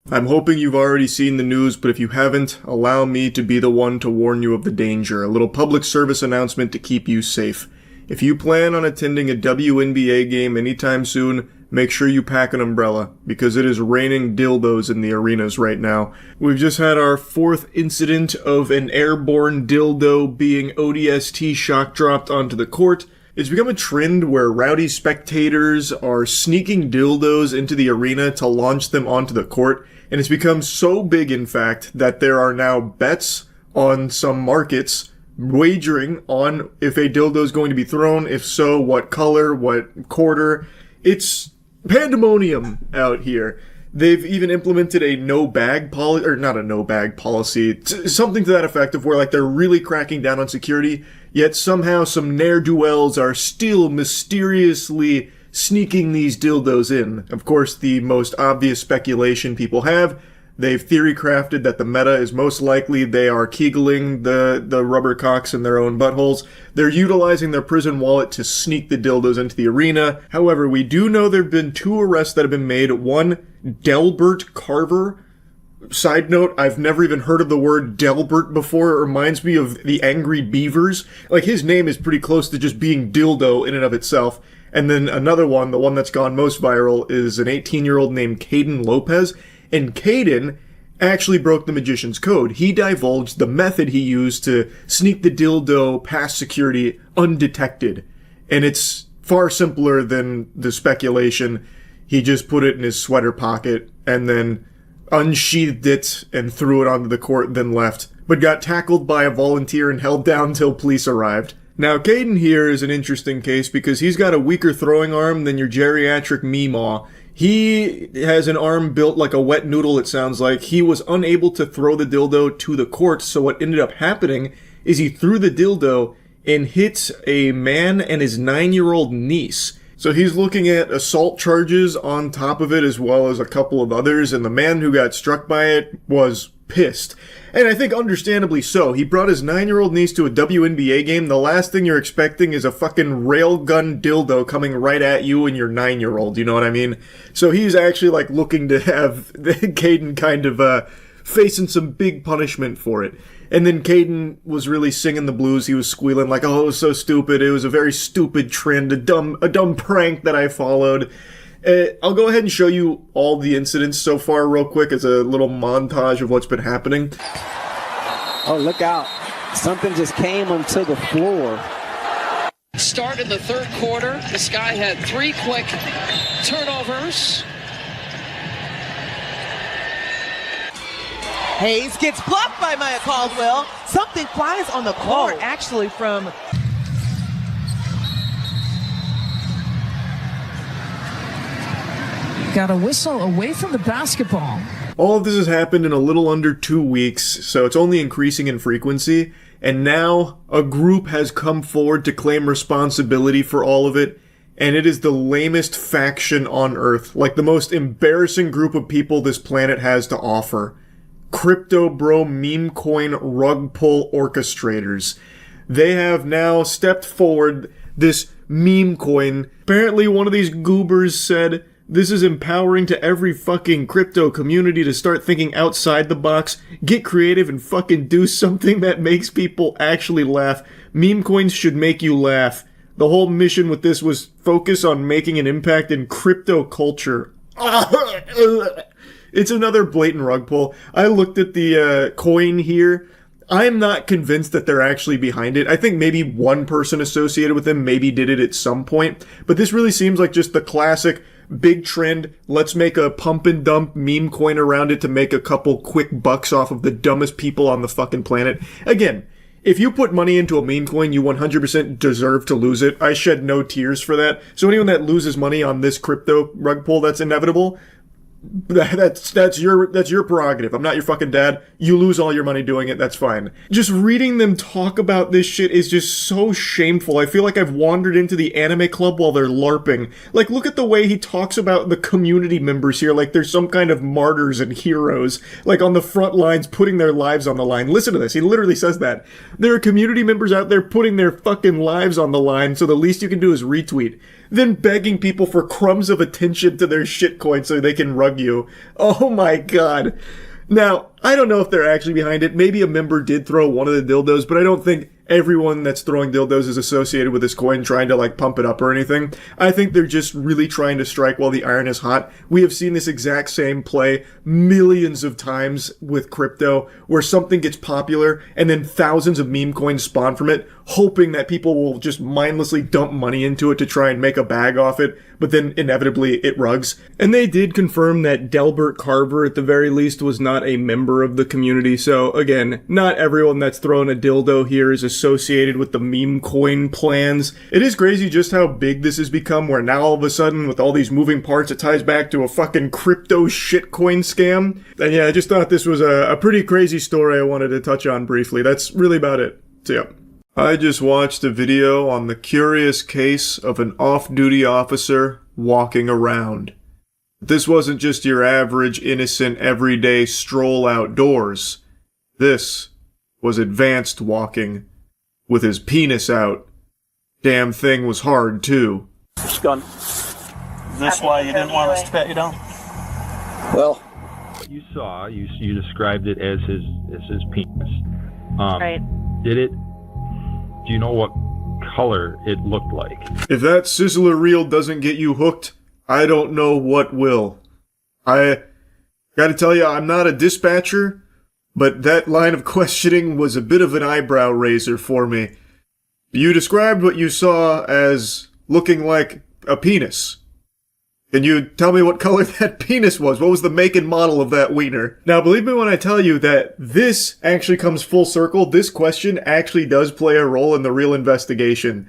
I'm hoping you've already seen the news, but if you haven't, allow me to be the one to warn you of the danger. A little public service announcement to keep you safe. If you plan on attending a WNBA game anytime soon, make sure you pack an umbrella, because it is raining dildos in the arenas right now. We've just had our 4th incident of an airborne dildo being ODST shock dropped onto the court. It's become a trend where rowdy spectators are sneaking dildos into the arena to launch them onto the court, and it's become so big, in fact, that there are now bets on some markets wagering on if a dildo is going to be thrown, if so, what color, what quarter. It's pandemonium out here. They've even implemented a no-bag policy, or not a no-bag policy, something to that effect of where, like, they're really cracking down on security, yet somehow some ne'er-do-wells are still mysteriously sneaking these dildos in. Of course, the most obvious speculation people have, they've theory-crafted that the meta is most likely they are kegeling the rubber cocks in their own buttholes. They're utilizing their prison wallet to sneak the dildos into the arena. However, we do know there have been 2 arrests that have been made. One, Delbert Carver. Side note, I've never even heard of the word Delbert before. It reminds me of the Angry Beavers. Like, his name is pretty close to just being dildo in and of itself. And then another one, the one that's gone most viral, is an 18-year-old named Caden Lopez. And Caden actually broke the magician's code. He divulged the method he used to sneak the dildo past security undetected. And it's far simpler than the speculation. He just put it in his sweater pocket and then unsheathed it and threw it onto the court, then left. But got tackled by a volunteer and held down till police arrived. Now, Caden here is an interesting case because he's got a weaker throwing arm than your geriatric Meemaw. He has an arm built like a wet noodle, it sounds like. He was unable to throw the dildo to the court, so what ended up happening is he threw the dildo and hit a man and his 9-year-old niece. So he's looking at assault charges on top of it, as well as a couple of others, and the man who got struck by it was pissed. And I think understandably so. He brought his 9-year-old niece to a WNBA game. The last thing you're expecting is a fucking railgun dildo coming right at you and your 9-year-old, you know what I mean? So he's actually, like, looking to have Caden kind of, facing some big punishment for it. And then Caden was really singing the blues. He was squealing like, oh, it was so stupid. It was a very stupid trend, a dumb prank that I followed. I'll go ahead and show you all the incidents so far real quick as a little montage of what's been happening. Oh, look out. Something just came onto the floor. Start in the 3rd quarter. This guy had 3 quick turnovers. Hayes gets blocked by Maya Caldwell. Something flies on the court, actually, from... Got a whistle away from the basketball. All of this has happened in a little under 2 weeks, so it's only increasing in frequency, and now a group has come forward to claim responsibility for all of it, and it is the lamest faction on Earth, like the most embarrassing group of people this planet has to offer. Crypto Bro Meme Coin Rug Pull Orchestrators. They have now stepped forward, this meme coin. Apparently one of these goobers said, this is empowering to every fucking crypto community to start thinking outside the box, get creative, and fucking do something that makes people actually laugh. Meme coins should make you laugh. The whole mission with this was focus on making an impact in crypto culture. It's another blatant rug pull. I looked at the coin here. I'm not convinced that they're actually behind it. I think maybe one person associated with them maybe did it at some point. But this really seems like just the classic big trend. Let's make a pump and dump meme coin around it to make a couple quick bucks off of the dumbest people on the fucking planet. Again, if you put money into a meme coin, you 100% deserve to lose it. I shed no tears for that. So anyone that loses money on this crypto rug pull, that's inevitable. That's your prerogative. I'm not your fucking dad. You lose all your money doing it, that's fine. Just reading them talk about this shit is just so shameful. I feel like I've wandered into the anime club while they're LARPing. Like, look at the way he talks about the community members here like they're some kind of martyrs and heroes, like on the front lines putting their lives on the line. Listen to this, he literally says that. There are community members out there putting their fucking lives on the line, so the least you can do is retweet. then begging people for crumbs of attention to their shitcoin so they can rug you. Oh my god. Now, I don't know if they're actually behind it. Maybe a member did throw one of the dildos, but I don't think everyone that's throwing dildos is associated with this coin trying to like pump it up or anything. I think they're just really trying to strike while the iron is hot. We have seen this exact same play millions of times with crypto, where something gets popular and then thousands of meme coins spawn from it, hoping that people will just mindlessly dump money into it to try and make a bag off it, but then inevitably it rugs. And they did confirm that Delbert Carver, at the very least, was not a member of the community. So again, not everyone that's throwing a dildo here is associated with the meme coin plans. It is crazy just how big this has become, where now all of a sudden, with all these moving parts, it ties back to a fucking crypto shitcoin scam. And yeah, I just thought this was a pretty crazy story I wanted to touch on briefly. That's really about it. So yeah. I just watched a video on the curious case of an off-duty officer walking around. This wasn't just your average, innocent, everyday stroll outdoors. This was advanced walking, with his penis out. Damn thing was hard, too. This gun. Is this why you didn't want us to pat you down? Well, You saw, you described it as his penis. Right. Do you know what color it looked like? If that sizzler reel doesn't get you hooked, I don't know what will. I gotta tell you, I'm not a dispatcher, but that line of questioning was a bit of an eyebrow raiser for me. You described what you saw as looking like a penis. Can you tell me what color that penis was? What was the make and model of that wiener? Now, believe me when I tell you that this actually comes full circle. This question actually does play a role in the real investigation.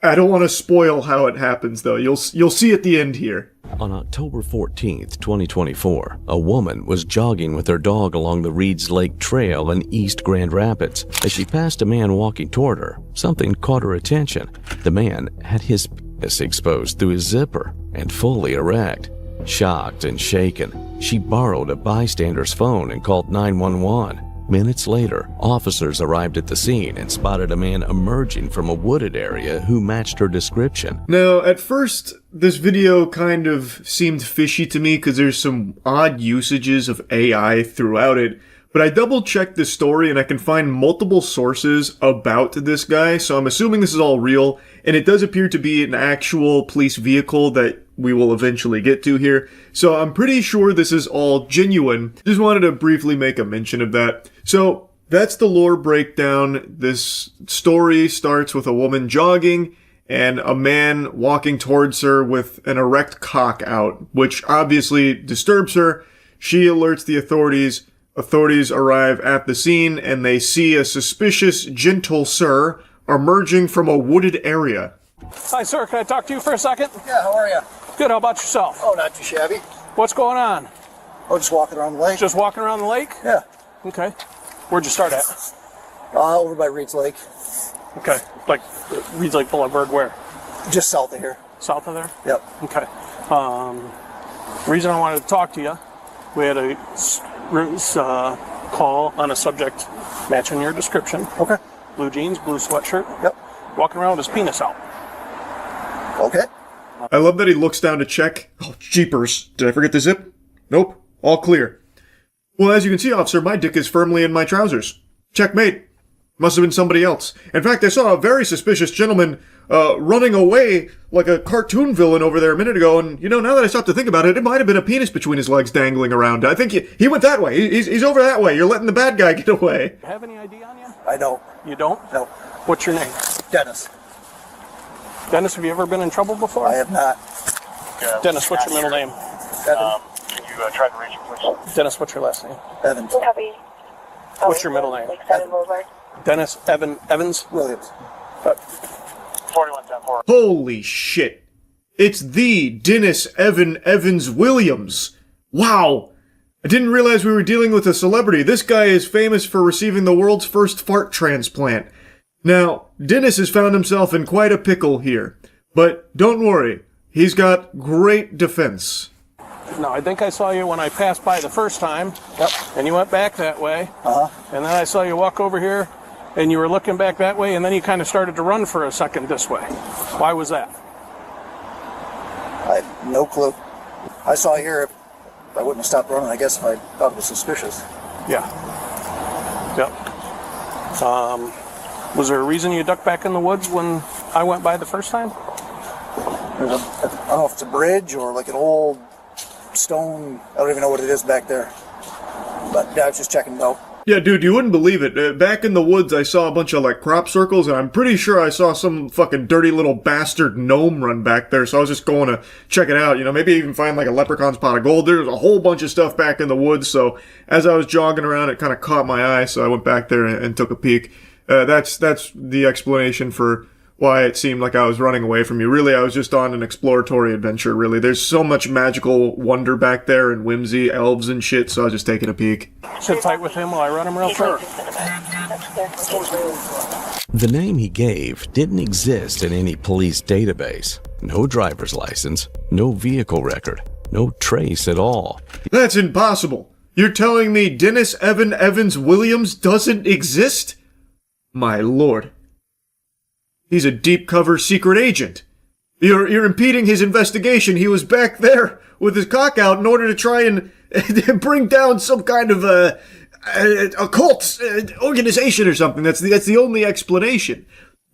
I don't want to spoil how it happens, though. You'll see at the end here. On October 14th, 2024, a woman was jogging with her dog along the Reeds Lake Trail in East Grand Rapids. As she passed a man walking toward her, something caught her attention. The man had his penis exposed through his zipper and fully erect. Shocked and shaken, she borrowed a bystander's phone and called 911. Minutes later, officers arrived at the scene and spotted a man emerging from a wooded area who matched her description. Now, at first, this video kind of seemed fishy to me because there's some odd usages of AI throughout it, but I double-checked this story and I can find multiple sources about this guy, so I'm assuming this is all real, and it does appear to be an actual police vehicle that we will eventually get to here. So I'm pretty sure this is all genuine. Just wanted to briefly make a mention of that. So that's the lore breakdown. This story starts with a woman jogging and a man walking towards her with an erect cock out, which obviously disturbs her. She alerts the authorities. Authorities arrive at the scene and they see a suspicious gentle sir emerging from a wooded area. Hi, sir. Can I talk to you for a second? Yeah, how are you? Good. How about yourself? Oh, not too shabby. What's going on? Oh, just walking around the lake. Just walking around the lake? Yeah. Okay. Where'd you start at? Over by Reeds Lake. Okay. Like Reeds Lake Boulevard, where? Just south of here. South of there? Yep. Okay. Reason I wanted to talk to you, we had a call on a subject matching your description. Okay. Blue jeans, blue sweatshirt. Yep. Walking around with his penis out. Okay. I love that he looks down to check. Oh, jeepers. Did I forget the zip? Nope. All clear. Well, as you can see, officer, my dick is firmly in my trousers. Checkmate. Must have been somebody else. In fact, I saw a very suspicious gentleman running away like a cartoon villain over there a minute ago, and, you know, now that I stop to think about it, it might have been a penis between his legs dangling around. I think he went that way. He's over that way. You're letting the bad guy get away. Have any ID on you? I don't. You don't? No. What's your name? Dennis. Dennis, have you ever been in trouble before? I have not. Dennis, what's your middle name? Evan. Can you try to reach him, please? Dennis, what's your last name? Evans. What's your middle name? Dennis Evans? Williams. 41-10-4. Holy shit. It's the Dennis Evans Williams. Wow. I didn't realize we were dealing with a celebrity. This guy is famous for receiving the world's first fart transplant. Now, Dennis has found himself in quite a pickle here. But don't worry, he's got great defense. No, I think I saw you when I passed by the first time. Yep. And you went back that way. Uh-huh. And then I saw you walk over here, and you were looking back that way, and then you kind of started to run for a second this way. Why was that? No clue. I saw here, if I wouldn't have stopped running, I guess, if I thought it was suspicious. Yeah. Yep. Was there a reason you ducked back in the woods when I went by the first time? I don't know if it's a bridge or like an old stone. I don't even know what it is back there. But yeah, I was just checking it out. Yeah, dude, you wouldn't believe it. Back in the woods, I saw a bunch of, like, crop circles, and I'm pretty sure I saw some fucking dirty little bastard gnome run back there, so I was just going to check it out. You know, maybe even find, like, a leprechaun's pot of gold. There was a whole bunch of stuff back in the woods, so as I was jogging around, it kind of caught my eye, so I went back there and took a peek. That's the explanation for why it seemed like I was running away from you. Really, I was just on an exploratory adventure, really. There's so much magical wonder back there and whimsy, elves and shit, so I was just taking a peek. Sit tight with him while I run him real quick. The name he gave didn't exist in any police database. No driver's license, no vehicle record, no trace at all. That's impossible. You're telling me Dennis Evan Evans Williams doesn't exist? My lord. He's a deep cover secret agent. You're impeding his investigation. He was back there with his cock out in order to try and bring down some kind of occult organization or something. That's the only explanation.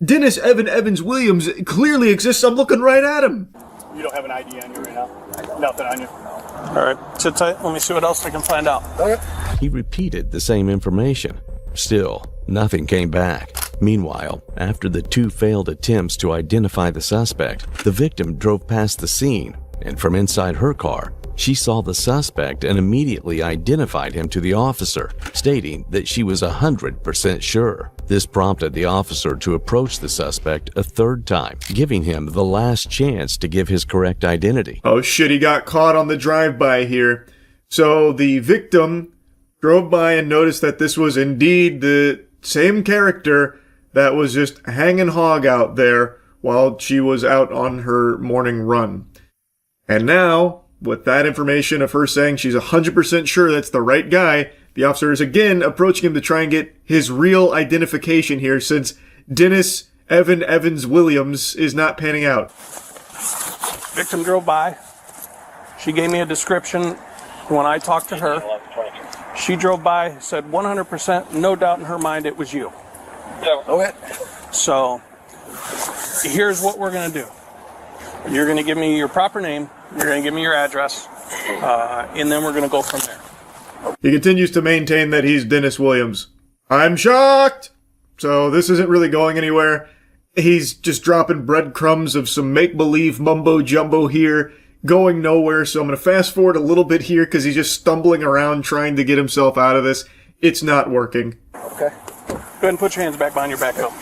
Dennis Evan Evans Williams clearly exists. I'm looking right at him. You don't have an ID on you right now? Nothing on you. All right, sit tight. Let me see what else I can find out. Okay. He repeated the same information. Still, nothing came back. Meanwhile, after the two failed attempts to identify the suspect, the victim drove past the scene, and from inside her car, she saw the suspect and immediately identified him to the officer, stating that she was 100% sure. This prompted the officer to approach the suspect a third time, giving him the last chance to give his correct identity. Oh shit, he got caught on the drive-by here. So the victim drove by and noticed that this was indeed the same character that was just hanging hog out there while she was out on her morning run. And now, with that information of her saying she's 100% sure that's the right guy, the officer is again approaching him to try and get his real identification here, since Dennis Evan Evans Williams is not panning out. Victim drove by. She gave me a description when I talked to her. She drove by, said 100%, no doubt in her mind it was you. Okay. So, here's what we're going to do. You're going to give me your proper name, you're going to give me your address, and then we're going to go from there. He continues to maintain that he's Dennis Williams. I'm shocked! So this isn't really going anywhere. He's just dropping breadcrumbs of some make-believe mumbo-jumbo here, going nowhere, so I'm going to fast forward a little bit here because he's just stumbling around trying to get himself out of this. It's not working. Okay. Go ahead and put your hands back behind your back belt.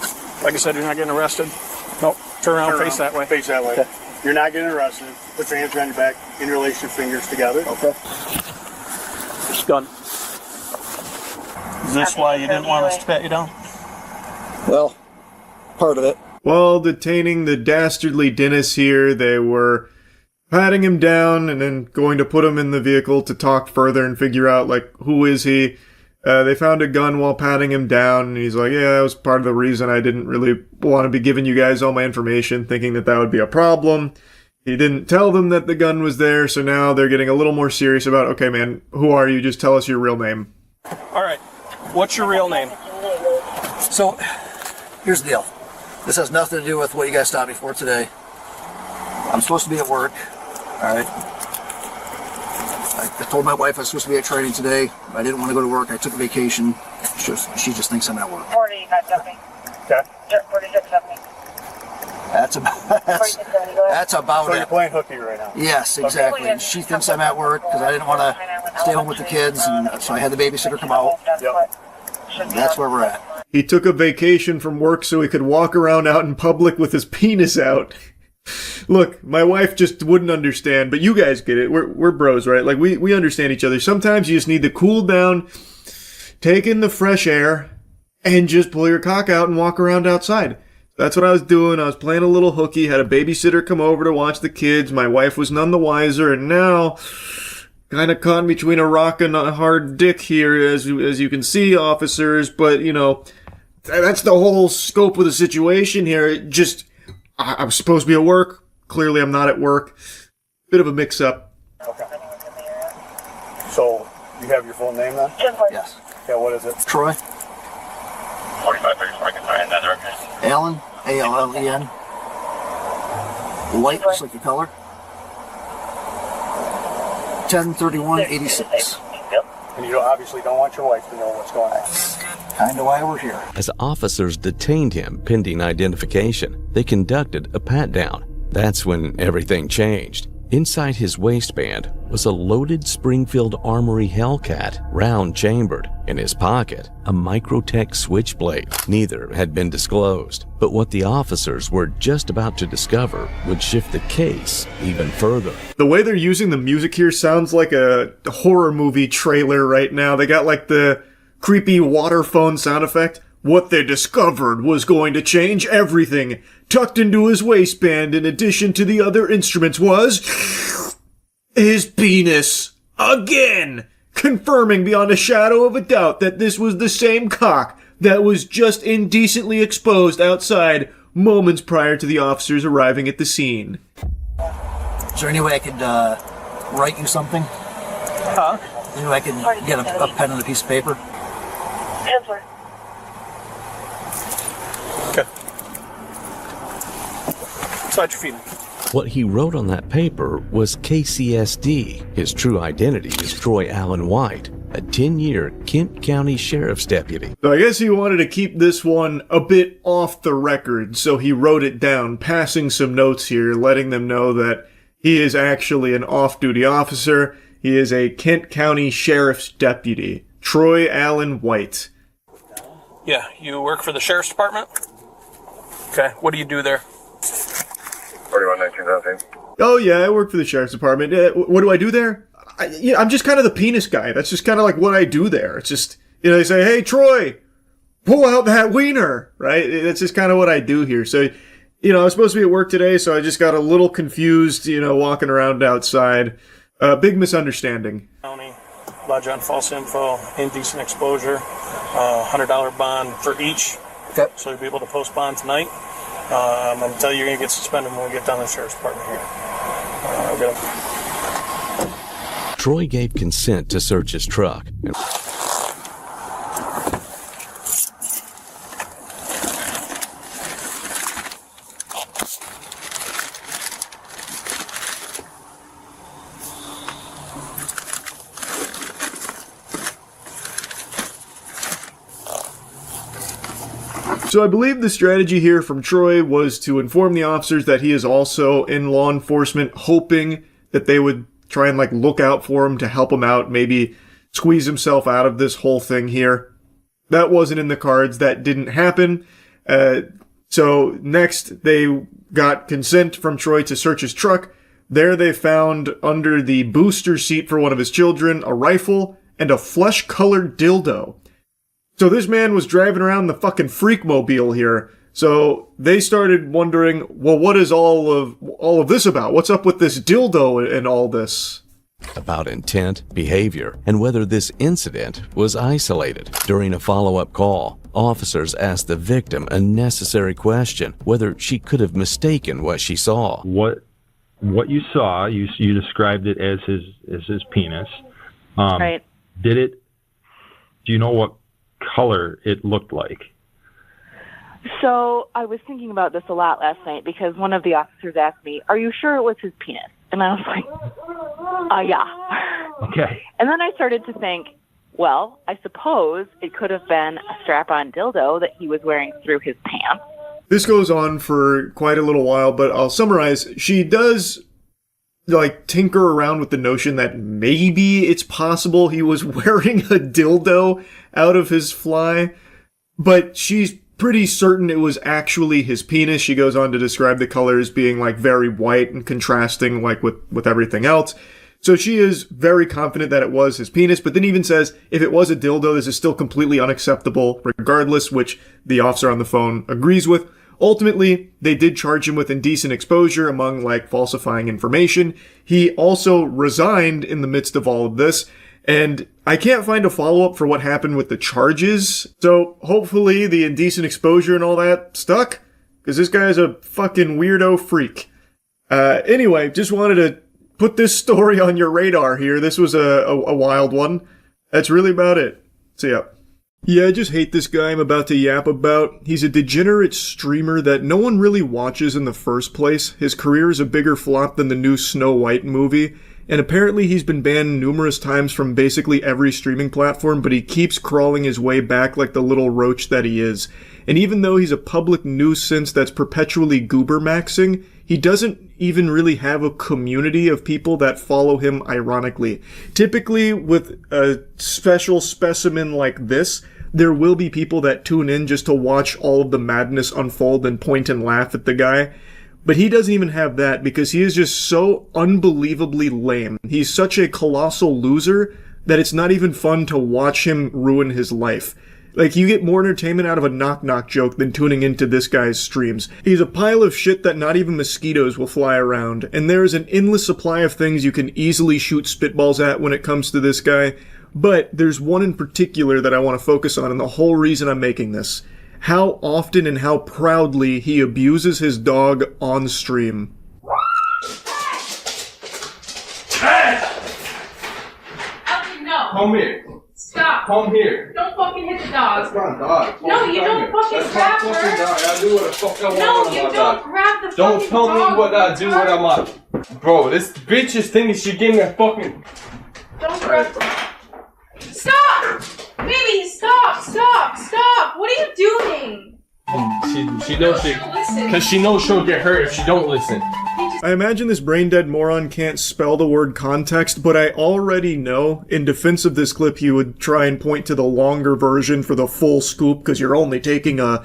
Like I said, you're not getting arrested. Nope. Turn around, face that way. Face that way. Okay. You're not getting arrested. Put your hands behind your back, interlace your fingers together. Okay. Gun. Is this why you didn't want us to pat you down? Well, part of it. While detaining the dastardly Dennis here, they were patting him down and then going to put him in the vehicle to talk further and figure out, like, who is he? They found a gun while patting him down, and he's like, yeah, that was part of the reason I didn't really want to be giving you guys all my information, thinking that would be a problem. He didn't tell them that the gun was there, so now they're getting a little more serious about, okay, man, who are you? Just tell us your real name. All right. What's your real name? So, here's the deal. This has nothing to do with what you guys stopped me for today. I'm supposed to be at work, all right? I told my wife I was supposed to be at training today. I didn't want to go to work. I took a vacation. She just thinks I'm at work. 40, not something. Okay. 46 something. That's about So it. you're playing hooky right now? Yes, exactly. And she thinks I'm at work because I didn't want to stay home with the kids, and so I had the babysitter come out. Yep. That's where we're at. He took a vacation from work so he could walk around out in public with his penis out. Look, my wife just wouldn't understand, but you guys get it. We're bros, right? Like, we understand each other. Sometimes you just need to cool down, take in the fresh air, and just pull your cock out and walk around outside. That's what I was doing. I was playing a little hooky, had a babysitter come over to watch the kids. My wife was none the wiser, and now kind of caught between a rock and a hard dick here, as you can see, officers. But, you know, that's the whole scope of the situation here. I'm supposed to be at work. Clearly, I'm not at work. bit of a mix-up. Okay. So, you have your full name then? Yes. Yeah, what is it? Troy. 45 I can find that direction. Allen, Allen. White, just like the color. 10/31/86. Yep. And you obviously don't want your wife to know what's going on. Kinda why we're here. As officers detained him pending identification, they conducted a pat-down. That's when everything changed. Inside his waistband was a loaded Springfield Armory Hellcat, round-chambered. In his pocket, a Microtech switchblade. Neither had been disclosed, but what the officers were just about to discover would shift the case even further. The way they're using the music here sounds like a horror movie trailer right now. They got like the creepy water phone sound effect. What they discovered was going to change everything. Tucked into his waistband, in addition to the other instruments, was his penis. Again! Confirming beyond a shadow of a doubt that this was the same cock that was just indecently exposed outside moments prior to the officers arriving at the scene. Is there any way I could write you something? Huh? Any way I could get a pen and a piece of paper? Pencil. Okay. Slide your feet. What he wrote on that paper was KCSD. His true identity is Troy Allen White, a 10-year Kent County Sheriff's deputy. So I guess he wanted to keep this one a bit off the record, so he wrote it down, passing some notes here, letting them know that he is actually an off-duty officer. He is a Kent County Sheriff's deputy, Troy Allen White. Yeah, you work for the Sheriff's Department? Okay, what do you do there? 4119, Oh yeah, I work for the Sheriff's Department. What do I do there? I'm just kind of the penis guy. That's just kind of like what I do there. It's just, they say, hey, Troy, pull out that wiener, right? That's just kind of what I do here. So, I was supposed to be at work today, so I just got a little confused, walking around outside. Big misunderstanding. County, lodge on false info, indecent exposure, $100 bond for each. Okay. So you'll be able to post bond tonight. I'm going to tell you you're going to get suspended when we get down to the Sheriff's Department here. Troy gave consent to search his truck. So I believe the strategy here from Troy was to inform the officers that he is also in law enforcement, hoping that they would try and look out for him to help him out, maybe squeeze himself out of this whole thing here. That wasn't in the cards. That didn't happen. So next they got consent from Troy to search his truck. There they found under the booster seat for one of his children a rifle and a flesh-colored dildo. So this man was driving around the fucking freak-mobile here. So they started wondering, well, what is all of this about? What's up with this dildo and all this? About intent, behavior, and whether this incident was isolated. During a follow-up call, officers asked the victim a necessary question, whether she could have mistaken what she saw. What you saw, you described it as his penis. Right. Do you know what color it looked like? So I was thinking about this a lot last night because one of the officers asked me, "Are you sure it was his penis?" And I was like, yeah. Okay. And then I started to think, well, I suppose it could have been a strap-on dildo that he was wearing through his pants. This goes on for quite a little while, but I'll summarize. She does tinker around with the notion that maybe it's possible he was wearing a dildo out of his fly, but she's pretty certain it was actually his penis. She goes on to describe the color as being very white and contrasting with everything else. So she is very confident that it was his penis, but then even says if it was a dildo, this is still completely unacceptable regardless, which the officer on the phone agrees with. Ultimately, they did charge him with indecent exposure among falsifying information. He also resigned in the midst of all of this, and I can't find a follow-up for what happened with the charges. So hopefully the indecent exposure and all that stuck, because this guy is a fucking weirdo freak. Anyway, just wanted to put this story on your radar here. This was a wild one. That's really about it. See ya. Yeah, I just hate this guy I'm about to yap about. He's a degenerate streamer that no one really watches in the first place. His career is a bigger flop than the new Snow White movie. And apparently he's been banned numerous times from basically every streaming platform, but he keeps crawling his way back like the little roach that he is. And even though he's a public nuisance that's perpetually goober maxing, he doesn't even really have a community of people that follow him ironically. Typically, with a special specimen like this, there will be people that tune in just to watch all of the madness unfold and point and laugh at the guy. But he doesn't even have that because he is just so unbelievably lame. He's such a colossal loser that it's not even fun to watch him ruin his life. Like, you get more entertainment out of a knock-knock joke than tuning into this guy's streams. He's a pile of shit that not even mosquitoes will fly around, and there is an endless supply of things you can easily shoot spitballs at when it comes to this guy. But there's one in particular that I want to focus on, and the whole reason I'm making this. How often and how proudly he abuses his dog on stream. Hey! No. Come here. Stop. Come here. Don't fucking hit the dog. That's my dog. No, you don't fucking grab her. That's my fucking dog. I do what the fuck I want No, with you my don't dog. grab the Don't fucking tell dog. me what I do when I'm on. Bro, this bitch is thinking she gave me a fucking... Don't grab Stop! Baby, stop! What are you doing? She knows she... Because she knows she'll get hurt if she don't listen. I imagine this brain-dead moron can't spell the word context, but I already know, in defense of this clip, he would try and point to the longer version for the full scoop, because you're only taking a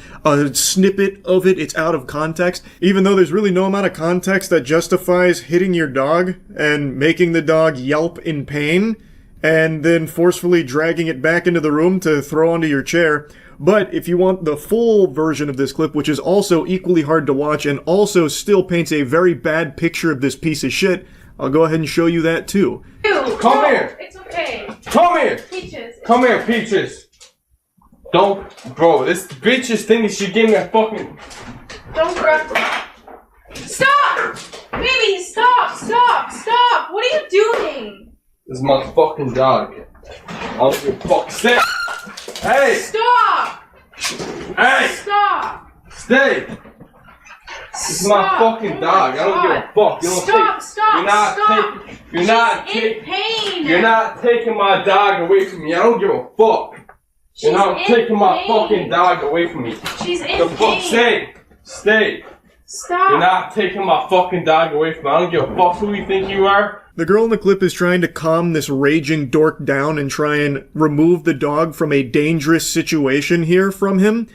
snippet of it, it's out of context. Even though there's really no amount of context that justifies hitting your dog and making the dog yelp in pain, and then forcefully dragging it back into the room to throw onto your chair. But if you want the full version of this clip, which is also equally hard to watch and also still paints a very bad picture of this piece of shit, I'll go ahead and show you that too. Come here! It's okay. Come here! Peaches. Come here, Peaches! Don't... Bro, this bitch is thinking she gave me a fucking... Don't grab Stop! Baby, stop! What are you doing? This is my fucking dog. I don't give a fuck. Stay! Hey! Stop! Hey! Stop! Stay! This is my fucking dog. I don't give a fuck. You don't You're not taking my dog away from me. I don't give a fuck. You're not taking my fucking dog away from me. She's in the fuck, pain. Stay. Stop. You're not taking my fucking dog away from me. I don't give a fuck who you think you are. The girl in the clip is trying to calm this raging dork down and try and remove the dog from a dangerous situation here from him.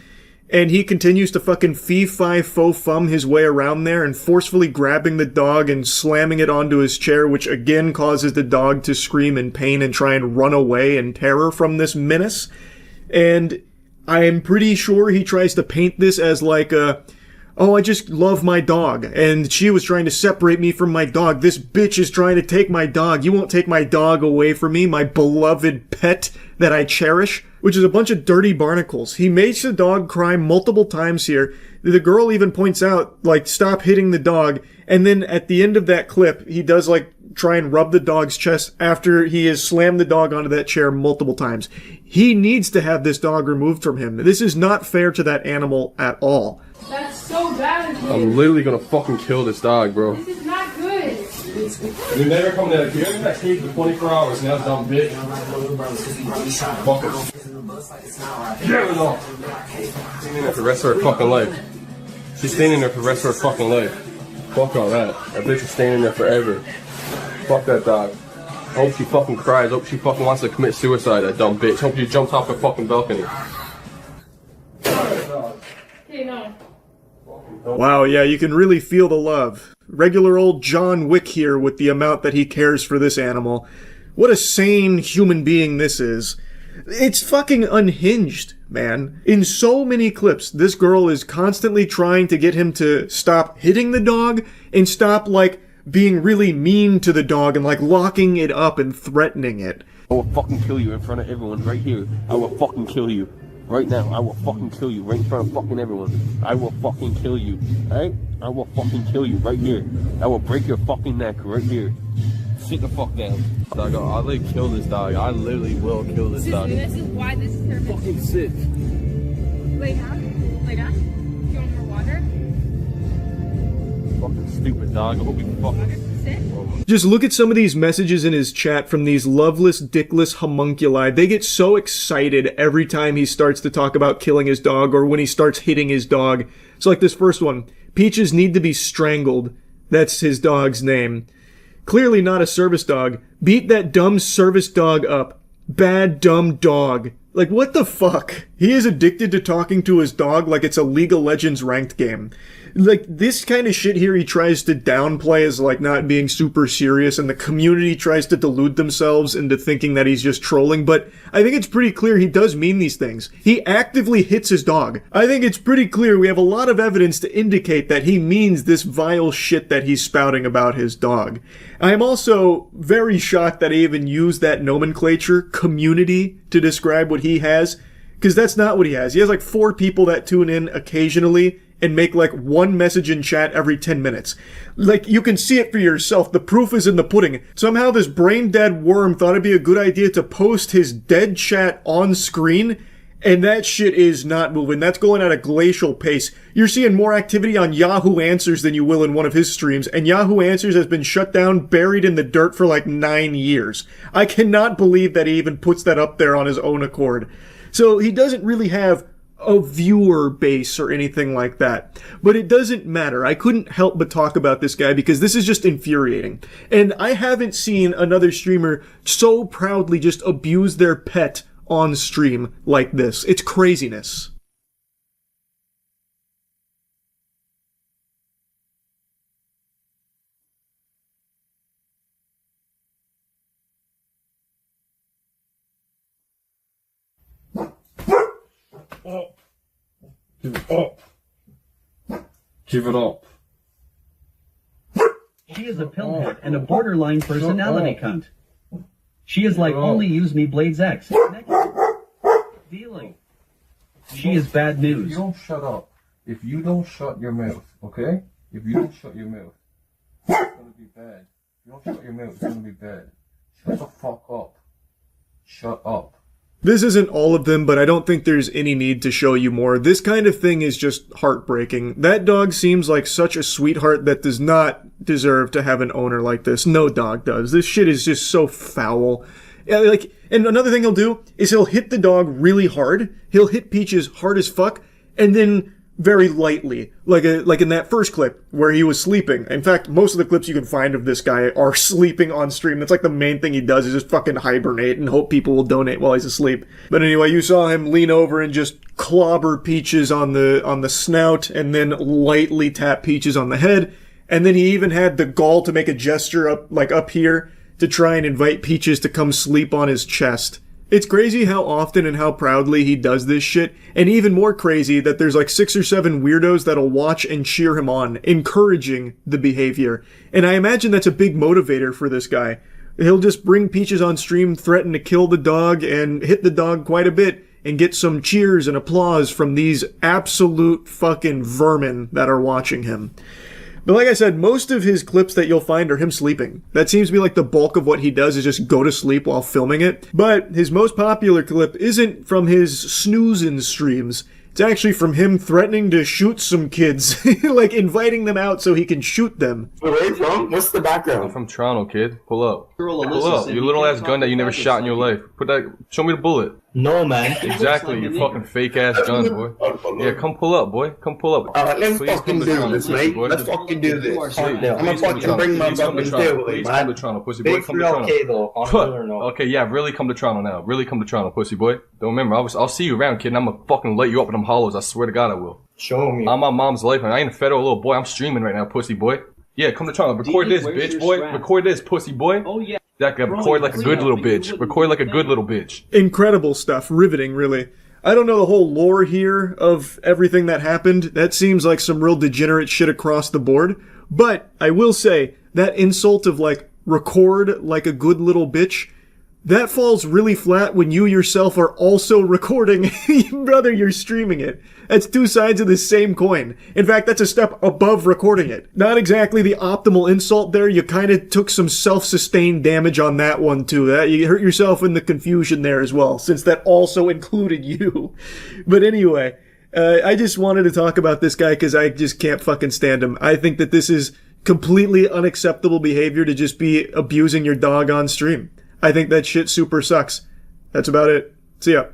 And he continues to fucking fee-fi-fo-fum his way around there and forcefully grabbing the dog and slamming it onto his chair, which again causes the dog to scream in pain and try and run away in terror from this menace. And I'm pretty sure he tries to paint this as like a... oh, I just love my dog, and she was trying to separate me from my dog. This bitch is trying to take my dog. You won't take my dog away from me, my beloved pet that I cherish, which is a bunch of dirty barnacles. He makes the dog cry multiple times here. The girl even points out, like, stop hitting the dog, and then at the end of that clip, he does, like, try and rub the dog's chest after he has slammed the dog onto that chair multiple times. He needs to have this dog removed from him. This is not fair to that animal at all. That's so bad of you. I'm literally gonna fucking kill this dog, bro. This is not good. You never come to you're in that cage for 24 hours now, dumb bitch. Fuck her. Get her off. She's staying in there for the rest of her fucking life. She's staying in there for the rest of her fucking life. Fuck all that. That bitch is staying in there forever. Fuck that dog. Hope she fucking cries. Hope she fucking wants to commit suicide, that dumb bitch. Hope she jumps off the fucking balcony. Okay, no. Wow, yeah, you can really feel the love. Regular old John Wick here with the amount that he cares for this animal. What a sane human being this is. It's fucking unhinged, man. In so many clips, this girl is constantly trying to get him to stop hitting the dog and stop, like, being really mean to the dog and, like, locking it up and threatening it. I will fucking kill you in front of everyone right here. I will fucking kill you. Right now, I will fucking kill you right in front of fucking everyone. I will fucking kill you, alright? I will fucking kill you right here. I will break your fucking neck right here. Sit the fuck down. Dog, I'll literally kill this dog. I literally will kill this dog. This is why this is her. Fucking sit. Lay down. Lay down. Do you want more water? Fucking stupid dog. I hope you fucking sit. Just look at some of these messages in his chat from these loveless, dickless homunculi. They get so excited every time he starts to talk about killing his dog or when he starts hitting his dog. So like this first one, Peaches need to be strangled. That's his dog's name. Clearly not a service dog. Beat that dumb service dog up. Bad dumb dog. Like, what the fuck? He is addicted to talking to his dog like it's a League of Legends ranked game. Like, this kind of shit here he tries to downplay as, like, not being super serious, and the community tries to delude themselves into thinking that he's just trolling, but I think it's pretty clear he does mean these things. He actively hits his dog. I think it's pretty clear we have a lot of evidence to indicate that he means this vile shit that he's spouting about his dog. I am also very shocked that he even used that nomenclature, community, to describe what he has, because that's not what he has. He has like 4 people that tune in occasionally and make like one message in chat every 10 minutes. Like, you can see it for yourself. The proof is in the pudding. Somehow this brain-dead worm thought it'd be a good idea to post his dead chat on screen, and that shit is not moving. That's going at a glacial pace. You're seeing more activity on Yahoo Answers than you will in one of his streams, and Yahoo Answers has been shut down, buried in the dirt for like 9 years. I cannot believe that he even puts that up there on his own accord. So he doesn't really have a viewer base or anything like that. But it doesn't matter. I couldn't help but talk about this guy because this is just infuriating. And I haven't seen another streamer so proudly just abuse their pet on stream like this. It's craziness. Give it up. Give it up. She is a pillhead and a borderline personality cunt. She is like only use me Blades X. Next. Dealing. She is bad news. If you don't shut up, if you don't shut your mouth, okay? If you don't shut your mouth, it's gonna be bad. If you don't shut your mouth, it's gonna be bad. Shut the fuck up. Shut up. This isn't all of them, but I don't think there's any need to show you more. This kind of thing is just heartbreaking. That dog seems like such a sweetheart that does not deserve to have an owner like this. No dog does. This shit is just so foul. Yeah, like, and another thing he'll do is he'll hit the dog really hard. He'll hit Peaches hard as fuck, and then very lightly, like in that first clip where he was sleeping. In fact, most of the clips you can find of this guy are sleeping on stream. That's like the main thing he does is just fucking hibernate and hope people will donate while he's asleep. But anyway, you saw him lean over and just clobber Peaches on the snout and then lightly tap Peaches on the head. And then he even had the gall to make a gesture up here to try and invite Peaches to come sleep on his chest. It's crazy how often and how proudly he does this shit, and even more crazy that there's like 6 or 7 weirdos that'll watch and cheer him on, encouraging the behavior. And I imagine that's a big motivator for this guy. He'll just bring Peaches on stream, threaten to kill the dog, and hit the dog quite a bit, and get some cheers and applause from these absolute fucking vermin that are watching him. But like I said, most of his clips that you'll find are him sleeping. That seems to be like the bulk of what he does is just go to sleep while filming it. But his most popular clip isn't from his snoozing streams. It's actually from him threatening to shoot some kids. Like inviting them out so he can shoot them. Where are you from? What's the background? I'm from Toronto, kid. Pull up. Pull up. Your little ass gun that you never shot in your life. Show me the bullet. No, man. Exactly, you fucking fake ass gun, boy. Yeah, come pull up, boy. Come pull up. Alright, let's fucking do this, mate. Let's fucking do this. I'm gonna fucking bring my fucking deal with me, man. Come to Toronto, pussy boy. Come to Toronto. Okay, though. Okay, yeah, really come to Toronto now. Really come to Toronto, pussy boy. Don't remember, I'll see you around, kid, and I'm gonna fucking light you up in them hollows. I swear to God I will. Show me. I'm my mom's life, and I ain't a federal little boy. I'm streaming right now, pussy boy. Yeah, come to Toronto. Record this, bitch, boy. Record this, pussy boy. Oh, yeah. That guy record like a good little bitch. Record like a good little bitch. Incredible stuff. Riveting, really. I don't know the whole lore here of everything that happened. That seems like some real degenerate shit across the board. But I will say, that insult of like, record like a good little bitch, that falls really flat when you yourself are also recording. Brother, you're streaming it. That's two sides of the same coin. In fact, that's a step above recording it. Not exactly the optimal insult there. You kind of took some self-sustained damage on that one too. You hurt yourself in the confusion there as well, since that also included you. But anyway, I just wanted to talk about this guy because I just can't fucking stand him. I think that this is completely unacceptable behavior to just be abusing your dog on stream. I think that shit super sucks. That's about it. See ya.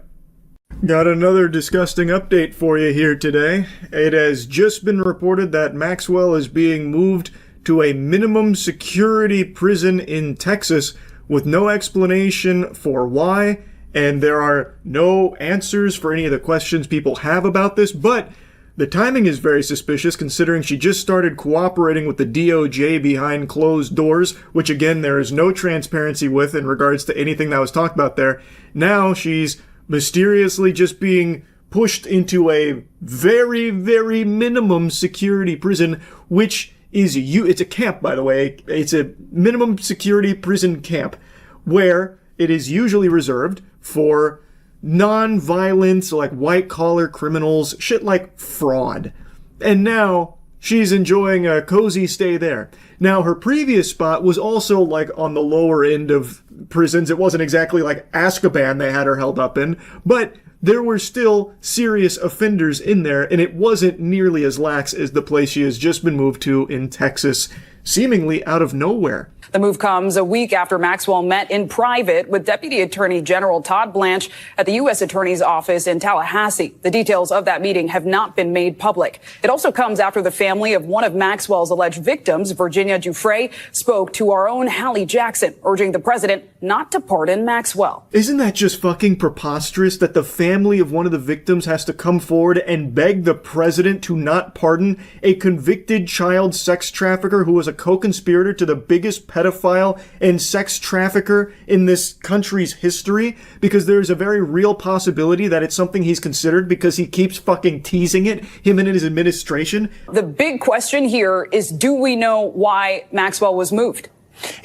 Got another disgusting update for you here today. It has just been reported that Maxwell is being moved to a minimum security prison in Texas with no explanation for why, and there are no answers for any of the questions people have about this, but the timing is very suspicious considering she just started cooperating with the DOJ behind closed doors, which again, there is no transparency with in regards to anything that was talked about there. Now she's mysteriously just being pushed into a very, very minimum security prison, which is it's a camp, by the way. It's a minimum security prison camp where it is usually reserved for non-violent, like white-collar criminals, shit like fraud. And now she's enjoying a cozy stay there. Now, her previous spot was also, like, on the lower end of prisons. It wasn't exactly like Azkaban they had her held up in, but there were still serious offenders in there, and it wasn't nearly as lax as the place she has just been moved to in Texas, seemingly out of nowhere. The move comes a week after Maxwell met in private with Deputy Attorney General Todd Blanche at the U.S. Attorney's office in Tallahassee. The details of that meeting have not been made public. It also comes after the family of one of Maxwell's alleged victims, Virginia Giuffre, spoke to our own Hallie Jackson, urging the president not to pardon Maxwell. Isn't that just fucking preposterous that the family of one of the victims has to come forward and beg the president to not pardon a convicted child sex trafficker who was a co-conspirator to the biggest pedophile and sex trafficker in this country's history, because there's a very real possibility that it's something he's considered because he keeps fucking teasing it, him and his administration. The big question here is, do we know why Maxwell was moved?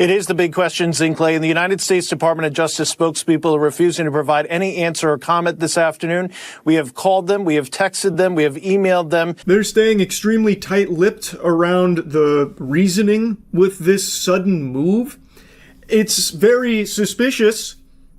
It is the big question, Zinkley, and the United States Department of Justice spokespeople are refusing to provide any answer or comment this afternoon. We have called them, we have texted them, we have emailed them. They're staying extremely tight-lipped around the reasoning with this sudden move. It's very suspicious.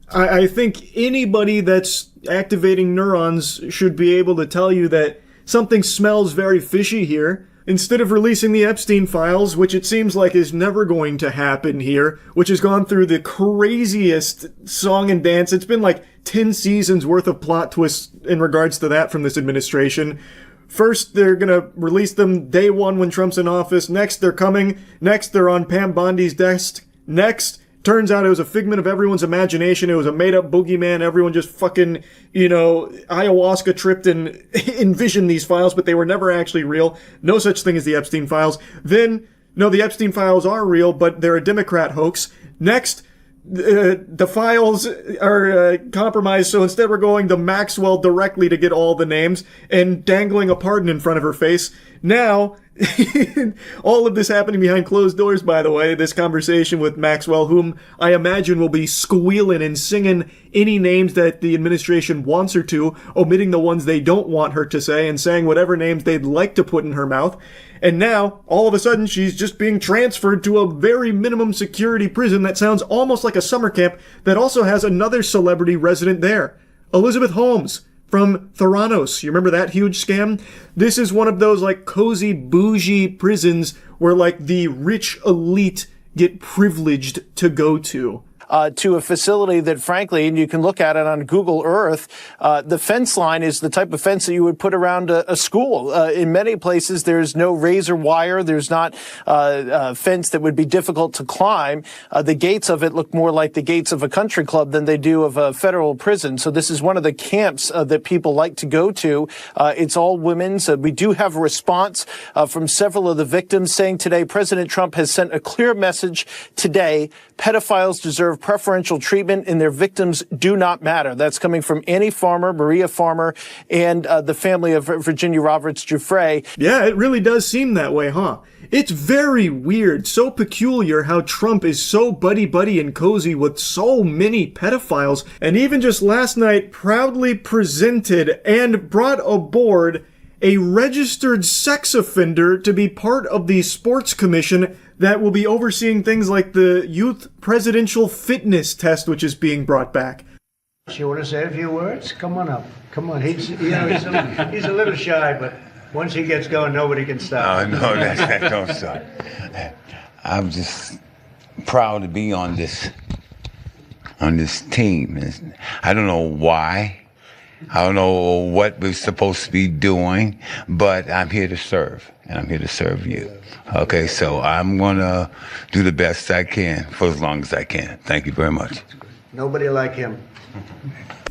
I think anybody that's activating neurons should be able to tell you that something smells very fishy here. Instead of releasing the Epstein files, which it seems like is never going to happen here, which has gone through the craziest song and dance. It's been like 10 seasons worth of plot twists in regards to that from this administration. First, they're gonna release them day one when Trump's in office. Next, they're coming. Next, they're on Pam Bondi's desk. Next, turns out it was a figment of everyone's imagination. It was a made-up boogeyman. Everyone just fucking, ayahuasca tripped and envisioned these files, but they were never actually real. No such thing as the Epstein files. Then, no, the Epstein files are real, but they're a Democrat hoax. Next, the files are compromised, so instead we're going to Maxwell directly to get all the names and dangling a pardon in front of her face. Now, all of this happening behind closed doors, by the way, this conversation with Maxwell, whom I imagine will be squealing and singing any names that the administration wants her to, omitting the ones they don't want her to say, and saying whatever names they'd like to put in her mouth. And now, all of a sudden, she's just being transferred to a very minimum security prison that sounds almost like a summer camp that also has another celebrity resident there, Elizabeth Holmes from Theranos. You remember that huge scam? This is one of those like cozy bougie prisons where like the rich elite get privileged to go to a facility that, frankly, and you can look at it on Google Earth, the fence line is the type of fence that you would put around a school. In many places, there's no razor wire. There's not a fence that would be difficult to climb. The gates of it look more like the gates of a country club than they do of a federal prison. So this is one of the camps that people like to go to. It's all women's. We do have a response from several of the victims saying today President Trump has sent a clear message today. Pedophiles deserve preferential treatment and their victims do not matter. That's coming from Annie Farmer, Maria Farmer, and the family of Virginia Roberts Giuffre. Yeah, it really does seem that way, huh? It's very weird, so peculiar how Trump is so buddy-buddy and cozy with so many pedophiles, and even just last night proudly presented and brought aboard a registered sex offender to be part of the sports commission that will be overseeing things like the youth presidential fitness test, which is being brought back. You want to say a few words? Come on up. Come on. He's a little shy, but once he gets going, nobody can stop. Oh, no, that don't stop. I'm just proud to be on this team. I don't know why. I don't know what we're supposed to be doing, but I'm here to serve, and I'm here to serve you. Okay, so I'm going to do the best I can for as long as I can. Thank you very much. Nobody like him.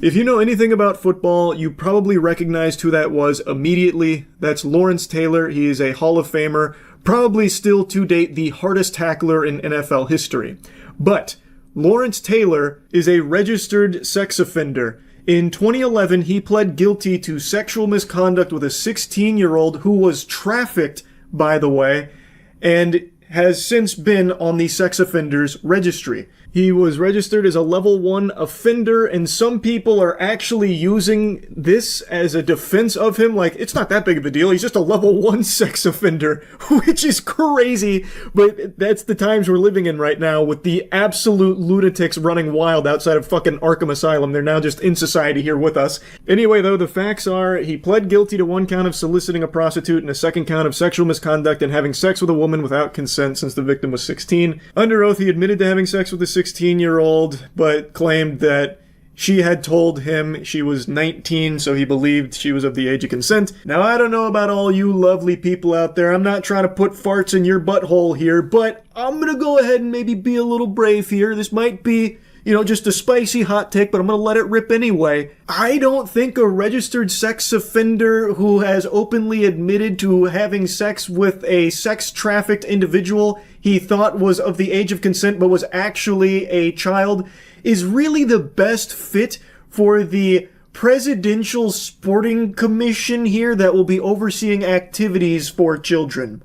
If you know anything about football, you probably recognized who that was immediately. That's Lawrence Taylor. He is a Hall of Famer, probably still to date the hardest tackler in NFL history. But Lawrence Taylor is a registered sex offender. In 2011, he pled guilty to sexual misconduct with a 16-year-old who was trafficked, by the way, and has since been on the sex offenders registry. He was registered as a level 1 offender, and some people are actually using this as a defense of him. Like, it's not that big of a deal. He's just a level 1 sex offender, which is crazy. But that's the times we're living in right now with the absolute lunatics running wild outside of fucking Arkham Asylum. They're now just in society here with us. Anyway, though, the facts are he pled guilty to 1 count of soliciting a prostitute and a 2nd count of sexual misconduct and having sex with a woman without consent since the victim was 16. Under oath, he admitted to having sex with a 16-year-old, but claimed that she had told him she was 19, so he believed she was of the age of consent. Now, I don't know about all you lovely people out there. I'm not trying to put farts in your butthole here, but I'm gonna go ahead and maybe be a little brave here. This might be, just a spicy hot take, but I'm gonna let it rip anyway. I don't think a registered sex offender who has openly admitted to having sex with a sex-trafficked individual he thought was of the age of consent but was actually a child is really the best fit for the Presidential Sporting Commission here that will be overseeing activities for children.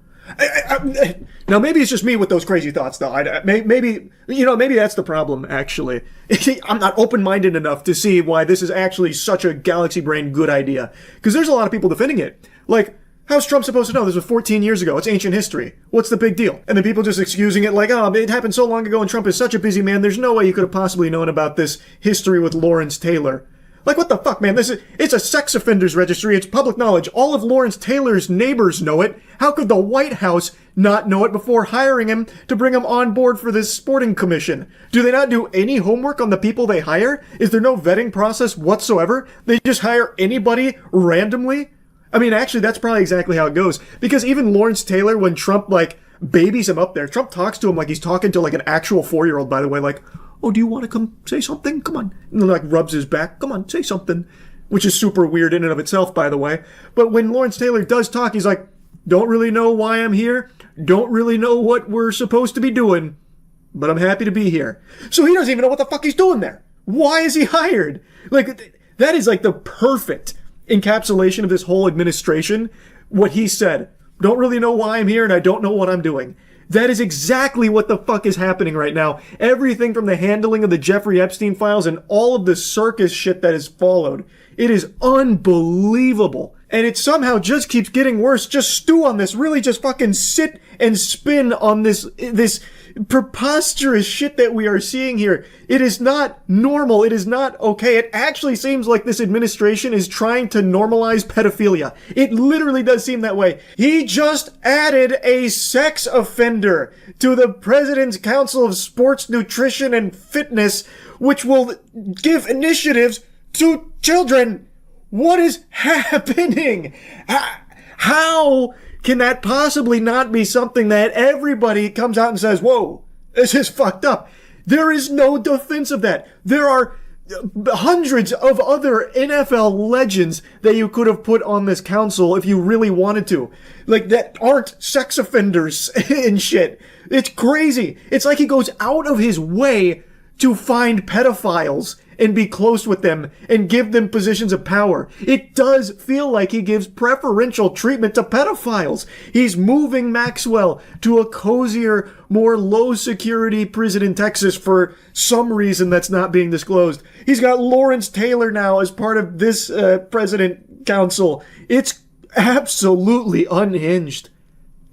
Now, maybe it's just me with those crazy thoughts, though. Maybe that's the problem, actually. I'm not open-minded enough to see why this is actually such a galaxy brain good idea. Because there's a lot of people defending it. Like, how's Trump supposed to know? This was 14 years ago. It's ancient history. What's the big deal? And then people just excusing it like, oh, it happened so long ago and Trump is such a busy man. There's no way you could have possibly known about this history with Lawrence Taylor. Like, what the fuck, man? It's a sex offenders registry. It's public knowledge. All of Lawrence Taylor's neighbors know it. How could the White House not know it before hiring him to bring him on board for this sporting commission? Do they not do any homework on the people they hire? Is there no vetting process whatsoever? They just hire anybody randomly? I mean, actually, that's probably exactly how it goes. Because even Lawrence Taylor, when Trump, babies him up there, Trump talks to him like he's talking to, an actual 4-year-old, by the way, like, oh, do you want to come say something? Come on. And then, rubs his back. Come on, say something. Which is super weird in and of itself, by the way. But when Lawrence Taylor does talk, he's like, don't really know why I'm here. Don't really know what we're supposed to be doing. But I'm happy to be here. So he doesn't even know what the fuck he's doing there. Why is he hired? That is the perfect encapsulation of this whole administration. What he said. Don't really know why I'm here and I don't know what I'm doing. That is exactly what the fuck is happening right now. Everything from the handling of the Jeffrey Epstein files and all of the circus shit that has followed. It is unbelievable. And it somehow just keeps getting worse. Just stew on this. Really just fucking sit and spin on this preposterous shit that we are seeing here. It is not normal. It is not okay. It actually seems like this administration is trying to normalize pedophilia. It literally does seem that way. He just added a sex offender to the President's Council of Sports, Nutrition, and Fitness, which will give initiatives to children. What is happening? How can that possibly not be something that everybody comes out and says, whoa, this is fucked up? There is no defense of that. There are hundreds of other NFL legends that you could have put on this council if you really wanted to. That aren't sex offenders and shit. It's crazy. It's like he goes out of his way to find pedophiles and be close with them and give them positions of power. It does feel like he gives preferential treatment to pedophiles. He's moving Maxwell to a cozier, more low-security prison in Texas for some reason that's not being disclosed. He's got Lawrence Taylor now as part of this president council. It's absolutely unhinged.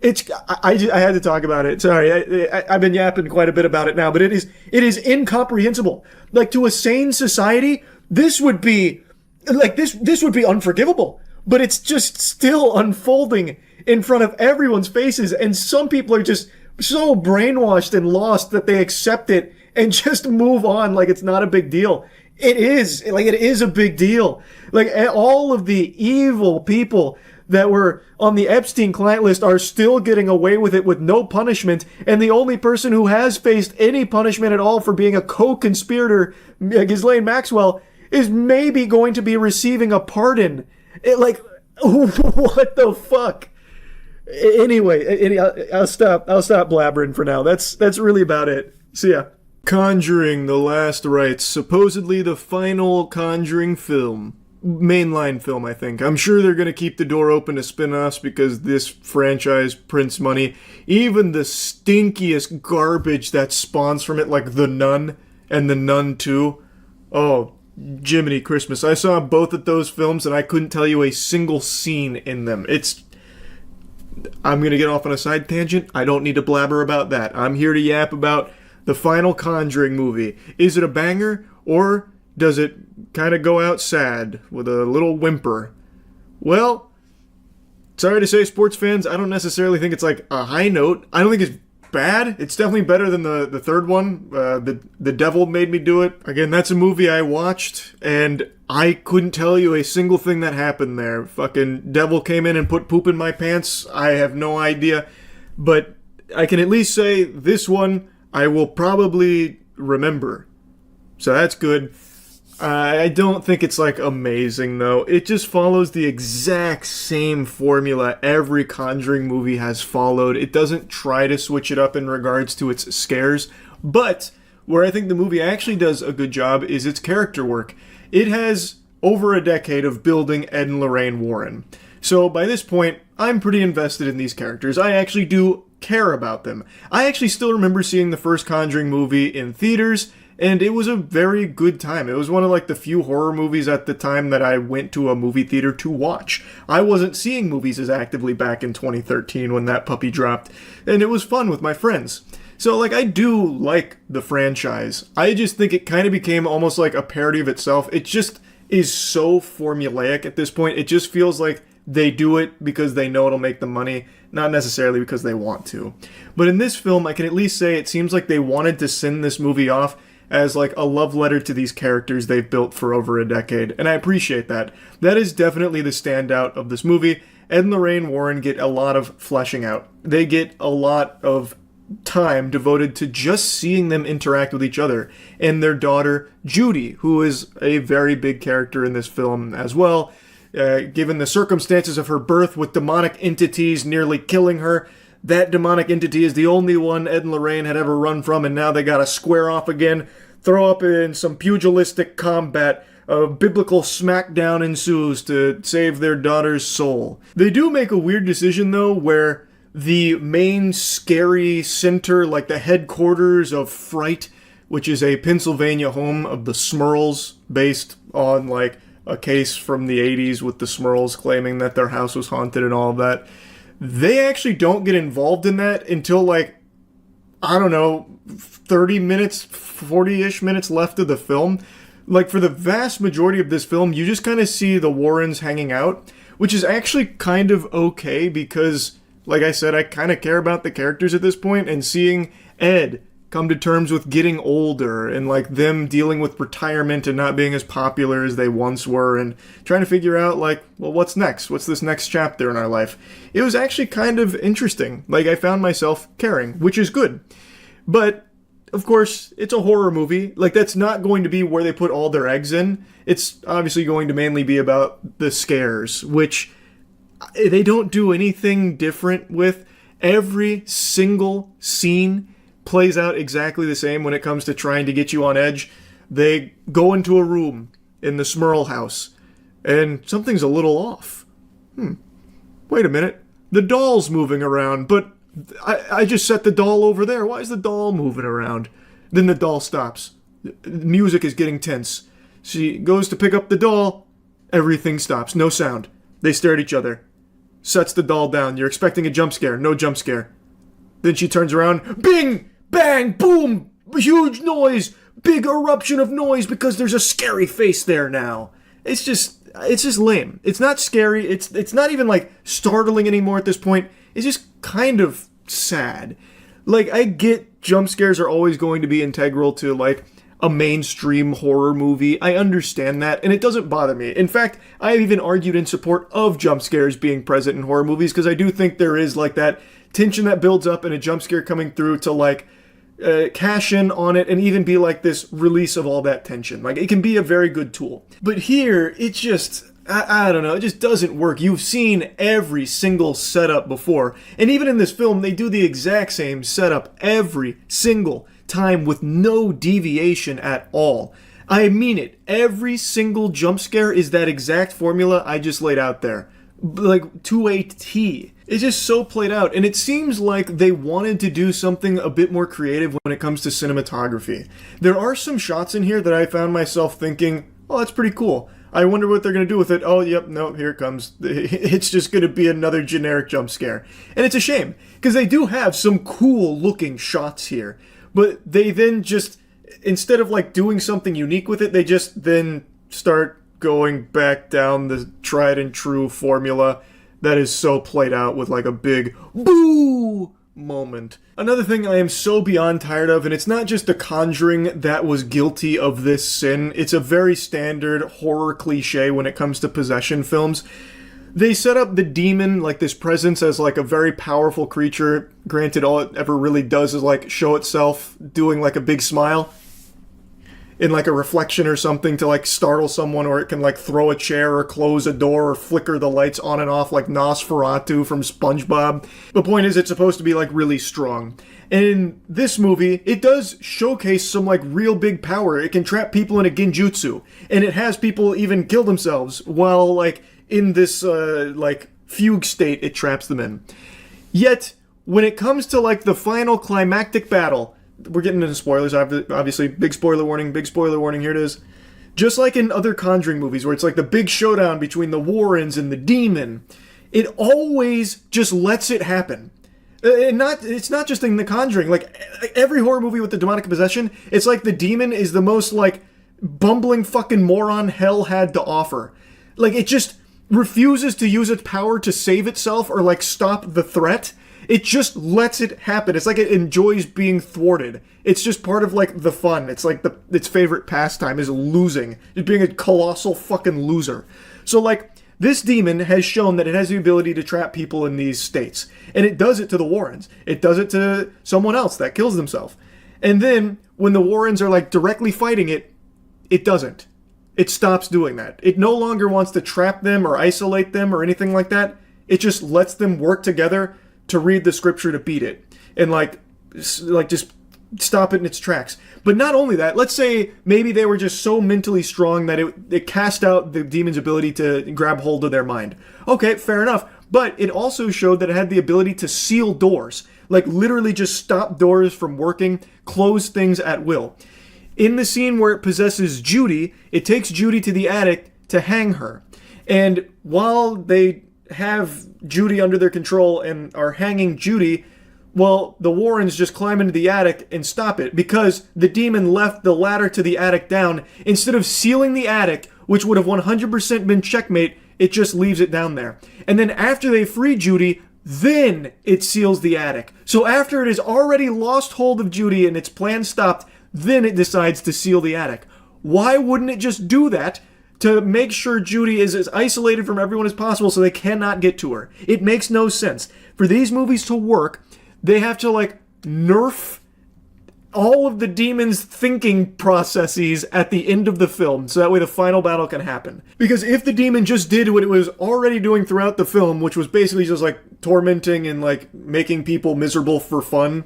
I had to talk about it. Sorry, I've been yapping quite a bit about it now, but it is incomprehensible. Like, to a sane society, this would be unforgivable. But it's just still unfolding in front of everyone's faces, and some people are just so brainwashed and lost that they accept it and just move on like it's not a big deal. It is a big deal. Like, all of the evil people that were on the Epstein client list are still getting away with it with no punishment, and the only person who has faced any punishment at all for being a co-conspirator, Ghislaine Maxwell, is maybe going to be receiving a pardon. What the fuck? Anyway, I'll stop blabbering for now. That's really about it. See ya. Conjuring: The Last Rites, supposedly the final Conjuring film. Mainline film, I think. I'm sure they're going to keep the door open to spin-offs because this franchise prints money. Even the stinkiest garbage that spawns from it, like The Nun and The Nun 2. Oh, Jiminy Christmas. I saw both of those films and I couldn't tell you a single scene in them. I'm going to get off on a side tangent. I don't need to blabber about that. I'm here to yap about the final Conjuring movie. Is it a banger, or does it kind of go out sad with a little whimper? Well, sorry to say, sports fans, I don't necessarily think it's like a high note. I don't think it's bad. It's definitely better than the third one. The Devil Made Me Do It. Again, that's a movie I watched, and I couldn't tell you a single thing that happened there. Fucking devil came in and put poop in my pants. I have no idea. But I can at least say this one I will probably remember. So that's good. I don't think it's, like, amazing, though. It just follows the exact same formula every Conjuring movie has followed. It doesn't try to switch it up in regards to its scares. But where I think the movie actually does a good job is its character work. It has over a decade of building Ed and Lorraine Warren. So by this point, I'm pretty invested in these characters. I actually do care about them. I actually still remember seeing the first Conjuring movie in theaters, and it was a very good time. It was one of, like, the few horror movies at the time that I went to a movie theater to watch. I wasn't seeing movies as actively back in 2013 when that puppy dropped, and it was fun with my friends. So, like, I do like the franchise. I just think it kind of became almost like a parody of itself. It just is so formulaic at this point. It just feels like they do it because they know it'll make them money, not necessarily because they want to. But in this film, I can at least say it seems like they wanted to send this movie off as, like, a love letter to these characters they've built for over a decade, and I appreciate that. That is definitely the standout of this movie. Ed and Lorraine Warren get a lot of fleshing out. They get a lot of time devoted to just seeing them interact with each other, and their daughter, Judy, who is a very big character in this film as well. Given the circumstances of her birth with demonic entities nearly killing her, that demonic entity is the only one Ed and Lorraine had ever run from, and now they gotta square off again, throw up in some pugilistic combat. A biblical smackdown ensues to save their daughter's soul. They do make a weird decision, though, where the main scary center, like the headquarters of Fright, which is a Pennsylvania home of the Smurls, based on, like, a case from the 80s with the Smurls claiming that their house was haunted and all of that. They actually don't get involved in that until, like, I don't know, 30 minutes, 40-ish minutes left of the film. Like, for the vast majority of this film, you just kind of see the Warrens hanging out, which is actually kind of okay because, like I said, I kind of care about the characters at this point, and seeing Ed come to terms with getting older and, like, them dealing with retirement and not being as popular as they once were and trying to figure out, like, well, what's next? What's this next chapter in our life? It was actually kind of interesting. Like, I found myself caring, which is good. But, of course, it's a horror movie. Like, that's not going to be where they put all their eggs in. It's obviously going to mainly be about the scares, which they don't do anything different with. Every single scene plays out exactly the same when it comes to trying to get you on edge. They go into a room in the Smurl house, and something's a little off. Wait a minute. The doll's moving around, but I just set the doll over there. Why is the doll moving around? Then the doll stops. The music is getting tense. She goes to pick up the doll. Everything stops. No sound. They stare at each other. Sets the doll down. You're expecting a jump scare. No jump scare. Then she turns around. Bing! Bang! Boom! Huge noise! Big eruption of noise because there's a scary face there now. It's just lame. It's not scary. It's not even like startling anymore at this point. It's just kind of sad. Like, I get jump scares are always going to be integral to like a mainstream horror movie. I understand that, and it doesn't bother me. In fact, I have even argued in support of jump scares being present in horror movies because I do think there is like that tension that builds up and a jump scare coming through to like cash in on it and even be like this release of all that tension. Like, it can be a very good tool. But here, it just, I don't know, it just doesn't work. You've seen every single setup before. And even in this film, they do the exact same setup every single time with no deviation at all. I mean it. Every single jump scare is that exact formula I just laid out there. Like, to a T. It's just so played out, and it seems like they wanted to do something a bit more creative when it comes to cinematography. There are some shots in here that I found myself thinking, oh, that's pretty cool. I wonder what they're going to do with it. Oh, yep, no, here it comes. It's just going to be another generic jump scare. And it's a shame, because they do have some cool-looking shots here, but they then just, instead of like doing something unique with it, they just then start going back down the tried and true formula that is so played out with like a big boo moment. Another thing I am so beyond tired of, and it's not just The Conjuring that was guilty of this sin, it's a very standard horror cliche when it comes to possession films. They set up the demon, like this presence, as like a very powerful creature. Granted, all it ever really does is like show itself doing like a big smile in like a reflection or something to like startle someone, or it can like throw a chair or close a door or flicker the lights on and off like Nosferatu from SpongeBob. The point is, it's supposed to be like really strong. And in this movie, it does showcase some like real big power. It can trap people in a genjutsu, and it has people even kill themselves while like in this like fugue state it traps them in. Yet, when it comes to like the final climactic battle, we're getting into spoilers, obviously. Big spoiler warning, here it is. Just like in other Conjuring movies, where it's like the big showdown between the Warrens and the demon, it always just lets it happen. And it's not just in The Conjuring. Like, every horror movie with the demonic possession, it's like the demon is the most, like, bumbling fucking moron hell had to offer. Like, it just refuses to use its power to save itself or, like, stop the threat. It just lets it happen. It's like it enjoys being thwarted. It's just part of, like, the fun. It's like its favorite pastime is losing. Just being a colossal fucking loser. So, like, this demon has shown that it has the ability to trap people in these states. And it does it to the Warrens. It does it to someone else that kills themselves. And then, when the Warrens are, like, directly fighting it, it doesn't. It stops doing that. It no longer wants to trap them or isolate them or anything like that. It just lets them work together to read the scripture to beat it. And, like just stop it in its tracks. But not only that, let's say maybe they were just so mentally strong that it cast out the demon's ability to grab hold of their mind. Okay, fair enough. But it also showed that it had the ability to seal doors. Like, literally just stop doors from working, close things at will. In the scene where it possesses Judy, it takes Judy to the attic to hang her. And while they have Judy under their control and are hanging Judy, well, the Warrens just climb into the attic and stop it because the demon left the ladder to the attic down. Instead of sealing the attic, which would have 100% been checkmate, it just leaves it down there. And then after they free Judy, then it seals the attic. So after it has already lost hold of Judy and its plan stopped, then it decides to seal the attic. Why wouldn't it just do that to make sure Judy is as isolated from everyone as possible so they cannot get to her? It makes no sense. For these movies to work, they have to, like, nerf all of the demon's thinking processes at the end of the film, so that way the final battle can happen. Because if the demon just did what it was already doing throughout the film, which was basically just, like, tormenting and, like, making people miserable for fun,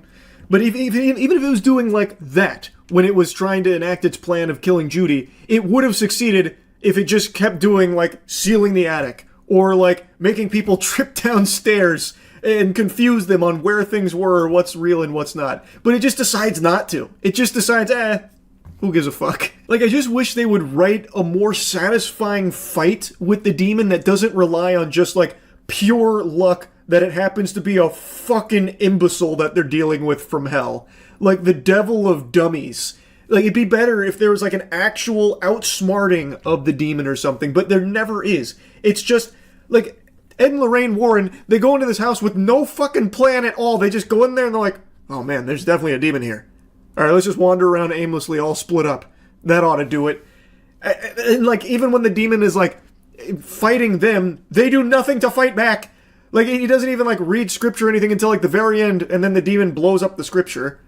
But even if it was doing like that, when it was trying to enact its plan of killing Judy, it would have succeeded if it just kept doing like sealing the attic, or like making people trip downstairs and confuse them on where things were or what's real and what's not. But it just decides not to. It just decides, who gives a fuck? Like, I just wish they would write a more satisfying fight with the demon that doesn't rely on just like pure luck that it happens to be a fucking imbecile that they're dealing with from hell. Like the devil of dummies. Like, it'd be better if there was like an actual outsmarting of the demon or something, but there never is. It's just, like, Ed and Lorraine Warren, they go into this house with no fucking plan at all. They just go in there and they're like, oh man, there's definitely a demon here. Alright, let's just wander around aimlessly, all split up. That ought to do it. And like, even when the demon is like fighting them, they do nothing to fight back. Like, he doesn't even like read scripture or anything until like the very end, and then the demon blows up the scripture.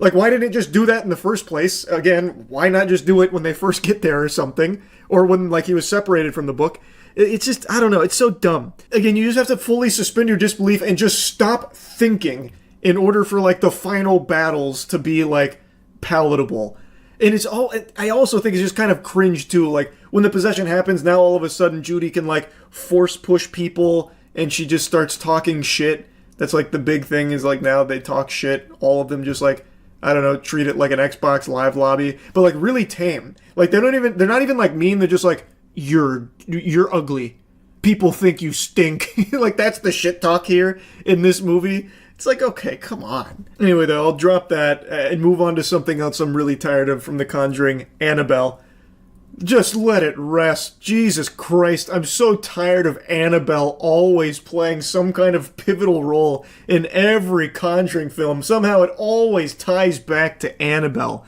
Like, why didn't it just do that in the first place? Again, why not just do it when they first get there or something? Or when, like, he was separated from the book? It's just, I don't know, it's so dumb. Again, you just have to fully suspend your disbelief and just stop thinking in order for, like, the final battles to be, like, palatable. And it's all, I also think it's just kind of cringe, too. Like, when the possession happens, now all of a sudden Judy can, like, force push people, and she just starts talking shit. That's, like, the big thing is, like, now they talk shit. All of them just, like, I don't know, treat it like an Xbox Live lobby, but like really tame. Like they're not even like mean, they're just like, you're ugly. People think you stink. Like that's the shit talk here in this movie. It's like, okay, come on. Anyway though, I'll drop that and move on to something else I'm really tired of from The Conjuring, Annabelle. Just let it rest. Jesus Christ, I'm so tired of Annabelle always playing some kind of pivotal role in every Conjuring film. Somehow it always ties back to Annabelle.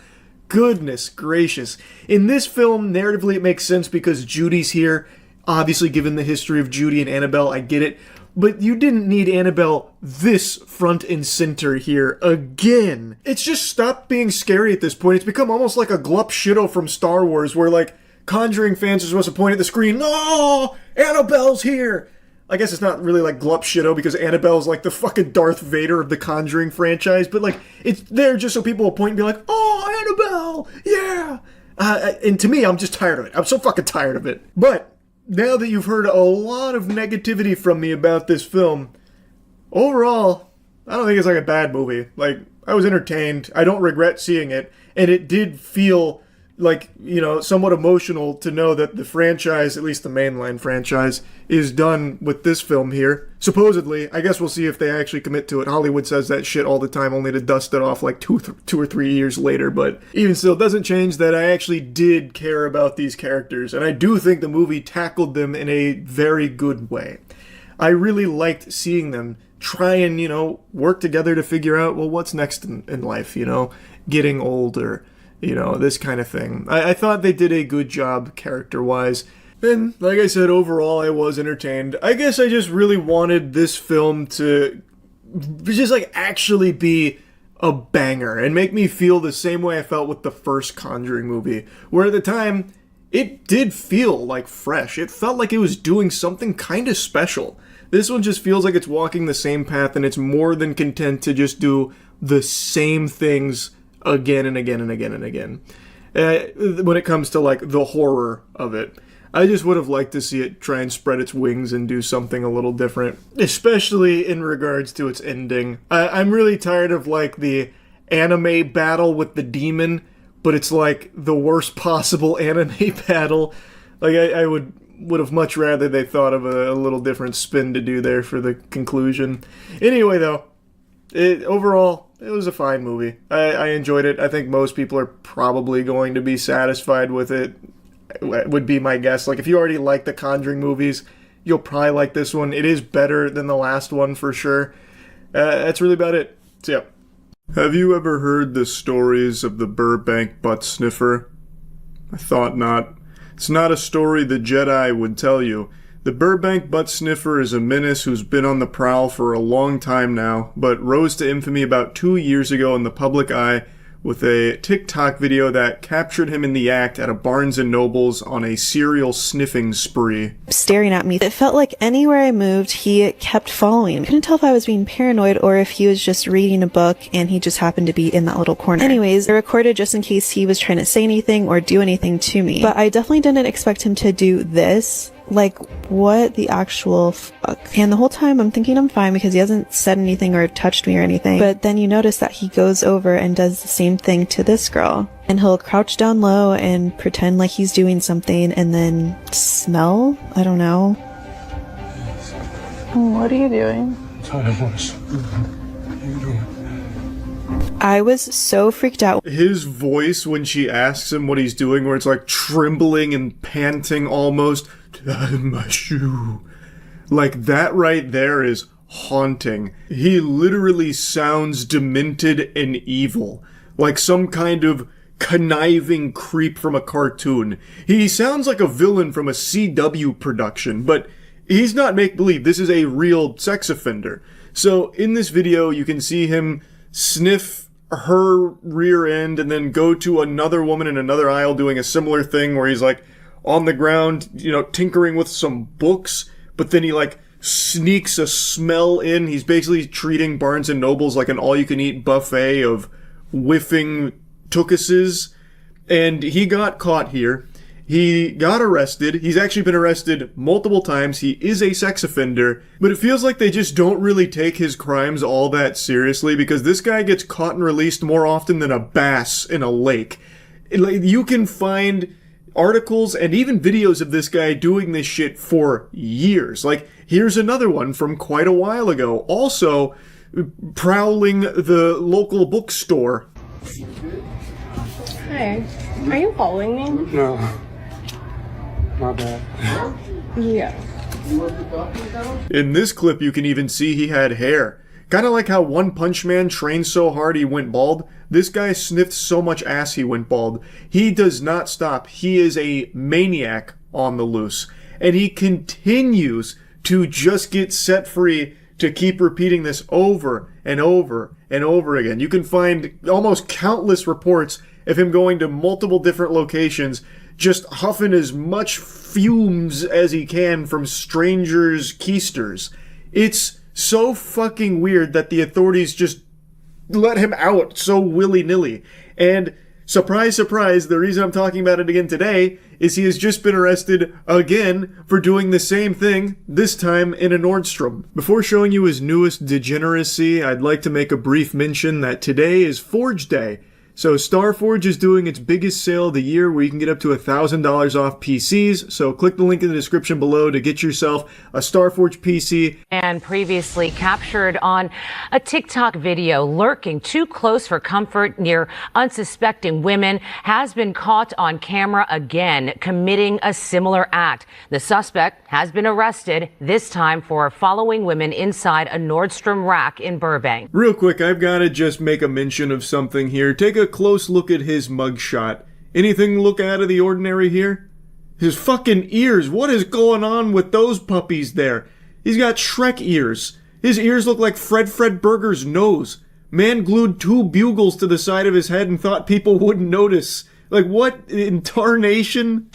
Goodness gracious. In this film, narratively it makes sense because Judy's here. Obviously, given the history of Judy and Annabelle, I get it. But you didn't need Annabelle this front and center here again. It's just stopped being scary at this point. It's become almost like a glup shitto from Star Wars where like Conjuring fans are supposed to point at the screen, no, Annabelle's here. I guess it's not really like glup shitto because Annabelle's like the fucking Darth Vader of the Conjuring franchise, but like it's there just so people will point and be like, oh, Annabelle, yeah. And to me, I'm just tired of it. I'm so fucking tired of it. But now that you've heard a lot of negativity from me about this film, overall, I don't think it's like a bad movie. Like, I was entertained. I don't regret seeing it. And it did feel like, you know, somewhat emotional to know that the franchise, at least the mainline franchise, is done with this film here. Supposedly. I guess we'll see if they actually commit to it. Hollywood says that shit all the time, only to dust it off like two or 3 years later. But even still, it doesn't change that I actually did care about these characters. And I do think the movie tackled them in a very good way. I really liked seeing them try and, you know, work together to figure out, well, what's next in life, you know? Getting older. You know, this kind of thing. I thought they did a good job character-wise. And, like I said, overall, I was entertained. I guess I just really wanted this film to just, like, actually be a banger and make me feel the same way I felt with the first Conjuring movie. Where at the time, it did feel, like, fresh. It felt like it was doing something kind of special. This one just feels like it's walking the same path, and it's more than content to just do the same things again and again and again and again. When it comes to like the horror of it, I just would have liked to see it try and spread its wings and do something a little different, especially in regards to its ending. I'm really tired of like the anime battle with the demon, but it's like the worst possible anime battle. Like I would have much rather they thought of a little different spin to do there for the conclusion. Anyway though, overall, it was a fine movie. I enjoyed it. I think most people are probably going to be satisfied with it, would be my guess. Like, if you already like the Conjuring movies, you'll probably like this one. It is better than the last one, for sure. That's really about it. So, yeah. Have you ever heard the stories of the Burbank butt sniffer? I thought not. It's not a story the Jedi would tell you. The Burbank butt sniffer is a menace who's been on the prowl for a long time now, but rose to infamy about 2 years ago in the public eye with a TikTok video that captured him in the act at a Barnes & Noble's on a serial sniffing spree. Staring at me. It felt like anywhere I moved, he kept following. I couldn't tell if I was being paranoid or if he was just reading a book and he just happened to be in that little corner. Anyways, I recorded just in case he was trying to say anything or do anything to me. But I definitely didn't expect him to do this. Like, what the actual fuck? And the whole time I'm thinking I'm fine because he hasn't said anything or touched me or anything. But then you notice that he goes over and does the same thing to this girl. And he'll crouch down low and pretend like he's doing something and then smell? I don't know. What are you doing? I was so freaked out. His voice when she asks him what he's doing, where it's like trembling and panting almost. My shoe. Like, that right there is haunting. He literally sounds demented and evil. Like some kind of conniving creep from a cartoon. He sounds like a villain from a CW production, but he's not make-believe. This is a real sex offender. So in this video, you can see him sniff her rear end and then go to another woman in another aisle doing a similar thing where he's like on the ground, you know, tinkering with some books, but then he like sneaks a smell in. He's basically treating Barnes & Noble's like an all-you-can-eat buffet of whiffing tookuses, and he got caught here. He got arrested. He's actually been arrested multiple times. He is a sex offender, but it feels like they just don't really take his crimes all that seriously because this guy gets caught and released more often than a bass in a lake. You can find articles and even videos of this guy doing this shit for years. Like, here's another one from quite a while ago, also prowling the local bookstore. Hey, are you following me? No. My bad. Yeah. In this clip, you can even see he had hair. Kind of like how One Punch Man trained so hard he went bald. This guy sniffed so much ass he went bald. He does not stop. He is a maniac on the loose. And he continues to just get set free to keep repeating this over and over and over again. You can find almost countless reports of him going to multiple different locations, just huffing as much fumes as he can from strangers' keisters. It's so fucking weird that the authorities just let him out so willy-nilly. And surprise, surprise, the reason I'm talking about it again today is he has just been arrested again for doing the same thing, this time in a Nordstrom. Before showing you his newest degeneracy, I'd like to make a brief mention that today is Forge Day. So Starforge is doing its biggest sale of the year where you can get up to $1,000 off PCs. So click the link in the description below to get yourself a Starforge PC. And previously captured on a TikTok video lurking too close for comfort near unsuspecting women has been caught on camera again committing a similar act. The suspect has been arrested, this time for following women inside a Nordstrom rack in Burbank. Real quick, I've got to just make a mention of something here. Take a close look at his mugshot. Anything look out of the ordinary here? His fucking ears. What is going on with those puppies there? He's got Shrek ears. His ears look like Fred Burger's nose. Man glued 2 bugles to the side of his head and thought people wouldn't notice. Like, what in tarnation?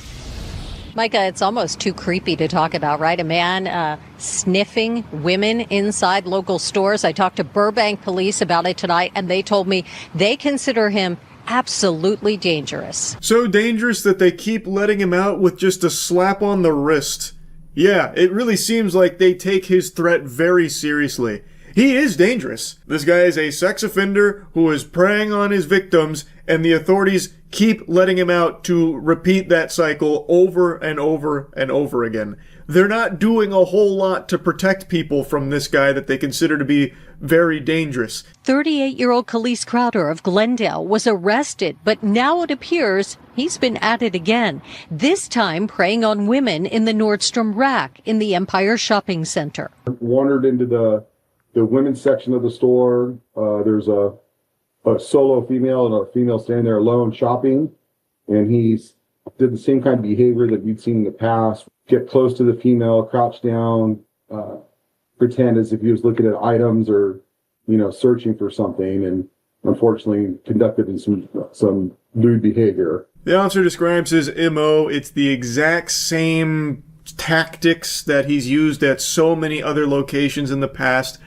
Micah, it's almost too creepy to talk about, right? A man sniffing women inside local stores. I talked to Burbank police about it tonight, and they told me they consider him absolutely dangerous. So dangerous that they keep letting him out with just a slap on the wrist. Yeah, it really seems like they take his threat very seriously. He is dangerous. This guy is a sex offender who is preying on his victims, and the authorities keep letting him out to repeat that cycle over and over and over again. They're not doing a whole lot to protect people from this guy that they consider to be very dangerous. 38-year-old Khalees Crowder of Glendale was arrested, but now it appears he's been at it again, this time preying on women in the Nordstrom rack in the Empire Shopping Center. Wandered into the women's section of the store. There's a solo female and a female standing there alone shopping, and he's did the same kind of behavior that we'd seen in the past. Get close to the female, crouch down, pretend as if he was looking at items or, searching for something. And unfortunately conducted in some lewd behavior. The officer describes his MO. It's the exact same tactics that he's used at so many other locations in the past.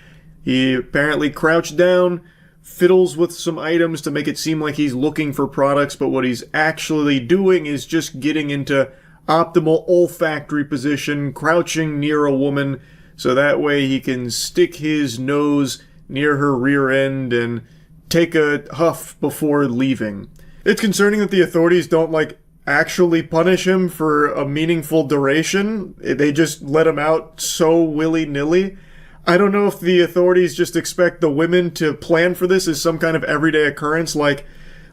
He apparently crouched down, fiddles with some items to make it seem like he's looking for products, but what he's actually doing is just getting into optimal olfactory position, crouching near a woman, so that way he can stick his nose near her rear end and take a huff before leaving. It's concerning that the authorities don't, actually punish him for a meaningful duration. They just let him out so willy-nilly. I don't know if the authorities just expect the women to plan for this as some kind of everyday occurrence, like,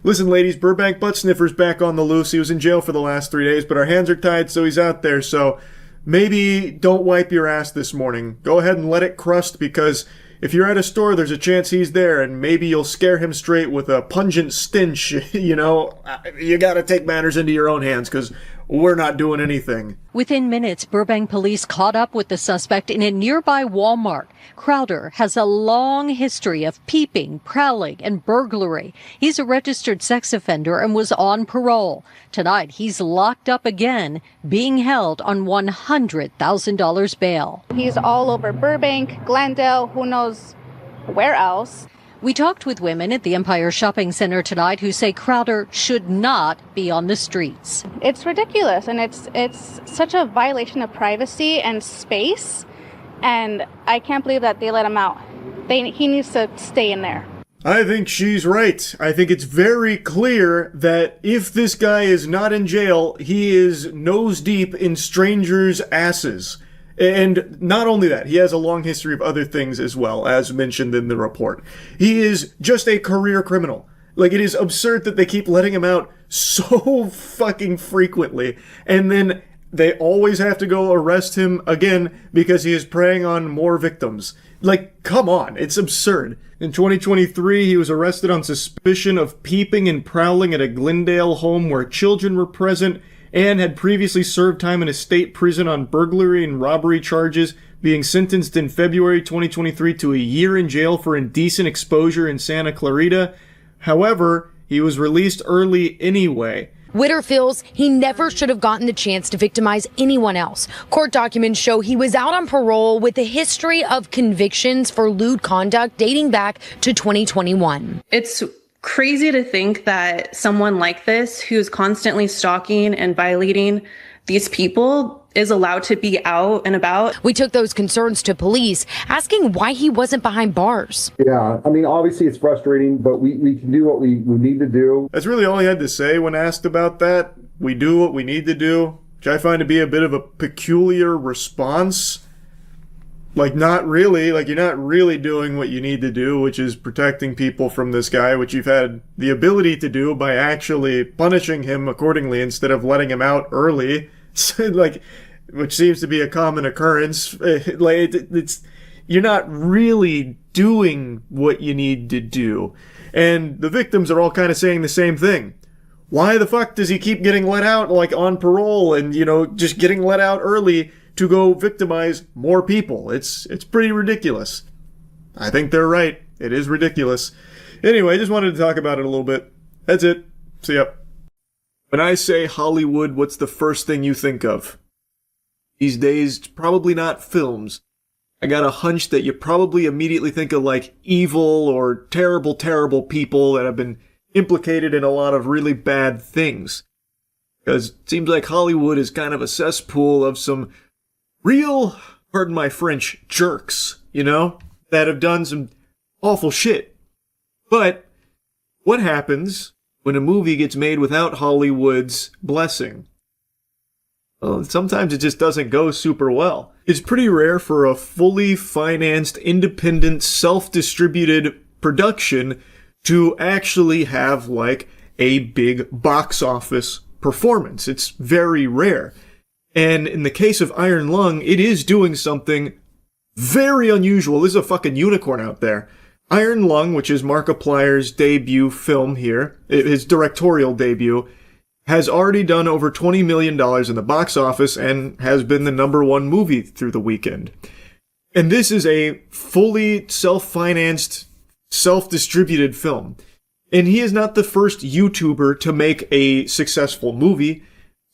listen, ladies, Burbank butt sniffer's back on the loose. He was in jail for the last 3 days, but our hands are tied, so he's out there. So maybe don't wipe your ass this morning. Go ahead and let it crust, because if you're at a store, there's a chance he's there, and maybe you'll scare him straight with a pungent stench. You gotta take matters into your own hands, because we're not doing anything. Within minutes, Burbank police caught up with the suspect in a nearby Walmart. Crowder has a long history of peeping, prowling, and burglary. He's a registered sex offender and was on parole. Tonight, he's locked up again, being held on $100,000 bail. He's all over Burbank, Glendale, who knows where else. We talked with women at the Empire Shopping Center tonight who say Crowder should not be on the streets. It's ridiculous, and it's such a violation of privacy and space, and I can't believe that they let him out. He needs to stay in there. I think she's right. I think it's very clear that if this guy is not in jail, he is nose deep in strangers' asses. And not only that, he has a long history of other things as well, as mentioned in the report. He is just a career criminal. It is absurd that they keep letting him out so fucking frequently, and then they always have to go arrest him again because he is preying on more victims. Come on, it's absurd. In 2023, he was arrested on suspicion of peeping and prowling at a Glendale home where children were present, and had previously served time in a state prison on burglary and robbery charges, being sentenced in February 2023 to a year in jail for indecent exposure in Santa Clarita. However, he was released early anyway. Witter feels he never should have gotten the chance to victimize anyone else. Court documents show he was out on parole with a history of convictions for lewd conduct dating back to 2021. It's crazy to think that someone like this, who's constantly stalking and violating these people, is allowed to be out and about. We took those concerns to police, asking why he wasn't behind bars. Yeah, obviously it's frustrating, but we can do what we need to do. That's really all he had to say when asked about that. We do what we need to do, which I find to be a bit of a peculiar response. Not really. You're not really doing what you need to do, which is protecting people from this guy, which you've had the ability to do by actually punishing him accordingly instead of letting him out early. Which seems to be a common occurrence. You're not really doing what you need to do. And the victims are all kind of saying the same thing. Why the fuck does he keep getting let out, on parole and, just getting let out early to go victimize more people? It's pretty ridiculous. I think they're right. It is ridiculous. Anyway, just wanted to talk about it a little bit. That's it. See ya. When I say Hollywood, what's the first thing you think of? These days, it's probably not films. I got a hunch that you probably immediately think of evil or terrible, terrible people that have been implicated in a lot of really bad things. Because it seems like Hollywood is kind of a cesspool of some real, pardon my French, jerks, that have done some awful shit. But what happens when a movie gets made without Hollywood's blessing? Well, sometimes it just doesn't go super well. It's pretty rare for a fully financed, independent, self-distributed production to actually have a big box office performance. It's very rare. And in the case of Iron Lung, it is doing something very unusual. This is a fucking unicorn out there. Iron Lung, which is Markiplier's debut film here, his directorial debut, has already done over $20 million in the box office and has been the #1 movie through the weekend. And this is a fully self-financed, self-distributed film. And he is not the first YouTuber to make a successful movie.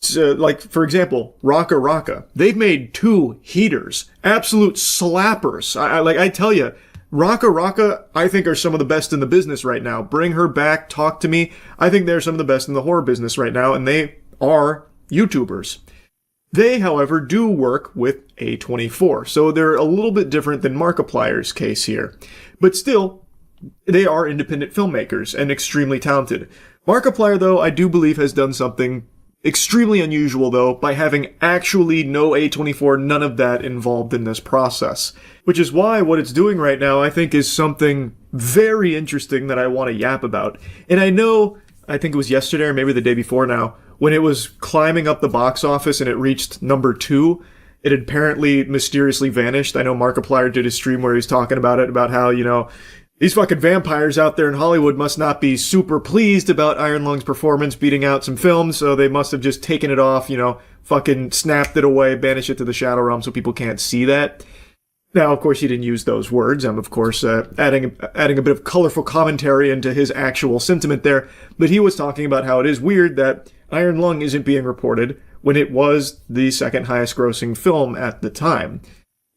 So, like, for example, Raka Raka. They've made 2 heaters. Absolute slappers. I tell you, Raka Raka, I think, are some of the best in the business right now. Bring Her Back, Talk to Me. I think they're some of the best in the horror business right now, and they are YouTubers. They, however, do work with A24, so they're a little bit different than Markiplier's case here. But still, they are independent filmmakers and extremely talented. Markiplier, though, I do believe has done something extremely unusual, though, by having actually no A24, none of that involved in this process. Which is why what it's doing right now, I think, is something very interesting that I want to yap about. And I know, I think it was yesterday or maybe the day before now, when it was climbing up the box office and it reached number 2, it had apparently mysteriously vanished. I know Markiplier did a stream where he was talking about it, about how, you know, these fucking vampires out there in Hollywood must not be super pleased about Iron Lung's performance beating out some films, so they must have just taken it off, you know, fucking snapped it away, banished it to the Shadow Realm so people can't see that. Now, of course, he didn't use those words. I'm, of course, adding a bit of colorful commentary into his actual sentiment there, but he was talking about how it is weird that Iron Lung isn't being reported when it was the second highest grossing film at the time.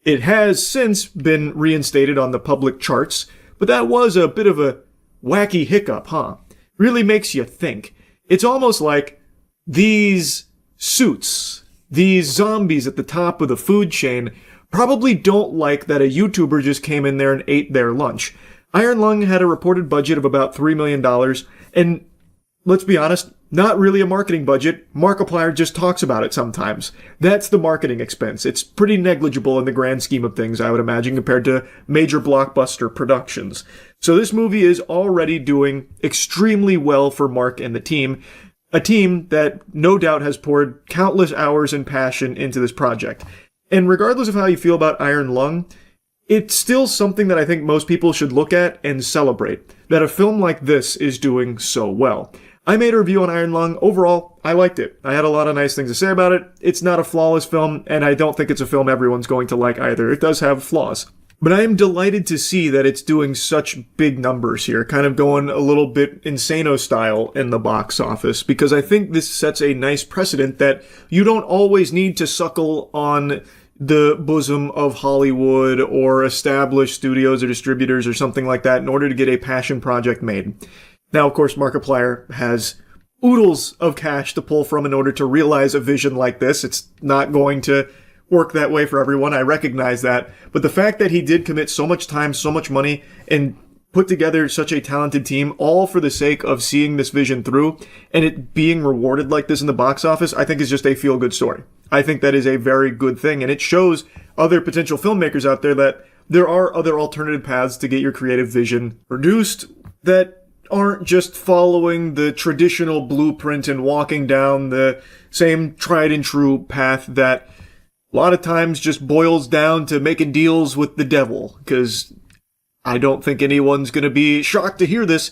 It has since been reinstated on the public charts, but that was a bit of a wacky hiccup, huh? Really makes you think. It's almost like these suits, these zombies at the top of the food chain, probably don't like that a YouTuber just came in there and ate their lunch. Iron Lung had a reported budget of about $3 million, and let's be honest, not really a marketing budget. Markiplier just talks about it sometimes. That's the marketing expense. It's pretty negligible in the grand scheme of things, I would imagine, compared to major blockbuster productions. So this movie is already doing extremely well for Mark and the team, a team that no doubt has poured countless hours and passion into this project. And regardless of how you feel about Iron Lung, it's still something that I think most people should look at and celebrate, that a film like this is doing so well. I made a review on Iron Lung. Overall, I liked it. I had a lot of nice things to say about it. It's not a flawless film, and I don't think it's a film everyone's going to like either. It does have flaws. But I am delighted to see that it's doing such big numbers here, kind of going a little bit Insano style in the box office, because I think this sets a nice precedent that you don't always need to suckle on the bosom of Hollywood or established studios or distributors or something like that in order to get a passion project made. Now, of course, Markiplier has oodles of cash to pull from in order to realize a vision like this. It's not going to work that way for everyone. I recognize that. But the fact that he did commit so much time, so much money, and put together such a talented team, all for the sake of seeing this vision through, and it being rewarded like this in the box office, I think is just a feel-good story. I think that is a very good thing, and it shows other potential filmmakers out there that there are other alternative paths to get your creative vision produced that aren't just following the traditional blueprint and walking down the same tried and true path that a lot of times just boils down to making deals with the devil. Because I don't think anyone's going to be shocked to hear this.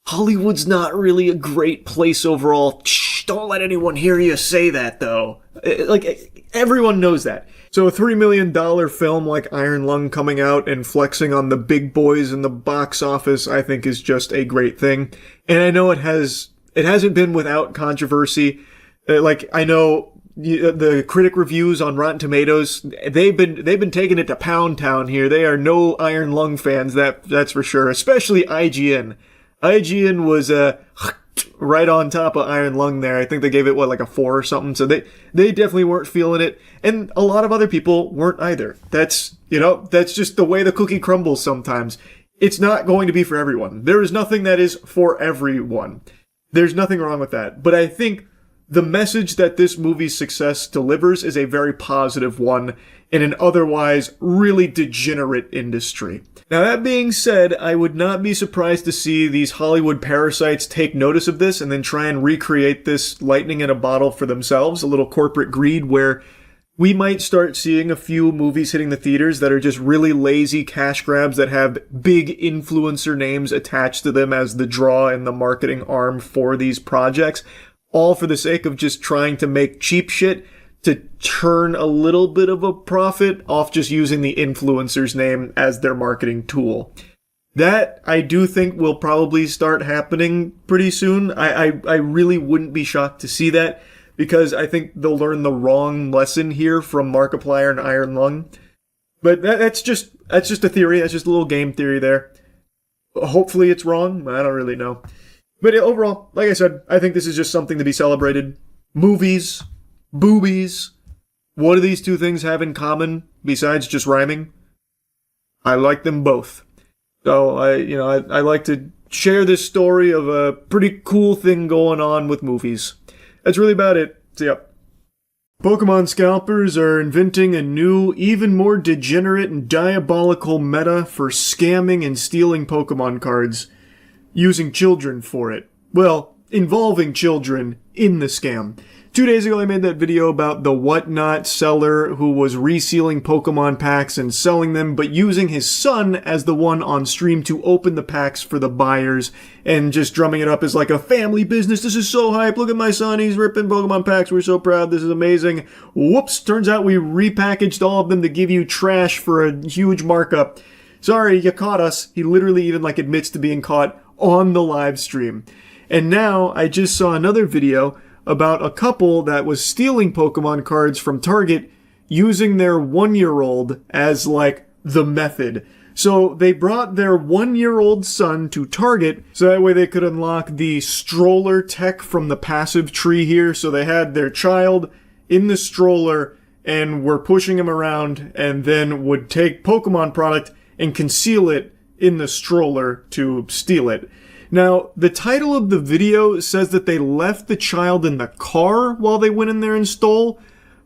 Hollywood's not really a great place overall. Shh, don't let anyone hear you say that, though. Like, everyone knows that. So a $3 million film like Iron Lung coming out and flexing on the big boys in the box office, I think is just a great thing. And I know it hasn't been without controversy. Like, I know the critic reviews on Rotten Tomatoes, they've been taking it to Pound Town here. They are no Iron Lung fans, that's for sure. Especially IGN. IGN was right on top of Iron Lung there. I think they gave it, like a 4 or something. So they definitely weren't feeling it. And a lot of other people weren't either. That's just the way the cookie crumbles sometimes. It's not going to be for everyone. There is nothing that is for everyone. There's nothing wrong with that. But I think the message that this movie's success delivers is a very positive one in an otherwise really degenerate industry. Now, that being said, I would not be surprised to see these Hollywood parasites take notice of this and then try and recreate this lightning in a bottle for themselves, a little corporate greed where we might start seeing a few movies hitting the theaters that are just really lazy cash grabs that have big influencer names attached to them as the draw and the marketing arm for these projects, all for the sake of just trying to make cheap shit to turn a little bit of a profit off just using the influencer's name as their marketing tool. That I do think will probably start happening pretty soon. I really wouldn't be shocked to see that, because I think they'll learn the wrong lesson here from Markiplier and Iron Lung. But that's just a theory. That's just a little game theory there. Hopefully it's wrong. I don't really know. But overall, like I said, I think this is just something to be celebrated. Movies, boobies. What do these two things have in common besides just rhyming? I like them both. So I like to share this story of a pretty cool thing going on with movies. That's really about it. So yeah. Pokemon scalpers are inventing a new, even more degenerate and diabolical meta for scamming and stealing Pokemon cards, using children for it. Well, involving children in the scam. 2 days ago I made that video about the whatnot seller who was resealing Pokemon packs and selling them, but using his son as the one on stream to open the packs for the buyers, and just drumming it up as like a family business. This is so hype. Look at my son. He's ripping Pokemon packs. We're so proud. This is amazing. Whoops. Turns out we repackaged all of them to give you trash for a huge markup. Sorry, you caught us. He literally even admits to being caught on the live stream. And now I just saw another video about a couple that was stealing Pokemon cards from Target using their 1-year-old as the method. So they brought their 1-year-old son to Target so that way they could unlock the stroller tech from the passive tree here. So they had their child in the stroller and were pushing him around, and then would take Pokemon product and conceal it in the stroller to steal it. Now, the title of the video says that they left the child in the car while they went in there and stole,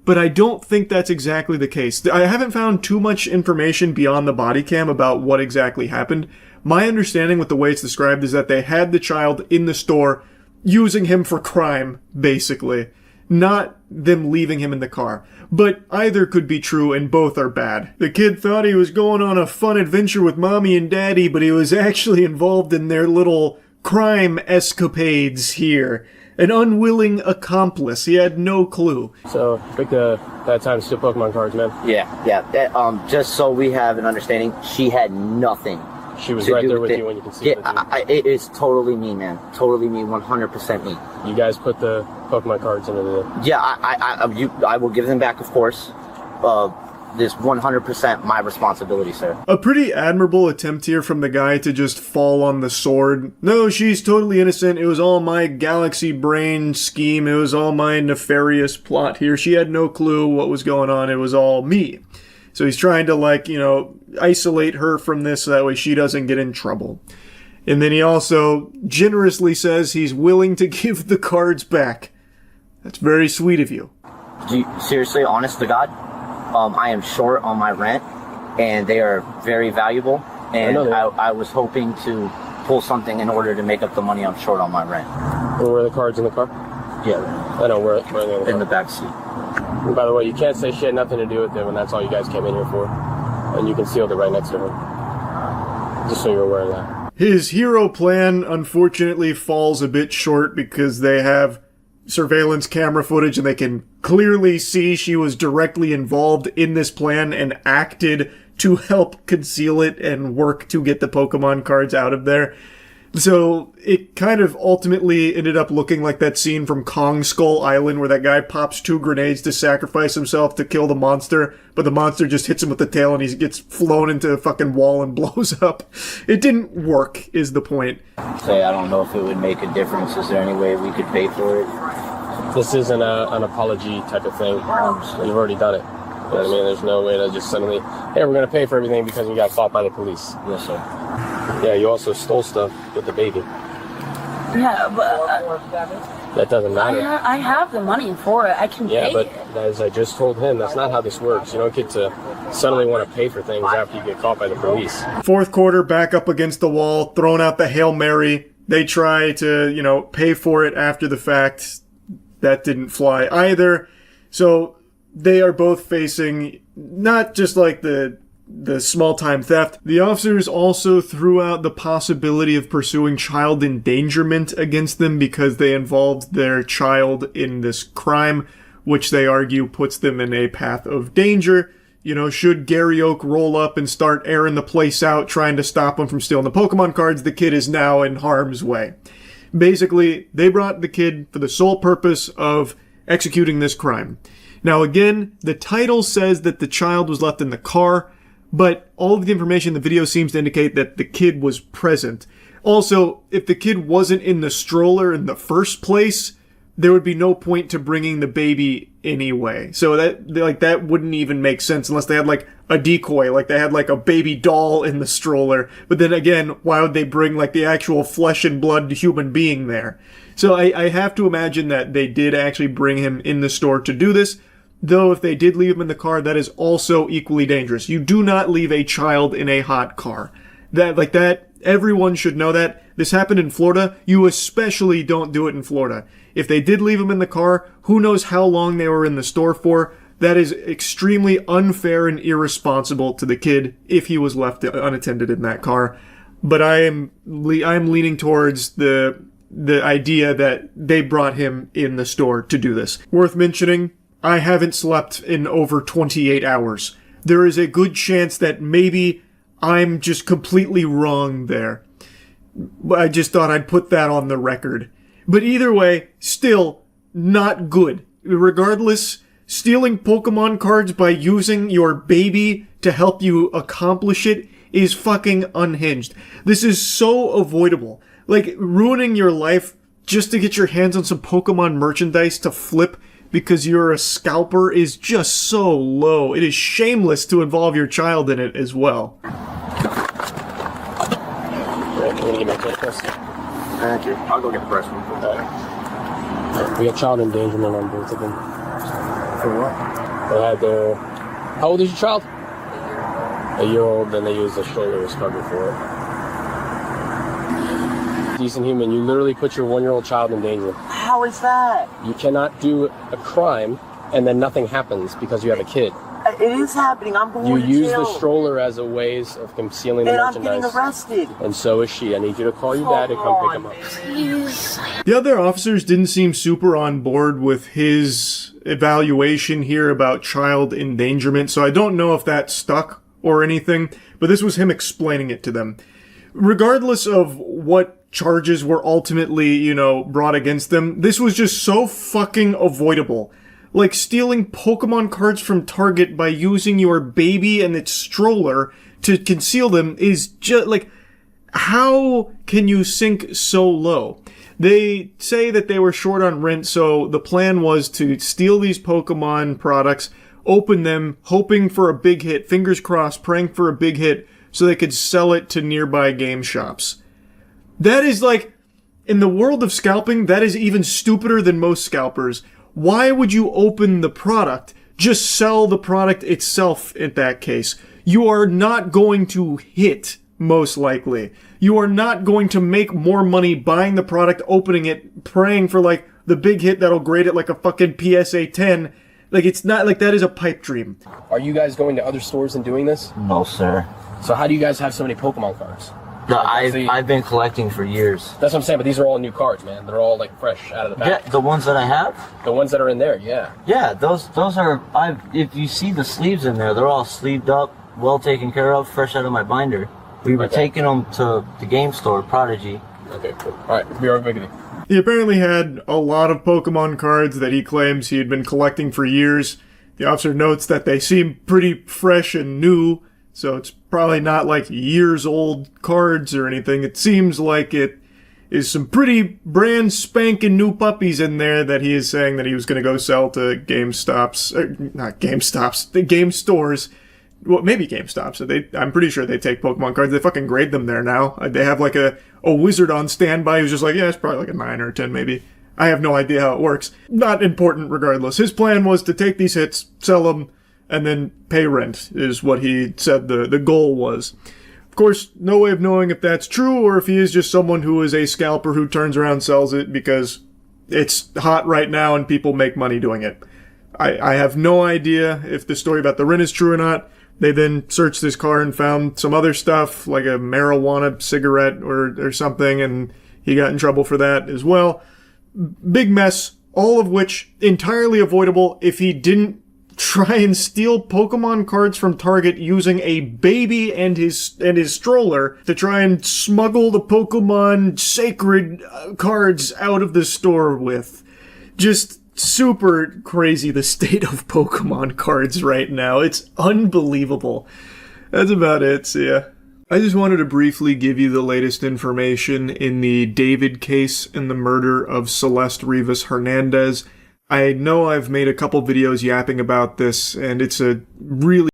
but I don't think that's exactly the case. I haven't found too much information beyond the body cam about what exactly happened. My understanding with the way it's described is that they had the child in the store using him for crime, basically, not them leaving him in the car. But either could be true and both are bad. The kid thought he was going on a fun adventure with mommy and daddy, but he was actually involved in their little crime escapades here. An unwilling accomplice. He had no clue. So, pick that time to steal Pokemon cards, man. Yeah. Just so we have an understanding, she had nothing. She was right there with you when you concealed it. It is totally me, man. Totally me, 100% me. You guys put the Pokemon cards into the... Yeah, I will give them back, of course. This 100% my responsibility, sir. A pretty admirable attempt here from the guy to just fall on the sword. No, she's totally innocent. It was all my galaxy brain scheme. It was all my nefarious plot here. She had no clue what was going on. It was all me. So he's trying to, isolate her from this so that way she doesn't get in trouble. And then he also generously says he's willing to give the cards back. That's very sweet of you. Seriously, honest to God, I am short on my rent, and they are very valuable. And I was hoping to pull something in order to make up the money I'm short on my rent. Were the cards in the car? Yeah. I know, where are they in the back seat. And by the way, you can't say she had nothing to do with it when that's all you guys came in here for. And you concealed it right next to her. Just so you're aware of that. His hero plan, unfortunately, falls a bit short because they have surveillance camera footage and they can clearly see she was directly involved in this plan and acted to help conceal it and work to get the Pokemon cards out of there. So it kind of ultimately ended up looking like that scene from Kong Skull Island where that guy pops 2 grenades to sacrifice himself to kill the monster, but the monster just hits him with the tail and he gets flown into a fucking wall and blows up. It didn't work, is the point. Say, I don't know if it would make a difference. Is there any way we could pay for it? This isn't an apology type of thing. You've already done it. You know what I mean? There's no way to just suddenly, hey, we're going to pay for everything because we got caught by the police. Yes, sir. Yeah, you also stole stuff with the baby. Yeah, but... that doesn't matter. I have the money for it. I can pay but it. as I just told him, that's not how this works. You don't get to suddenly want to pay for things after you get caught by the police. Fourth quarter, back up against the wall, throwing out the Hail Mary. They try to, pay for it after the fact. That didn't fly either. So they are both facing not just the small-time theft. The officers also threw out the possibility of pursuing child endangerment against them because they involved their child in this crime, which they argue puts them in a path of danger. should Gary Oak roll up and start airing the place out trying to stop him from stealing the Pokemon cards, the kid is now in harm's way. Basically, they brought the kid for the sole purpose of executing this crime. Now again, the title says that the child was left in the car, but all of the information in the video seems to indicate that the kid was present. Also, if the kid wasn't in the stroller in the first place, there would be no point to bringing the baby anyway. So that wouldn't even make sense unless they had like a decoy, like they had like a baby doll in the stroller. But then again, why would they bring like the actual flesh and blood human being there? So I have to imagine that they did actually bring him in the store to do this. Though if they did leave him in the car, that is also equally dangerous. You do not leave a child in a hot car. That, everyone should know that. This happened in Florida. You especially don't do it in Florida. If they did leave him in the car, who knows how long they were in the store for. That is extremely unfair and irresponsible to the kid if he was left unattended in that car. But I'm leaning towards the idea that they brought him in the store to do this. Worth mentioning, I haven't slept in over 28 hours. There is a good chance that maybe I'm just completely wrong there. I just thought I'd put that on the record. But either way, still not good. Regardless, stealing Pokemon cards by using your baby to help you accomplish it is fucking unhinged. This is so avoidable. Like, ruining your life just to get your hands on some Pokemon merchandise to flip because you're a scalper is just so low. It is shameless to involve your child in it as well. Thank you. I'll go get the press one. We have child endangerment on both of them. For what? They had their... How old is your child? A year-old, then they used a stroller as cover for it. Decent human, you literally put your 1-year-old child in danger. How is that? You cannot do a crime and then nothing happens because you have a kid. It is happening. I'm going to jail. You use the stroller as a ways of concealing the merchandise. And I'm getting arrested. And so is she. I need you to call your dad to come pick him up. Please. The other officers didn't seem super on board with his evaluation here about child endangerment, so I don't know if that stuck or anything, but this was him explaining it to them. Regardless of what charges were ultimately, brought against them, this was just so fucking avoidable. Like stealing Pokemon cards from Target by using your baby and its stroller to conceal them is just like, how can you sink so low? They say that they were short on rent, so the plan was to steal these Pokemon products, open them, hoping for a big hit, fingers crossed, praying for a big hit, so they could sell it to nearby game shops. That is like, in the world of scalping, that is even stupider than most scalpers. Why would you open the product? Just sell the product itself in that case. You are not going to hit, most likely. You are not going to make more money buying the product, opening it, praying for like the big hit that'll grade it like a fucking PSA 10. Like, it's not like that is a pipe dream. Are you guys going to other stores and doing this? No, sir. So how do you guys have so many Pokemon cards? No, I've been collecting for years. That's what I'm saying, but these are all new cards, man. They're all like fresh out of the pack. Yeah, the ones that I have? The ones that are in there, yeah. Yeah, those are, if you see the sleeves in there, they're all sleeved up, well taken care of, fresh out of my binder. We were taking them to the game store, Prodigy. Okay, cool. Alright, be right back. He apparently had a lot of Pokemon cards that he claims he had been collecting for years. The officer notes that they seem pretty fresh and new, so it's probably not like years old cards or anything. It seems like it is some pretty brand spanking new puppies in there that he is saying that he was going to go sell to not GameStops, the game stores. Well, maybe GameStops. I'm pretty sure they take Pokemon cards. They fucking grade them there now. They have like a wizard on standby who's just like, yeah, it's probably like a 9 or a 10 maybe. I have no idea how it works. Not important regardless. His plan was to take these hits, sell them, and then pay rent, is what he said the goal was. Of course, no way of knowing if that's true or if he is just someone who is a scalper who turns around and sells it because it's hot right now and people make money doing it. I have no idea if the story about the rent is true or not. They then searched his car and found some other stuff, like a marijuana cigarette or something, and he got in trouble for that as well. Big mess, all of which entirely avoidable if he didn't try and steal Pokemon cards from Target using a baby and his stroller to try and smuggle the Pokemon sacred cards out of the store with. Just super crazy, the state of Pokemon cards right now. It's unbelievable. That's about it. See ya. I just wanted to briefly give you the latest information in the David case in the murder of Celeste Rivas Hernandez. I know I've made a couple videos yapping about this, and it's a really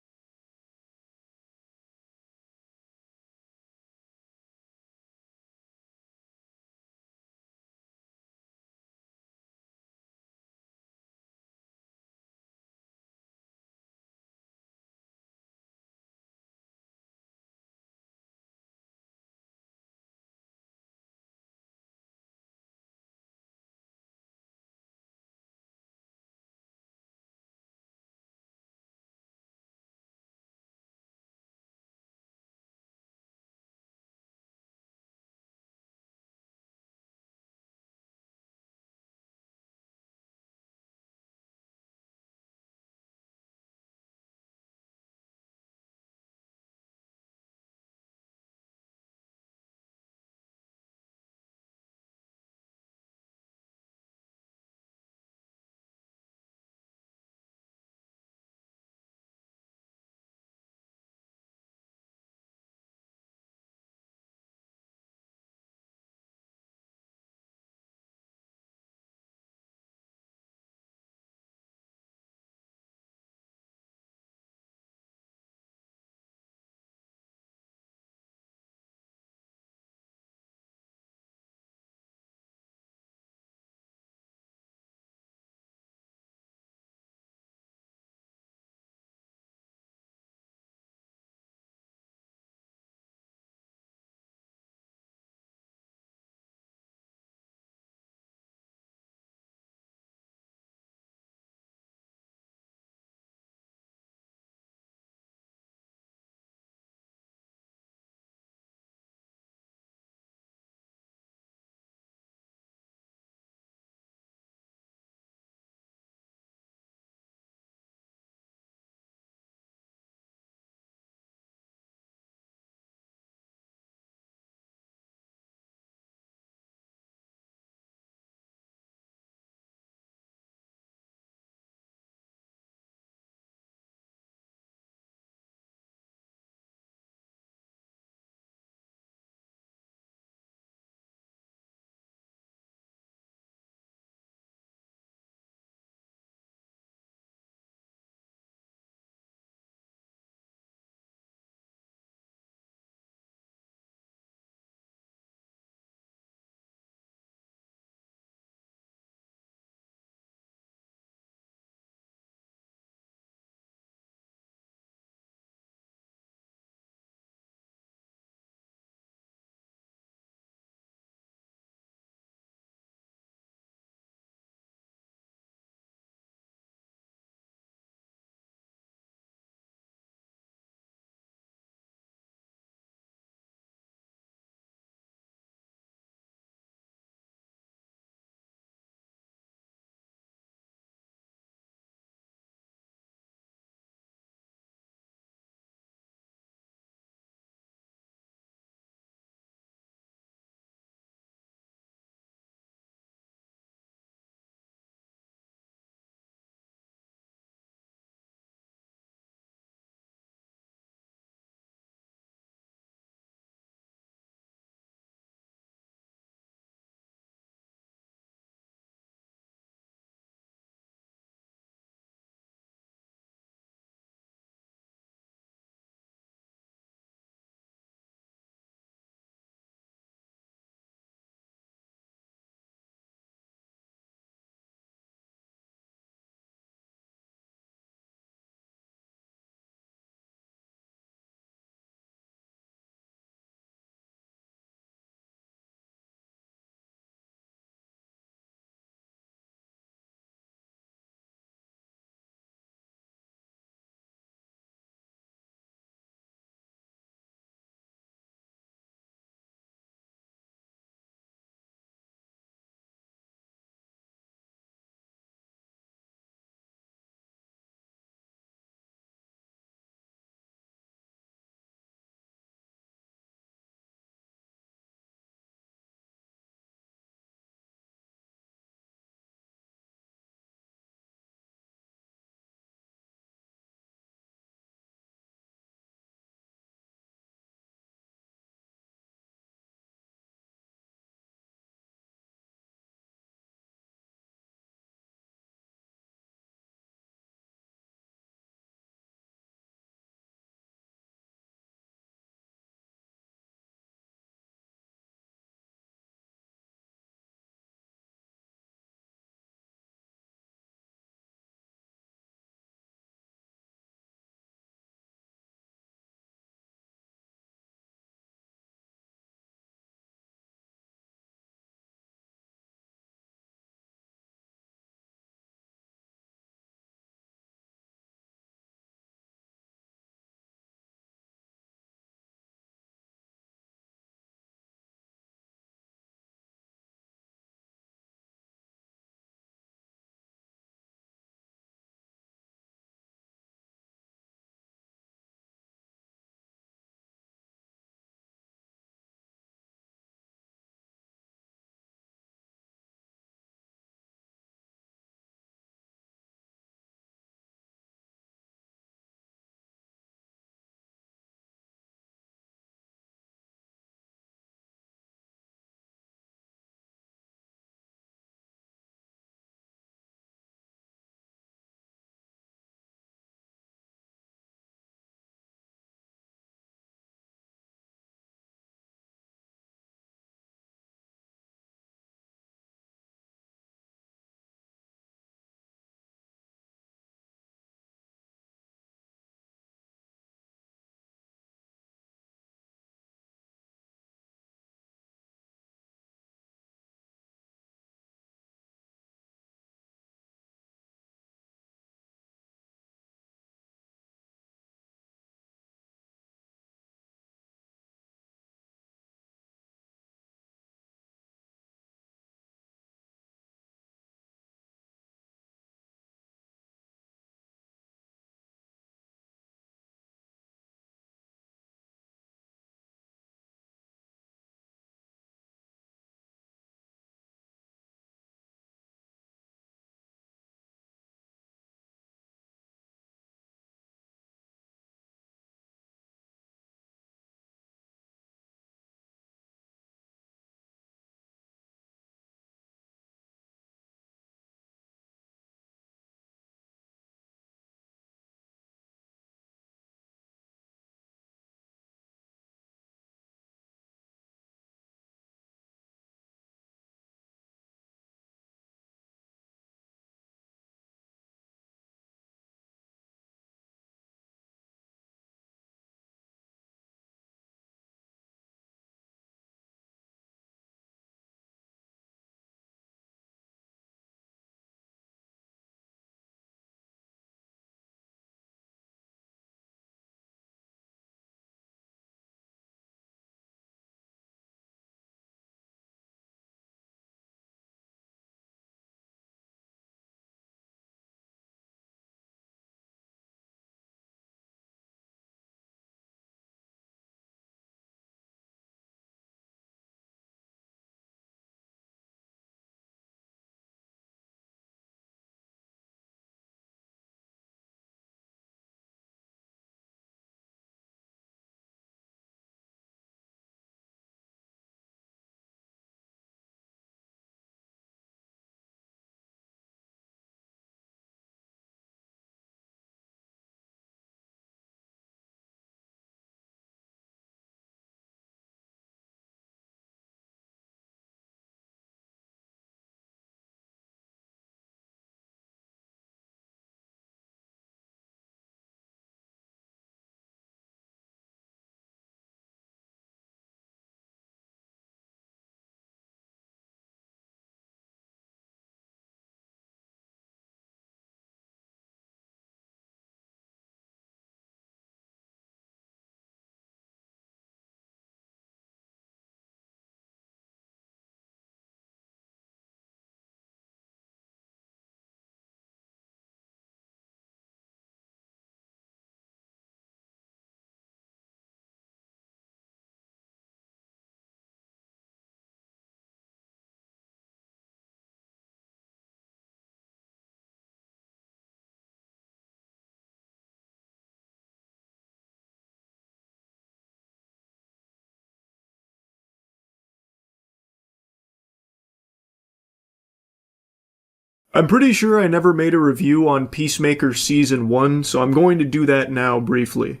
I'm pretty sure I never made a review on Peacemaker Season 1, so I'm going to do that now briefly.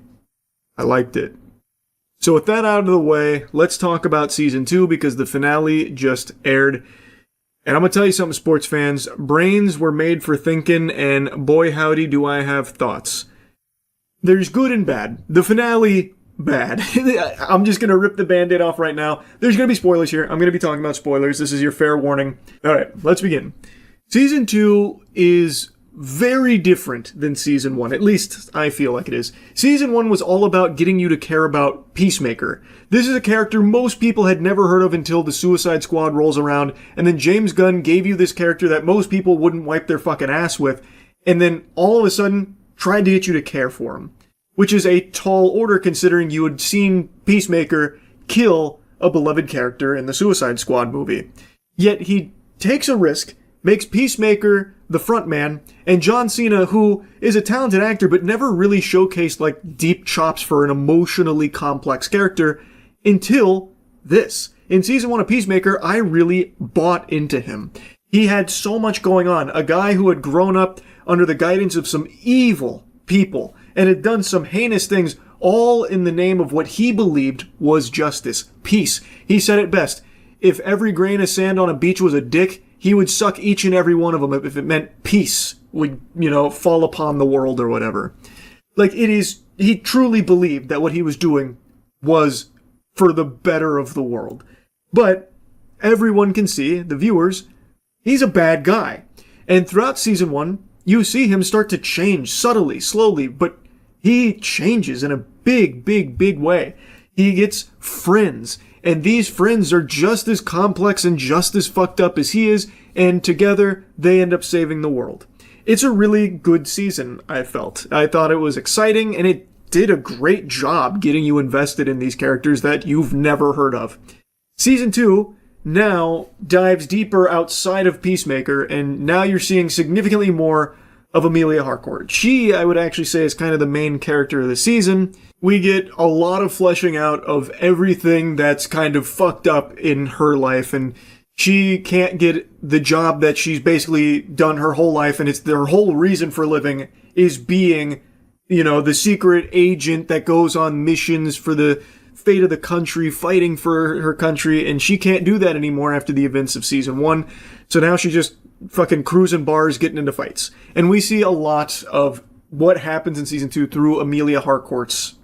I liked it. So with that out of the way, let's talk about Season 2 because the finale just aired. And I'm going to tell you something, sports fans. Brains were made for thinking, and boy howdy do I have thoughts. There's good and bad. The finale, bad. I'm just going to rip the Band-Aid off right now. There's going to be spoilers here. I'm going to be talking about spoilers. This is your fair warning. Alright, let's begin. Season 2 is very different than Season 1. At least, I feel like it is. Season 1 was all about getting you to care about Peacemaker. This is a character most people had never heard of until the Suicide Squad rolls around, and then James Gunn gave you this character that most people wouldn't wipe their fucking ass with, and then all of a sudden tried to get you to care for him. Which is a tall order considering you had seen Peacemaker kill a beloved character in the Suicide Squad movie. Yet he takes a risk, makes Peacemaker the frontman, and John Cena, who is a talented actor but never really showcased like deep chops for an emotionally complex character until this. In Season 1 of Peacemaker, I really bought into him. He had so much going on. A guy who had grown up under the guidance of some evil people and had done some heinous things, all in the name of what he believed was justice, peace. He said it best. If every grain of sand on a beach was a dick, he would suck each and every one of them if it meant peace would, fall upon the world or whatever. Like, he truly believed that what he was doing was for the better of the world. But everyone can see, the viewers, he's a bad guy. And throughout Season 1, you see him start to change subtly, slowly, but he changes in a big, big, big way. He gets friends. And these friends are just as complex and just as fucked up as he is, and together they end up saving the world. It's a really good season, I felt. I thought it was exciting, and it did a great job getting you invested in these characters that you've never heard of. Season 2 now dives deeper outside of Peacemaker, and now you're seeing significantly more of Amelia Harcourt. She, I would actually say, is kind of the main character of the season. We get a lot of fleshing out of everything that's kind of fucked up in her life, and she can't get the job that she's basically done her whole life, and it's their whole reason for living is being, the secret agent that goes on missions for the fate of the country, fighting for her country, and she can't do that anymore after the events of Season 1, so now she's just fucking cruising bars, getting into fights. And we see a lot of what happens in Season 2 through Amelia Harcourt's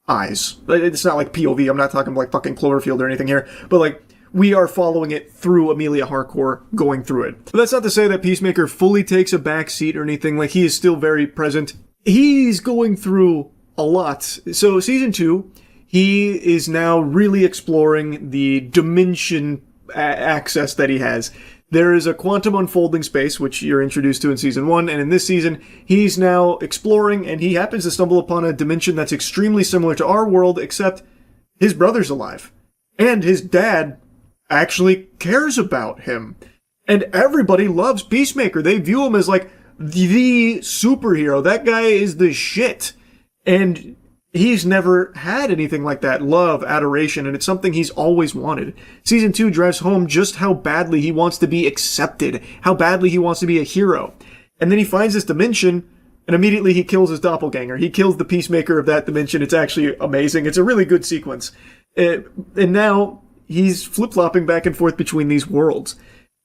eyes. It's not like POV, I'm not talking like fucking Cloverfield or anything here, but like, we are following it through Amelia Harcourt going through it. But that's not to say that Peacemaker fully takes a back seat or anything, like he is still very present. He's going through a lot. So Season 2, he is now really exploring the dimension access that he has. There is a quantum unfolding space, which you're introduced to in Season 1, and in this season, he's now exploring, and he happens to stumble upon a dimension that's extremely similar to our world, except his brother's alive. And his dad actually cares about him. And everybody loves Peacemaker. They view him as like the superhero. That guy is the shit. And he's never had anything like that, love, adoration, and it's something he's always wanted. Season 2 drives home just how badly he wants to be accepted, how badly he wants to be a hero. And then he finds this dimension, and immediately he kills his doppelganger. He kills the Peacemaker of that dimension. It's actually amazing. It's a really good sequence. And now he's flip-flopping back and forth between these worlds.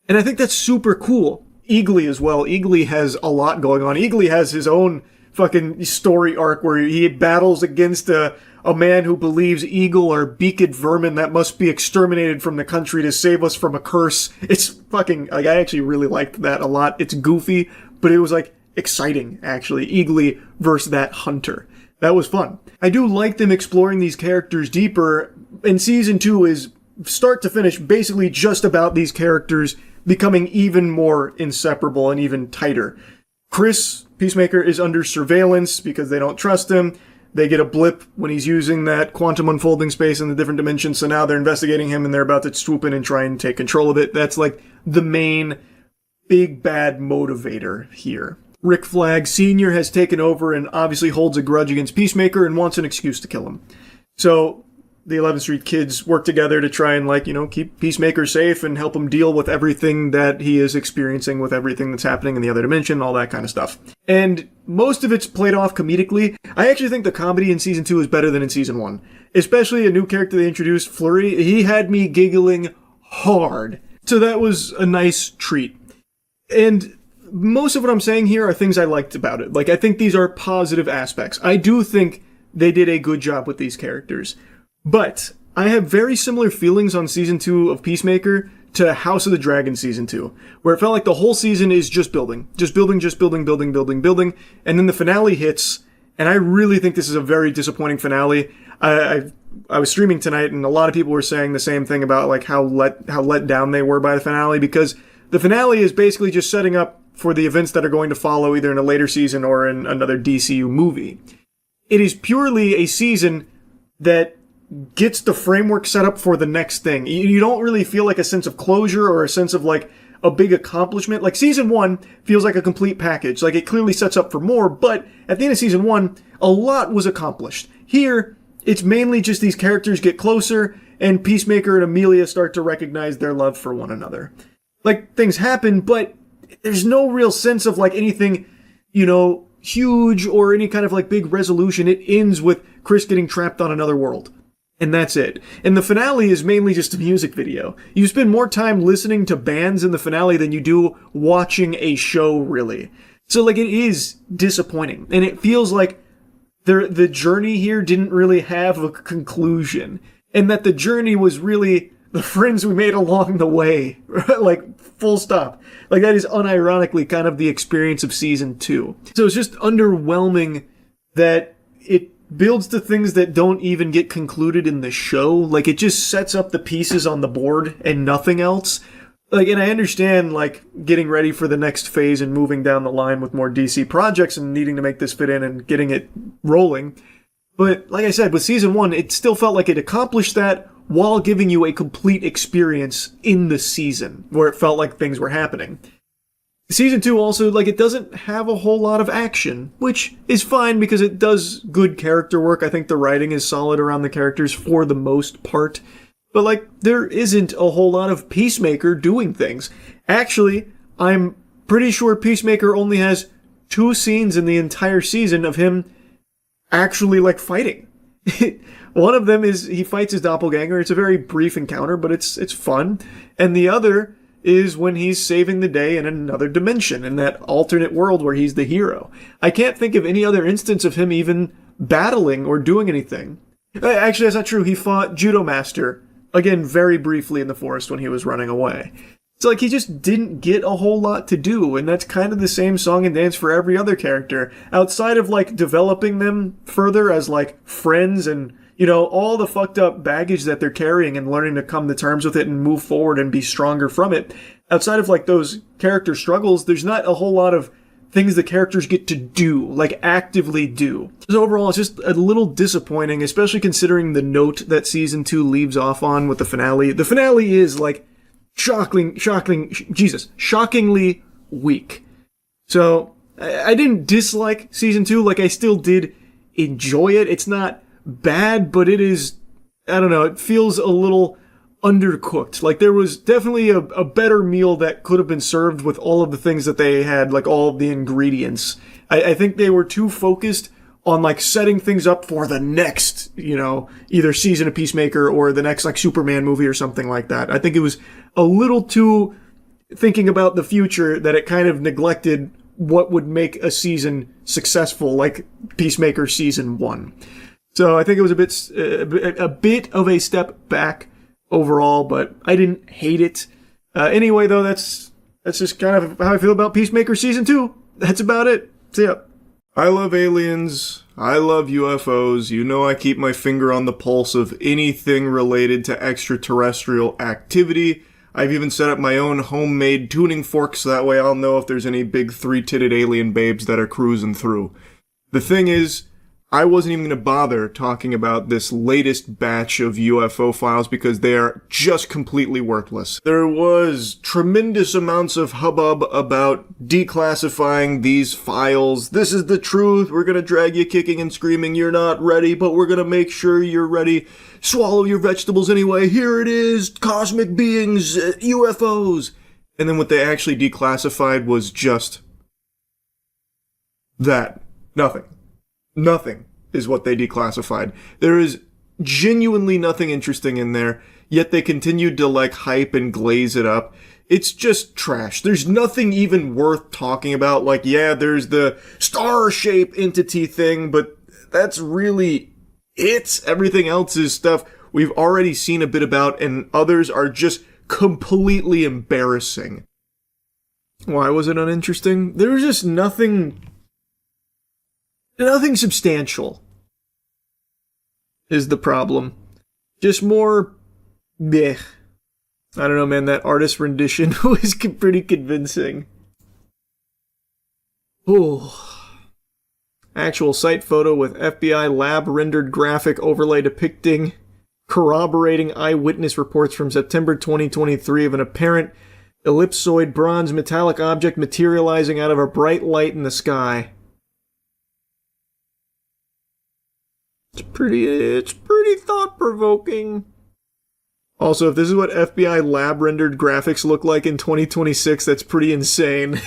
And I think that's super cool. Eagly as well. Eagly has a lot going on. Eagly has his own fucking story arc where he battles against a man who believes eagle are beaked vermin that must be exterminated from the country to save us from a curse. It's fucking, like, I actually really liked that a lot. It's goofy, but it was, like, exciting, actually. Eagly versus that hunter. That was fun. I do like them exploring these characters deeper, and Season 2 is, start to finish, basically just about these characters becoming even more inseparable and even tighter. Chris, Peacemaker, is under surveillance because they don't trust him. They get a blip when he's using that quantum unfolding space in the different dimensions, so now they're investigating him and they're about to swoop in and try and take control of it. That's like the main big bad motivator here. Rick Flag Sr. has taken over and obviously holds a grudge against Peacemaker and wants an excuse to kill him. So the 11th Street kids work together to try and, like, you know, keep Peacemaker safe and help him deal with everything that he is experiencing, with everything that's happening in the other dimension, all that kind of stuff. And most of it's played off comedically. I actually think the comedy in season 2 is better than in season 1. Especially a new character they introduced, Flurry. He had me giggling hard. So that was a nice treat. And most of what I'm saying here are things I liked about it. Like, I think these are positive aspects. I do think they did a good job with these characters. But I have very similar feelings on season 2 of Peacemaker to House of the Dragon season 2, where it felt like the whole season is just building. Just building, building. And then the finale hits, and I really think this is a very disappointing finale. I was streaming tonight, and a lot of people were saying the same thing about, like, how let down they were by the finale, because the finale is basically just setting up for the events that are going to follow either in a later season or in another DCU movie. It is purely a season that gets the framework set up for the next thing. You don't really feel like a sense of closure or a sense of, like, a big accomplishment. Like, season 1 feels like a complete package. Like, it clearly sets up for more, but at the end of season 1, a lot was accomplished. Here, it's mainly just these characters get closer, and Peacemaker and Amelia start to recognize their love for one another. Like, things happen, but there's no real sense of, like, anything, you know, huge or any kind of, like, big resolution. It ends with Chris getting trapped on another world. And that's it. And the finale is mainly just a music video. You spend more time listening to bands in the finale than you do watching a show, really. So, like, it is disappointing. And it feels like the journey here didn't really have a conclusion. And that the journey was really the friends we made along the way. Like, full stop. Like, that is unironically kind of the experience of season 2. So it's just underwhelming that it builds to things that don't even get concluded in the show. Like, it just sets up the pieces on the board and nothing else. Like, and I understand, like, getting ready for the next phase and moving down the line with more DC projects and needing to make this fit in and getting it rolling. But, like I said, with season 1, it still felt like it accomplished that while giving you a complete experience in the season, where it felt like things were happening. Season 2 also, like, it doesn't have a whole lot of action, which is fine because it does good character work. I think the writing is solid around the characters for the most part. But, like, there isn't a whole lot of Peacemaker doing things. Actually, I'm pretty sure Peacemaker only has 2 scenes in the entire season of him actually, like, fighting. One of them is he fights his doppelganger. It's a very brief encounter, but it's fun. And the other is when he's saving the day in another dimension, in that alternate world where he's the hero. I can't think of any other instance of him even battling or doing anything. Actually, that's not true. He fought Judo Master, again, very briefly in the forest when he was running away. So, like, he just didn't get a whole lot to do, and that's kind of the same song and dance for every other character, outside of, like, developing them further as, like, friends and, you know, all the fucked up baggage that they're carrying and learning to come to terms with it and move forward and be stronger from it. Outside of, like, those character struggles, there's not a whole lot of things the characters get to do, like, actively do. So overall, it's just a little disappointing, especially considering the note that season 2 leaves off on with the finale. The finale is, like, shockingly weak. So, I didn't dislike season 2, like, I still did enjoy it. It's not bad, but it is, I don't know, it feels a little undercooked. Like, there was definitely a better meal that could have been served with all of the things that they had, like all of the ingredients. I think they were too focused on, like, setting things up for the next, you know, either season of Peacemaker or the next, like, Superman movie or something like that. I think it was a little too thinking about the future that it kind of neglected what would make a season successful, like Peacemaker season 1. So I think it was a bit of a step back overall, but I didn't hate it. Anyway, though, that's just kind of how I feel about Peacemaker season 2. That's about it. See ya. I love aliens. I love UFOs. You know I keep my finger on the pulse of anything related to extraterrestrial activity. I've even set up my own homemade tuning fork so that way I'll know if there's any big 3-titted alien babes that are cruising through. The thing is, I wasn't even going to bother talking about this latest batch of UFO files because they are just completely worthless. There was tremendous amounts of hubbub about declassifying these files. This is the truth. We're going to drag you kicking and screaming. You're not ready, but we're going to make sure you're ready. Swallow your vegetables anyway. Here it is. Cosmic beings, UFOs. And then what they actually declassified was just that. Nothing. Nothing is what they declassified. There is genuinely nothing interesting in there, yet they continued to like hype and glaze it up. It's just trash. There's nothing even worth talking about. Like, yeah, there's the star-shaped entity thing, but that's really it. Everything else is stuff we've already seen a bit about, and others are just completely embarrassing. Why was it uninteresting? There was just nothing substantial is the problem. Just more bleh. I don't know, man, that artist rendition was pretty convincing. Oh. Actual site photo with FBI lab rendered graphic overlay depicting corroborating eyewitness reports from September 2023 of an apparent ellipsoid bronze metallic object materializing out of a bright light in the sky. It's pretty thought-provoking. Also, if this is what FBI lab-rendered graphics look like in 2026, that's pretty insane.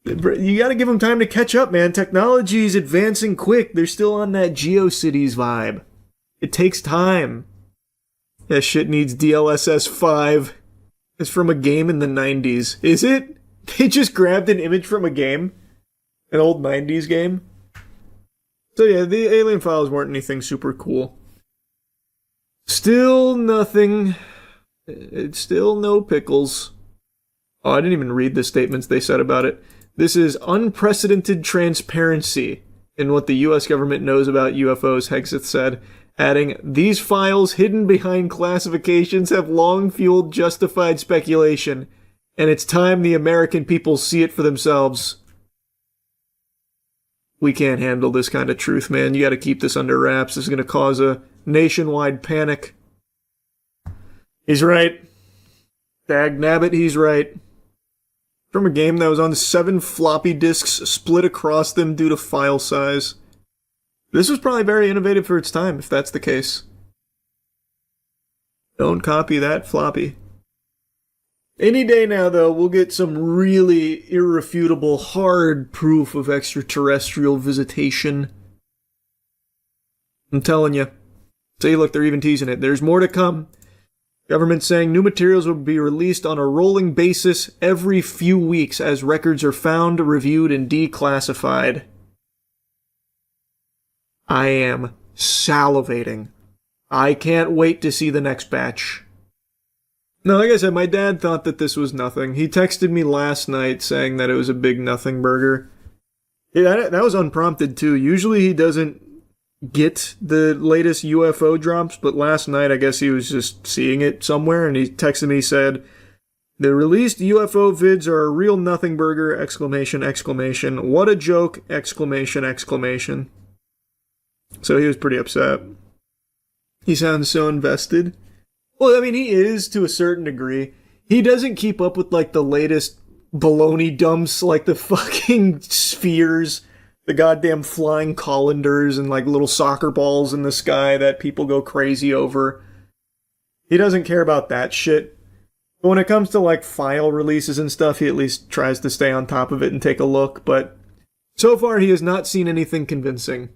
You gotta give them time to catch up, man. Technology's advancing quick. They're still on that GeoCities vibe. It takes time. That shit needs DLSS 5. It's from a game in the 90s. Is it? They just grabbed an image from a game? An old 90s game? So yeah, the alien files weren't anything super cool. Still nothing. It's still no pickles. Oh, I didn't even read the statements they said about it. This is unprecedented transparency in what the US government knows about UFOs, Hegseth said, adding, these files hidden behind classifications have long fueled justified speculation, and it's time the American people see it for themselves. We can't handle this kind of truth, man. You gotta keep this under wraps. This is gonna cause a nationwide panic. He's right. Dag nabbit, he's right. From a game that was on 7 floppy disks split across them due to file size. This was probably very innovative for its time, if that's the case. Don't copy that floppy. Any day now, though, we'll get some really irrefutable, hard proof of extraterrestrial visitation. I'm telling you. See, look, they're even teasing it. There's more to come. Government saying new materials will be released on a rolling basis every few weeks as records are found, reviewed, and declassified. I am salivating. I can't wait to see the next batch. No, like I said, my dad thought that this was nothing. He texted me last night saying that it was a big nothing burger. Yeah, that was unprompted too. Usually he doesn't get the latest UFO drops, but last night I guess he was just seeing it somewhere and he texted me, said, the released UFO vids are a real nothing burger, exclamation, exclamation. What a joke, exclamation, exclamation. So he was pretty upset. He sounds so invested. Well, I mean, he is to a certain degree. He doesn't keep up with, like, the latest baloney dumps, like the fucking spheres, the goddamn flying colanders, and, like, little soccer balls in the sky that people go crazy over. He doesn't care about that shit. But when it comes to, like, file releases and stuff, he at least tries to stay on top of it and take a look, but so far he has not seen anything convincing.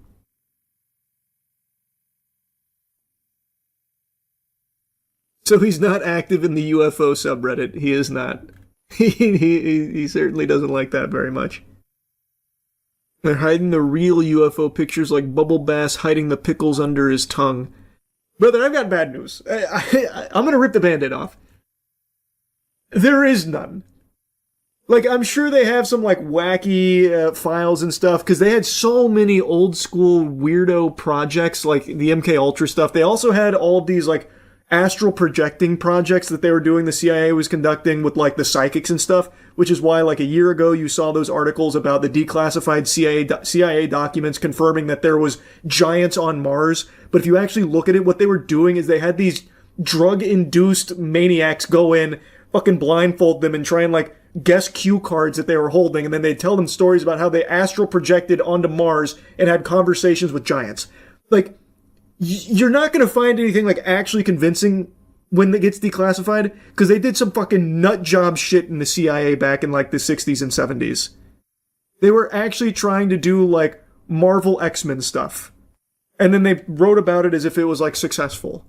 So he's not active in the UFO subreddit. He is not. He certainly doesn't like that very much. They're hiding the real UFO pictures like Bubble Bass hiding the pickles under his tongue. Brother, I've got bad news. I'm gonna rip the Band-Aid off. There is none. Like, I'm sure they have some, like, wacky files and stuff, because they had so many old school weirdo projects, like the MK Ultra stuff. They also had all of these, like, astral projecting projects that they were doing, the CIA was conducting with like the psychics and stuff, which is why like a year ago you saw those articles about the declassified CIA documents confirming that there was giants on Mars. But if you actually look at it, what they were doing is they had these drug-induced maniacs go in, fucking blindfold them and try and like guess cue cards that they were holding, and then they'd tell them stories about how they astral projected onto Mars and had conversations with giants. Like, you're not going to find anything like actually convincing when it gets declassified, because they did some fucking nut job shit in the CIA back in like the 60s and 70s. They were actually trying to do like Marvel X-Men stuff. And then they wrote about it as if it was like successful.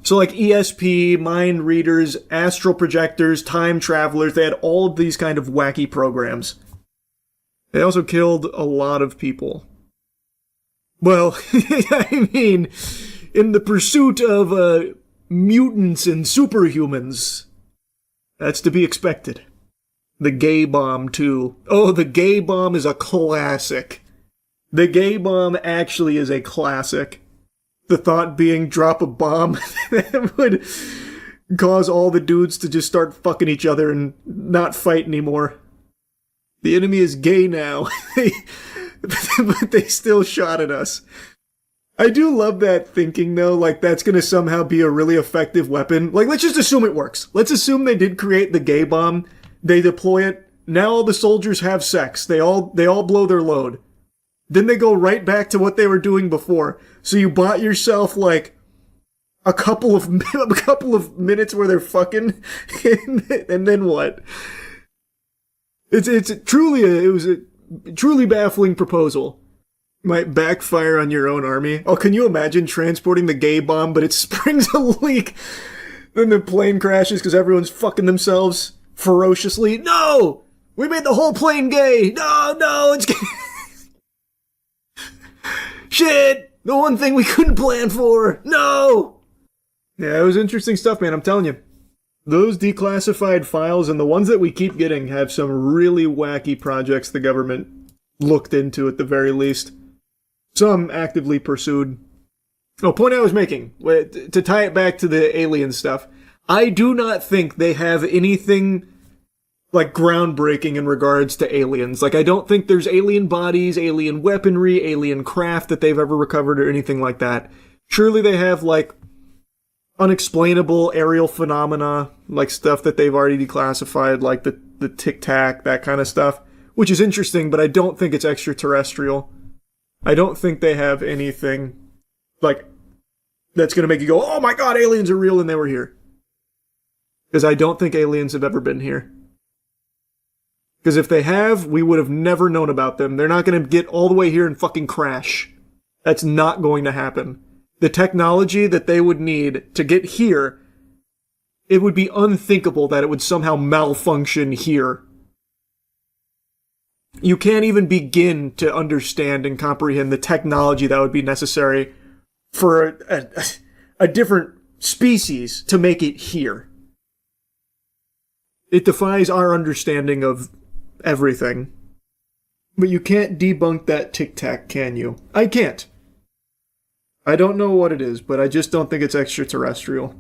So like ESP, mind readers, astral projectors, time travelers, they had all of these kind of wacky programs. They also killed a lot of people. Well, I mean, in the pursuit of mutants and superhumans. That's to be expected. The gay bomb, too. Oh, the gay bomb is a classic. The gay bomb actually is a classic. The thought being drop a bomb that would cause all the dudes to just start fucking each other and not fight anymore. The enemy is gay now. But they still shot at us. I do love that thinking, though, like that's going to somehow be a really effective weapon. Like, let's just assume it works. Let's assume they did create the gay bomb. They deploy it. Now all the soldiers have sex. They all blow their load. Then they go right back to what they were doing before. So you bought yourself, like, a couple of minutes where they're fucking, and then what? It was a truly baffling proposal. Might backfire on your own army. Oh, can you imagine transporting the gay bomb, but it springs a leak? Then the plane crashes because everyone's fucking themselves ferociously. No! We made the whole plane gay! No, it's gay! Shit! The one thing we couldn't plan for! No! Yeah, it was interesting stuff, man, I'm telling you. Those declassified files and the ones that we keep getting have some really wacky projects the government looked into at the very least. Some actively pursued. Oh, point I was making, to tie it back to the alien stuff, I do not think they have anything like groundbreaking in regards to aliens. Like, I don't think there's alien bodies, alien weaponry, alien craft that they've ever recovered or anything like that. Surely they have, like, unexplainable aerial phenomena, like stuff that they've already declassified, like the tic-tac, that kind of stuff, which is interesting, but I don't think it's extraterrestrial. I don't think they have anything, like, that's going to make you go, oh my god, aliens are real and they were here. Because I don't think aliens have ever been here. Because if they have, we would have never known about them. They're not going to get all the way here and fucking crash. That's not going to happen. The technology that they would need to get here, it would be unthinkable that it would somehow malfunction here. You can't even begin to understand and comprehend the technology that would be necessary for a different species to make it here. It defies our understanding of everything. But you can't debunk that tic-tac, can you? I can't. I don't know what it is, but I just don't think it's extraterrestrial.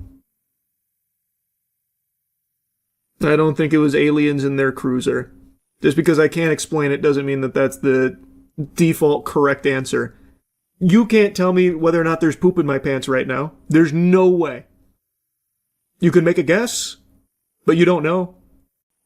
I don't think it was aliens in their cruiser. Just because I can't explain it doesn't mean that that's the default correct answer. You can't tell me whether or not there's poop in my pants right now. There's no way. You can make a guess, but you don't know.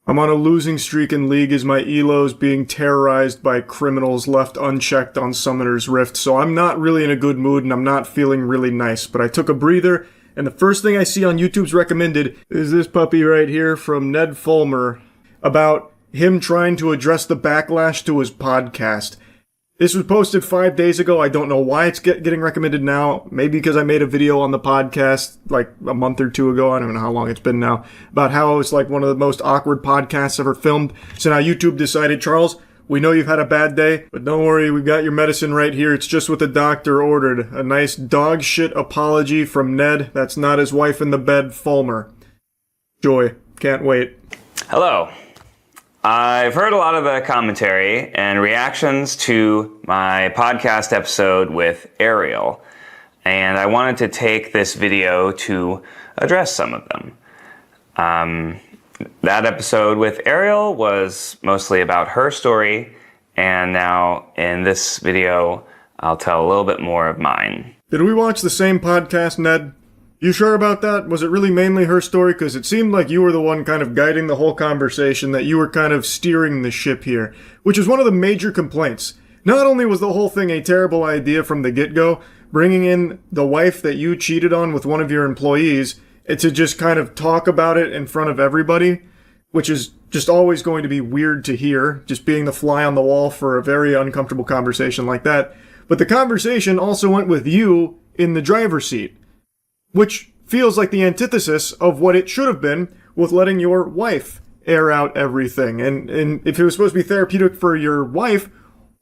I'm on a losing streak in League as my elo's being terrorized by criminals left unchecked on Summoner's Rift, so I'm not really in a good mood and I'm not feeling really nice, but I took a breather, and the first thing I see on YouTube's recommended is this puppy right here from Ned Fulmer about him trying to address the backlash to his podcast. This was posted 5 days ago. I don't know why it's getting recommended now. Maybe because I made a video on the podcast like a month or two ago. I don't know how long it's been now. About how it's like one of the most awkward podcasts ever filmed. So now YouTube decided, Charles, we know you've had a bad day, but don't worry, we've got your medicine right here. It's just what the doctor ordered. A nice dog shit apology from Ned. That's not his wife in the bed, Fulmer. Joy. Can't wait. Hello. I've heard a lot of the commentary and reactions to my podcast episode with Ariel, and I wanted to take this video to address some of them. That episode with Ariel was mostly about her story, and now in this video, I'll tell a little bit more of mine. Did we watch the same podcast, Ned? You sure about that? Was it really mainly her story? Because it seemed like you were the one kind of guiding the whole conversation, that you were kind of steering the ship here, which is one of the major complaints. Not only was the whole thing a terrible idea from the get-go, bringing in the wife that you cheated on with one of your employees, to just kind of talk about it in front of everybody, which is just always going to be weird to hear, just being the fly on the wall for a very uncomfortable conversation like that. But the conversation also went with you in the driver's seat, which feels like the antithesis of what it should have been with letting your wife air out everything. And if it was supposed to be therapeutic for your wife,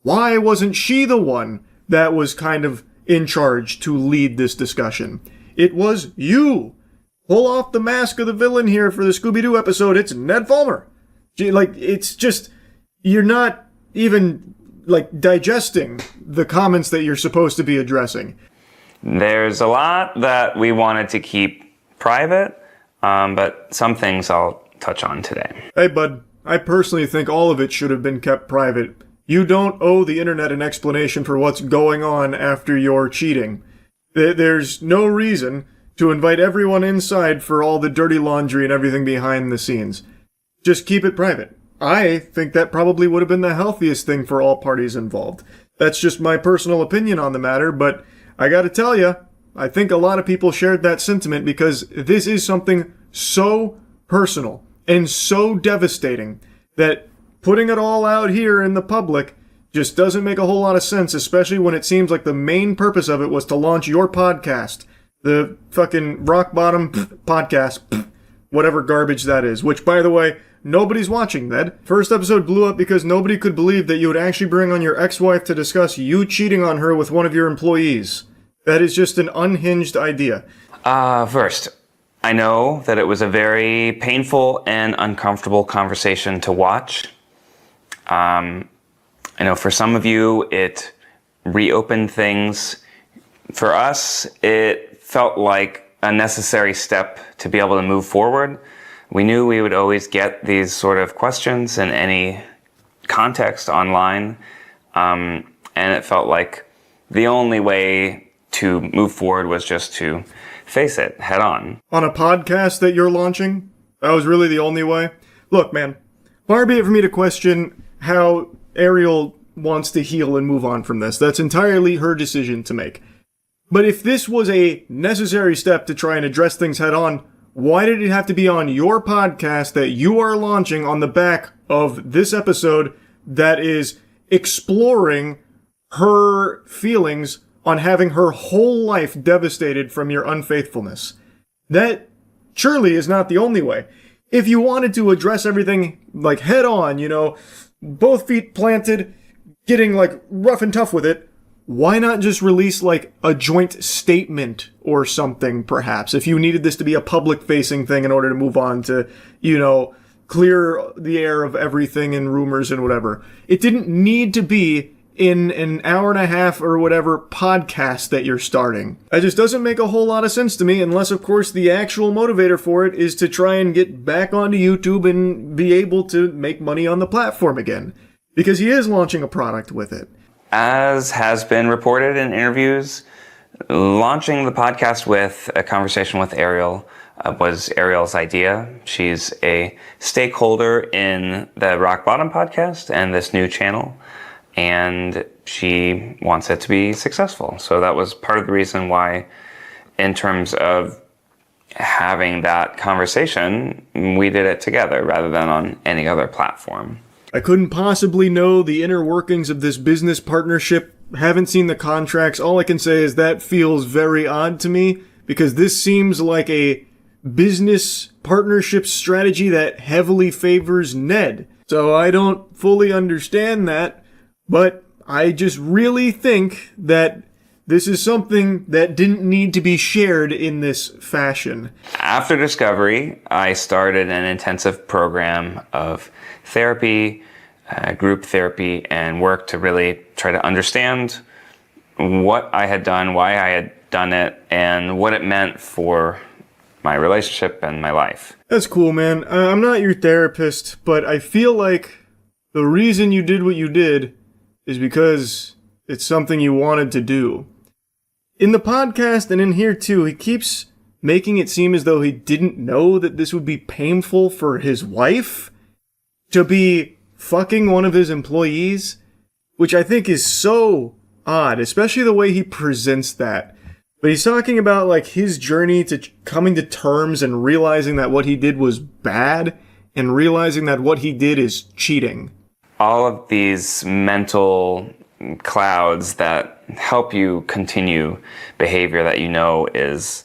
why wasn't she the one that was kind of in charge to lead this discussion? It was you. Pull off the mask of the villain here for the Scooby-Doo episode. It's Ned Fulmer. It's just, you're not even, digesting the comments that you're supposed to be addressing. There's a lot that we wanted to keep private, but some things I'll touch on today. Hey, bud, I personally think all of it should have been kept private. You don't owe the internet an explanation for what's going on after your cheating. There's no reason to invite everyone inside for all the dirty laundry and everything behind the scenes. Just keep it private. I think that probably would have been the healthiest thing for all parties involved. That's just my personal opinion on the matter, but I gotta tell you, I think a lot of people shared that sentiment because this is something so personal and so devastating that putting it all out here in the public just doesn't make a whole lot of sense, especially when it seems like the main purpose of it was to launch your podcast. The fucking rock bottom podcast, whatever garbage that is, which, by the way, nobody's watching, Ned. First episode blew up because nobody could believe that you would actually bring on your ex-wife to discuss you cheating on her with one of your employees. That is just an unhinged idea. First, I know that it was a very painful and uncomfortable conversation to watch. I know for some of you, it reopened things. For us, it felt like a necessary step to be able to move forward. We knew we would always get these sort of questions in any context online, and it felt like the only way to move forward was just to face it head on. On a podcast that you're launching? That was really the only way? Look, man, far be it for me to question how Ariel wants to heal and move on from this. That's entirely her decision to make. But if this was a necessary step to try and address things head on, why did it have to be on your podcast that you are launching on the back of this episode that is exploring her feelings on having her whole life devastated from your unfaithfulness? That surely is not the only way. If you wanted to address everything head on, both feet planted, getting rough and tough with it, why not just release a joint statement or something, perhaps, if you needed this to be a public-facing thing in order to move on to, clear the air of everything and rumors and whatever. It didn't need to be in an hour and a half or whatever podcast that you're starting. It just doesn't make a whole lot of sense to me, unless, of course, the actual motivator for it is to try and get back onto YouTube and be able to make money on the platform again. Because he is launching a product with it. As has been reported in interviews, launching the podcast with a conversation with Ariel was Ariel's idea. She's a stakeholder in the Rock Bottom podcast and this new channel, and she wants it to be successful. So that was part of the reason why, in terms of having that conversation, we did it together rather than on any other platform. I couldn't possibly know the inner workings of this business partnership. Haven't seen the contracts. All I can say is that feels very odd to me, because this seems like a business partnership strategy that heavily favors Ned. So I don't fully understand that, but I just really think that this is something that didn't need to be shared in this fashion. After Discovery, I started an intensive program of therapy, group therapy, and work to really try to understand what I had done, why I had done it and what it meant for my relationship and my life. That's cool, man. I'm not your therapist, but I feel like the reason you did what you did is because it's something you wanted to do. In the podcast and in here too, he keeps making it seem as though he didn't know that this would be painful for his wife to be fucking one of his employees, which I think is so odd, especially the way he presents that. But he's talking about like his journey to coming to terms and realizing that what he did was bad and realizing that what he did is cheating. All of these mental clouds that help you continue behavior that you know is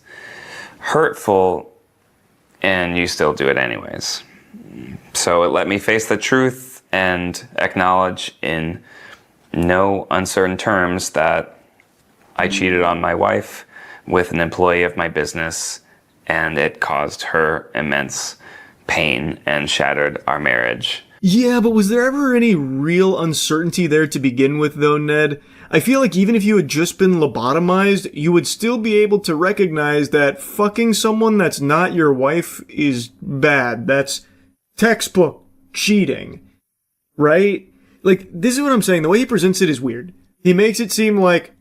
hurtful and you still do it anyways. So it let me face the truth and acknowledge in no uncertain terms that I cheated on my wife with an employee of my business, and it caused her immense pain and shattered our marriage. Yeah, but was there ever any real uncertainty there to begin with, though, Ned? I feel like even if you had just been lobotomized, you would still be able to recognize that fucking someone that's not your wife is bad. That's textbook cheating, right? Like, this is what I'm saying. The way he presents it is weird. He makes it seem like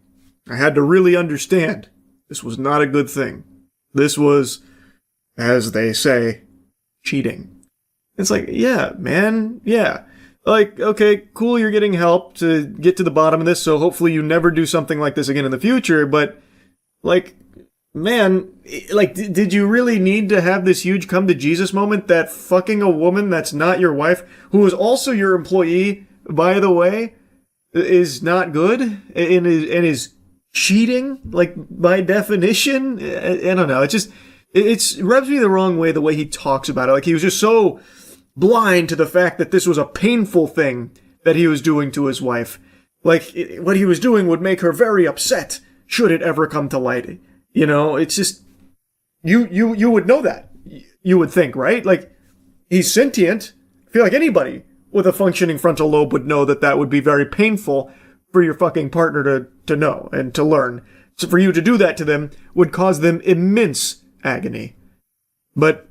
I had to really understand this was not a good thing. This was, as they say, cheating. It's like, yeah, man, yeah. Like, okay, cool, you're getting help to get to the bottom of this, so hopefully you never do something like this again in the future, but, like, man, like, did you really need to have this huge come-to-Jesus moment that fucking a woman that's not your wife, who is also your employee, by the way, is not good, and is cheating, like, by definition? I don't know, it rubs me the wrong way the way he talks about it. Like, he was just so blind to the fact that this was a painful thing that he was doing to his wife. Like, what he was doing would make her very upset should it ever come to light. You know, it's just, you would know that. You would think, right? Like, he's sentient. I feel like anybody with a functioning frontal lobe would know that that would be very painful for your fucking partner to know and to learn. So for you to do that to them would cause them immense agony. But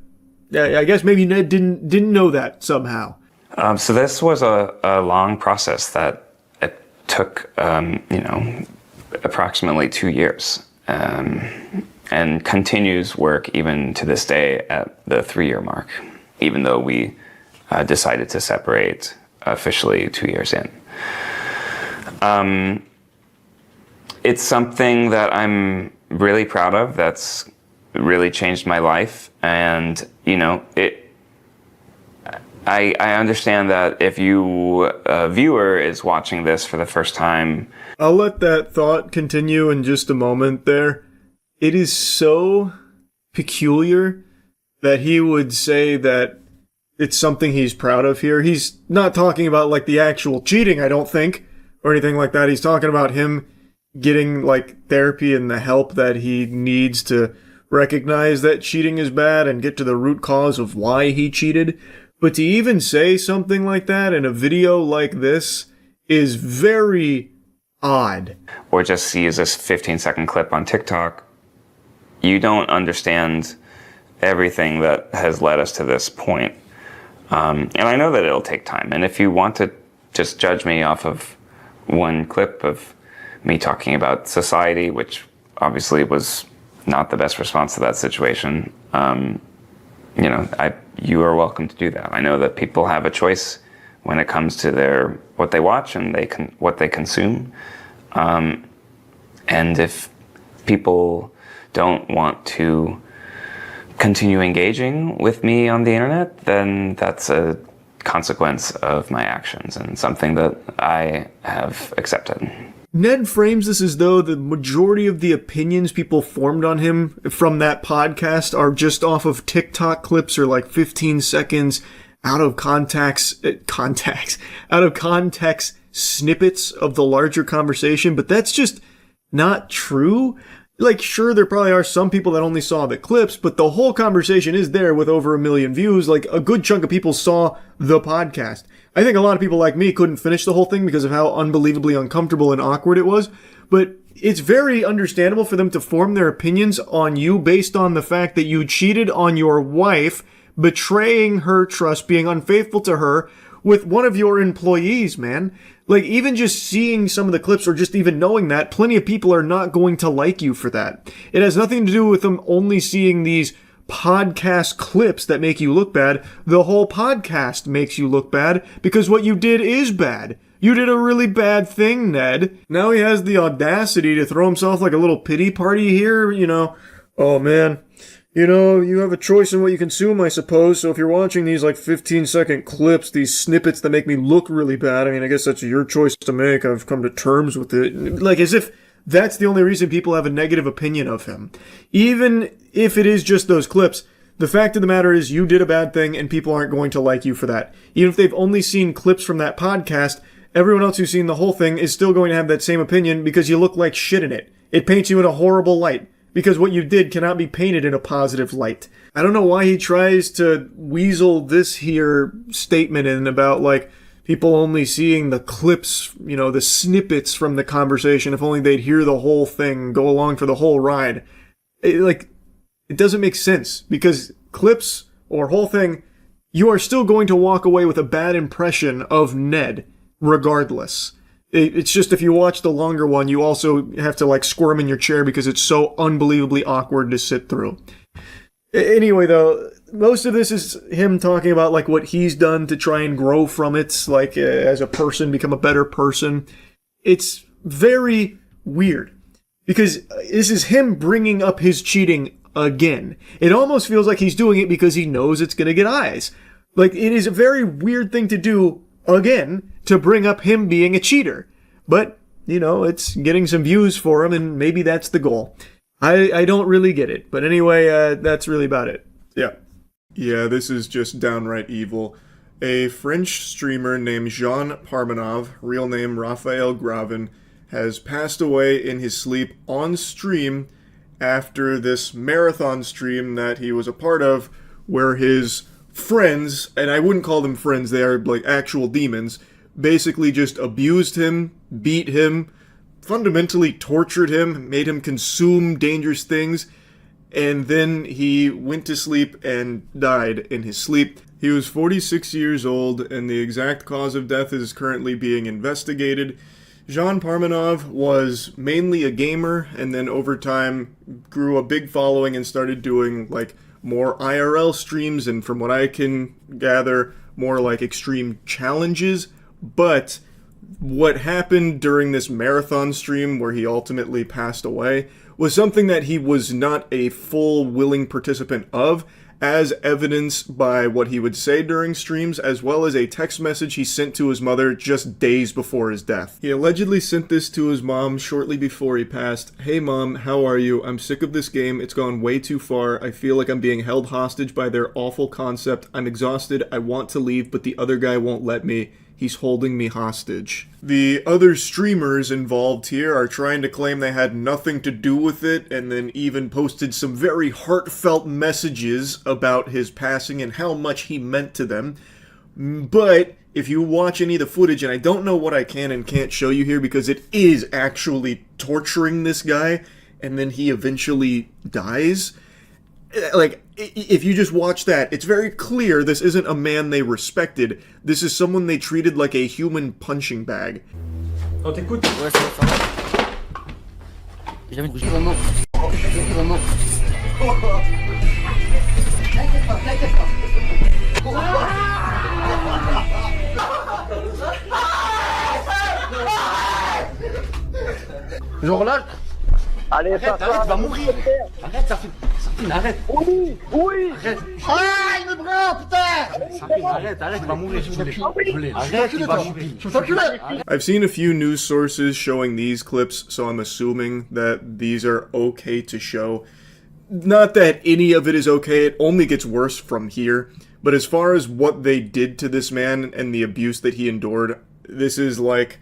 I guess maybe Ned didn't know that somehow. So this was a long process that it took, approximately 2 years, and continues work even to this day at the 3-year mark, even though we decided to separate officially 2 years in. It's something that I'm really proud of. That's really changed my life, and I understand that if a viewer is watching this for the first time, I'll let that thought continue in just a moment there. It is so peculiar that he would say that it's something he's proud of here. He's not talking about like the actual cheating, I don't think, or anything like that. He's talking about him getting like therapy and the help that he needs to recognize that cheating is bad and get to the root cause of why he cheated. But to even say something like that in a video like this is very odd. Or just sees this 15-second clip on TikTok, you don't understand everything that has led us to this point. And I know that it'll take time. And if you want to just judge me off of one clip of me talking about society, which obviously was not the best response to that situation, you are welcome to do that. I know that people have a choice when it comes to what they watch and what they consume. And if people don't want to continue engaging with me on the internet, then that's a consequence of my actions and something that I have accepted. Ned frames this as though the majority of the opinions people formed on him from that podcast are just off of TikTok clips or like 15 seconds out of context snippets of the larger conversation, but that's just not true. Like, sure, there probably are some people that only saw the clips, but the whole conversation is there with over 1 million views. Like, a good chunk of people saw the podcast. I think a lot of people like me couldn't finish the whole thing because of how unbelievably uncomfortable and awkward it was. But it's very understandable for them to form their opinions on you based on the fact that you cheated on your wife, betraying her trust, being unfaithful to her with one of your employees, man. Like, even just seeing some of the clips or just even knowing that, plenty of people are not going to like you for that. It has nothing to do with them only seeing these podcast clips that make you look bad. The whole podcast makes you look bad because what you did is bad. You did a really bad thing, Ned. Now he has the audacity to throw himself like a little pity party here, you know. Oh man, you know, you have a choice in what you consume, I suppose. So if you're watching these like 15-second clips, these snippets that make me look really bad, I mean, I guess that's your choice to make. I've come to terms with it. Like, as if that's the only reason people have a negative opinion of him. Even if it is just those clips, the fact of the matter is you did a bad thing and people aren't going to like you for that. Even if they've only seen clips from that podcast, everyone else who's seen the whole thing is still going to have that same opinion because you look like shit in it. It paints you in a horrible light because what you did cannot be painted in a positive light. I don't know why he tries to weasel this here statement in about like people only seeing the clips, you know, the snippets from the conversation. If only they'd hear the whole thing, go along for the whole ride. It doesn't make sense because clips or whole thing, you are still going to walk away with a bad impression of Ned regardless. It's just if you watch the longer one, you also have to like squirm in your chair because it's so unbelievably awkward to sit through. Anyway, though, most of this is him talking about like what he's done to try and grow from it, like as a person, become a better person. It's very weird because this is him bringing up his cheating again. It almost feels like he's doing it because he knows it's going to get eyes. Like, it is a very weird thing to do again to bring up him being a cheater. But, you know, it's getting some views for him and maybe that's the goal. I don't really get it. But anyway, that's really about it. Yeah. Yeah, this is just downright evil. A French streamer named Jean Parmenov, real name Raphael Gravin, has passed away in his sleep on stream after this marathon stream that he was a part of where his friends, and I wouldn't call them friends, they are like actual demons, basically just abused him, beat him, fundamentally tortured him, made him consume dangerous things, and then he went to sleep and died in his sleep. He was 46 years old, and the exact cause of death is currently being investigated. Jean Parmenov was mainly a gamer, and then over time grew a big following and started doing like more IRL streams, and from what I can gather, more like extreme challenges. But what happened during this marathon stream where he ultimately passed away was something that he was not a full willing participant of, as evidenced by what he would say during streams, as well as a text message he sent to his mother just days before his death. He allegedly sent this to his mom shortly before he passed. "Hey mom, how are you? I'm sick of this game. It's gone way too far. I feel like I'm being held hostage by their awful concept. I'm exhausted. I want to leave, but the other guy won't let me. He's holding me hostage." The other streamers involved here are trying to claim they had nothing to do with it, and then even posted some very heartfelt messages about his passing and how much he meant to them. But if you watch any of the footage, and I don't know what I can and can't show you here because it is actually torturing this guy, and then he eventually dies. Like, if you just watch that, it's very clear this isn't a man they respected. This is someone they treated like a human punching bag. Oh, t'écoutes? Ouais, ça va. J'ai jamais bougé. Vraiment. Vraiment. T'inquiète pas, t'inquiète pas. Genre là. Allez, arrête, arrête, tu vas mourir. Arrête, Sarfine, arrête. Oui, oui. Arrête. Ah, il me prend, putain. Sarfine, arrête, tu vas mourir. Arrête, tu vas mourir. I've seen a few news sources showing these clips, so I'm assuming that these are okay to show. Not that any of it is okay, it only gets worse from here. But as far as what they did to this man and the abuse that he endured, this is like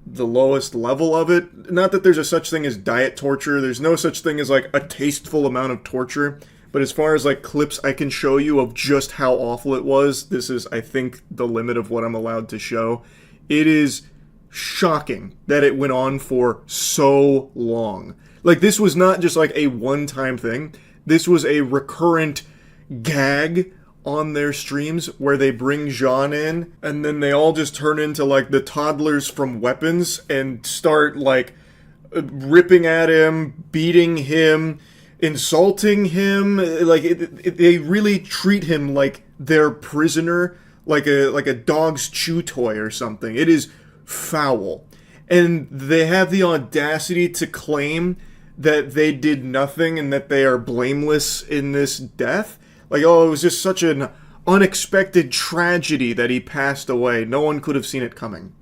the lowest level of it. Not that there's a such thing as diet torture. There's no such thing as like a tasteful amount of torture. But as far as like clips I can show you of just how awful it was, this is, I think, the limit of what I'm allowed to show. It is shocking that it went on for so long. Like, this was not just like a one-time thing. This was a recurrent gag on their streams where they bring Jean in and then they all just turn into like the toddlers from Weapons and start like ripping at him, beating him, insulting him. Like they really treat him like their prisoner, like a dog's chew toy or something. It is foul. And they have the audacity to claim that they did nothing and that they are blameless in this death. Like, oh, it was just such an unexpected tragedy that he passed away. No one could have seen it coming.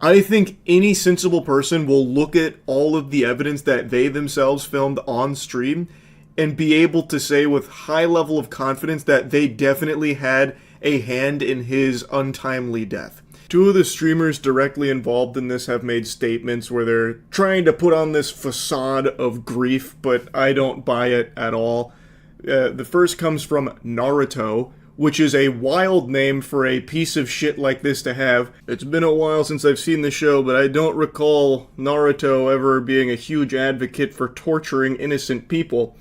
I think any sensible person will look at all of the evidence that they themselves filmed on stream and be able to say with high level of confidence that they definitely had a hand in his untimely death. Two of the streamers directly involved in this have made statements where they're trying to put on this facade of grief, but I don't buy it at all. The first comes from Naruto, which is a wild name for a piece of shit like this to have. It's been a while since I've seen the show, but I don't recall Naruto ever being a huge advocate for torturing innocent people.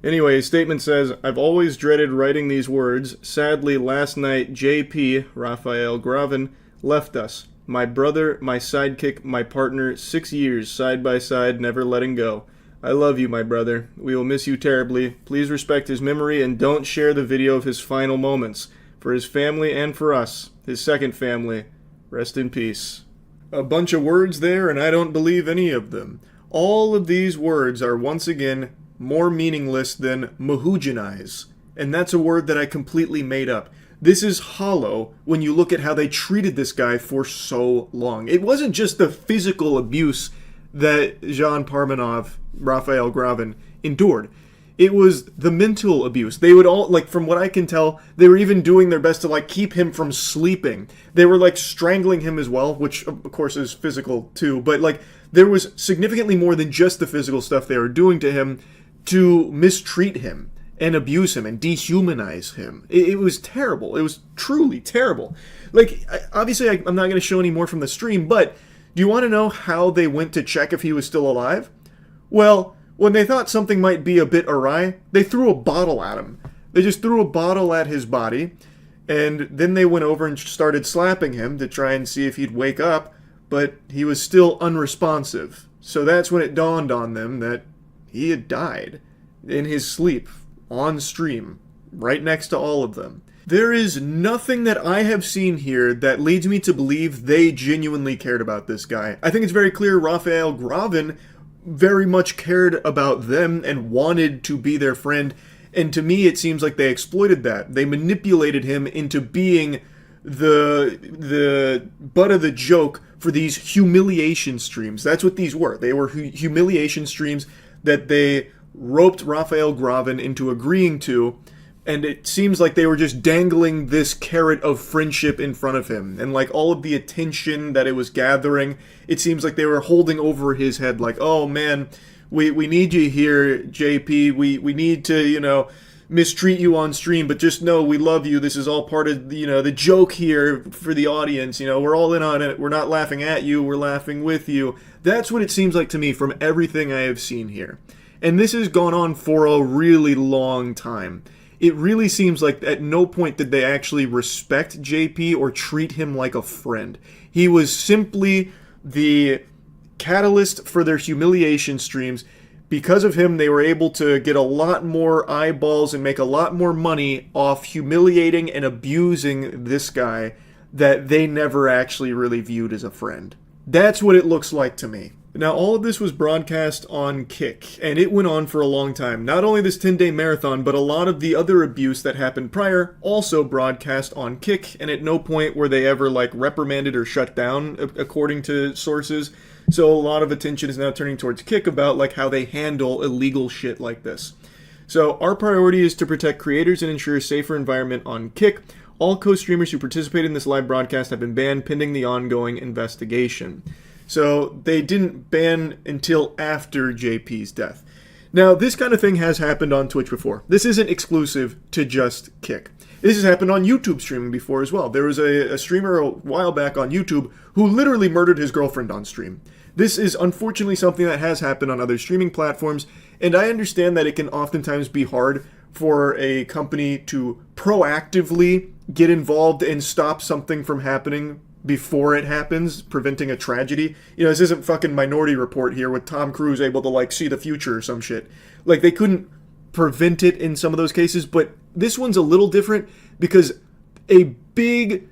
Anyway, his statement says, "I've always dreaded writing these words. Sadly, last night, JP, Raphael Gravin, left us. My brother, my sidekick, my partner, 6 years, side by side, never letting go. I love you, my brother. We will miss you terribly. Please respect his memory and don't share the video of his final moments. For his family and for us, his second family, rest in peace." A bunch of words there, and I don't believe any of them. All of these words are once again more meaningless than mahujanize, and that's a word that I completely made up. This is hollow when you look at how they treated this guy for so long. It wasn't just the physical abuse that Jean Parmenov, Raphael Gravin, endured. It was the mental abuse. They would all, like, from what I can tell, they were even doing their best to, like, keep him from sleeping. They were, like, strangling him as well, which, of course, is physical, too. But, like, there was significantly more than just the physical stuff they were doing to him to mistreat him and abuse him and dehumanize him. It was terrible. It was truly terrible. Like, obviously, I'm not going to show any more from the stream, but do you want to know how they went to check if he was still alive? Well, when they thought something might be a bit awry, they threw a bottle at him. They just threw a bottle at his body, and then they went over and started slapping him to try and see if he'd wake up, but he was still unresponsive. So that's when it dawned on them that he had died in his sleep, on stream, right next to all of them. There is nothing that I have seen here that leads me to believe they genuinely cared about this guy. I think it's very clear Raphael Gravin very much cared about them and wanted to be their friend, and to me it seems like they exploited that. They manipulated him into being the butt of the joke for these humiliation streams. That's what these were. They were humiliation streams that they roped Raphael Gravin into agreeing to, and it seems like they were just dangling this carrot of friendship in front of him. And like all of the attention that it was gathering, it seems like they were holding over his head like, oh man, we need you here, JP. We need to, mistreat you on stream, but just know we love you. This is all part of, the joke here for the audience. We're all in on it. We're not laughing at you. We're laughing with you. That's what it seems like to me from everything I have seen here. And this has gone on for a really long time. It really seems like at no point did they actually respect JP or treat him like a friend. He was simply the catalyst for their humiliation streams. Because of him, they were able to get a lot more eyeballs and make a lot more money off humiliating and abusing this guy that they never actually really viewed as a friend. That's what it looks like to me. Now, all of this was broadcast on Kick, and it went on for a long time. Not only this 10-day marathon, but a lot of the other abuse that happened prior also broadcast on Kick, and at no point were they ever, reprimanded or shut down, according to sources. So a lot of attention is now turning towards Kick about, how they handle illegal shit like this. So our priority is to protect creators and ensure a safer environment on Kick. All co-streamers who participated in this live broadcast have been banned pending the ongoing investigation. So they didn't ban until after JP's death. Now, this kind of thing has happened on Twitch before. This isn't exclusive to just Kick. This has happened on YouTube streaming before as well. There was a streamer a while back on YouTube who literally murdered his girlfriend on stream. This is unfortunately something that has happened on other streaming platforms, and I understand that it can oftentimes be hard for a company to proactively get involved and stop something from happening before it happens, preventing a tragedy. You know, this isn't fucking Minority Report here with Tom Cruise able to, like, see the future or some shit. Like, they couldn't prevent it in some of those cases, but this one's a little different because a big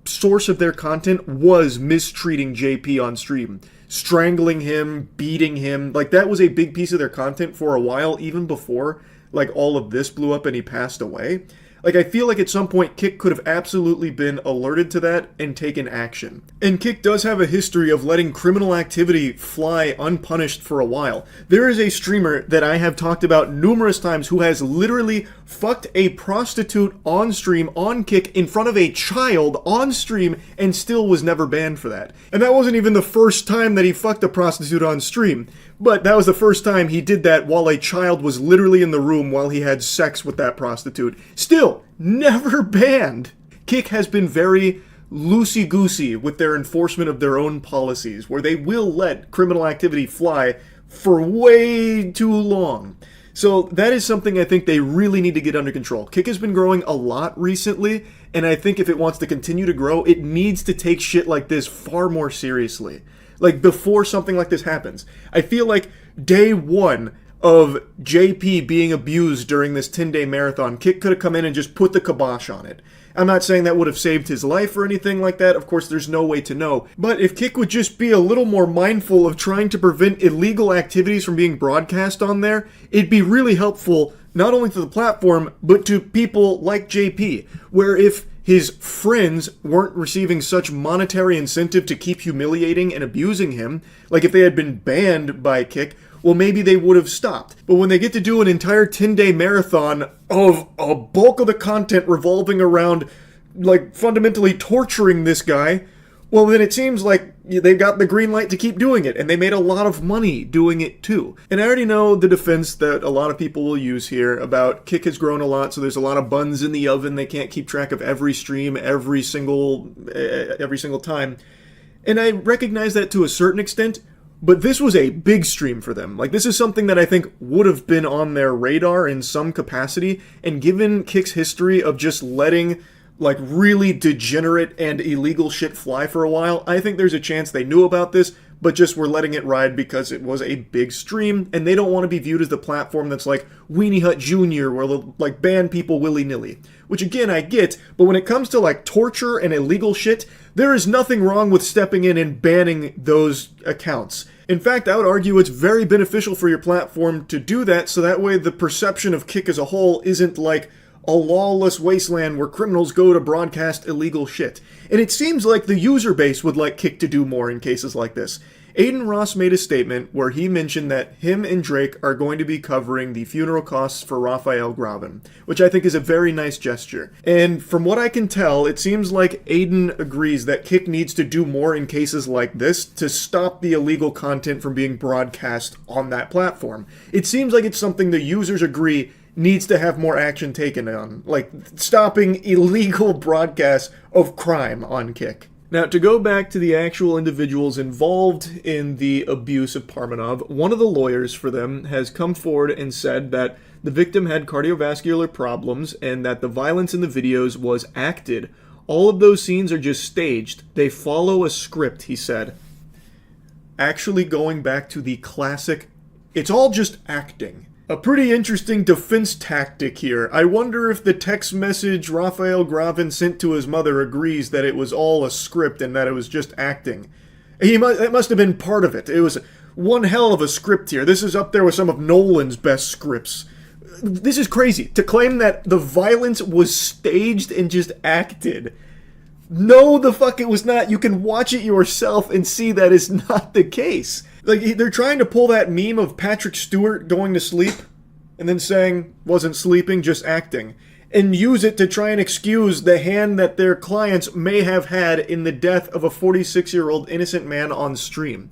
source of their content was mistreating JP on stream. Strangling him, beating him. Like, that was a big piece of their content for a while, even before, like, all of this blew up and he passed away. Like, I feel like at some point Kick could have absolutely been alerted to that and taken action. And Kick does have a history of letting criminal activity fly unpunished for a while. There is a streamer that I have talked about numerous times who has literally fucked a prostitute on stream, on Kick, in front of a child on stream, and still was never banned for that. And that wasn't even the first time that he fucked a prostitute on stream. But that was the first time he did that while a child was literally in the room while he had sex with that prostitute. Still, never banned. Kick has been very loosey-goosey with their enforcement of their own policies, where they will let criminal activity fly for way too long. So that is something I think they really need to get under control. Kick has been growing a lot recently, and I think if it wants to continue to grow, it needs to take shit like this far more seriously. Like, before something like this happens. I feel like day one of JP being abused during this 10-day marathon, Kick could have come in and just put the kibosh on it. I'm not saying that would have saved his life or anything like that. Of course, there's no way to know. But if Kick would just be a little more mindful of trying to prevent illegal activities from being broadcast on there, it'd be really helpful, not only to the platform, but to people like JP, where if his friends weren't receiving such monetary incentive to keep humiliating and abusing him, like if they had been banned by Kick, well, maybe they would have stopped. But when they get to do an entire 10-day marathon of a bulk of the content revolving around, like, fundamentally torturing this guy, well, then it seems like they got the green light to keep doing it, and they made a lot of money doing it too. And I already know the defense that a lot of people will use here about Kick has grown a lot, so there's a lot of buns in the oven. They can't keep track of every stream every single time. And I recognize that to a certain extent, but this was a big stream for them. Like, this is something that I think would have been on their radar in some capacity, and given Kick's history of just letting, like, really degenerate and illegal shit fly for a while, I think there's a chance they knew about this, but just were letting it ride because it was a big stream, and they don't want to be viewed as the platform that's like Weenie Hut Jr., where they'll, like, ban people willy-nilly. Which, again, I get, but when it comes to, like, torture and illegal shit, there is nothing wrong with stepping in and banning those accounts. In fact, I would argue it's very beneficial for your platform to do that, so that way the perception of Kick as a whole isn't like a lawless wasteland where criminals go to broadcast illegal shit. And it seems like the user base would like Kick to do more in cases like this. Aiden Ross made a statement where he mentioned that him and Drake are going to be covering the funeral costs for Raphael Gravin, which I think is a very nice gesture. And from what I can tell, it seems like Aiden agrees that Kick needs to do more in cases like this to stop the illegal content from being broadcast on that platform. It seems like it's something the users agree needs to have more action taken on, like stopping illegal broadcasts of crime on Kick. Now, to go back to the actual individuals involved in the abuse of Parmenov, one of the lawyers for them has come forward and said that the victim had cardiovascular problems and that the violence in the videos was acted. All of those scenes are just staged. They follow a script, he said. Actually going back to the classic, it's all just acting. A pretty interesting defense tactic here. I wonder if the text message Raphael Gravin sent to his mother agrees that it was all a script and that it was just acting. That must have been part of it. It was one hell of a script here. This is up there with some of Nolan's best scripts. This is crazy. To claim that the violence was staged and just acted. No, the fuck it was not. You can watch it yourself and see that is not the case. Like, they're trying to pull that meme of Patrick Stewart going to sleep and then saying, wasn't sleeping, just acting, and use it to try and excuse the hand that their clients may have had in the death of a 46-year-old innocent man on stream.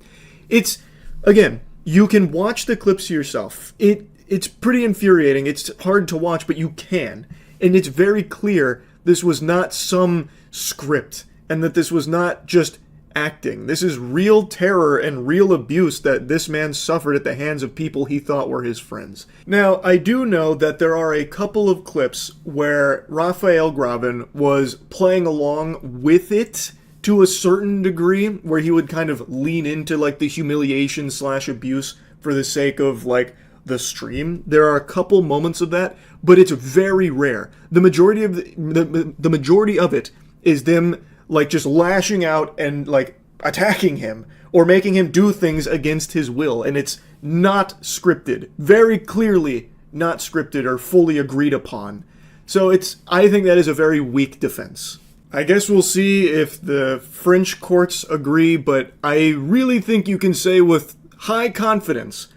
It's, again, you can watch the clips yourself. It's pretty infuriating. It's hard to watch, but you can. And it's very clear this was not some script, and that this was not just acting. This is real terror and real abuse that this man suffered at the hands of people he thought were his friends. Now, I do know that there are a couple of clips where Raphael Gravin was playing along with it to a certain degree, where he would kind of lean into like the humiliation / abuse for the sake of like the stream. There are a couple moments of that, but it's very rare. The majority of the majority of it is them like just lashing out and like attacking him or making him do things against his will, and it's not scripted. Very clearly not scripted or fully agreed upon. So I think that is a very weak defense. I guess we'll see if the French courts agree, but I really think you can say with high confidence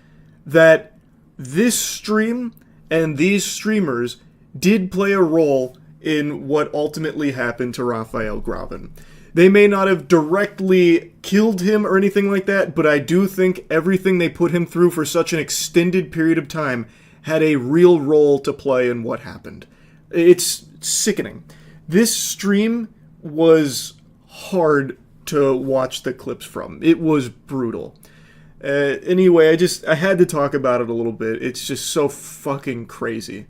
that this stream and these streamers did play a role in what ultimately happened to Raphael Gravin. They may not have directly killed him or anything like that, but I do think everything they put him through for such an extended period of time had a real role to play in what happened. It's sickening. This stream was hard to watch the clips from. It was brutal. Anyway, I had to talk about it a little bit. It's just so fucking crazy.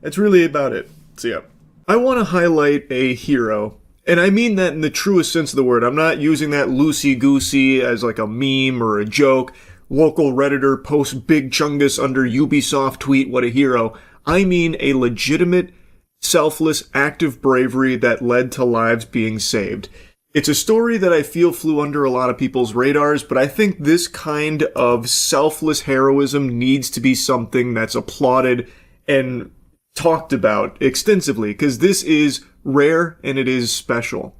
That's really about it. So yeah. I want to highlight a hero, and I mean that in the truest sense of the word. I'm not using that loosey-goosey as like a meme or a joke. Local Redditor posts Big Chungus under Ubisoft tweet, what a hero. I mean a legitimate, selfless act of bravery that led to lives being saved. It's a story that I feel flew under a lot of people's radars, but I think this kind of selfless heroism needs to be something that's applauded and talked about extensively, because this is rare and it is special.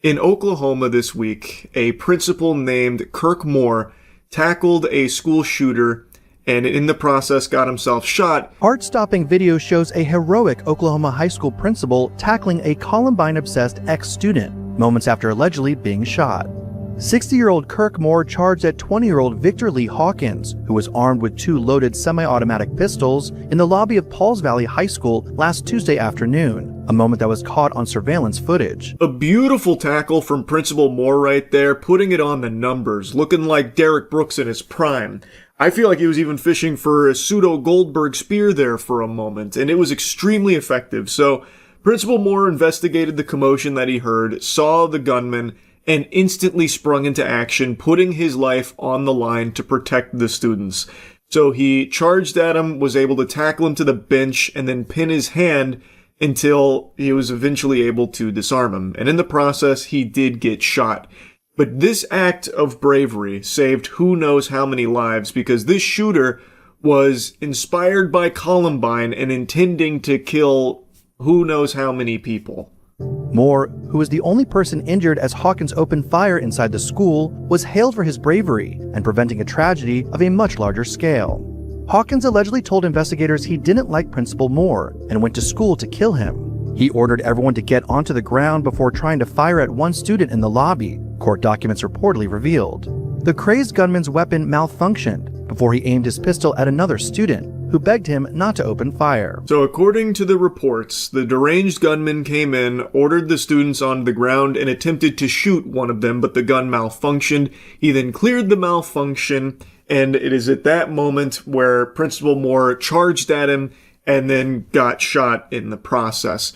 In Oklahoma this week, a principal named Kirk Moore tackled a school shooter and in the process got himself shot. Heart-stopping video shows a heroic Oklahoma high school principal tackling a Columbine-obsessed ex-student moments after allegedly being shot. 60-year-old Kirk Moore charged at 20-year-old Victor Lee Hawkins, who was armed with 2 loaded semi-automatic pistols, in the lobby of Pauls Valley High School last Tuesday afternoon, a moment that was caught on surveillance footage. A beautiful tackle from Principal Moore right there, putting it on the numbers, looking like Derek Brooks in his prime. I feel like he was even fishing for a pseudo-Goldberg spear there for a moment, and it was extremely effective. So, Principal Moore investigated the commotion that he heard, saw the gunman, and instantly sprung into action, putting his life on the line to protect the students. So he charged at him, was able to tackle him to the bench, and then pin his hand until he was eventually able to disarm him. And in the process, he did get shot. But this act of bravery saved who knows how many lives, because this shooter was inspired by Columbine and intending to kill who knows how many people. Moore, who was the only person injured as Hawkins opened fire inside the school, was hailed for his bravery and preventing a tragedy of a much larger scale. Hawkins allegedly told investigators he didn't like Principal Moore and went to school to kill him. He ordered everyone to get onto the ground before trying to fire at one student in the lobby, court documents reportedly revealed. The crazed gunman's weapon malfunctioned before he aimed his pistol at another student, who begged him not to open fire. So according to the reports, the deranged gunman came in, ordered the students onto the ground, and attempted to shoot one of them, but the gun malfunctioned. He then cleared the malfunction, and it is at that moment where Principal Moore charged at him and then got shot in the process.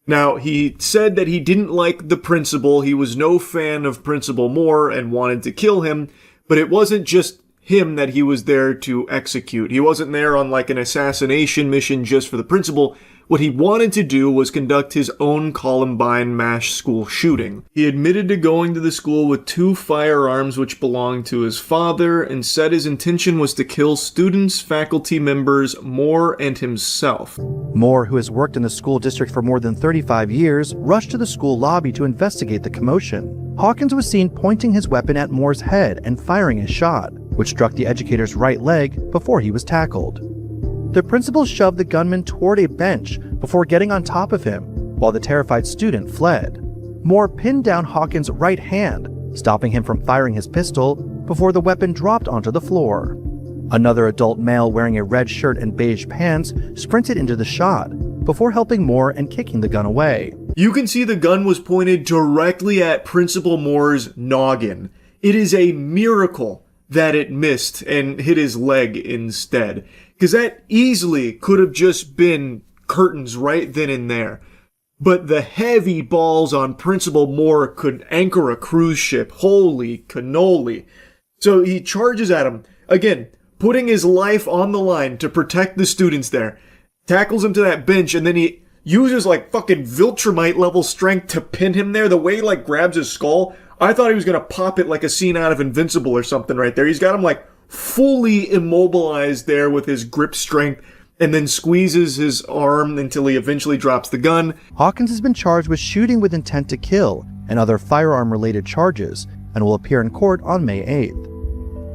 Now, he said that he didn't like the principal, he was no fan of Principal Moore and wanted to kill him, but it wasn't just him that he was there to execute. He wasn't there on like an assassination mission just for the principal. What he wanted to do was conduct his own Columbine mass school shooting. He admitted to going to the school with 2 firearms which belonged to his father, and said his intention was to kill students, faculty members, Moore, and himself. Moore, who has worked in the school district for more than 35 years, rushed to the school lobby to investigate the commotion. Hawkins was seen pointing his weapon at Moore's head and firing a shot, which struck the educator's right leg before he was tackled. The principal shoved the gunman toward a bench before getting on top of him, while the terrified student fled. Moore pinned down Hawkins' right hand, stopping him from firing his pistol before the weapon dropped onto the floor. Another adult male wearing a red shirt and beige pants sprinted into the shot, before helping Moore and kicking the gun away. You can see the gun was pointed directly at Principal Moore's noggin. It is a miracle that it missed and hit his leg instead, because that easily could have just been curtains right then and there. But the heavy balls on Principal Moore could anchor a cruise ship. Holy cannoli. So he charges at him, again, putting his life on the line to protect the students there. Tackles him to that bench, and then he uses like fucking Viltrumite level strength to pin him there. The way he like grabs his skull, I thought he was gonna pop it like a scene out of Invincible or something right there. He's got him like fully immobilized there with his grip strength, and then squeezes his arm until he eventually drops the gun. Hawkins has been charged with shooting with intent to kill and other firearm-related charges, and will appear in court on May 8th.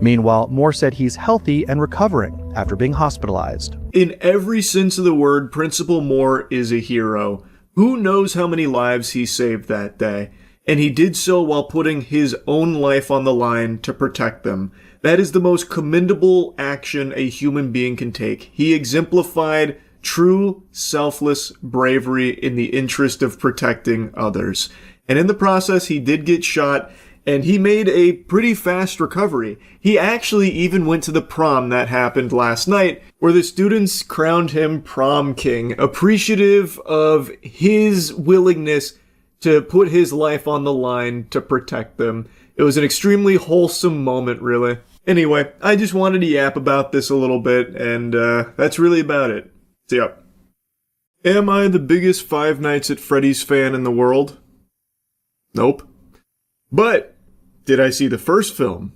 Meanwhile, Moore said he's healthy and recovering after being hospitalized. In every sense of the word, Principal Moore is a hero. Who knows how many lives he saved that day? And he did so while putting his own life on the line to protect them. That is the most commendable action a human being can take. He exemplified true, selfless bravery in the interest of protecting others. And in the process, he did get shot, and he made a pretty fast recovery. He actually even went to the prom that happened last night, where the students crowned him prom king, appreciative of his willingness to put his life on the line to protect them. It was an extremely wholesome moment, really. Anyway, I just wanted to yap about this a little bit, and that's really about it. See ya. Am I the biggest Five Nights at Freddy's fan in the world? Nope. But did I see the first film?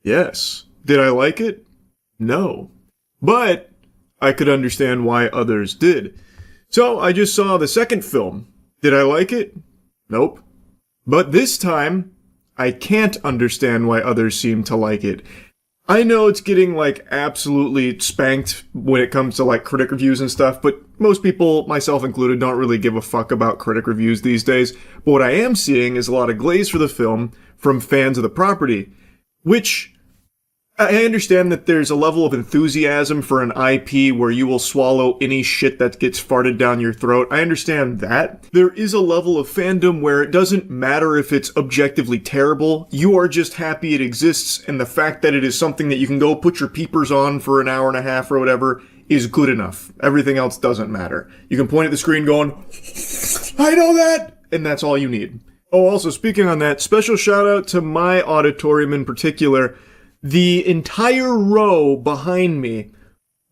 Yes. Did I like it? No. But I could understand why others did. So I just saw the second film. Did I like it? Nope. But this time, I can't understand why others seem to like it. I know it's getting like absolutely spanked when it comes to like critic reviews and stuff, but most people, myself included, don't really give a fuck about critic reviews these days. But what I am seeing is a lot of glaze for the film from fans of the property, which I understand that there's a level of enthusiasm for an IP where you will swallow any shit that gets farted down your throat. I understand that. There is a level of fandom where it doesn't matter if it's objectively terrible. You are just happy it exists, and the fact that it is something that you can go put your peepers on for an hour and a half or whatever is good enough. Everything else doesn't matter. You can point at the screen going, I know that! And that's all you need. Oh, also, speaking on that, special shout out to my auditorium in particular. The entire row behind me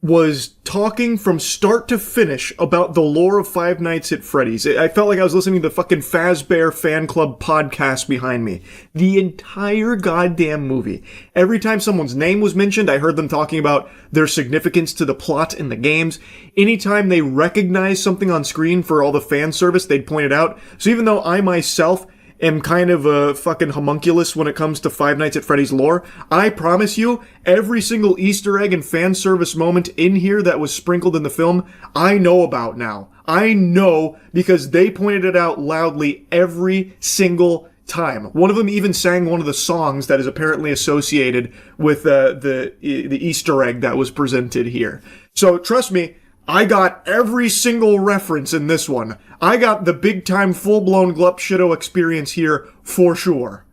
was talking from start to finish about the lore of Five Nights at Freddy's. I felt like I was listening to the fucking Fazbear Fan Club podcast behind me. The entire goddamn movie. Every time someone's name was mentioned, I heard them talking about their significance to the plot in the games. Anytime they recognized something on screen for all the fan service, they'd point it out. So even though I myself am kind of a fucking homunculus when it comes to Five Nights at Freddy's lore, I promise you, every single Easter egg and fan service moment in here that was sprinkled in the film, I know about now. I know because they pointed it out loudly every single time. One of them even sang one of the songs that is apparently associated with the Easter egg that was presented here. So trust me, I got every single reference in this one. I got the big-time, full-blown Glup Shido experience here for sure.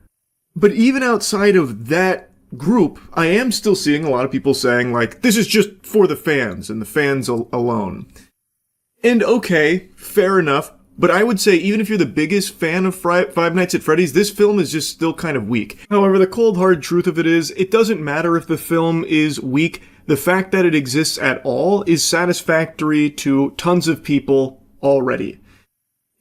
But even outside of that group, I am still seeing a lot of people saying, like, this is just for the fans, and the fans alone. And okay, fair enough, but I would say even if you're the biggest fan of Five Nights at Freddy's, this film is just still kind of weak. However, the cold hard truth of it is, it doesn't matter if the film is weak. The fact that it exists at all is satisfactory to tons of people already.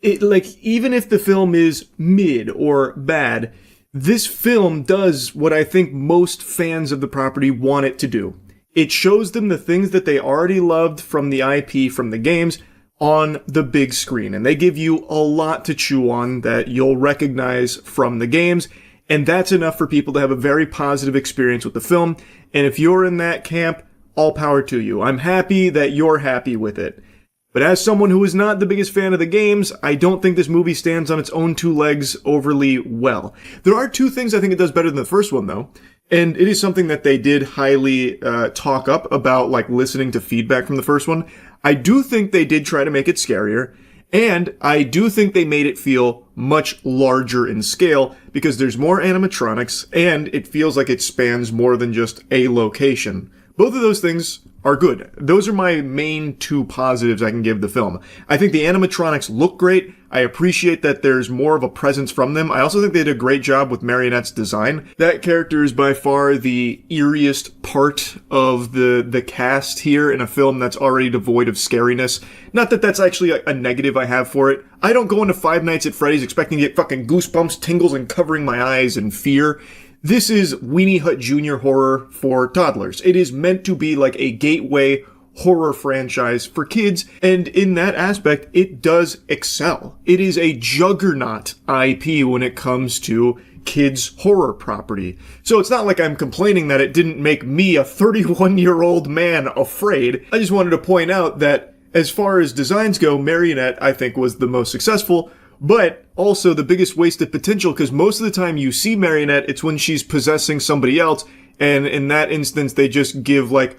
Even if the film is mid or bad, this film does what I think most fans of the property want it to do. It shows them the things that they already loved from the IP, from the games, on the big screen. And they give you a lot to chew on that you'll recognize from the games. And that's enough for people to have a very positive experience with the film. And if you're in that camp, all power to you. I'm happy that you're happy with it. But as someone who is not the biggest fan of the games, I don't think this movie stands on its own two legs overly well. There are two things I think it does better than the first one, though. And it is something that they did highly talk up about, like listening to feedback from the first one. I do think they did try to make it scarier, and I do think they made it feel much larger in scale because there's more animatronics and it feels like it spans more than just a location. Both of those things are good. Those are my main two positives I can give the film. I think the animatronics look great. I appreciate that there's more of a presence from them. I also think they did a great job with Marionette's design. That character is by far the eeriest part of the cast here in a film that's already devoid of scariness. Not that that's actually a negative I have for it. I don't go into Five Nights at Freddy's expecting to get fucking goosebumps, tingles, and covering my eyes in fear. This is Weenie Hut Jr. horror for toddlers. It is meant to be like a gateway horror franchise for kids, and in that aspect, it does excel. It is a juggernaut IP when it comes to kids' horror property. So it's not like I'm complaining that it didn't make me, a 31-year-old man, afraid. I just wanted to point out that as far as designs go, Marionette, I think, was the most successful, but also the biggest wasted potential, because most of the time you see Marionette, it's when she's possessing somebody else, and in that instance they just give like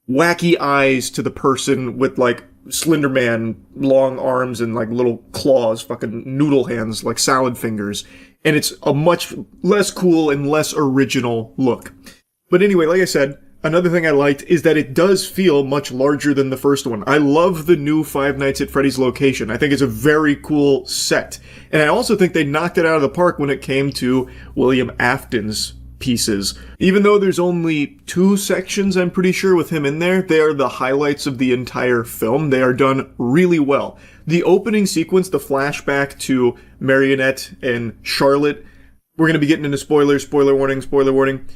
wacky eyes to the person with like Slender Man long arms and like little claws, fucking noodle hands, like salad fingers, and it's a much less cool and less original look. But anyway, like I said, another thing I liked is that it does feel much larger than the first one. I love the new Five Nights at Freddy's location. I think it's a very cool set. And I also think they knocked it out of the park when it came to William Afton's pieces. Even though there's only 2 sections, I'm pretty sure, with him in there, they are the highlights of the entire film. They are done really well. The opening sequence, the flashback to Marionette and Charlotte, we're going to be getting into spoilers, spoiler warning.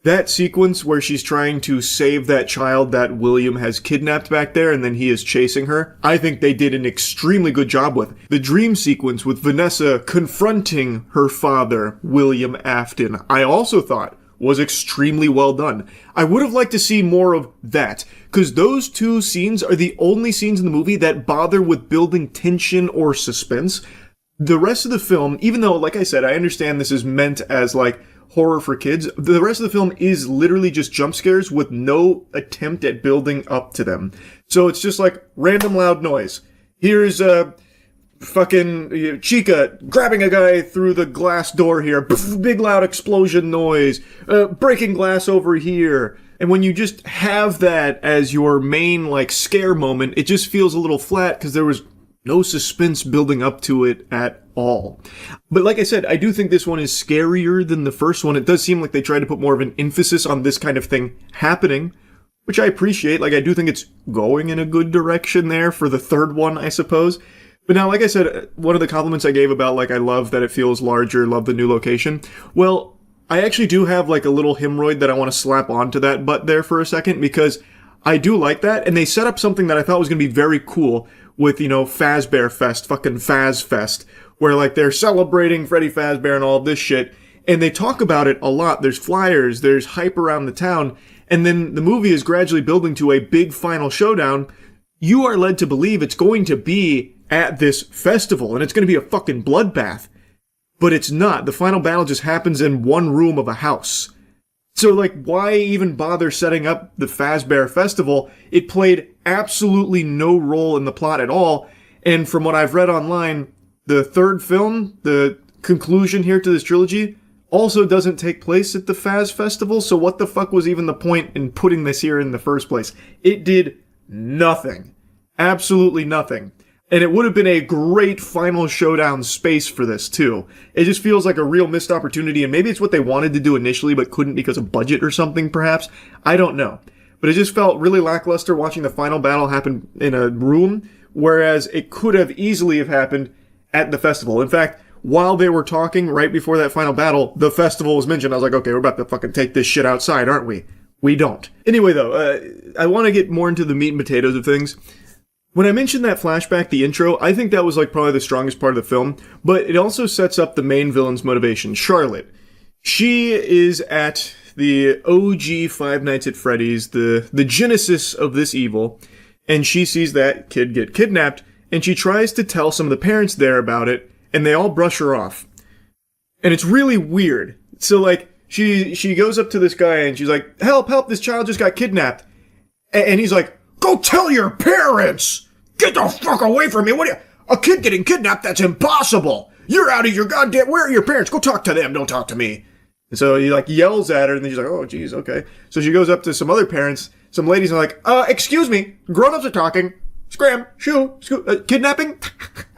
That sequence where she's trying to save that child that William has kidnapped back there and then he is chasing her, I think they did an extremely good job with. The dream sequence with Vanessa confronting her father, William Afton, I also thought was extremely well done. I would have liked to see more of that, because those 2 scenes are the only scenes in the movie that bother with building tension or suspense. The rest of the film, even though, like I said, I understand this is meant as like horror for kids, the rest of the film is literally just jump scares with no attempt at building up to them. So it's just like random loud noise. Here's fucking Chica grabbing a guy through the glass door here. Big loud explosion noise. Breaking glass over here. And when you just have that as your main like scare moment, it just feels a little flat because there was no suspense building up to it at all. But like I said, I do think this one is scarier than the first one. It does seem like they tried to put more of an emphasis on this kind of thing happening, which I appreciate. Like, I do think it's going in a good direction there for the third one, I suppose. But now, like I said, one of the compliments I gave about, like, I love that it feels larger, love the new location. Well, I actually do have, like, a little hemorrhoid that I want to slap onto that butt there for a second, because I do like that, and they set up something that I thought was going to be very cool with, you know, Fazbear Fest, fucking Faz Fest, where, like, they're celebrating Freddy Fazbear and all of this shit, and they talk about it a lot. There's flyers, there's hype around the town, and then the movie is gradually building to a big final showdown. You are led to believe it's going to be at this festival, and it's going to be a fucking bloodbath. But it's not. The final battle just happens in one room of a house. So, like, why even bother setting up the Fazbear Festival? It played absolutely no role in the plot at all, and from what I've read online, the third film, the conclusion here to this trilogy, also doesn't take place at the Faz Festival, so what the fuck was even the point in putting this here in the first place? It did nothing. Absolutely nothing. And it would have been a great final showdown space for this, too. It just feels like a real missed opportunity, and maybe it's what they wanted to do initially but couldn't because of budget or something, perhaps. I don't know. But it just felt really lackluster watching the final battle happen in a room, whereas it could have easily have happened at the festival. In fact, while they were talking right before that final battle, the festival was mentioned. I was like, okay, we're about to fucking take this shit outside, aren't we? We don't. Anyway, though, I want to get more into the meat and potatoes of things. When I mentioned that flashback, the intro, I think that was like probably the strongest part of the film, but it also sets up the main villain's motivation, Charlotte. She is at the OG Five Nights at Freddy's, the genesis of this evil, and she sees that kid get kidnapped, and she tries to tell some of the parents there about it, and they all brush her off. And it's really weird. So, like, she goes up to this guy and she's like, help, this child just got kidnapped. And he's like, go tell your parents! Get the fuck away from me! A kid getting kidnapped? That's impossible! You're out of your goddamn... Where are your parents? Go talk to them, don't talk to me. And so he like yells at her and then she's like, oh geez, okay. So she goes up to some other parents, some ladies are like, excuse me, grown-ups are talking. Scram, kidnapping?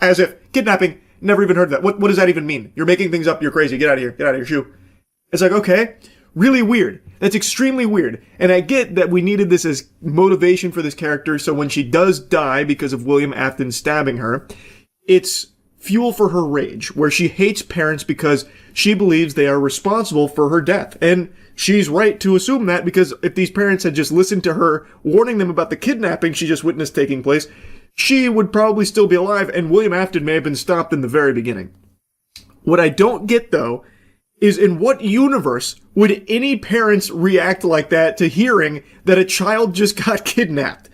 As if, kidnapping, never even heard of that. What does that even mean? You're making things up, you're crazy, get out of here, shoo. It's like, okay, really weird. That's extremely weird. And I get that we needed this as motivation for this character, so when she does die because of William Afton stabbing her, it's fuel for her rage, where she hates parents because she believes they are responsible for her death. And she's right to assume that, because if these parents had just listened to her warning them about the kidnapping she just witnessed taking place, she would probably still be alive, and William Afton may have been stopped in the very beginning. What I don't get, though, is in what universe would any parents react like that to hearing that a child just got kidnapped?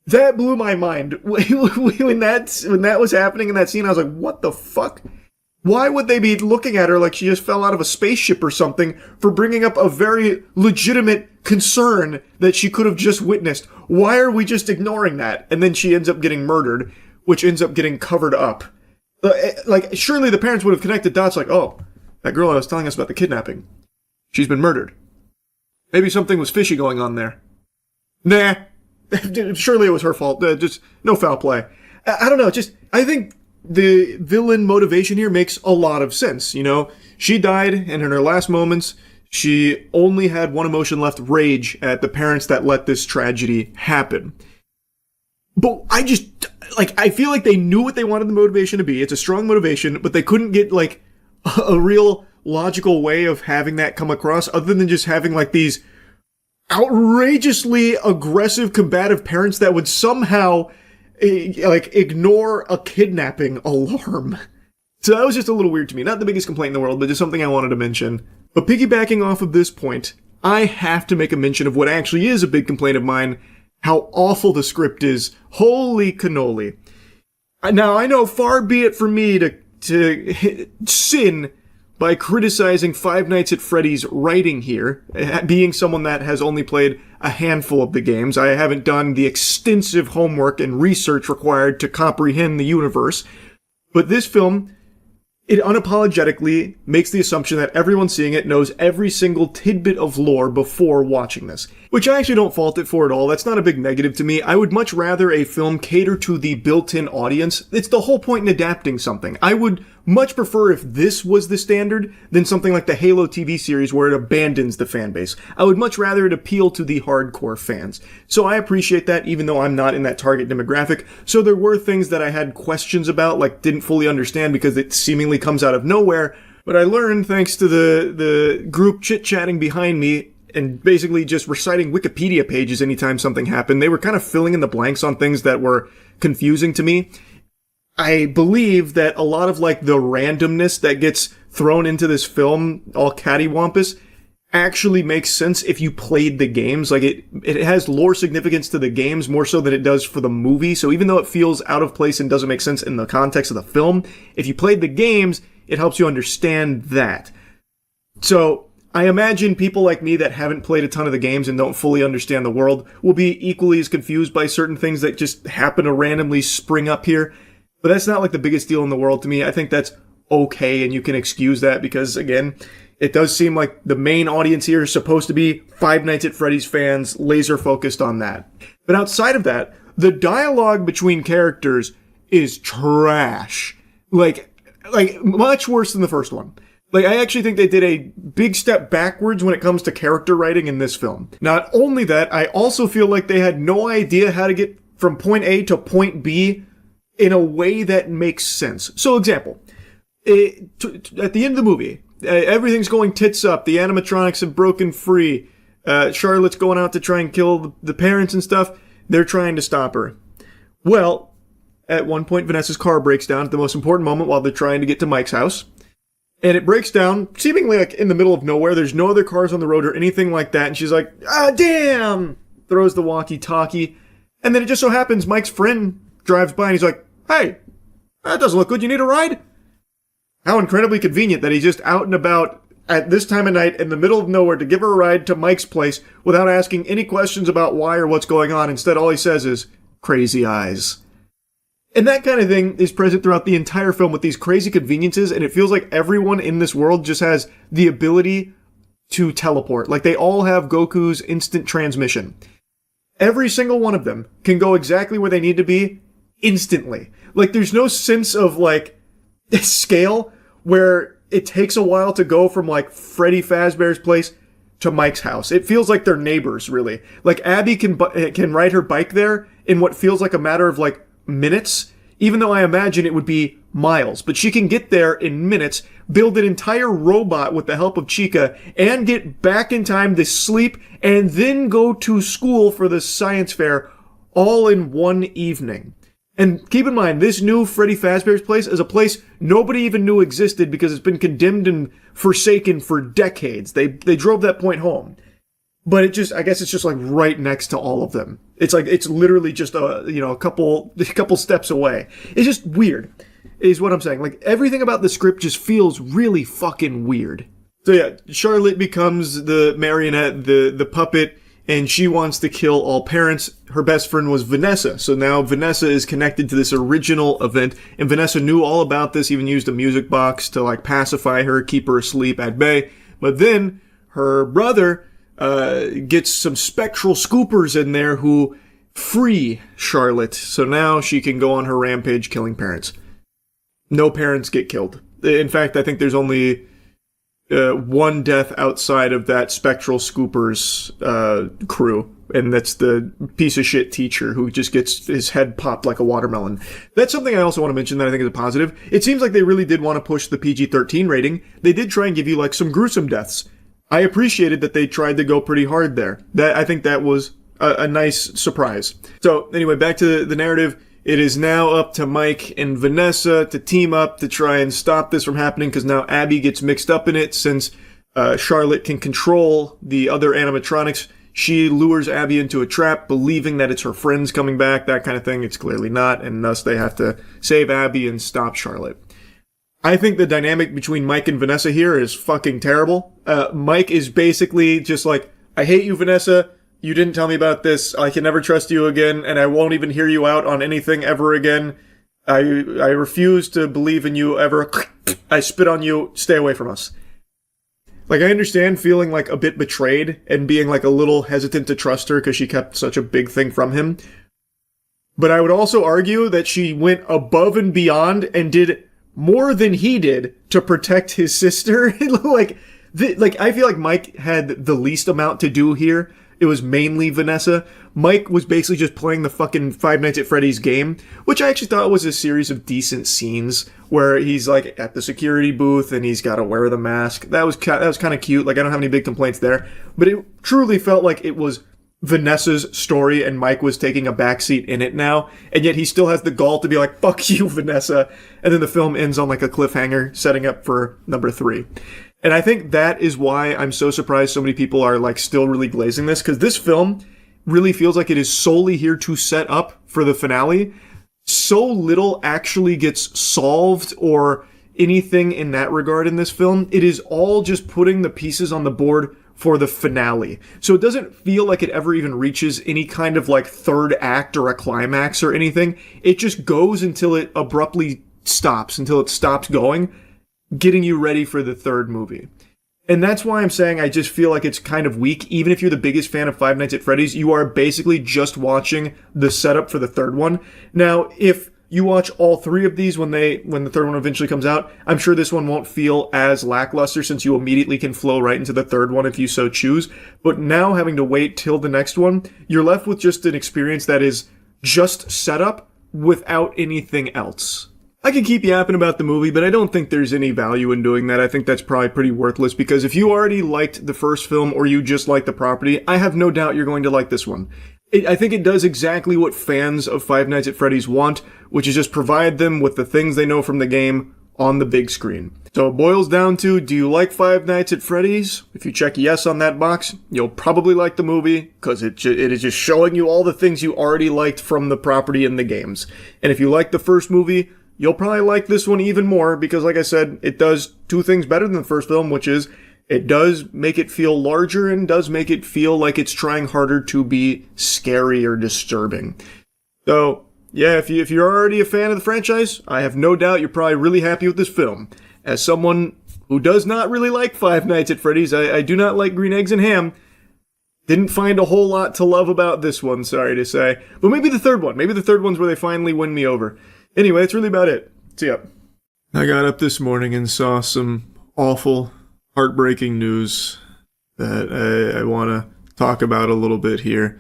That blew my mind. When that was happening in that scene, I was like, what the fuck? Why would they be looking at her like she just fell out of a spaceship or something for bringing up a very legitimate concern that she could have just witnessed? Why are we just ignoring that? And then she ends up getting murdered, which ends up getting covered up. Like, surely the parents would have connected dots like, oh, that girl I was telling us about the kidnapping, she's been murdered. Maybe something was fishy going on there. Nah. Surely it was her fault. Just no foul play. I don't know. I think the villain motivation here makes a lot of sense. You know, she died, and in her last moments, she only had one emotion left: rage at the parents that let this tragedy happen. But I feel like they knew what they wanted the motivation to be. It's a strong motivation, but they couldn't get, like, a real logical way of having that come across other than just having, like, these outrageously aggressive, combative parents that would somehow, ignore a kidnapping alarm. So that was just a little weird to me. Not the biggest complaint in the world, but just something I wanted to mention. But piggybacking off of this point, I have to make a mention of what actually is a big complaint of mine: how awful the script is. Holy cannoli. Now, I know far be it from me to sin by criticizing Five Nights at Freddy's writing here, being someone that has only played a handful of the games. I haven't done the extensive homework and research required to comprehend the universe. But this film, it unapologetically makes the assumption that everyone seeing it knows every single tidbit of lore before watching this. Which I actually don't fault it for at all. That's not a big negative to me. I would much rather a film cater to the built-in audience. It's the whole point in adapting something. I would much prefer if this was the standard than something like the Halo TV series where it abandons the fan base. I would much rather it appeal to the hardcore fans. So I appreciate that, even though I'm not in that target demographic. So there were things that I had questions about, like didn't fully understand because it seemingly comes out of nowhere. But I learned, thanks to the group chit-chatting behind me and basically just reciting Wikipedia pages anytime something happened. They were kind of filling in the blanks on things that were confusing to me. I believe that a lot of, like, the randomness that gets thrown into this film, all cattywampus, actually makes sense if you played the games. Like, it has lore significance to the games more so than it does for the movie. So even though it feels out of place and doesn't make sense in the context of the film, if you played the games, it helps you understand that. So I imagine people like me that haven't played a ton of the games and don't fully understand the world will be equally as confused by certain things that just happen to randomly spring up here. But that's not like the biggest deal in the world to me. I think that's okay, and you can excuse that because, again, it does seem like the main audience here is supposed to be Five Nights at Freddy's fans, laser focused on that. But outside of that, the dialogue between characters is trash. Like much worse than the first one. Like, I actually think they did a big step backwards when it comes to character writing in this film. Not only that, I also feel like they had no idea how to get from point A to point B in a way that makes sense. So, example, at the end of the movie, everything's going tits up, the animatronics have broken free, Charlotte's going out to try and kill the parents and stuff, they're trying to stop her. Well, at one point, Vanessa's car breaks down at the most important moment while they're trying to get to Mike's house. And it breaks down, seemingly like in the middle of nowhere. There's no other cars on the road or anything like that. And she's like, ah, damn! Throws the walkie-talkie. And then it just so happens Mike's friend drives by and he's like, hey, that doesn't look good. You need a ride? How incredibly convenient that he's just out and about at this time of night in the middle of nowhere to give her a ride to Mike's place without asking any questions about why or what's going on. Instead, all he says is, crazy eyes. And that kind of thing is present throughout the entire film with these crazy conveniences, and it feels like everyone in this world just has the ability to teleport. Like, they all have Goku's instant transmission. Every single one of them can go exactly where they need to be instantly. Like, there's no sense of, like, scale where it takes a while to go from, like, Freddy Fazbear's place to Mike's house. It feels like they're neighbors, really. Like, Abby can ride her bike there in what feels like a matter of, like, minutes, even though I imagine it would be miles. But she can get there in minutes, build an entire robot with the help of Chica, and get back in time to sleep, and then go to school for the science fair all in one evening. And keep in mind, this new Freddy Fazbear's place is a place nobody even knew existed because it's been condemned and forsaken for decades. They drove that point home. But I guess it's just like right next to all of them. It's like, it's literally just a couple steps away. It's just weird, is what I'm saying. Like, everything about the script just feels really fucking weird. So yeah, Charlotte becomes the marionette, the puppet, and she wants to kill all parents. Her best friend was Vanessa. So now Vanessa is connected to this original event, and Vanessa knew all about this, even used a music box to like pacify her, keep her asleep at bay. But then her brother gets some spectral scoopers in there who free Charlotte. So now she can go on her rampage killing parents. No parents get killed. In fact, I think there's only one death outside of that spectral scoopers crew, and that's the piece of shit teacher who just gets his head popped like a watermelon. That's something I also want to mention that I think is a positive. It seems like they really did want to push the PG-13 rating. They did try and give you like some gruesome deaths. I appreciated that they tried to go pretty hard there. I think that was a nice surprise. So anyway, back to the narrative. It is now up to Mike and Vanessa to team up to try and stop this from happening, because now Abby gets mixed up in it since Charlotte can control the other animatronics. She lures Abby into a trap, believing that it's her friends coming back, that kind of thing. It's clearly not, and thus they have to save Abby and stop Charlotte. I think the dynamic between Mike and Vanessa here is fucking terrible. Mike is basically just like, I hate you, Vanessa. You didn't tell me about this. I can never trust you again, and I won't even hear you out on anything ever again. I refuse to believe in you ever. I spit on you. Stay away from us. Like, I understand feeling like a bit betrayed and being like a little hesitant to trust her because she kept such a big thing from him. But I would also argue that she went above and beyond and did more than he did to protect his sister. I feel like Mike had the least amount to do here. It was mainly Vanessa. Mike was basically just playing the fucking Five Nights at Freddy's game, which I actually thought was a series of decent scenes where he's like at the security booth and he's got to wear the mask. That was kind of cute. Like, I don't have any big complaints there, but it truly felt like it was Vanessa's story and Mike was taking a backseat in it now, and yet he still has the gall to be like, fuck you, Vanessa. And then the film ends on like a cliffhanger setting up for number 3. And I think that is why I'm so surprised so many people are like still really glazing this, because this film really feels like it is solely here to set up for the finale. So little actually gets solved or anything in that regard in this film. It is all just putting the pieces on the board for the finale. So it doesn't feel like it ever even reaches any kind of like third act or a climax or anything. It just goes until it abruptly stops, until it stops going, getting you ready for the third movie. And that's why I'm saying I just feel like it's kind of weak. Even if you're the biggest fan of Five Nights at Freddy's, you are basically just watching the setup for the third one. Now, if you watch all 3 of these when the third one eventually comes out, I'm sure this one won't feel as lackluster since you immediately can flow right into the third one if you so choose. But now having to wait till the next one, you're left with just an experience that is just setup without anything else. I can keep yapping about the movie, but I don't think there's any value in doing that. I think that's probably pretty worthless, because if you already liked the first film or you just like the property, I have no doubt you're going to like this one. I think it does exactly what fans of Five Nights at Freddy's want, which is just provide them with the things they know from the game on the big screen. So it boils down to, do you like Five Nights at Freddy's? If you check yes on that box, you'll probably like the movie, because it is just showing you all the things you already liked from the property and the games. And if you like the first movie, you'll probably like this one even more, because like I said, it does 2 things better than the first film, which is It does make it feel larger and does make it feel like it's trying harder to be scary or disturbing. So, yeah, if you're already a fan of the franchise, I have no doubt you're probably really happy with this film. As someone who does not really like Five Nights at Freddy's, I do not like green eggs and ham. Didn't find a whole lot to love about this one, sorry to say. But maybe the third one. Maybe the third one's where they finally win me over. Anyway, that's really about it. See ya. I got up this morning and saw some awful, heartbreaking news that I want to talk about a little bit here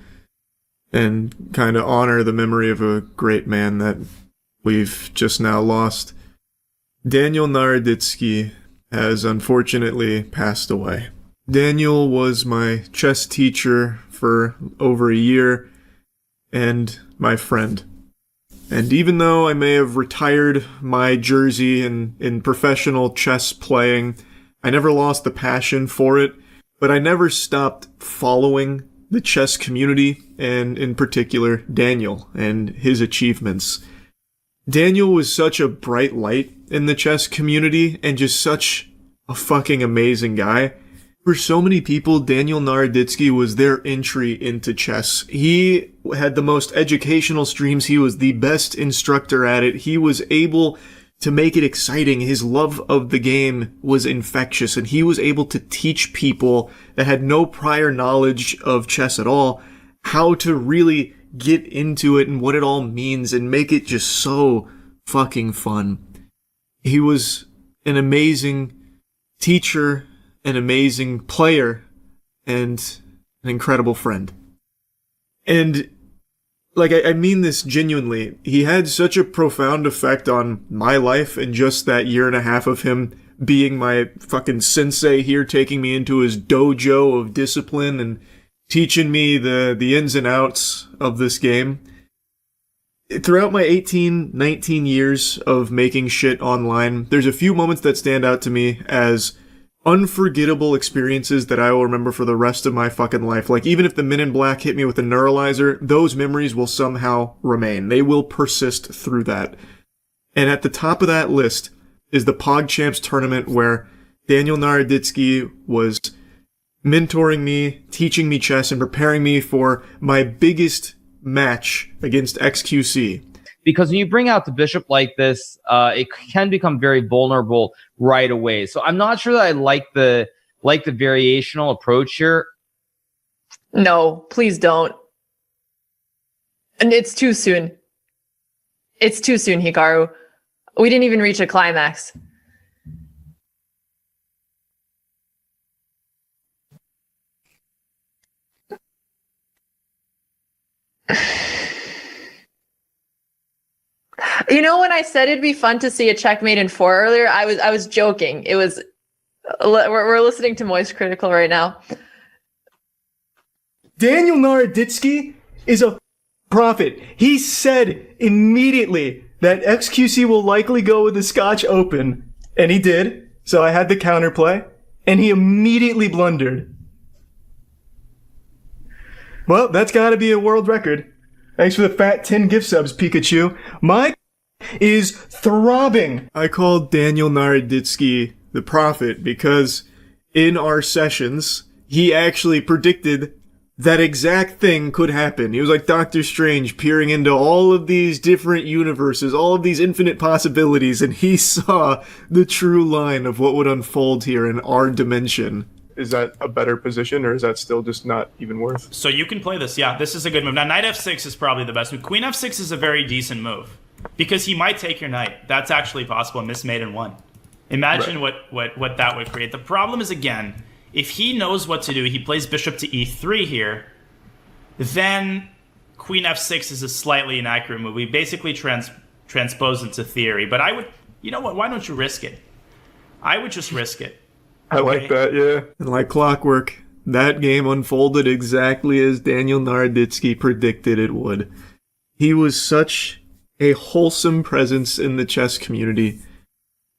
and kind of honor the memory of a great man that we've just now lost. Daniel Naroditsky has unfortunately passed away. Daniel was my chess teacher for over a year and my friend. And even though I may have retired my jersey in professional chess playing, I never lost the passion for it, but I never stopped following the chess community, and in particular, Daniel and his achievements. Daniel was such a bright light in the chess community and just such a fucking amazing guy. For so many people, Daniel Naroditsky was their entry into chess. He had the most educational streams. He was the best instructor at it. He was able to make it exciting. His love of the game was infectious, and he was able to teach people that had no prior knowledge of chess at all how to really get into it and what it all means and make it just so fucking fun. He was an amazing teacher, an amazing player, and an incredible friend. And, like, I mean this genuinely. He had such a profound effect on my life in just that year and a half of him being my fucking sensei here, taking me into his dojo of discipline and teaching me the ins and outs of this game. Throughout my 18, 19 years of making shit online, there's a few moments that stand out to me as unforgettable experiences that I will remember for the rest of my fucking life. Like, even if the Men in Black hit me with a neuralizer, those memories will somehow remain. They will persist through that. And at the top of that list is the PogChamps tournament where Daniel Naroditsky was mentoring me, teaching me chess, and preparing me for my biggest match against XQC. Because when you bring out the bishop like this, it can become very vulnerable right away. So I'm not sure that I like the variational approach here. No, please don't. And it's too soon. It's too soon, Hikaru. We didn't even reach a climax. You know, when I said it'd be fun to see a checkmate in 4 earlier, I was joking. It was we're listening to Moist Critical right now. Daniel Naroditsky is a prophet. He said immediately that XQC will likely go with the Scotch Open, and he did. So I had the counterplay, and he immediately blundered. Well, that's got to be a world record. Thanks for the fat 10 gift subs, Pikachu. My is throbbing. I called Daniel Naroditsky the prophet because in our sessions, he actually predicted that exact thing could happen. He was like Doctor Strange peering into all of these different universes, all of these infinite possibilities, and he saw the true line of what would unfold here in our dimension. Is that a better position, or is that still just not even worth? So you can play this, yeah. This is a good move. Now, knight f6 is probably the best move. Queen f6 is a very decent move, because he might take your knight. That's actually possible. Miss mate in 1. Imagine what that would create. The problem is, again, if he knows what to do, he plays bishop to e3 here, then queen f6 is a slightly inaccurate move. We basically transpose into theory. But I would, you know what, why don't you risk it? I would just risk it. I like that, yeah. And like clockwork, that game unfolded exactly as Daniel Naroditsky predicted it would. He was such a wholesome presence in the chess community,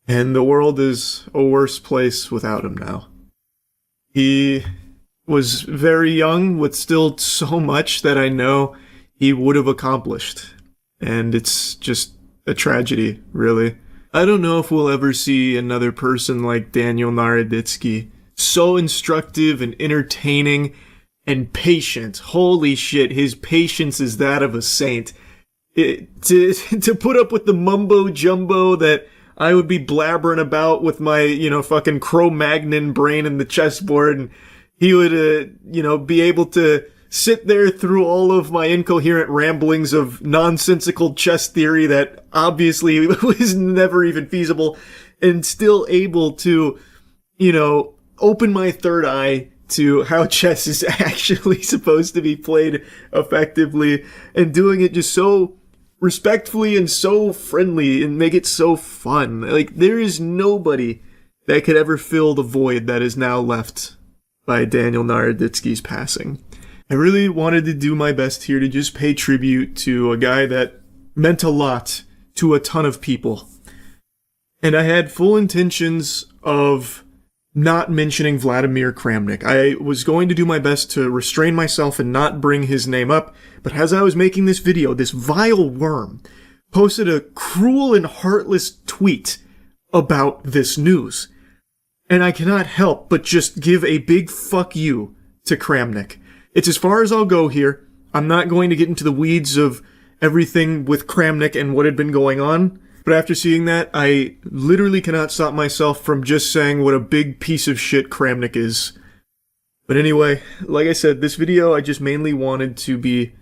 and the world is a worse place without him now. He was very young with still so much that I know he would have accomplished, and it's just a tragedy, really. I don't know if we'll ever see another person like Daniel Naroditsky so instructive and entertaining and patient. Holy shit, his patience is that of a saint. To put up with the mumbo jumbo that I would be blabbering about with my, fucking Cro-Magnon brain in the chessboard, and he would, be able to sit there through all of my incoherent ramblings of nonsensical chess theory that obviously was never even feasible, and still able to, open my third eye to how chess is actually supposed to be played effectively, and doing it just so respectfully and so friendly and make it so fun. Like, there is nobody that could ever fill the void that is now left by Daniel Naroditsky's passing. I really wanted to do my best here to just pay tribute to a guy that meant a lot to a ton of people. And I had full intentions of not mentioning Vladimir Kramnik. I was going to do my best to restrain myself and not bring his name up, but as I was making this video, this vile worm posted a cruel and heartless tweet about this news. And I cannot help but just give a big fuck you to Kramnik. It's as far as I'll go here. I'm not going to get into the weeds of everything with Kramnik and what had been going on. But after seeing that, I literally cannot stop myself from just saying what a big piece of shit Kramnik is. But anyway, like I said, this video I just mainly wanted to be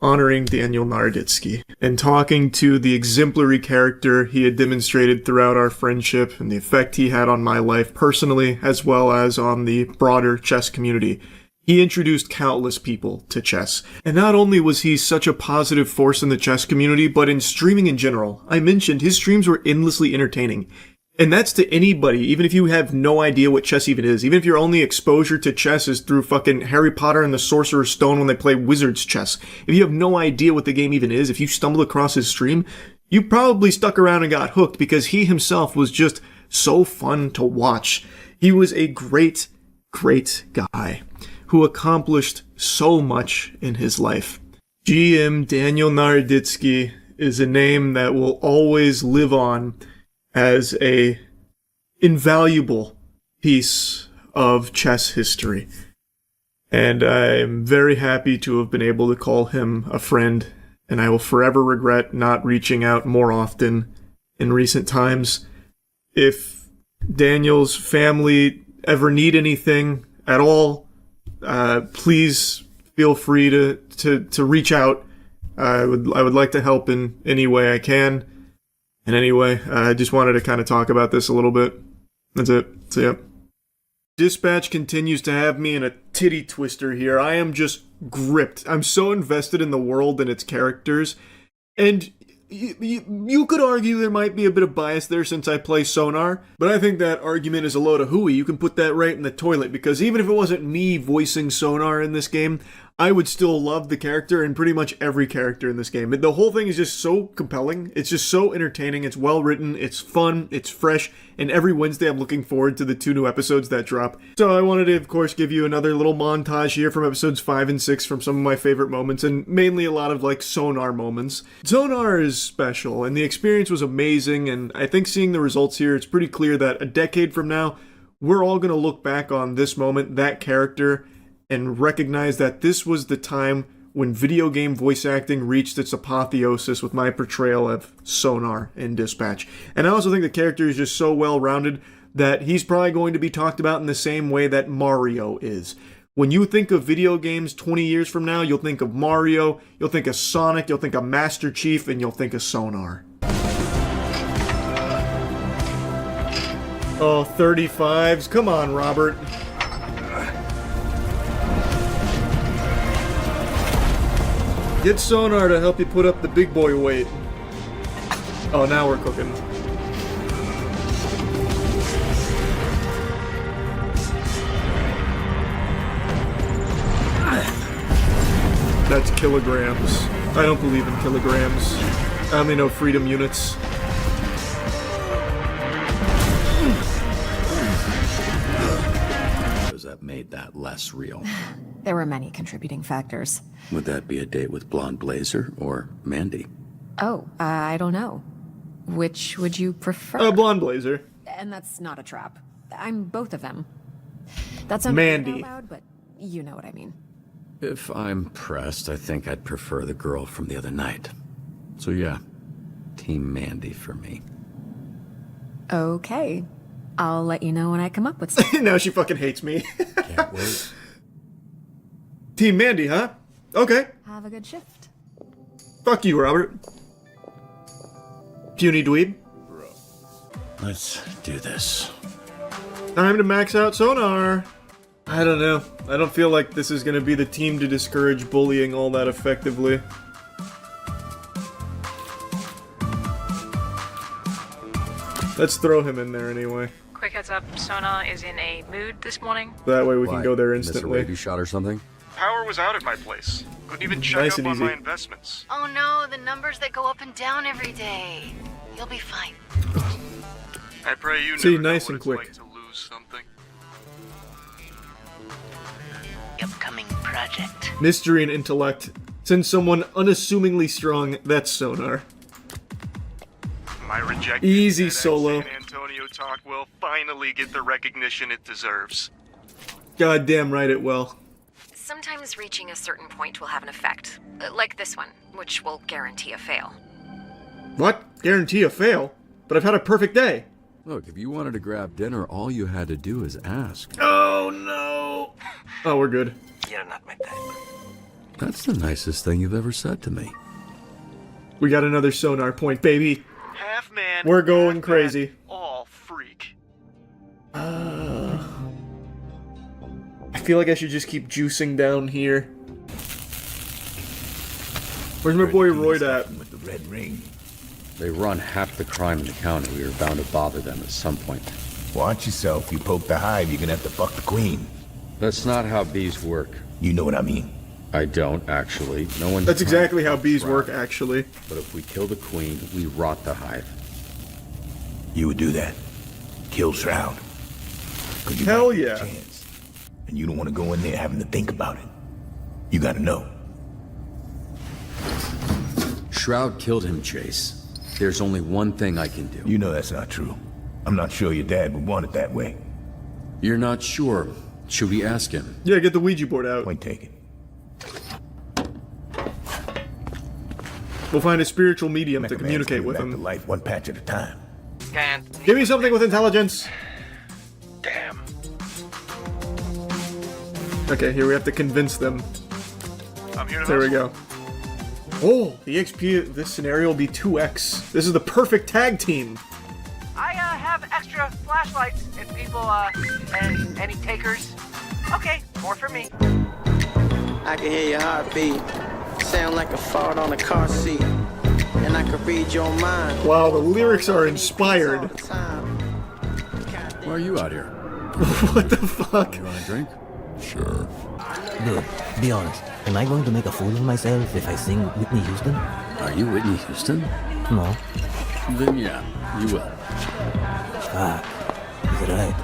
honoring Daniel Naroditsky and talking to the exemplary character he had demonstrated throughout our friendship and the effect he had on my life personally, as well as on the broader chess community. He introduced countless people to chess. And not only was he such a positive force in the chess community, but in streaming in general. I mentioned his streams were endlessly entertaining. And that's to anybody, even if you have no idea what chess even is. Even if your only exposure to chess is through fucking Harry Potter and the Sorcerer's Stone when they play wizard's chess. If you have no idea what the game even is, if you stumbled across his stream, you probably stuck around and got hooked because he himself was just so fun to watch. He was a great, great guy who accomplished so much in his life. GM Daniel Naroditsky is a name that will always live on as a invaluable piece of chess history. And I'm very happy to have been able to call him a friend, and I will forever regret not reaching out more often in recent times. If Daniel's family ever need anything at all, please feel free to reach out. I would like to help in any way I can. And anyway, I just wanted to kind of talk about this a little bit. That's it. So yeah. Dispatch continues to have me in a titty twister here. I am just gripped. I'm so invested in the world and its characters. And you could argue there might be a bit of bias there since I play Sonar, but I think that argument is a load of hooey. You can put that right in the toilet, because even if it wasn't me voicing Sonar in this game, I would still love the character and pretty much every character in this game. The whole thing is just so compelling. It's just so entertaining. It's well written. It's fun. It's fresh. And every Wednesday I'm looking forward to the 2 new episodes that drop. So I wanted to, of course, give you another little montage here from episodes 5 and 6 from some of my favorite moments, and mainly a lot of like Sonar moments. Sonar is special, and the experience was amazing, and I think seeing the results here, it's pretty clear that a decade from now, we're all going to look back on this moment, that character, and recognize that this was the time when video game voice acting reached its apotheosis with my portrayal of Sonar in Dispatch. And I also think the character is just so well-rounded that he's probably going to be talked about in the same way that Mario is. When you think of video games 20 years from now, you'll think of Mario, you'll think of Sonic, you'll think of Master Chief, and you'll think of Sonar. Oh, 35s. Come on, Robert. Get Sonar to help you put up the big boy weight. Oh, now we're cooking. That's kilograms. I don't believe in kilograms. I only know freedom units. That made that less real. There were many contributing factors. Would that be a date with Blonde Blazer or Mandy? Oh, I don't know. Which would you prefer? Blonde Blazer. And that's not a trap. I'm both of them. That's not Mandy. loud, but you know what I mean. If I'm pressed, I think I'd prefer the girl from the other night. So yeah, Team Mandy for me. Okay. I'll let you know when I come up with something. Now she fucking hates me. Can't wait. Team Mandy, huh? Okay. Have a good shift. Fuck you, Robert. Puny dweeb. Let's do this. Time to max out sonar. I don't know. I don't feel like this is gonna be the team to discourage bullying all that effectively. Let's throw him in there anyway. Quick heads up, Sona is in a mood this morning. That way we can Why? go there Miss a instantly. radio shot or something? Power was out at my place. Couldn't even check Nice up and on easy. my investments. Oh no, the numbers that go up and down every day. You'll be fine. I pray you See, never know nice what and it's quick. like to lose something. Upcoming project. Mystery and intellect. Send someone unassumingly strong, that's sonar. My rejected Easy, TEDx Solo. San Antonio talk will finally get the recognition it deserves. Goddamn right it will. Sometimes reaching a certain point will have an effect. Like this one, which will guarantee a fail. What? Guarantee a fail? But I've had a perfect day. Look, if you wanted to grab dinner, all you had to do is ask. Oh no! Oh, we're good. You're not my type. That's the nicest thing you've ever said to me. We got another sonar point, baby. Half man. We're going half crazy. man, all freak. I feel like I should just keep juicing down here. Where's my boy Royd at? With the red ring. They run half the crime in the county. We are bound to bother them at some point. Watch yourself. You poke the hive, you're gonna have to fuck the queen. That's not how bees work. You know what I mean. I don't, actually. No one. That's exactly how bees work, actually. But if we kill the queen, we rot the hive. You would do that. Kill Shroud. You Hell yeah. Chance. And you don't want to go in there having to think about it. You gotta know. Shroud killed him, Chase. There's only one thing I can do. You know that's not true. I'm not sure your dad would want it that way. You're not sure. Should we ask him? Yeah, get the Ouija board out. Point taken. We'll find a spiritual medium to communicate with back him. to life one patch at a time. Give me something with intelligence. Damn. Okay, here we have to convince them. I'm here to There we hustle. go. Oh, the XP of this scenario will be 2x. This is the perfect tag team. I have extra flashlights if people, any takers. Okay, more for me. I can hear your heartbeat. Sound like a fart on a car seat. And I can read your mind. Wow, the lyrics are inspired. Why are you out here? What the fuck? You want a drink? Sure. Look, be honest. Am I going to make a fool of myself if I sing Whitney Houston? Are you Whitney Houston? No. Then yeah, you will. Fuck. Is it right?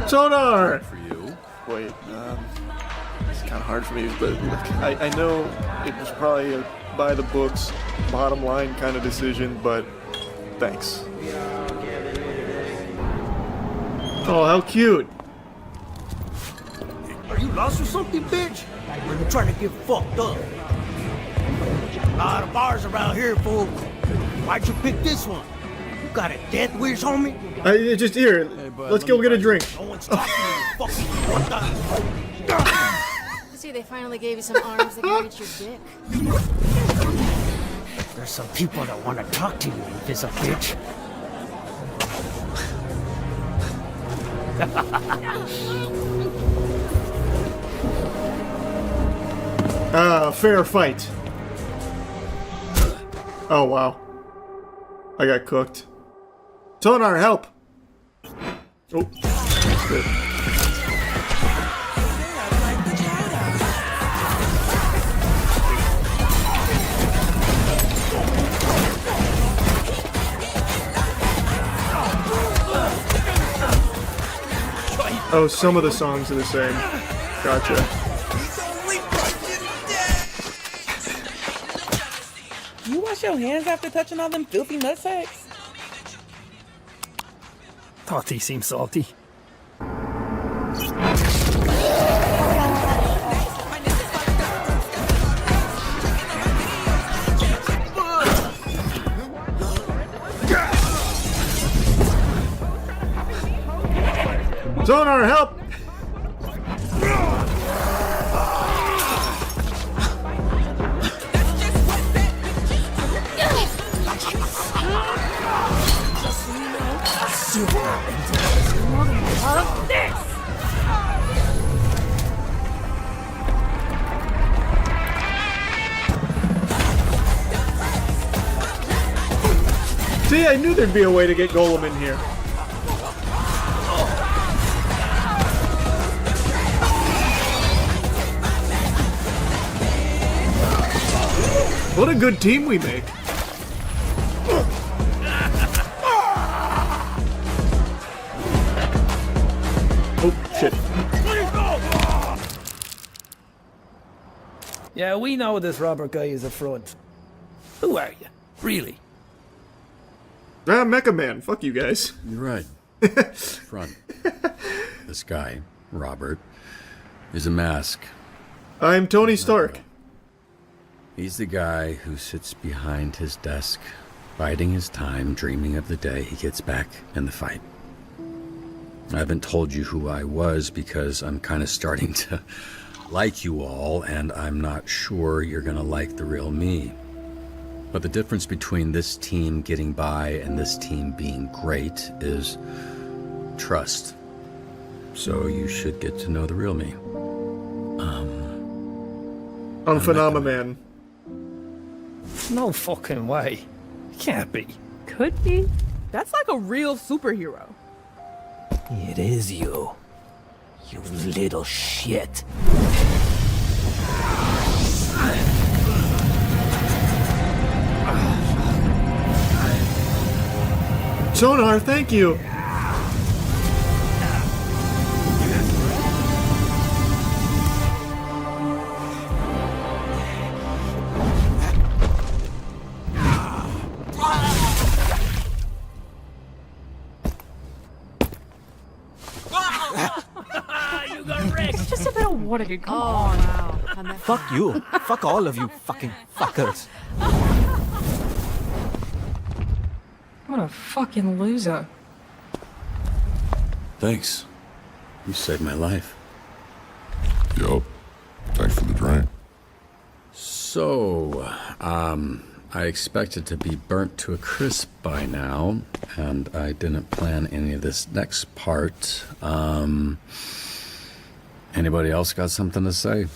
Sonar! For you. Wait, it's kind of hard for me, but look, I know it was probably a by the books, bottom line kind of decision, but thanks. Oh, how cute. Are you lost or something, bitch? Or you trying to get fucked up? A lot of bars around here, fool. Why'd you pick this one? You got a death wish, homie? Just here, let's go get a drink. No one's talking to you, fucking. What the? I see they finally gave you some arms that can reach your dick. There's some people that want to talk to you, you piece of bitch. Fair fight. Oh, wow. I got cooked. Sonar, help! Oh, good. Oh, some of the songs are the same. Gotcha. You wash your hands after touching all them filthy nutsacks? Thought he seemed salty. Sonar, help! See, I knew there'd be a way to get Golem in here. What a good team we make. Oh, shit. Yeah, we know this Robert guy is a fraud. Who are you? Really? Ah, Mecha Man. Fuck you guys. You're right. Front. This guy, Robert, is a mask. I'm Tony Stark. He's the guy who sits behind his desk, biding his time, dreaming of the day he gets back in the fight. I haven't told you who I was because I'm kind of starting to like you all, and I'm not sure you're gonna like the real me. But the difference between this team getting by and this team being great is trust. So you should get to know the real me. I'm Phenomenon. No fucking way. Can't be. Could be. That's like a real superhero. It is you. You little shit. Sonar, thank you. You got wrecked. It's just a bit of water, dude. Come on. Wow. Fuck you. Fuck all of you fucking fuckers. What a fucking loser. Thanks. You saved my life. Yup. Thanks for the drink. So, I expected to be burnt to a crisp by now, and I didn't plan any of this next part. Anybody else got something to say?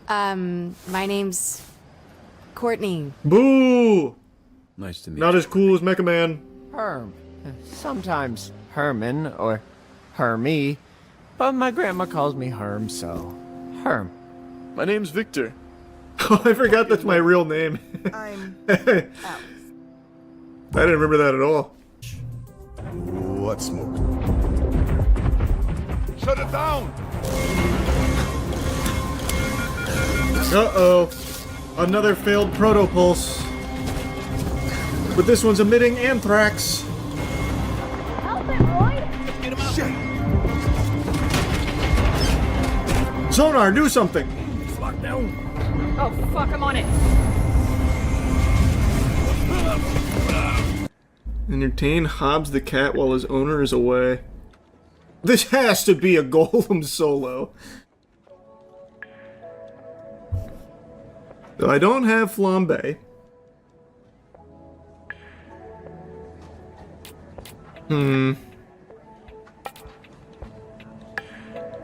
My name's Courtney. Boo! Nice to meet Not you. as cool as Mecha Man. Herm. Sometimes Herman or Hermie, but my grandma calls me Herm, so Herm. My name's Victor. Oh, I forgot that's my real name. I'm I didn't remember that at all. Let's smoke. Shut it down! Uh-oh. Another failed protopulse. But this one's emitting anthrax. Help it, Roy! Sonar, do something! It's locked down. Oh, fuck, I'm on it. Entertain Hobbs the cat while his owner is away. This has to be a Golem solo. Though I don't have flambe.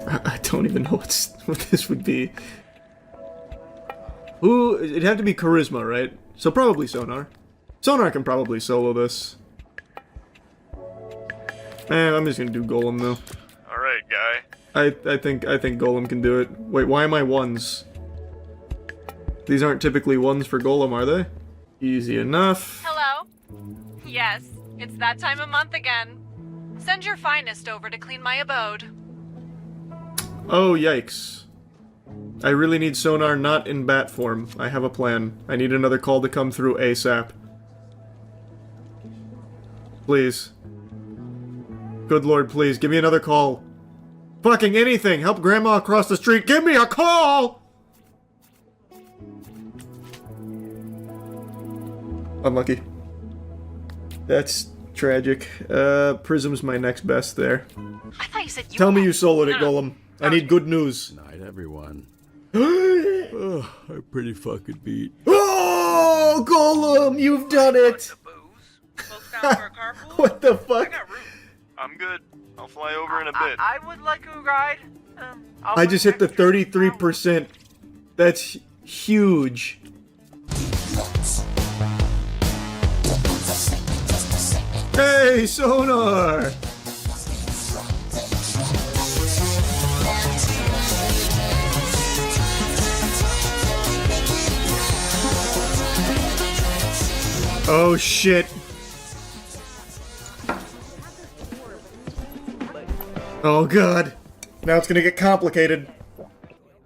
I don't even know what this would be. Ooh, it'd have to be charisma, right? So probably Sonar. Sonar can probably solo this. I'm just gonna do Golem though. Alright, guy. I think Golem can do it. Wait, why am I ones? These aren't typically ones for Golem, are they? Easy enough. Hello? Yes, it's that time of month again. Send your finest over to clean my abode. Oh, yikes. I really need Sonar not in bat form. I have a plan. I need another call to come through ASAP. Please. Good lord, please, give me another call. Fucking anything! Help Grandma across the street! Give me a call! Unlucky. That's Tragic. Prism's my next best there. I thought you said you Tell me you soloed it, Golem. I need good news. Night, everyone. Oh, I'm pretty fucking beat. Oh, Golem, you've done it! What the fuck? I'm good. I'll fly over in a bit. I would like a ride. I just hit the 33%. That's huge. Hey, Sonar! Oh shit. Oh god. Now it's gonna get complicated.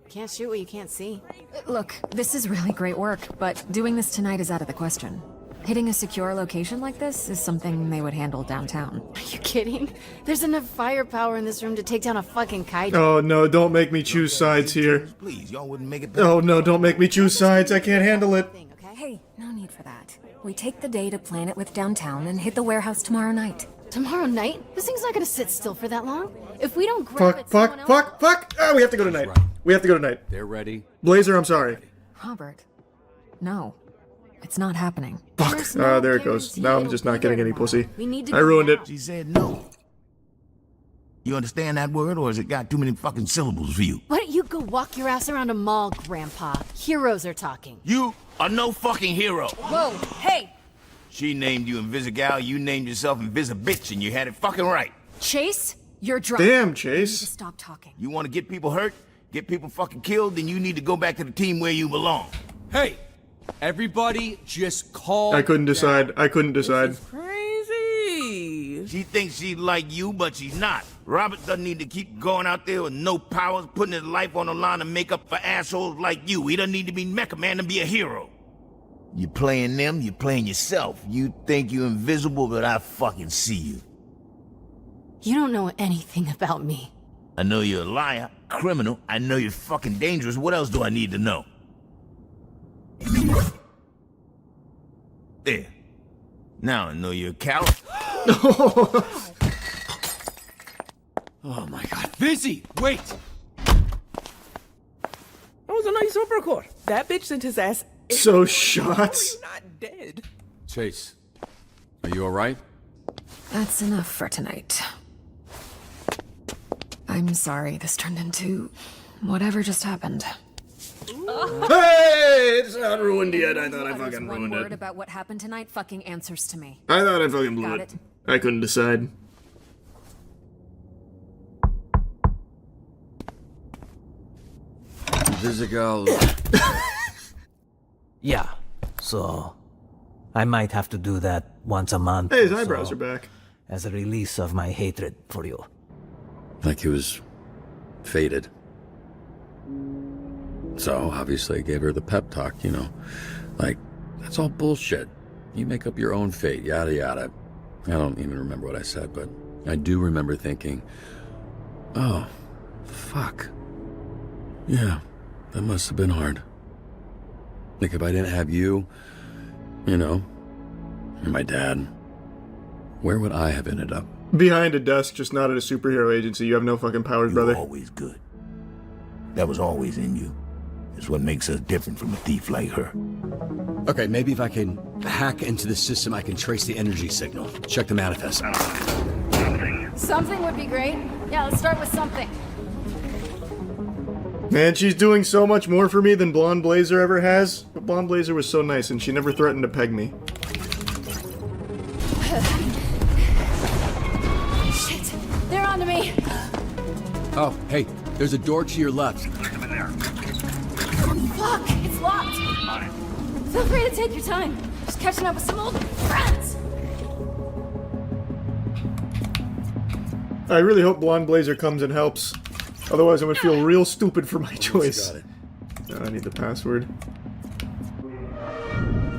Can't shoot what you can't see. Look, this is really great work, but doing this tonight is out of the question. Hitting a secure location like this is something they would handle downtown. Are you kidding? There's enough firepower in this room to take down a fucking kaiju. Oh no, don't make me choose sides here. Please, y'all wouldn't make it. Oh no, don't make me choose sides. I can't handle it. Hey, no need for that. We take the day to plan it with downtown and hit the warehouse tomorrow night. Tomorrow night? This thing's not gonna sit still for that long. If we don't grab it, Fuck! Ah, we have to go tonight. We have to go tonight. They're ready. Blazer, I'm sorry. Robert, no. It's not happening. Fuck. Ah, there it goes. Now I'm just not getting any pussy. I ruined it. She said no. You understand that word, or has it got too many fucking syllables for you? Why don't you go walk your ass around a mall, Grandpa? Heroes are talking. You are no fucking hero. Whoa, hey! She named you Invisigal, you named yourself Invisibitch, and you had it fucking right. Chase, you're drunk. Damn, Chase. Stop talking. You want to get people hurt, get people fucking killed, then you need to go back to the team where you belong. Hey, everybody just calm I couldn't decide. I couldn't decide. Crazy. She thinks she's like you, but she's not. Robert doesn't need to keep going out there with no powers, putting his life on the line to make up for assholes like you. He doesn't need to be Mecha Man to be a hero. You playing them, you playing yourself. You think you're invisible, but I fucking see you. You don't know anything about me. I know you're a liar, criminal. I know you're fucking dangerous. What else do I need to know? There. Now I know you're a coward. Oh my god. Vizzy, wait! That was a nice uppercut. That bitch sent his ass. So shots. Not dead. Chase, are you alright? That's enough for tonight. I'm sorry this turned into whatever just happened. Hey, it's not ruined yet. I thought I fucking One ruined word it. about what happened tonight fucking answers to me. I thought I fucking blew Got it. it. I couldn't decide. Visigal. Yeah, so I might have to do that once a month. Hey, his or eyebrows so, are back. As a release of my hatred for you. Like he was fated. So, obviously, I gave her the pep talk, you know. Like, that's all bullshit. You make up your own fate, yada yada. I don't even remember what I said, but I do remember thinking, oh, fuck. Yeah, that must have been hard. Like, if I didn't have you, you know, and my dad, where would I have ended up? Behind a desk, just not at a superhero agency. You have no fucking powers, You brother. were always good. That was always in you. It's what makes us different from a thief like her. Okay, maybe if I can hack into the system, I can trace the energy signal. Check the manifest. Something would be great. Yeah, let's start with something. Man, she's doing so much more for me than Blonde Blazer ever has. But Blonde Blazer was so nice, and she never threatened to peg me. Shit, they're onto me. Oh, hey, there's a door to your left. Fuck, it's locked. Feel free to take your time. Just catching up with some old friends. I really hope Blonde Blazer comes and helps. Otherwise, I would feel real stupid for my choice. Got it. I need the password.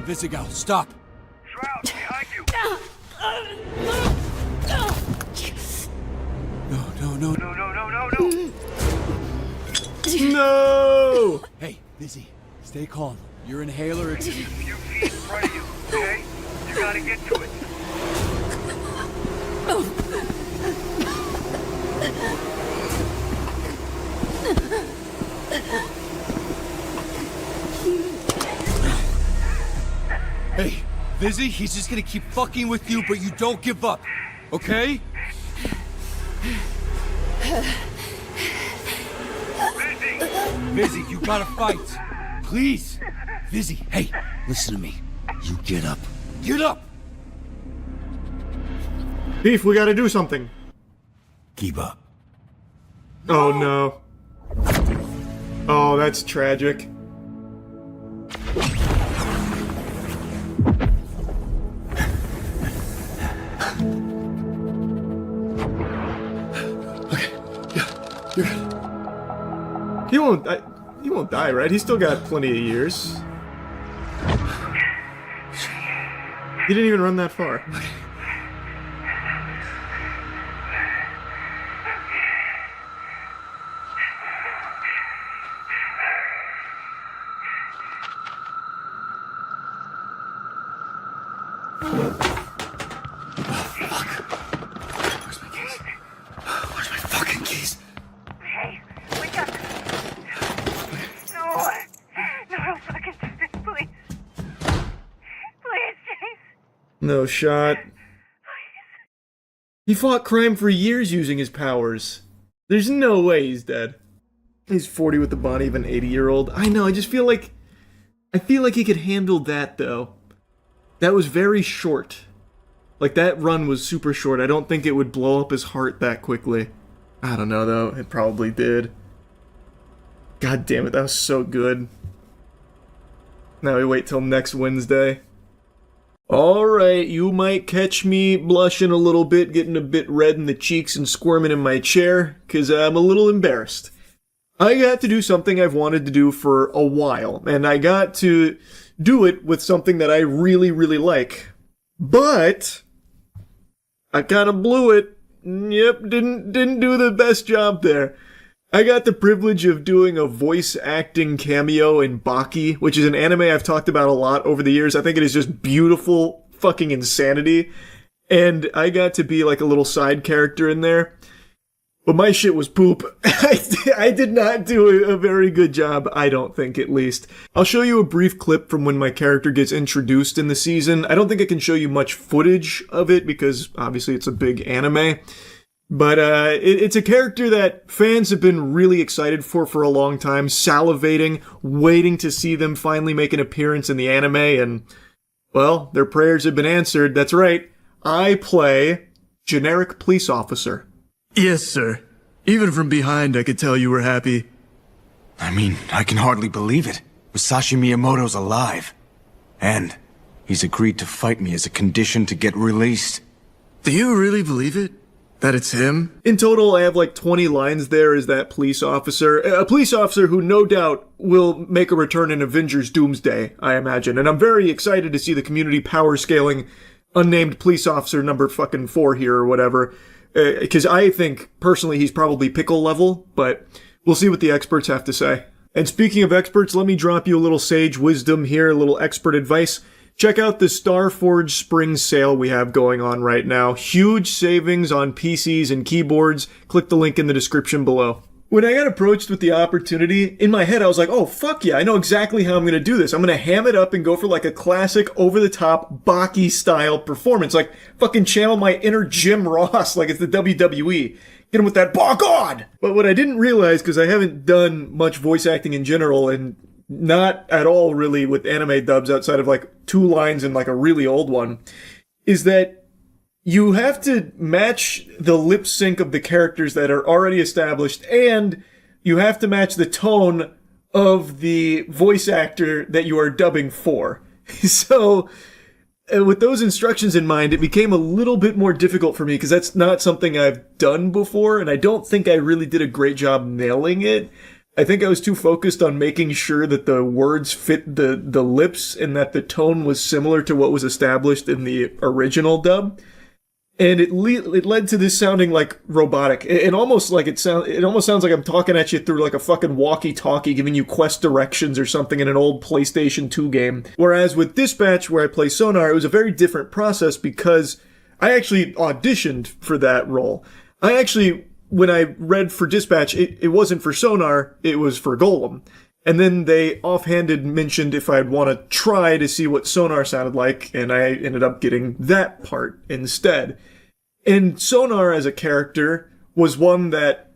Visigal, stop! Shroud, behind you! No. No! Hey, Vizzy, stay calm. Your inhaler. Few feet in front of you, okay? You gotta get to it. Hey, Vizzy, he's just gonna keep fucking with you, but you don't give up, okay? Vizzy, you gotta fight. Please. Vizzy, hey, listen to me. You get up. Get up! Beef, we gotta do something. Keep up. Oh no. Oh, that's tragic. You're good. He won't die, right? He's still got plenty of years. He didn't even run that far. No shot. He fought crime for years using his powers. There's no way he's dead. He's 40 with the body of an 80-year-old. I know, I just feel like... I feel like he could handle that, though. That was very short. Like, that run was super short. I don't think it would blow up his heart that quickly. I don't know, though. It probably did. God damn it, that was so good. Now we wait till next Wednesday. Alright, you might catch me blushing a little bit, getting a bit red in the cheeks and squirming in my chair, because I'm a little embarrassed. I got to do something I've wanted to do for a while, and I got to do it with something that I really, really like. But I kind of blew it. Yep, didn't do the best job there. I got the privilege of doing a voice acting cameo in Baki, which is an anime I've talked about a lot over the years. I think it is just beautiful fucking insanity. And I got to be like a little side character in there. But my shit was poop. I did not do a very good job, I don't think, at least. I'll show you a brief clip from when my character gets introduced in the season. I don't think I can show you much footage of it because obviously it's a big anime. But it's a character that fans have been really excited for a long time, salivating, waiting to see them finally make an appearance in the anime, and, well, their prayers have been answered. That's right, I play generic police officer. Yes, sir. Even from behind, I could tell you were happy. I mean, I can hardly believe it. Musashi Miyamoto's alive. And he's agreed to fight me as a condition to get released. Do you really believe it? That it's him? In total, I have like 20 lines there as that police officer. A police officer who no doubt will make a return in Avengers Doomsday, I imagine. And I'm very excited to see the community power scaling unnamed police officer number fucking 4 here or whatever. Because I think, personally, he's probably pickle level, but we'll see what the experts have to say. And speaking of experts, let me drop you a little sage wisdom here, a little expert advice. Check out the Starforge Spring sale we have going on right now. Huge savings on PCs and keyboards. Click the link in the description below. When I got approached with the opportunity, in my head I was like, oh fuck yeah, I know exactly how I'm gonna do this. I'm gonna ham it up and go for like a classic over-the-top Baki style performance. Like fucking channel my inner Jim Ross like it's the WWE. Get him with that "Bah God!" But what I didn't realize, because I haven't done much voice acting in general, and not at all really with anime dubs outside of like 2 lines and like a really old one, is that you have to match the lip sync of the characters that are already established, and you have to match the tone of the voice actor that you are dubbing for. So with those instructions in mind, it became a little bit more difficult for me because that's not something I've done before, and I don't think I really did a great job nailing it. I think I was too focused on making sure that the words fit the lips and that the tone was similar to what was established in the original dub. And it led to this sounding like robotic. It almost sounds like I'm talking at you through like a fucking walkie-talkie giving you quest directions or something in an old PlayStation 2 game. Whereas with Dispatch, where I play Sonar, it was a very different process because I actually auditioned for that role. When I read for Dispatch, it wasn't for Sonar, it was for Golem. And then they offhanded mentioned if I'd want to try to see what Sonar sounded like, and I ended up getting that part instead. And Sonar as a character was one that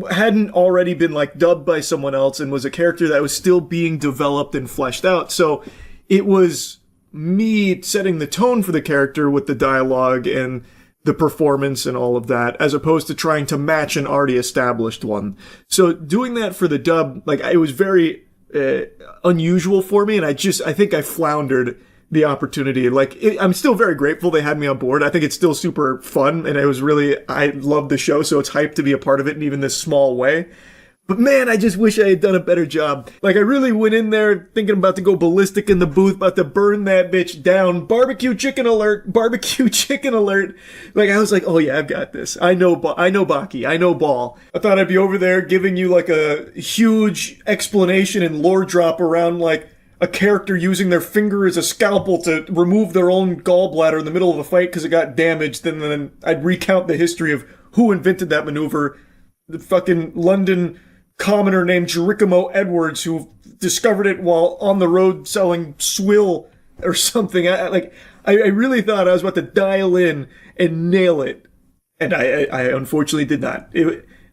hadn't already been like dubbed by someone else and was a character that was still being developed and fleshed out. So it was me setting the tone for the character with the dialogue and the performance and all of that, as opposed to trying to match an already established one. So doing that for the dub, like, it was very unusual for me, and I think I floundered the opportunity. Like, I'm still very grateful they had me on board. I think it's still super fun, and I love the show, so it's hyped to be a part of it in even this small way. But man, I just wish I had done a better job. Like, I really went in there thinking about to go ballistic in the booth, about to burn that bitch down. Barbecue chicken alert. Like, I was like, oh yeah, I've got this. I know Baki. I know Ball. I thought I'd be over there giving you like a huge explanation and lore drop around like a character using their finger as a scalpel to remove their own gallbladder in the middle of a fight because it got damaged. And then I'd recount the history of who invented that maneuver. The fucking London commoner named Geronimo Edwards who discovered it while on the road selling swill or something. I really thought I was about to dial in and nail it. And I unfortunately did not.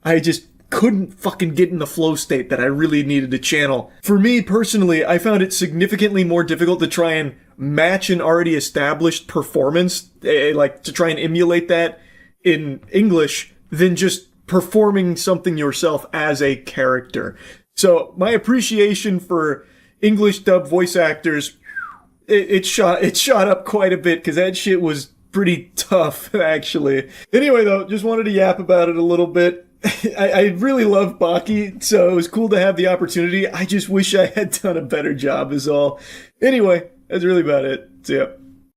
I just couldn't fucking get in the flow state that I really needed to channel. For me personally, I found it significantly more difficult to try and match an already established performance, like to try and emulate that in English, than just performing something yourself as a character. So my appreciation for English dub voice actors, it shot up quite a bit, because that shit was pretty tough, actually. Anyway, though, just wanted to yap about it a little bit. I really love Baki, so it was cool to have the opportunity. I just wish I had done a better job is all. Anyway, that's really about it. So yeah.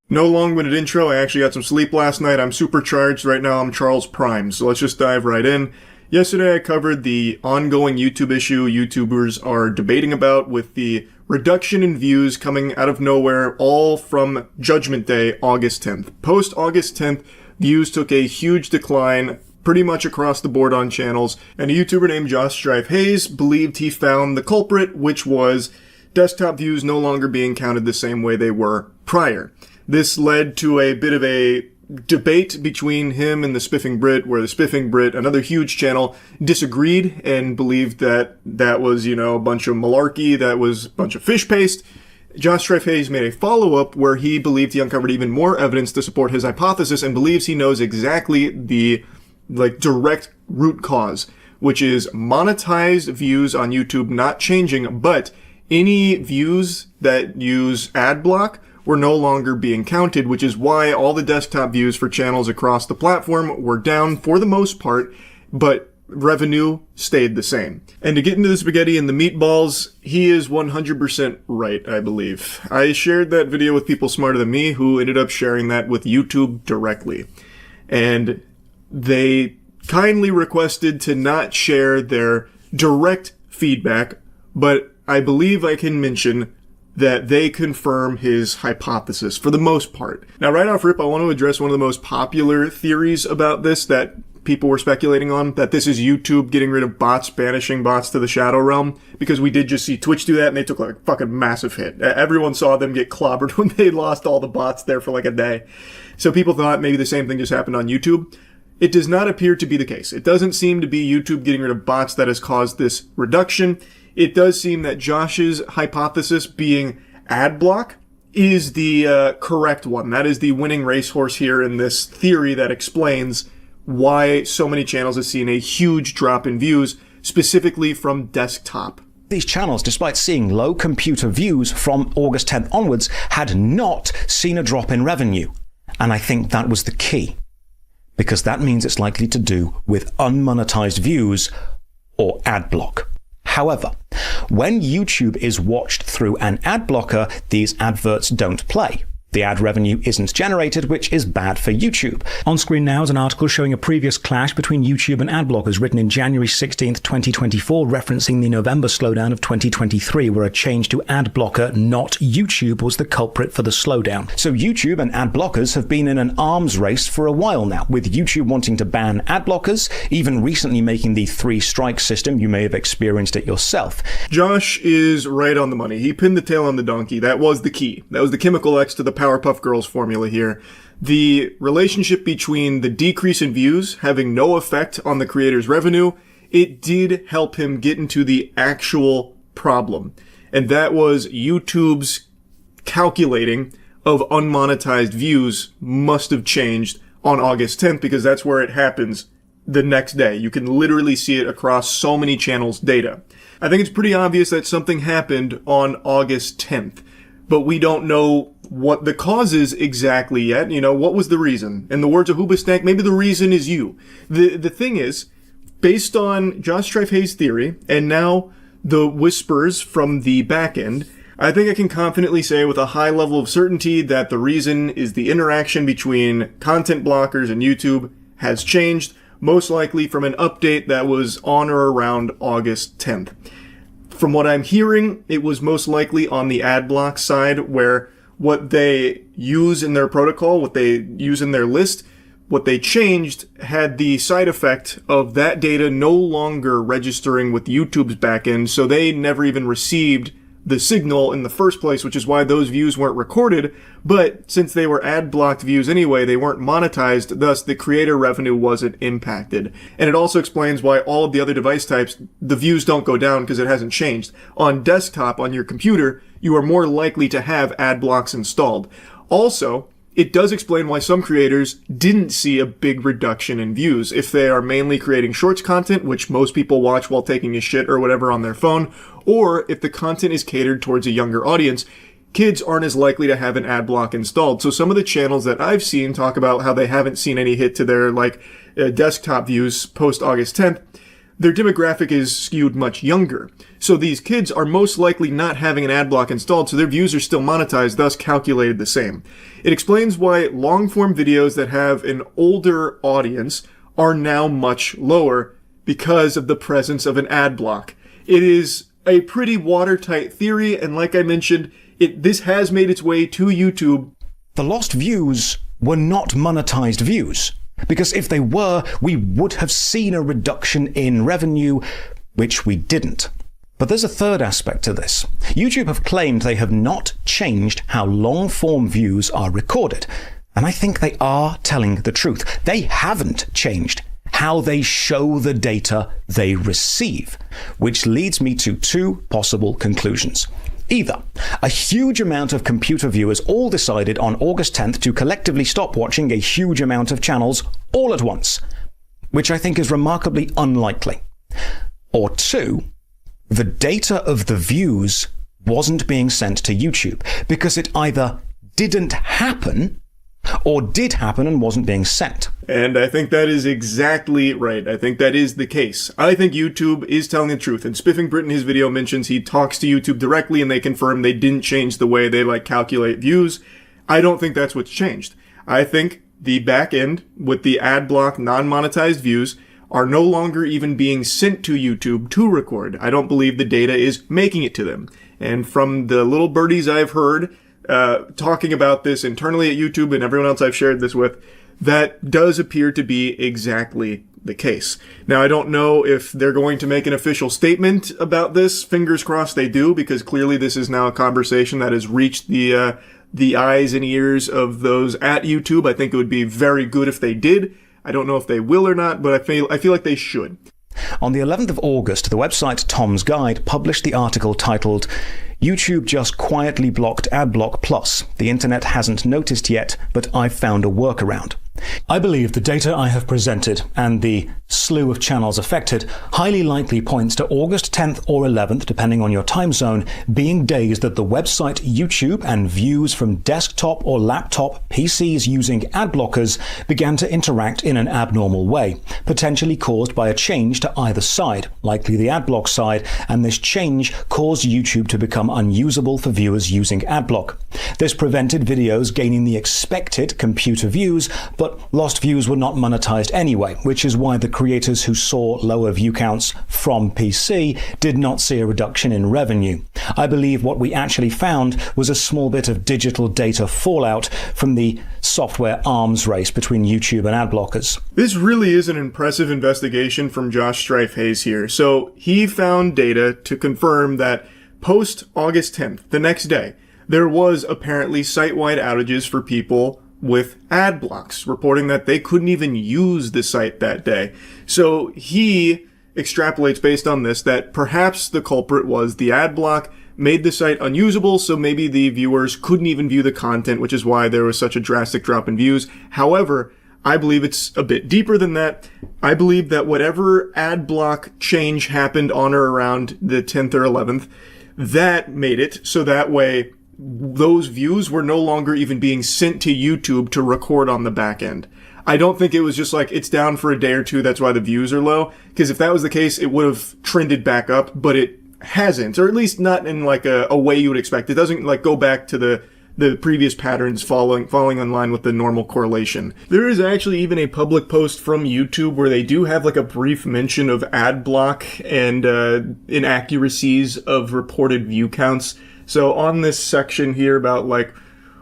No long-winded intro. I actually got some sleep last night. I'm supercharged right now. I'm Charles Prime. So let's just dive right in. Yesterday I covered the ongoing YouTube issue YouTubers are debating about with the reduction in views coming out of nowhere, all from Judgment Day, August 10th. Post August 10th, views took a huge decline pretty much across the board on channels, and a YouTuber named Josh Strife Hayes believed he found the culprit, which was desktop views no longer being counted the same way they were prior. This led to a bit of a debate between him and the Spiffing Brit, where the Spiffing Brit, another huge channel, disagreed and believed that that was, a bunch of malarkey, that was a bunch of fish paste. Josh Strife Hayes made a follow-up where he believed he uncovered even more evidence to support his hypothesis and believes he knows exactly the, direct root cause, which is monetized views on YouTube not changing, but any views that use ad block were no longer being counted, which is why all the desktop views for channels across the platform were down for the most part, but revenue stayed the same. And to get into the spaghetti and the meatballs, he is 100% right, I believe. I shared that video with people smarter than me who ended up sharing that with YouTube directly. And they kindly requested to not share their direct feedback, but I believe I can mention that they confirm his hypothesis for the most part. Now, right off rip, I want to address one of the most popular theories about this that people were speculating on, that this is YouTube getting rid of bots, banishing bots to the Shadow Realm, because we did just see Twitch do that, and they took a fucking massive hit. Everyone saw them get clobbered when they lost all the bots there for a day. So people thought maybe the same thing just happened on YouTube. It does not appear to be the case. It doesn't seem to be YouTube getting rid of bots that has caused this reduction. It does seem that Josh's hypothesis being ad block is the correct one. That is the winning racehorse here in this theory that explains why so many channels have seen a huge drop in views, specifically from desktop. These channels, despite seeing low computer views from August 10th onwards, had not seen a drop in revenue. And I think that was the key, because that means it's likely to do with unmonetized views or ad block. However, when YouTube is watched through an ad blocker, these adverts don't play. The ad revenue isn't generated, which is bad for YouTube. On screen now is an article showing a previous clash between YouTube and ad blockers written in January 16th, 2024, referencing the November slowdown of 2023, where a change to ad blocker, not YouTube, was the culprit for the slowdown. So YouTube and ad blockers have been in an arms race for a while now, with YouTube wanting to ban ad blockers, even recently making the 3-strike system. You may have experienced it yourself. Josh is right on the money. He pinned the tail on the donkey. That was the key. That was the chemical X to the Powerpuff Girls formula here. The relationship between the decrease in views having no effect on the creator's revenue, it did help him get into the actual problem. And that was YouTube's calculating of unmonetized views must have changed on August 10th, because that's where it happens the next day. You can literally see it across so many channels' data. I think it's pretty obvious that something happened on August 10th, but we don't know what the cause is exactly yet. You know, what was the reason? In the words of Hoobastank, maybe the reason is you. The thing is, based on Josh Strife-Hayes' theory, and now the whispers from the back end, I think I can confidently say with a high level of certainty that the reason is the interaction between content blockers and YouTube has changed, most likely from an update that was on or around August 10th. From what I'm hearing, it was most likely on the ad block side, where what they use in their protocol, what they use in their list, what they changed had the side effect of that data no longer registering with YouTube's backend, so they never even received the signal in the first place, which is why those views weren't recorded. But since they were ad blocked views anyway, they weren't monetized, thus the creator revenue wasn't impacted. And it also explains why all of the other device types, the views don't go down because it hasn't changed. On desktop, on your computer, you are more likely to have ad blocks installed. Also, it does explain why some creators didn't see a big reduction in views. If they are mainly creating shorts content, which most people watch while taking a shit or whatever on their phone, or if the content is catered towards a younger audience, kids aren't as likely to have an ad block installed. So some of the channels that I've seen talk about how they haven't seen any hit to their desktop views post August 10th, their demographic is skewed much younger. So these kids are most likely not having an ad block installed, so their views are still monetized, thus calculated the same. It explains why long-form videos that have an older audience are now much lower because of the presence of an ad block. It is a pretty watertight theory, and like I mentioned, this has made its way to YouTube. The lost views were not monetized views, because if they were, we would have seen a reduction in revenue, which we didn't. But there's a third aspect to this. YouTube have claimed they have not changed how long-form views are recorded, and I think they are telling the truth. They haven't changed how they show the data they receive, which leads me to two possible conclusions. Either a huge amount of computer viewers all decided on August 10th to collectively stop watching a huge amount of channels all at once, which I think is remarkably unlikely. Or two, the data of the views wasn't being sent to YouTube because it either didn't happen or did happen and wasn't being sent. And I think that is exactly right. I think that is the case. I think YouTube is telling the truth. And Spiffing Brit in his video mentions he talks to YouTube directly and they confirm they didn't change the way they calculate views. I don't think that's what's changed. I think the back end with the ad block non-monetized views are no longer even being sent to YouTube to record. I don't believe the data is making it to them. And from the little birdies I've heard talking about this internally at YouTube and everyone else I've shared this with, that does appear to be exactly the case. Now, I don't know if they're going to make an official statement about this. Fingers crossed they do, because clearly this is now a conversation that has reached the eyes and ears of those at YouTube. I think it would be very good if they did. I don't know if they will or not, but I feel like they should. On the 11th of August, the website Tom's Guide published the article titled, "YouTube just quietly blocked Adblock Plus. The internet hasn't noticed yet, but I've found a workaround." I believe the data I have presented and the slew of channels affected highly likely points to August 10th or 11th, depending on your time zone, being days that the website YouTube and views from desktop or laptop PCs using ad blockers began to interact in an abnormal way, potentially caused by a change to either side, likely the adblock side, and this change caused YouTube to become unusable for viewers using adblock. This prevented videos gaining the expected computer views, but lost views were not monetized anyway, which is why the creators who saw lower view counts from PC did not see a reduction in revenue. I believe what we actually found was a small bit of digital data fallout from the software arms race between YouTube and ad blockers. This really is an impressive investigation from Josh Strife Hayes here. So he found data to confirm that post August 10th, the next day, there was apparently site-wide outages for people with ad blocks, reporting that they couldn't even use the site that day. So he extrapolates based on this that perhaps the culprit was the ad block made the site unusable, so maybe the viewers couldn't even view the content, which is why there was such a drastic drop in views. However, I believe it's a bit deeper than that. I believe that whatever ad block change happened on or around the 10th or 11th, that made it so that way those views were no longer even being sent to YouTube to record on the back end. I don't think it was just like, it's down for a day or two, that's why the views are low. Because if that was the case, it would have trended back up, but it hasn't, or at least not in like a way you would expect. It doesn't like go back to the previous patterns falling in line with the normal correlation. There is actually even a public post from YouTube where they do have like a brief mention of ad block and inaccuracies of reported view counts. So on this section here about like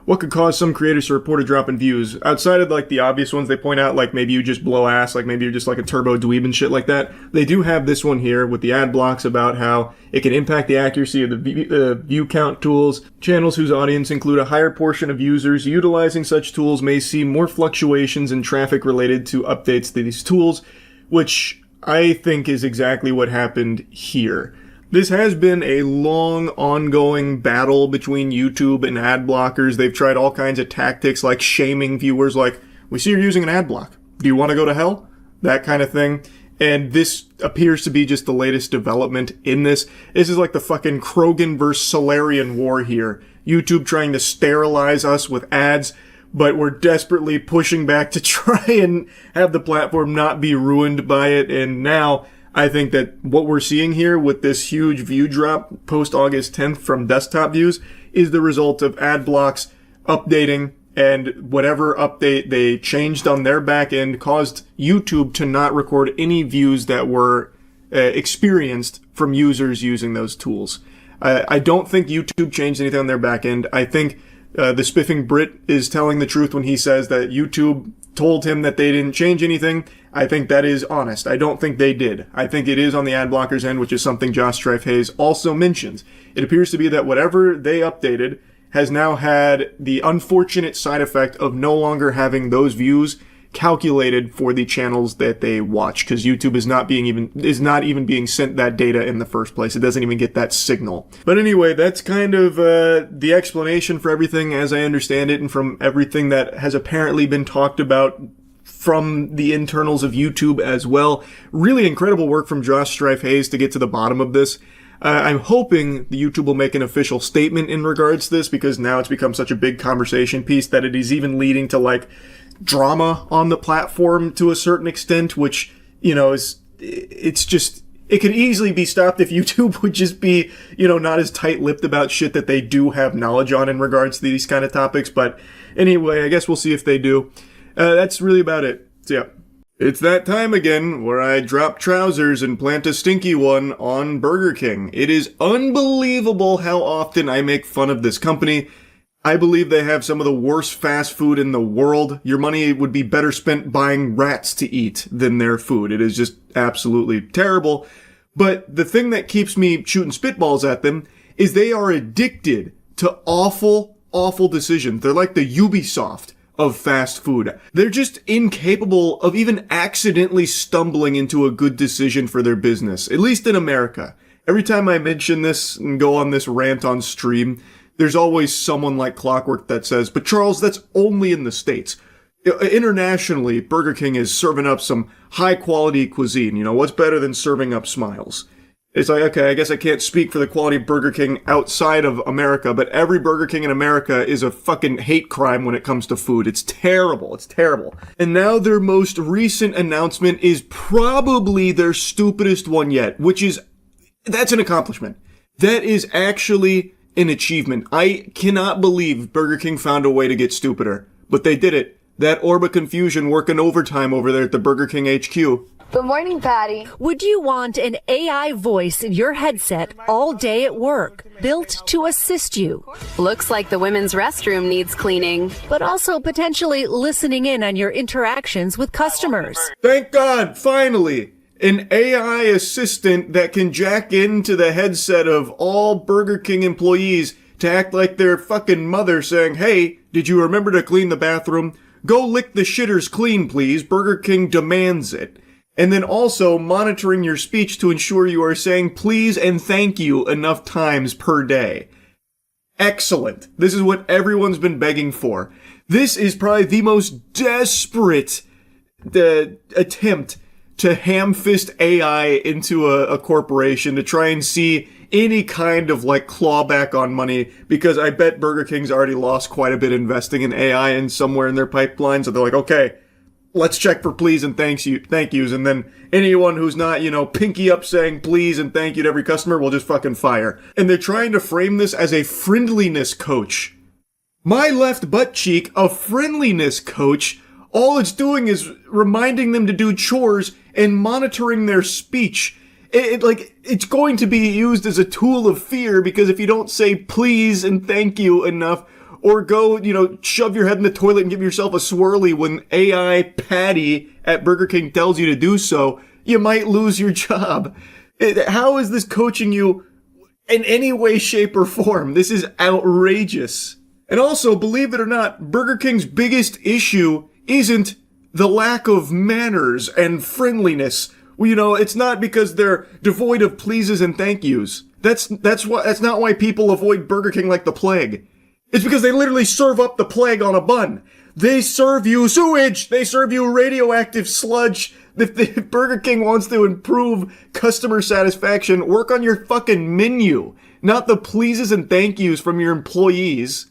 what could cause some creators to report a drop in views, outside of like the obvious ones they point out, like maybe you just blow ass, like maybe you're just like a turbo dweeb and shit like that, they do have this one here with the ad blocks about how it can impact the accuracy of the view count tools. Channels whose audience include a higher portion of users utilizing such tools may see more fluctuations in traffic related to updates to these tools, which I think is exactly what happened here. This has been a long, ongoing battle between YouTube and ad blockers. They've tried all kinds of tactics like shaming viewers, like, we see you're using an ad block. Do you want to go to hell? That kind of thing. And this appears to be just the latest development in this. This is like the fucking Krogan versus Solarian war here. YouTube trying to sterilize us with ads, but we're desperately pushing back to try and have the platform not be ruined by it. And now I think that what we're seeing here with this huge view drop post-August 10th from desktop views is the result of ad blocks updating, and whatever update they changed on their back end caused YouTube to not record any views that were experienced from users using those tools. I don't think YouTube changed anything on their back end. I think the spiffing Brit is telling the truth when he says that YouTube told him that they didn't change anything. I think that is honest. I don't think they did. I think it is on the ad blockers end, which is something Josh Strife Hayes also mentions. It appears to be that whatever they updated has now had the unfortunate side effect of no longer having those views calculated for the channels that they watch, because YouTube is not even being sent that data in the first place. It doesn't even get that signal. But anyway, that's kind of the explanation for everything as I understand it, and from everything that has apparently been talked about from the internals of YouTube as well. Really incredible work from Josh Strife Hayes to get to the bottom of this. I'm hoping the YouTube will make an official statement in regards to this, because now it's become such a big conversation piece that it is even leading to like drama on the platform to a certain extent, which, you know, it's just, it could easily be stopped if YouTube would just be, you know, not as tight-lipped about shit that they do have knowledge on in regards to these kind of topics. But anyway, I guess we'll see if they do. That's really about it. So yeah. It's that time again where I drop trousers and plant a stinky one on Burger King. It is unbelievable how often I make fun of this company. I believe they have some of the worst fast food in the world. Your money would be better spent buying rats to eat than their food. It is just absolutely terrible. But the thing that keeps me shooting spitballs at them is they are addicted to awful, awful decisions. They're like the Ubisoft of fast food. They're just incapable of even accidentally stumbling into a good decision for their business, at least in America. Every time I mention this and go on this rant on stream, there's always someone like clockwork that says, but Charles, that's only in the States. Internationally, Burger King is serving up some high-quality cuisine. You know, what's better than serving up smiles? It's like, okay, I guess I can't speak for the quality of Burger King outside of America, but every Burger King in America is a fucking hate crime when it comes to food. It's terrible. It's terrible. And now their most recent announcement is probably their stupidest one yet, that's an accomplishment. That is actually an achievement. I cannot believe Burger King found a way to get stupider, but they did it. That orb of confusion working overtime over there at the Burger King HQ. Good morning, Patty. Would you want an AI voice in your headset all day at work, built to assist you? Looks like the women's restroom needs cleaning. But also potentially listening in on your interactions with customers. Thank God, finally! An AI assistant that can jack into the headset of all Burger King employees to act like their fucking mother saying, hey, did you remember to clean the bathroom? Go lick the shitters clean, please. Burger King demands it. And then also monitoring your speech to ensure you are saying please and thank you enough times per day. Excellent. This is what everyone's been begging for. This is probably the most desperate attempt to ham-fist AI into a corporation to try and see any kind of like clawback on money, because I bet Burger King's already lost quite a bit investing in AI and somewhere in their pipeline. So they're like, okay, let's check for please and thank yous, and then anyone who's not, pinky up saying please and thank you to every customer will just fucking fire. And they're trying to frame this as a friendliness coach. My left butt cheek, a friendliness coach. All it's doing is reminding them to do chores and monitoring their speech. It's going to be used as a tool of fear, because if you don't say please and thank you enough, or go, shove your head in the toilet and give yourself a swirly when AI Patty at Burger King tells you to do so, you might lose your job. How is this coaching you in any way, shape, or form? This is outrageous. And also, believe it or not, Burger King's biggest issue isn't the lack of manners and friendliness. It's not because they're devoid of pleases and thank yous. That's not why people avoid Burger King like the plague. It's because they literally serve up the plague on a bun. They serve you sewage. They serve you radioactive sludge. If Burger King wants to improve customer satisfaction, work on your fucking menu, not the pleases and thank yous from your employees.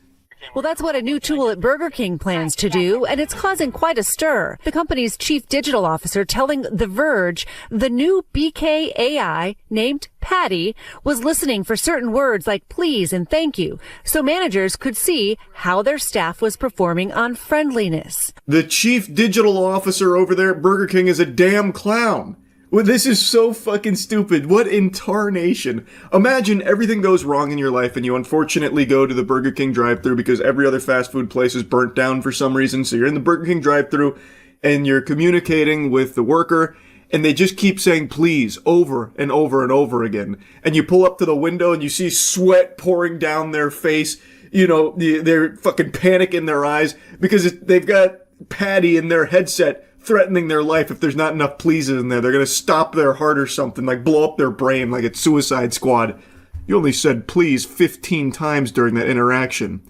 Well, that's what a new tool at Burger King plans to do, and it's causing quite a stir. The company's chief digital officer telling The Verge the new BK AI, named Patty, was listening for certain words like please and thank you, so managers could see how their staff was performing on friendliness. The chief digital officer over there at Burger King is a damn clown. Well, this is so fucking stupid. What in tarnation? Imagine everything goes wrong in your life and you unfortunately go to the Burger King drive-thru because every other fast food place is burnt down for some reason. So you're in the Burger King drive-thru and you're communicating with the worker and they just keep saying please over and over and over again. And you pull up to the window and you see sweat pouring down their face. They're fucking panic in their eyes because they've got Patty in their headset threatening their life. If there's not enough pleases in there, they're gonna stop their heart or something, like blow up their brain like it's Suicide Squad. You only said please 15 times during that interaction.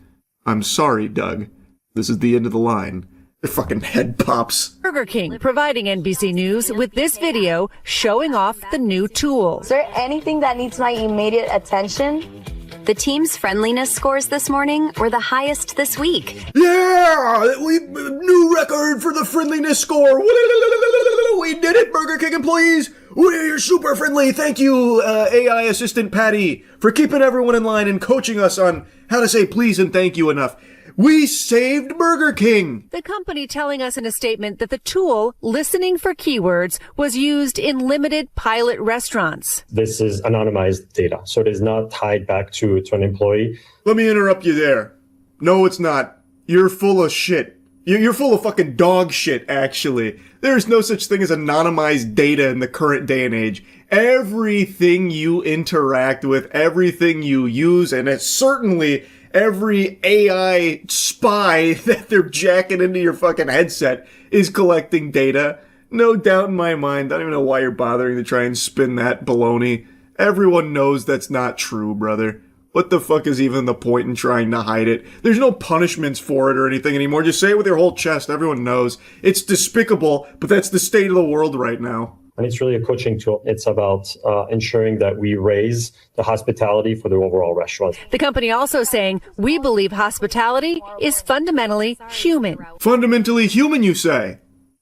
I'm sorry, Doug. This is the end of the line. Their fucking head pops. Burger King providing NBC News with this video showing off the new tool. Is there anything that needs my immediate attention? The team's friendliness scores this morning were the highest this week. Yeah! New record for the friendliness score! We did it, Burger King employees! We're super friendly! Thank you, AI assistant Patty, for keeping everyone in line and coaching us on how to say please and thank you enough. We saved Burger King! The company telling us in a statement that the tool, listening for keywords, was used in limited pilot restaurants. This is anonymized data, so it is not tied back to an employee. Let me interrupt you there. No, it's not. You're full of shit. You're full of fucking dog shit, actually. There's no such thing as anonymized data in the current day and age. Everything you interact with, everything you use, and it's certainly every AI spy that they're jacking into your fucking headset is collecting data. No doubt in my mind. I don't even know why you're bothering to try and spin that baloney. Everyone knows that's not true, brother. What the fuck is even the point in trying to hide it? There's no punishments for it or anything anymore. Just say it with your whole chest. Everyone knows. It's despicable, but that's the state of the world right now. And it's really a coaching tool. It's about ensuring that we raise the hospitality for the overall restaurant. The company also saying, we believe hospitality is fundamentally human. Fundamentally human, you say?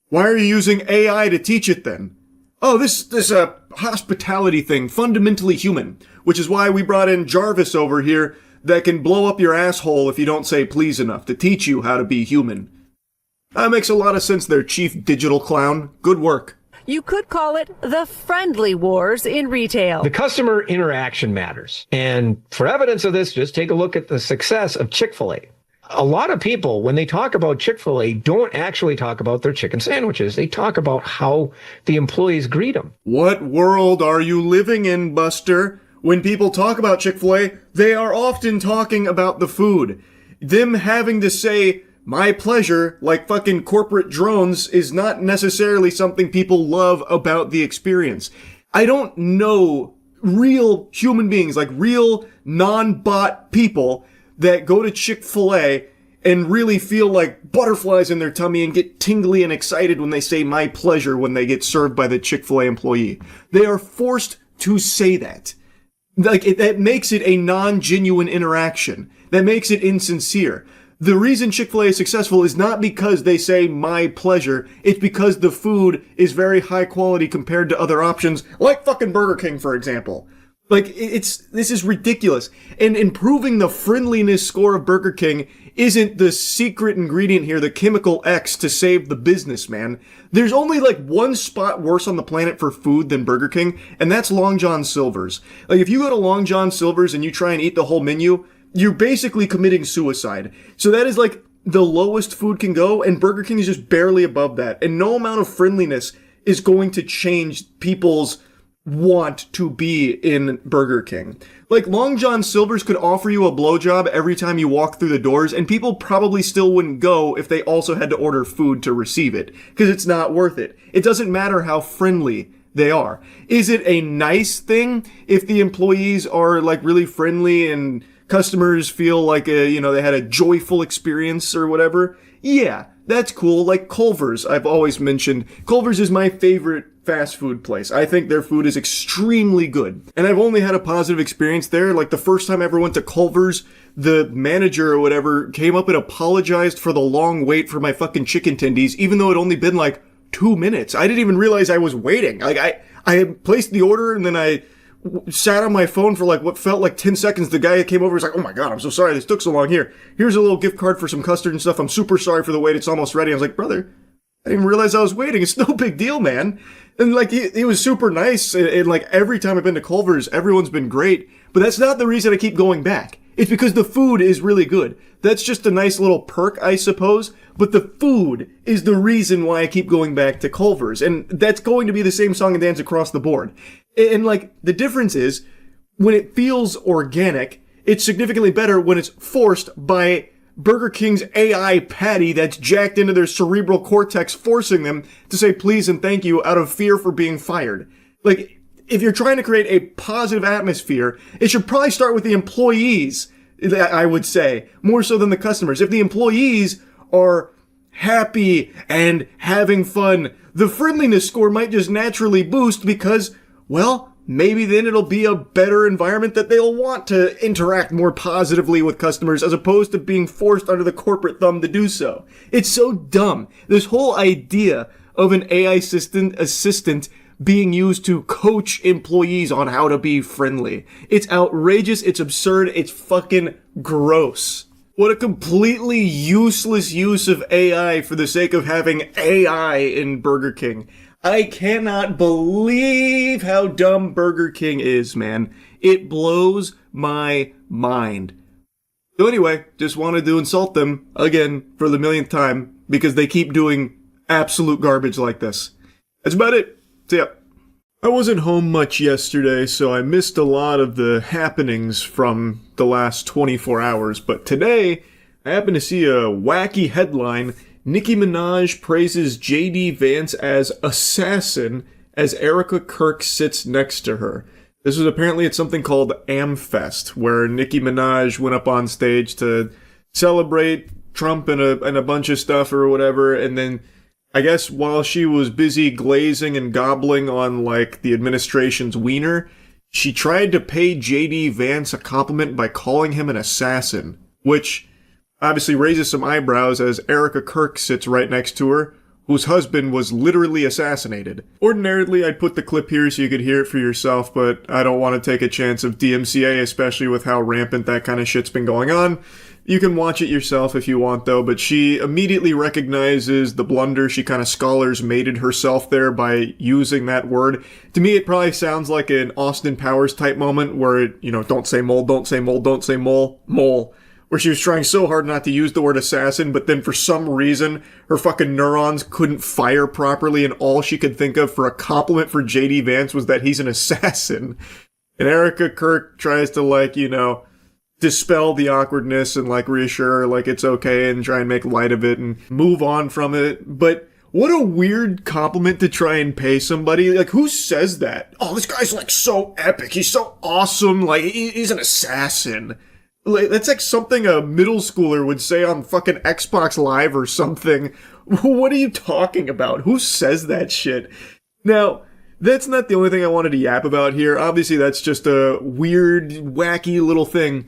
Why are you using AI to teach it then? Oh, this hospitality thing, fundamentally human, which is why we brought in Jarvis over here that can blow up your asshole if you don't say please enough to teach you how to be human. That makes a lot of sense there, Chief Digital Clown. Good work. You could call it the friendly wars in retail. The customer interaction matters. And for evidence of this, just take a look at the success of Chick-fil-A. A lot of people, when they talk about Chick-fil-A, don't actually talk about their chicken sandwiches. They talk about how the employees greet them. What world are you living in, Buster? When people talk about Chick-fil-A, they are often talking about the food. Them having to say, my pleasure, like fucking corporate drones, is not necessarily something people love about the experience. I don't know real human beings, like real non-bot people that go to Chick-fil-A and really feel like butterflies in their tummy and get tingly and excited when they say my pleasure when they get served by the Chick-fil-A employee. They are forced to say that. That makes it a non-genuine interaction. That makes it insincere. The reason Chick-fil-A is successful is not because they say my pleasure, it's because the food is very high quality compared to other options, like fucking Burger King, for example. This is ridiculous. And improving the friendliness score of Burger King isn't the secret ingredient here, the chemical X to save the business, man. There's only one spot worse on the planet for food than Burger King, and that's Long John Silver's. If you go to Long John Silver's and you try and eat the whole menu, you're basically committing suicide. So that is the lowest food can go, and Burger King is just barely above that. And no amount of friendliness is going to change people's want to be in Burger King. Long John Silver's could offer you a blowjob every time you walk through the doors, and people probably still wouldn't go if they also had to order food to receive it, because it's not worth it. It doesn't matter how friendly they are. Is it a nice thing if the employees are really friendly and customers feel like they had a joyful experience or whatever? Yeah, that's cool. Like Culver's, I've always mentioned. Culver's is my favorite fast food place. I think their food is extremely good. And I've only had a positive experience there. The first time I ever went to Culver's, the manager or whatever came up and apologized for the long wait for my fucking chicken tendies, even though it only been 2 minutes. I didn't even realize I was waiting. I had placed the order and then I sat on my phone for what felt like 10 seconds. The guy came over, was like, oh my god, I'm so sorry this took so long. Here's a little gift card for some custard and stuff. I'm super sorry for the wait. It's almost ready. I was like, brother, I didn't even realize I was waiting. It's no big deal, man. And he was super nice. And every time I've been to Culver's, everyone's been great. But that's not the reason I keep going back. It's because the food is really good. That's just a nice little perk, I suppose. But the food is the reason why I keep going back to Culver's. And that's going to be the same song and dance across the board. And the difference is, when it feels organic, it's significantly better when it's forced by Burger King's AI patty that's jacked into their cerebral cortex, forcing them to say please and thank you out of fear for being fired. If you're trying to create a positive atmosphere, it should probably start with the employees, I would say, more so than the customers. If the employees are happy and having fun, the friendliness score might just naturally boost because, well, maybe then it'll be a better environment that they'll want to interact more positively with customers as opposed to being forced under the corporate thumb to do so. It's so dumb. This whole idea of an AI assistant being used to coach employees on how to be friendly. It's outrageous, it's absurd, it's fucking gross. What a completely useless use of AI for the sake of having AI in Burger King. I cannot believe how dumb Burger King is, man. It blows my mind. So anyway, just wanted to insult them again for the millionth time because they keep doing absolute garbage like this. That's about it. See ya. I wasn't home much yesterday, so I missed a lot of the happenings from the last 24 hours, but today I happened to see a wacky headline. Nicki Minaj praises J.D. Vance as assassin as Erica Kirk sits next to her. This was apparently at something called Amfest, where Nicki Minaj went up on stage to celebrate Trump and a bunch of stuff or whatever, and then I guess while she was busy glazing and gobbling on, like, the administration's wiener, she tried to pay J.D. Vance a compliment by calling him an assassin, which obviously raises some eyebrows as Erica Kirk sits right next to her, whose husband was literally assassinated. Ordinarily, I'd put the clip here so you could hear it for yourself, but I don't want to take a chance of DMCA, especially with how rampant that kind of shit's been going on. You can watch it yourself if you want, though, but she immediately recognizes the blunder. She kind of scholars mated herself there by using that word. To me, it probably sounds like an Austin Powers type moment where, don't say mole, don't say mole, don't say mole, mole. Where she was trying so hard not to use the word assassin, but then for some reason, her fucking neurons couldn't fire properly, and all she could think of for a compliment for J.D. Vance was that he's an assassin. And Erica Kirk tries to, dispel the awkwardness and, reassure her, it's okay, and try and make light of it and move on from it. But what a weird compliment to try and pay somebody. Who says that? Oh, this guy's, so epic. He's so awesome. He's an assassin. That's something a middle schooler would say on fucking Xbox Live or something. What are you talking about? Who says that shit? Now, that's not the only thing I wanted to yap about here. Obviously, that's just a weird, wacky little thing.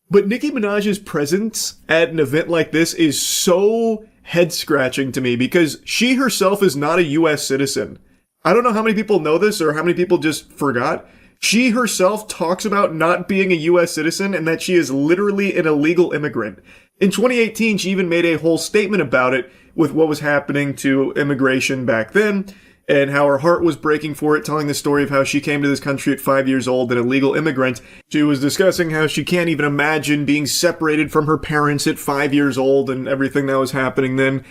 But Nicki Minaj's presence at an event like this is so head-scratching to me because she herself is not a U.S. citizen. I don't know how many people know this or how many people just forgot. She herself talks about not being a U.S. citizen and that she is literally an illegal immigrant. In 2018, she even made a whole statement about it with what was happening to immigration back then and how her heart was breaking for it, telling the story of how she came to this country at 5 years old, an illegal immigrant. She was discussing how she can't even imagine being separated from her parents at 5 years old and everything that was happening then.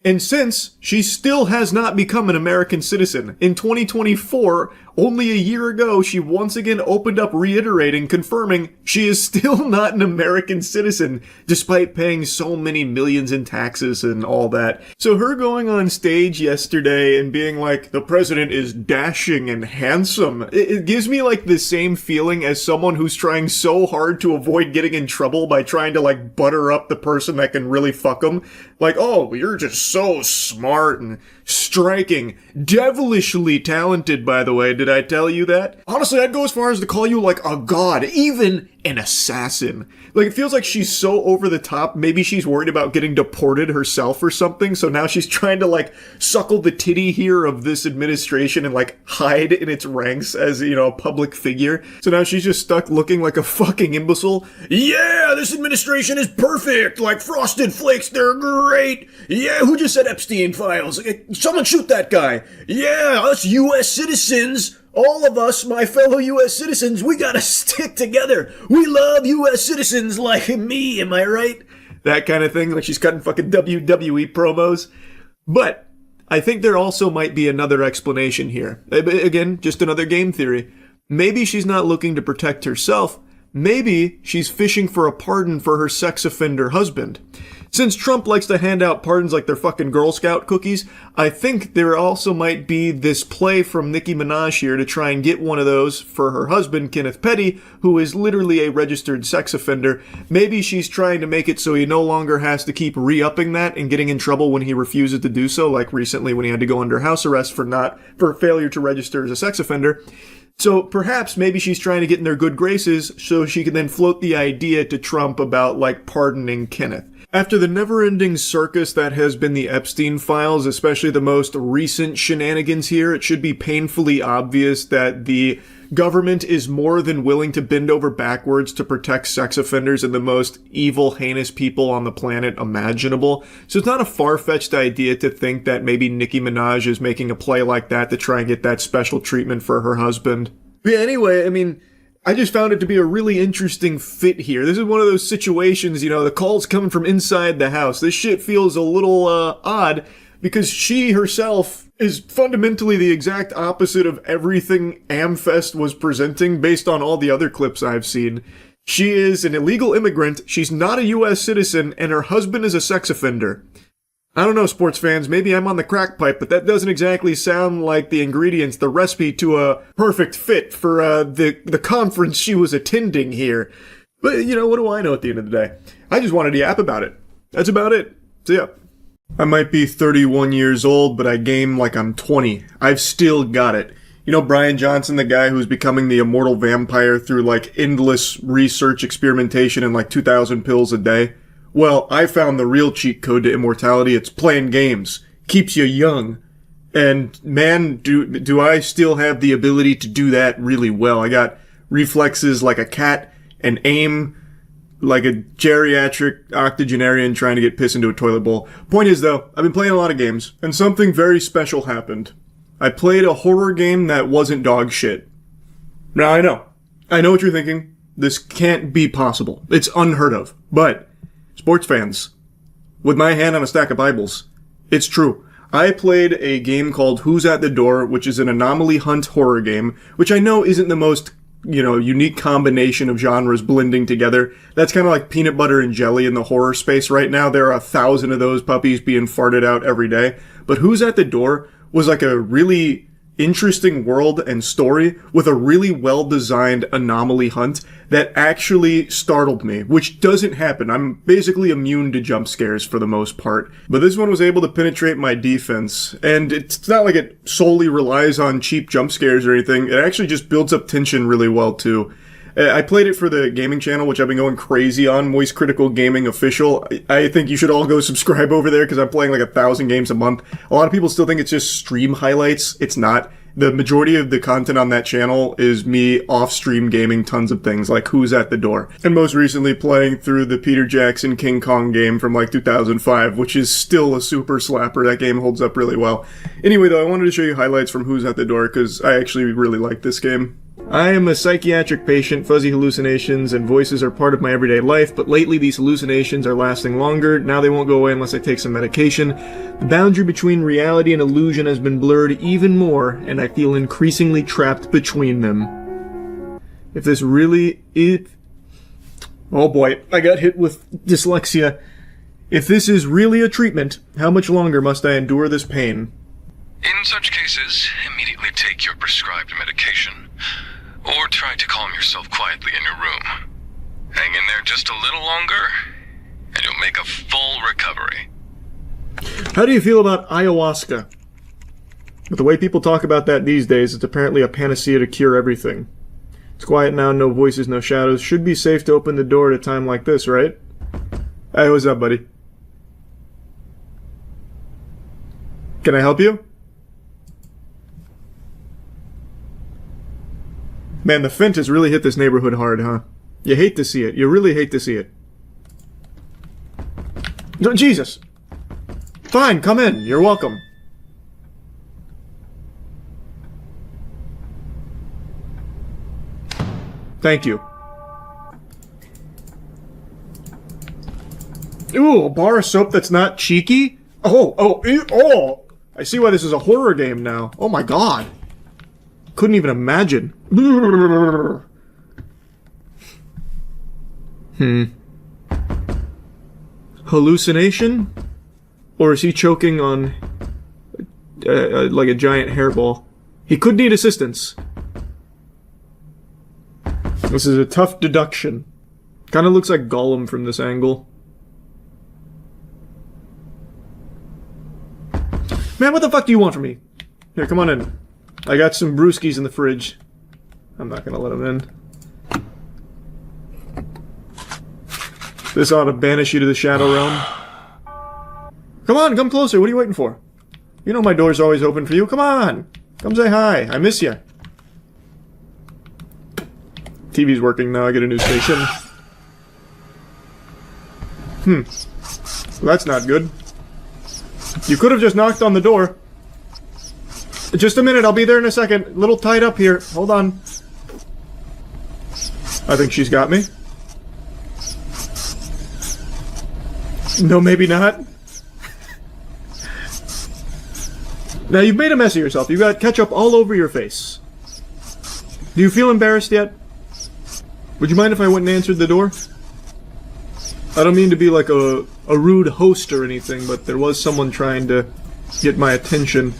And since, she still has not become an American citizen. In 2024, only a year ago, she once again opened up reiterating, confirming she is still not an American citizen, despite paying so many millions in taxes and all that. So her going on stage yesterday and being like, the president is dashing and handsome, it gives me the same feeling as someone who's trying so hard to avoid getting in trouble by trying to butter up the person that can really fuck them. Oh, you're just so smart and striking. Devilishly talented, by the way. Did I tell you that? Honestly, I'd go as far as to call you a god, even an assassin. It feels like she's so over the top. Maybe she's worried about getting deported herself or something. So now she's trying to suckle the titty here of this administration and hide in its ranks as, a public figure. So now she's just stuck looking like a fucking imbecile. Yeah, this administration is perfect. Frosted Flakes, they're great. Yeah, who just said Epstein files? Someone shoot that guy. Yeah, us U.S. citizens. All of us, my fellow U.S. citizens, we gotta stick together. We love U.S. citizens like me, am I right? That kind of thing, she's cutting fucking WWE promos. But I think there also might be another explanation here. Again, just another game theory. Maybe she's not looking to protect herself. Maybe she's fishing for a pardon for her sex offender husband. Since Trump likes to hand out pardons like they're fucking Girl Scout cookies, I think there also might be this play from Nicki Minaj here to try and get one of those for her husband, Kenneth Petty, who is literally a registered sex offender. Maybe she's trying to make it so he no longer has to keep re-upping that and getting in trouble when he refuses to do so, like recently when he had to go under house arrest for failure to register as a sex offender. So perhaps maybe she's trying to get in their good graces so she can then float the idea to Trump about pardoning Kenneth. After the never-ending circus that has been the Epstein files, especially the most recent shenanigans here, it should be painfully obvious that the government is more than willing to bend over backwards to protect sex offenders and the most evil, heinous people on the planet imaginable. So it's not a far-fetched idea to think that maybe Nicki Minaj is making a play like that to try and get that special treatment for her husband. But anyway, I just found it to be a really interesting fit here. This is one of those situations, the call's coming from inside the house. This shit feels a little odd because she herself is fundamentally the exact opposite of everything Amfest was presenting based on all the other clips I've seen. She is an illegal immigrant, she's not a U.S. citizen, and her husband is a sex offender. I don't know, sports fans, maybe I'm on the crack pipe, but that doesn't exactly sound like the ingredients, the recipe to a perfect fit for the conference she was attending here. But, you know, what do I know at the end of the day? I just wanted to yap about it. That's about it. So yeah. I might be 31 years old, but I game like I'm 20. I've still got it. You know Brian Johnson, the guy who's becoming the immortal vampire through like endless research experimentation and like 2,000 pills a day? Well, I found the real cheat code to immortality. It's playing games. Keeps you young. And man, do I still have the ability to do that really well. I got reflexes like a cat and aim like a geriatric octogenarian trying to get piss into a toilet bowl. Point is though, I've been playing a lot of games, and something very special happened. I played a horror game that wasn't dog shit. Now I know what you're thinking. This can't be possible. It's unheard of. But, sports fans, with my hand on a stack of Bibles, it's true. I played a game called Who's at the Door, which is an anomaly hunt horror game, which I know isn't the most, unique combination of genres blending together. That's kind of like peanut butter and jelly in the horror space right now. There are 1,000 of those puppies being farted out every day. But Who's at the Door was like a really interesting world and story with a really well-designed anomaly hunt that actually startled me, which doesn't happen. I'm basically immune to jump scares for the most part. But this one was able to penetrate my defense, and it's not like it solely relies on cheap jump scares or anything. It actually just builds up tension really well too. I played it for the gaming channel, which I've been going crazy on, Moist Critical Gaming Official. I think you should all go subscribe over there because I'm playing like 1,000 games a month. A lot of people still think it's just stream highlights. It's not. The majority of the content on that channel is me off-stream gaming tons of things, like Who's at the Door. And most recently playing through the Peter Jackson King Kong game from like 2005, which is still a super slapper. That game holds up really well. Anyway though, I wanted to show you highlights from Who's at the Door because I actually really like this game. I am a psychiatric patient. Fuzzy hallucinations and voices are part of my everyday life, but lately these hallucinations are lasting longer. Now they won't go away unless I take some medication. The boundary between reality and illusion has been blurred even more, and I feel increasingly trapped between them. If this really is... Oh boy, I got hit with dyslexia. If this is really a treatment, how much longer must I endure this pain? In such cases, immediately take your prescribed medication. Or try to calm yourself quietly in your room. Hang in there just a little longer, and you'll make a full recovery. How do you feel about ayahuasca? With the way people talk about that these days, it's apparently a panacea to cure everything. It's quiet now, no voices, no shadows. Should be safe to open the door at a time like this, right? Hey, what's up, buddy? Can I help you? Man, the Fent has really hit this neighborhood hard, huh? You hate to see it. You really hate to see it. No, Jesus! Fine, come in. You're welcome. Thank you. Ooh, a bar of soap that's not cheeky? Oh! I see why this is a horror game now. Oh my god. Couldn't even imagine. Hallucination? Or is he choking on like a giant hairball? He could need assistance. This is a tough deduction. Kinda looks like Gollum from this angle. Man, what the fuck do you want from me? Here, come on in. I got some brewskis in the fridge. I'm not gonna let them in. This ought to banish you to the Shadow Realm. Come on, come closer. What are you waiting for? You know my door's always open for you. Come on. Come say hi. I miss you. TV's working now. I get a new station. Well, that's not good. You could have just knocked on the door. Just a minute, I'll be there in a second. A little tied up here. Hold on. I think she's got me. No, maybe not. Now, you've made a mess of yourself. You've got ketchup all over your face. Do you feel embarrassed yet? Would you mind if I went and answered the door? I don't mean to be like a a rude host or anything, but there was someone trying to get my attention.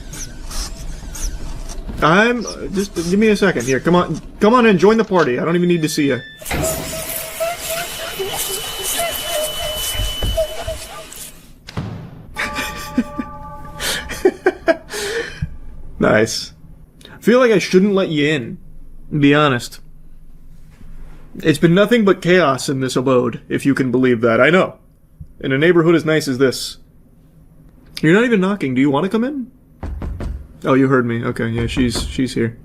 Just give me a second here. Come on in, join the party. I don't even need to see you. Nice. I feel like I shouldn't let you in, to be honest. It's been nothing but chaos in this abode, if you can believe that. I know. In a neighborhood as nice as this. You're not even knocking. Do you want to come in? Oh, you heard me. Okay, yeah, she's here.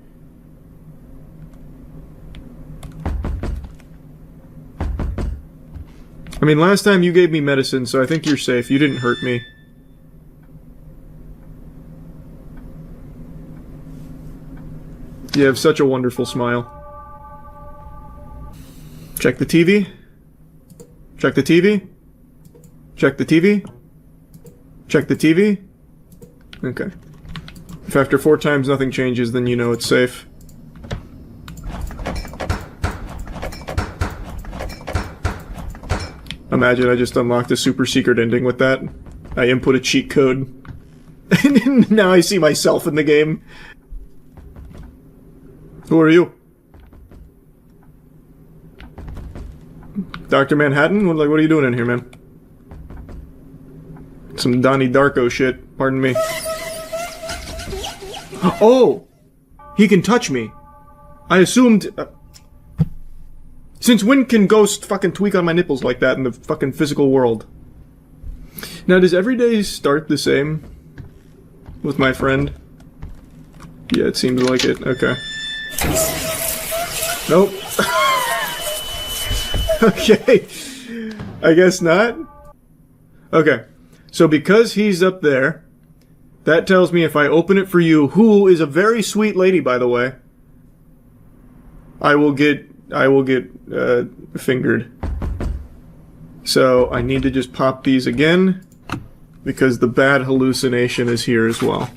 I mean, last time you gave me medicine, so I think you're safe. You didn't hurt me. You have such a wonderful smile. Check the TV. Check the TV. Check the TV. Check the TV. Okay. If after 4 times nothing changes, then you know it's safe. Imagine I just unlocked a super secret ending with that. I input a cheat code. And now I see myself in the game. Who are you? Dr. Manhattan? What are you doing in here, man? Some Donnie Darko shit. Pardon me. Oh! He can touch me. I assumed... since when can Ghost fucking tweak on my nipples like that in the fucking physical world? Now, does every day start the same? With my friend? Yeah, it seems like it. Okay. Nope. Okay. I guess not. Okay. So because he's up there, that tells me if I open it for you, who is a very sweet lady, by the way, I will get fingered. So I need to just pop these again, because the bad hallucination is here as well.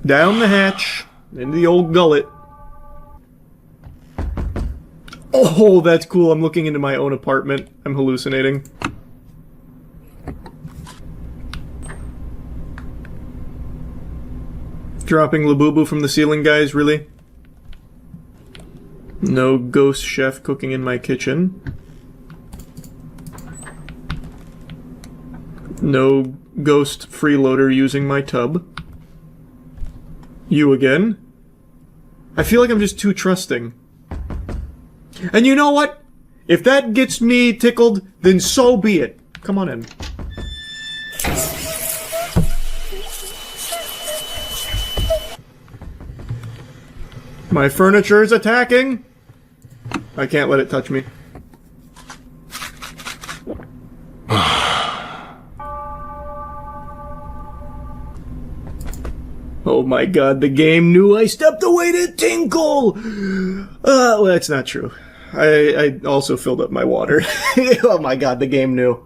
Down the hatch, into the old gullet. Oh, that's cool. I'm looking into my own apartment. I'm hallucinating. Dropping Labubu from the ceiling, guys, really? No ghost chef cooking in my kitchen. No ghost freeloader using my tub. You again? I feel like I'm just too trusting. And you know what? If that gets me tickled, then so be it. Come on in. My furniture is attacking! I can't let it touch me. Oh my god, the game knew I stepped away to tinkle! Well, that's not true. I also filled up my water. Oh my god, the game knew.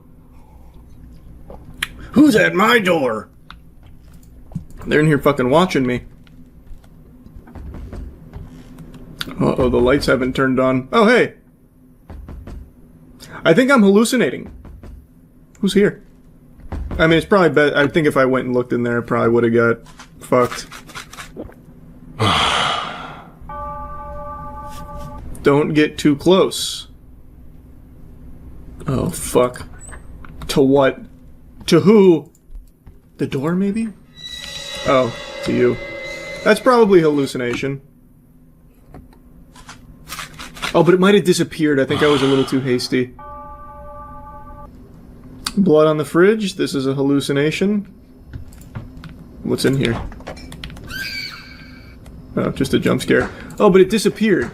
Who's at my door? They're in here fucking watching me. Uh-oh, the lights haven't turned on. Oh, hey! I think I'm hallucinating. Who's here? I mean, it's probably better. I think if I went and looked in there, I probably would have got fucked. Don't get too close. Oh, fuck. To what? To who? The door, maybe? Oh, to you. That's probably hallucination. Oh, but it might have disappeared. I think I was a little too hasty. Blood on the fridge. This is a hallucination. What's in here? Oh, just a jump scare. Oh, but it disappeared.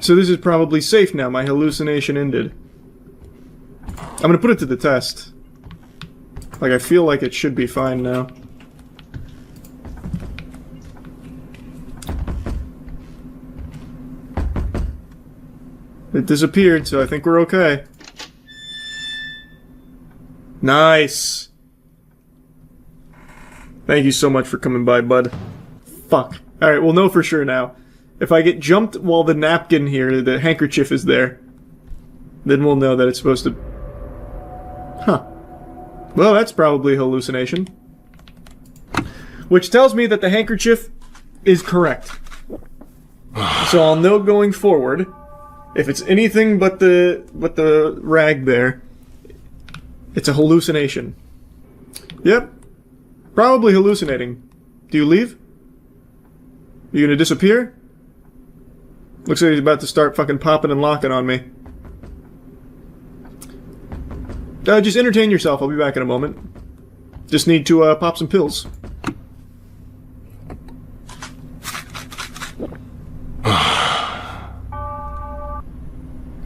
So this is probably safe now. My hallucination ended. I'm gonna put it to the test. Like, I feel like it should be fine now. It disappeared, so I think we're okay. Nice! Thank you so much for coming by, bud. Fuck. Alright, we'll know for sure now. If I get jumped while the napkin here, the handkerchief is there. then we'll know that it's supposed to... Huh. Well, that's probably a hallucination. Which tells me that the handkerchief is correct. So I'll know going forward, if it's anything but the rag there, it's a hallucination. Yep. Probably hallucinating. Do you leave? You gonna disappear? Looks like he's about to start fucking popping and locking on me. Just entertain yourself. I'll be back in a moment. Just need to pop some pills.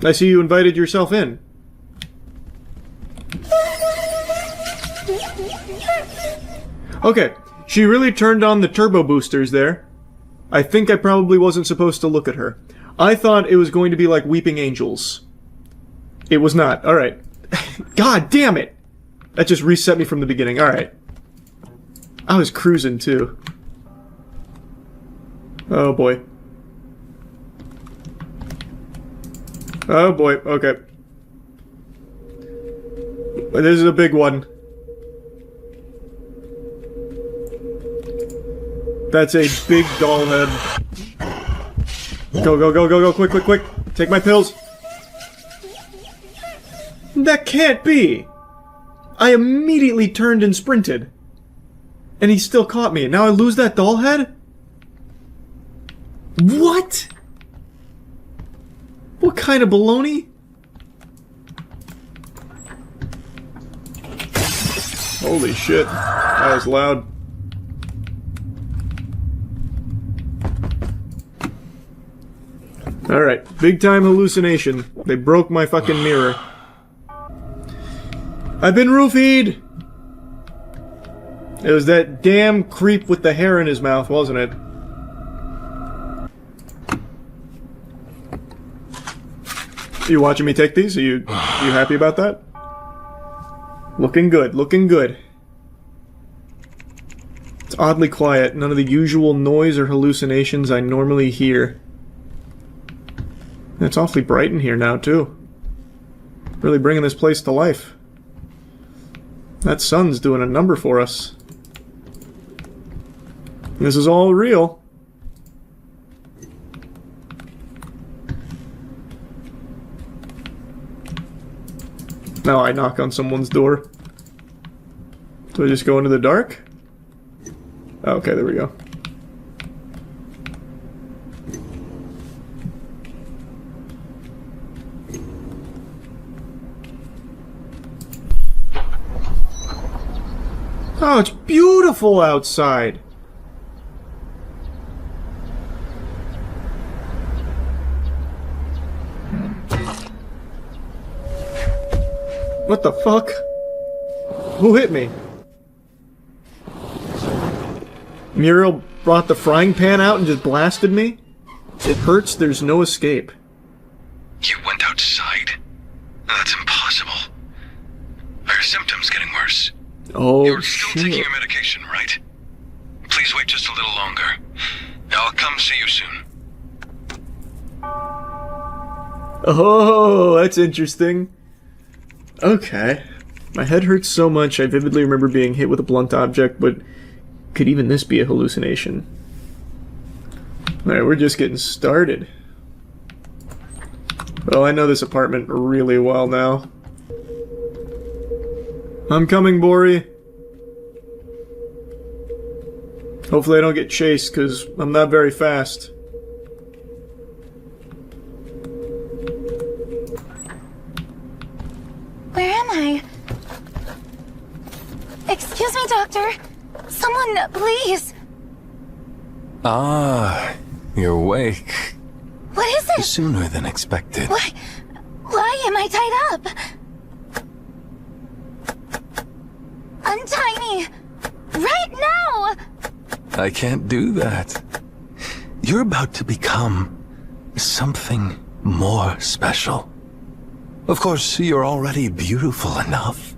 I see you invited yourself in. Okay, she really turned on the turbo boosters there. I think I probably wasn't supposed to look at her. I thought it was going to be like Weeping Angels. It was not. Alright. God damn it! That just reset me from the beginning. Alright. I was cruising too. Oh boy. Oh boy, okay. This is a big one. That's a big doll head. Go, go, go, go, go, quick, quick, quick. Take my pills. That can't be! I immediately turned and sprinted. And he still caught me. Now I lose that doll head? What? What kind of baloney? Holy shit. That was loud. Alright, big time hallucination. They broke my fucking mirror. I've been roofied! It was that damn creep with the hair in his mouth, wasn't it? You watching me take these? Are you happy about that? Looking good, looking good. It's oddly quiet. None of the usual noise or hallucinations I normally hear. It's awfully bright in here now, too. Really bringing this place to life. That sun's doing a number for us. This is all real. Now I knock on someone's door. Do I just go into the dark? Okay, there we go. Oh, it's beautiful outside! What the fuck? Who hit me? Muriel brought the frying pan out and just blasted me? It hurts, there's no escape. You went outside? That's impossible. Are your symptoms getting worse? Oh, You're still taking your medication, right? Please wait just a little longer. I'll come see you soon. Oh, that's interesting. Okay. My head hurts so much, I vividly remember being hit with a blunt object, but could even this be a hallucination? Alright, we're just getting started. Well, I know this apartment really well now. I'm coming, Bori. Hopefully I don't get chased, because I'm not very fast. Where am I? Excuse me, Doctor. Someone, please. Ah, you're awake. What is it? Sooner than expected. Why am I tied up? Untie me! Right now! I can't do that. You're about to become something more special. Of course, you're already beautiful enough.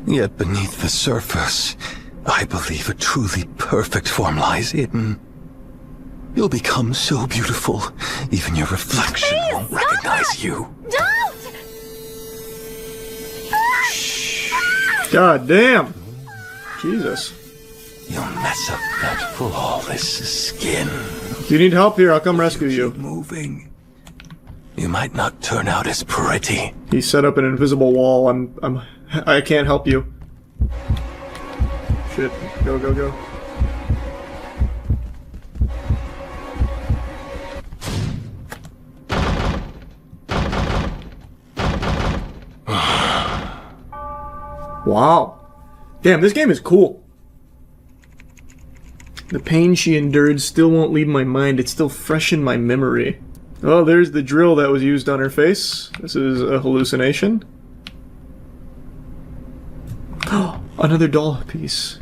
Yet beneath the surface, I believe a truly perfect form lies hidden. You'll become so beautiful, even your reflection won't recognize you. Don't! God damn. Jesus. You'll mess up that flawless skin. If you need help here, I'll come rescue you. Moving. You might not turn out as pretty. He set up an invisible wall. I can't help you. Shit. Go, go, go. Wow. Damn, this game is cool. The pain she endured still won't leave my mind. It's still fresh in my memory. Oh, there's the drill that was used on her face. This is a hallucination. Oh, another doll piece.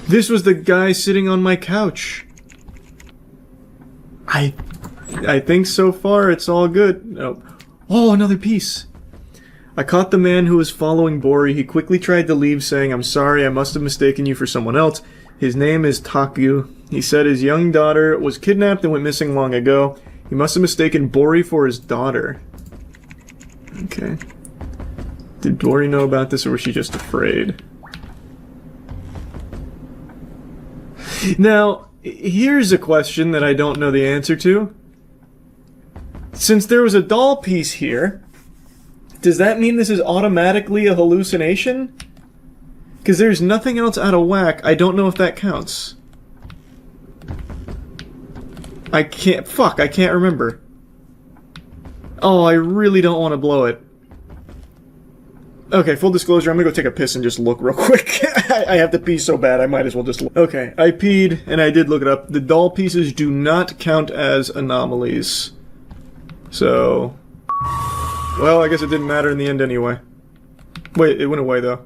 This was the guy sitting on my couch. I think so far it's all good. No. Oh, another piece. I caught the man who was following Bori. He quickly tried to leave, saying, "I'm sorry, I must have mistaken you for someone else. His name is Taku. He said his young daughter was kidnapped and went missing long ago. He must have mistaken Bori for his daughter." Okay. Did Bori know about this, or was she just afraid? Now, here's a question that I don't know the answer to. Since there was a doll piece here, does that mean this is automatically a hallucination? Because there's nothing else out of whack. I don't know if that counts. I can't remember. Oh, I really don't want to blow it. Okay, full disclosure, I'm gonna go take a piss and just look real quick. I have to pee so bad, I might as well just look. Okay, I peed, and I did look it up. The doll pieces do not count as anomalies. So... well, I guess it didn't matter in the end anyway. Wait, it went away, though.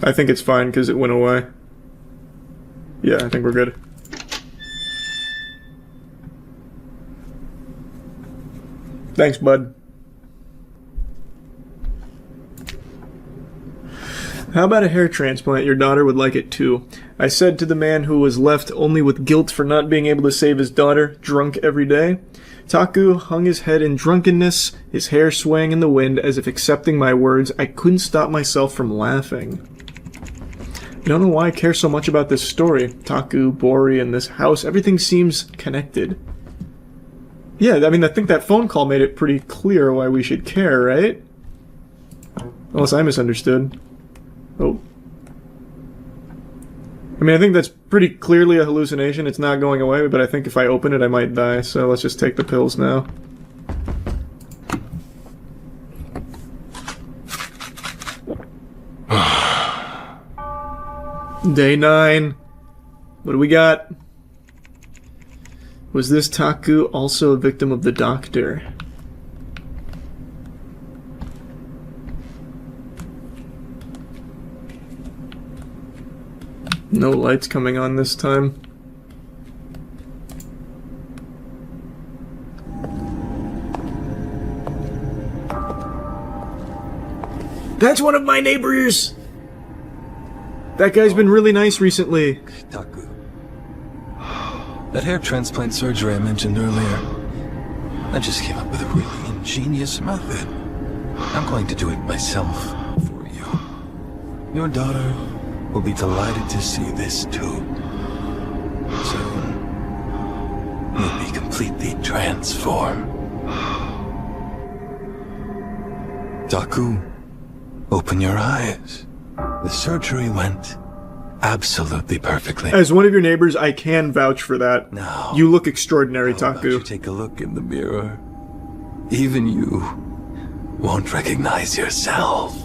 I think it's fine, because it went away. Yeah, I think we're good. Thanks, bud. How about a hair transplant? Your daughter would like it too. I said to the man who was left only with guilt for not being able to save his daughter, drunk every day. Taku hung his head in drunkenness, his hair swaying in the wind as if accepting my words. I couldn't stop myself from laughing. I don't know why I care so much about this story. Taku, Bori, and this house, everything seems connected. Yeah, I mean, I think that phone call made it pretty clear why we should care, right? Unless I misunderstood. Oh. I mean, I think that's pretty clearly a hallucination. It's not going away, but I think if I open it, I might die. So let's just take the pills now. Day 9. What do we got? Was this Taku also a victim of the doctor? No lights coming on this time. That's one of my neighbors! That guy's been really nice recently. Taku. That hair transplant surgery I mentioned earlier. I just came up with a really ingenious method. I'm going to do it myself for you. Your daughter will be delighted to see this too. Soon, you'll be completely transformed. Taku, open your eyes. The surgery went absolutely perfectly. As one of your neighbors, I can vouch for that. Now, you look extraordinary, how about Taku. you take a look in the mirror. Even you won't recognize yourself.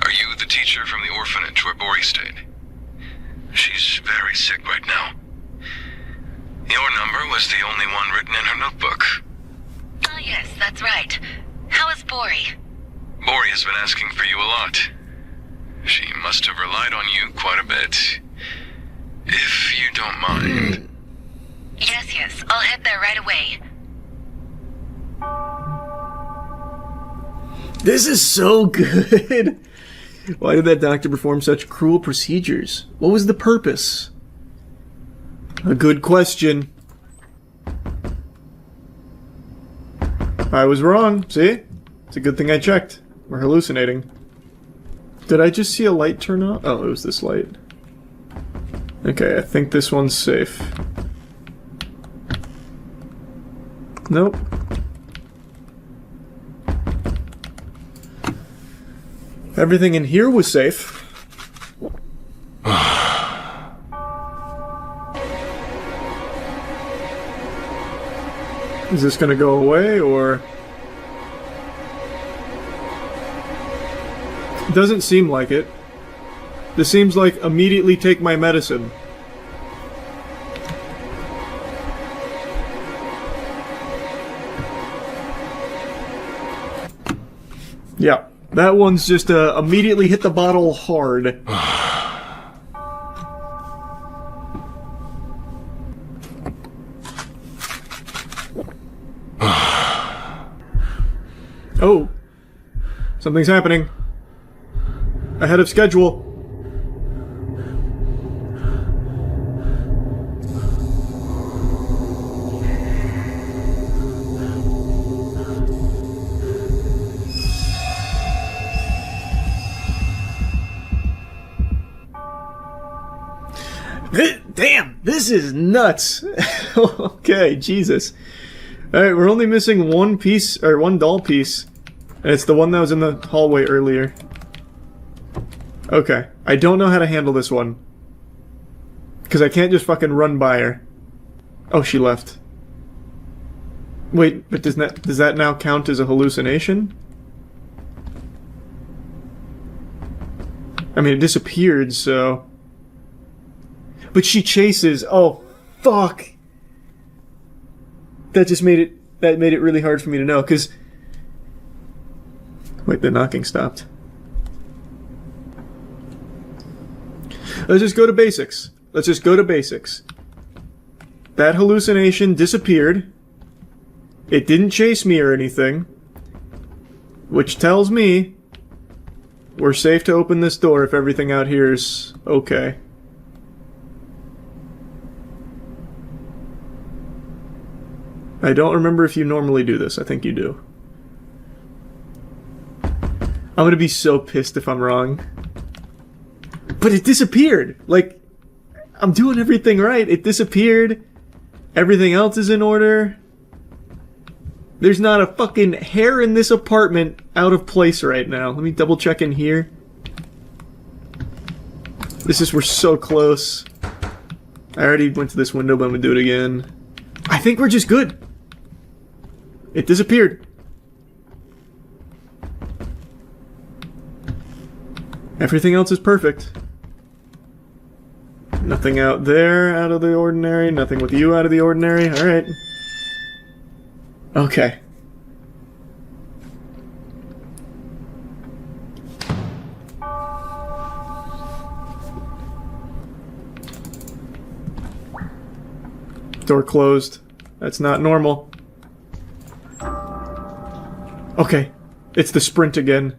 Are you the teacher from the orphanage where Bori stayed? She's very sick right now. Your number was the only one written in her notebook. Oh yes, that's right. How is Bori? Bori has been asking for you a lot. She must have relied on you quite a bit. If you don't mind. Yes, I'll head there right away. This is so good. Why did that doctor perform such cruel procedures? What was the purpose? A good question. I was wrong. See? It's a good thing I checked. We're hallucinating. Did I just see a light turn on? Oh, it was this light. Okay, I think this one's safe. Nope. Everything in here was safe. Is this gonna go away, or... Doesn't seem like it. This seems like immediately take my medicine. Yeah, that one's just immediately hit the bottle hard. Oh, something's happening. Ahead of schedule. Damn, this is nuts. Okay, Jesus. Alright, we're only missing one piece, or one doll piece. And it's the one that was in the hallway earlier. Okay, I don't know how to handle this one. Because I can't just fucking run by her. Oh, she left. Wait, but does that now count as a hallucination? I mean, it disappeared, so... But she chases. Oh, fuck. That just made it... That made it really hard for me to know, because... Wait, the knocking stopped. Let's just go to basics. Let's just go to basics. That hallucination disappeared. It didn't chase me or anything. Which tells me... we're safe to open this door if everything out here is okay. I don't remember if you normally do this. I think you do. I'm gonna be so pissed if I'm wrong. But it disappeared! Like, I'm doing everything right. It disappeared. Everything else is in order. There's not a fucking hair in this apartment out of place right now. Let me double check in here. We're so close. I already went to this window, but I'm gonna do it again. I think we're just good. It disappeared. Everything else is perfect. Nothing out there out of the ordinary. Nothing with you out of the ordinary. Alright. Okay. Door closed. That's not normal. Okay. It's the sprint again.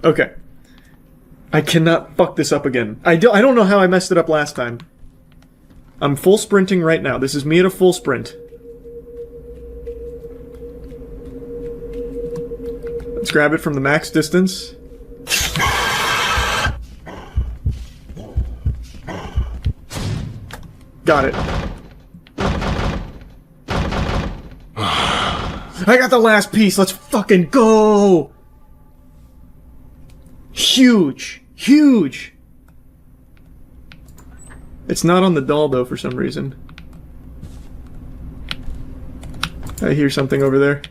Okay. I cannot fuck this up again. I don't know how I messed it up last time. I'm full sprinting right now. This is me at a full sprint. Let's grab it from the max distance. Got it. I got the last piece. Let's fucking go! Huge! Huge! It's not on the doll, though, for some reason. I hear something over there.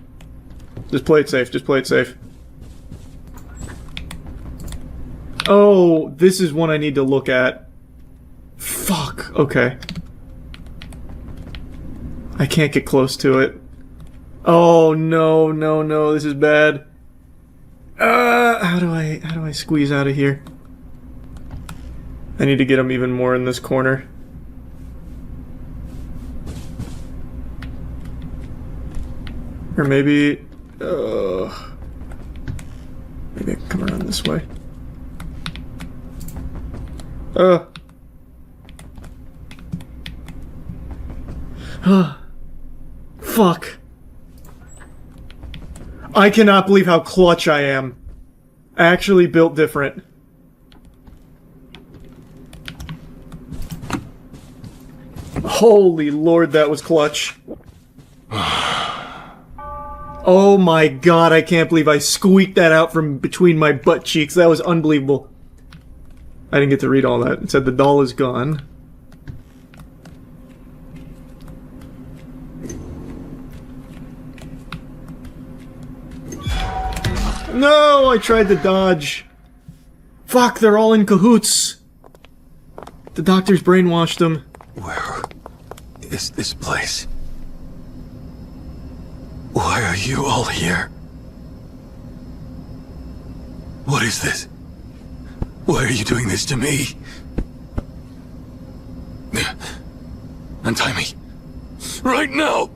Just play it safe. Just play it safe. Oh, this is one I need to look at. Fuck. Okay. I can't get close to it. Oh, no, no, no. This is bad. How do I squeeze out of here? I need to get him even more in this corner. Or maybe... maybe I can come around this way. Fuck. I cannot believe how clutch I am. Actually built different. Holy Lord, that was clutch. Oh my god, I can't believe I squeaked that out from between my butt cheeks. That was unbelievable. I didn't get to read all that. It said the doll is gone. No, I tried to dodge. Fuck, they're all in cahoots. The doctor's brainwashed them. Where is this place? Why are you all here? What is this? Why are you doing this to me? Untie me. Right now!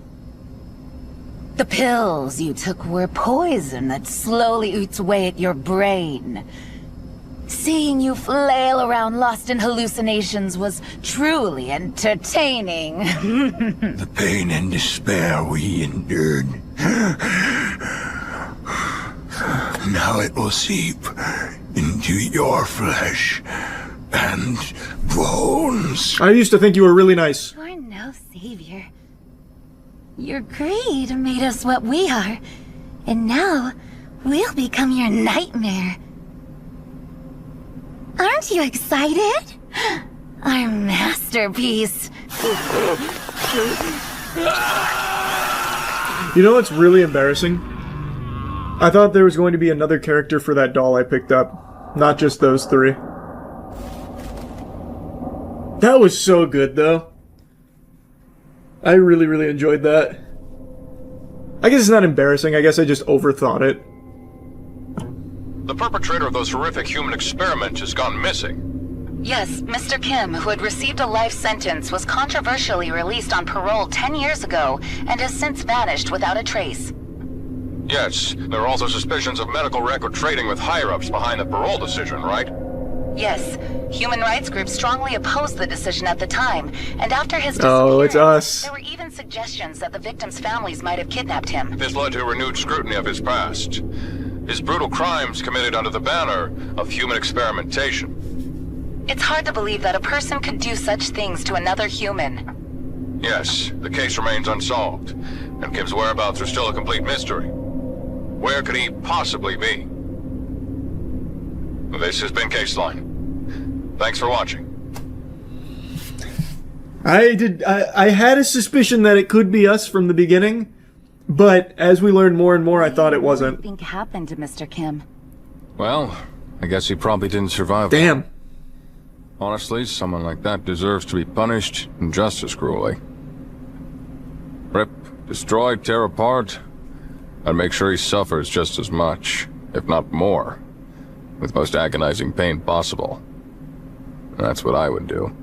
The pills you took were poison that slowly eats away at your brain. Seeing you flail around lost in hallucinations was truly entertaining. The pain and despair we endured. Now it will seep into your flesh and bones. I used to think you were really nice. You're no savior. Your greed made us what we are, and now we'll become your nightmare. Aren't you excited? Our masterpiece. You know what's really embarrassing? I thought there was going to be another character for that doll I picked up. Not just those three. That was so good, though. I really, really enjoyed that. I guess it's not embarrassing. I guess I just overthought it. The perpetrator of those horrific human experiments has gone missing. Yes, Mr. Kim, who had received a life sentence, was controversially released on parole 10 years ago and has since vanished without a trace. Yes, there are also suspicions of medical record trading with higher-ups behind the parole decision, right? Yes, human rights groups strongly opposed the decision at the time, and after his Oh, it's us. there were even suggestions that the victims' families might have kidnapped him. This led to renewed scrutiny of his past. His brutal crimes committed under the banner of human experimentation. It's hard to believe that a person could do such things to another human. Yes, the case remains unsolved, and Kim's whereabouts are still a complete mystery. Where could he possibly be? This has been Caseline. Thanks for watching. I had a suspicion that it could be us from the beginning, but as we learned more and more, I thought it wasn't. What do you think happened to Mr. Kim? Well, I guess he probably didn't survive. Damn. Honestly, someone like that deserves to be punished just as cruelly. Rip, destroy, tear apart, and make sure he suffers just as much, if not more, with most agonizing pain possible. That's what I would do.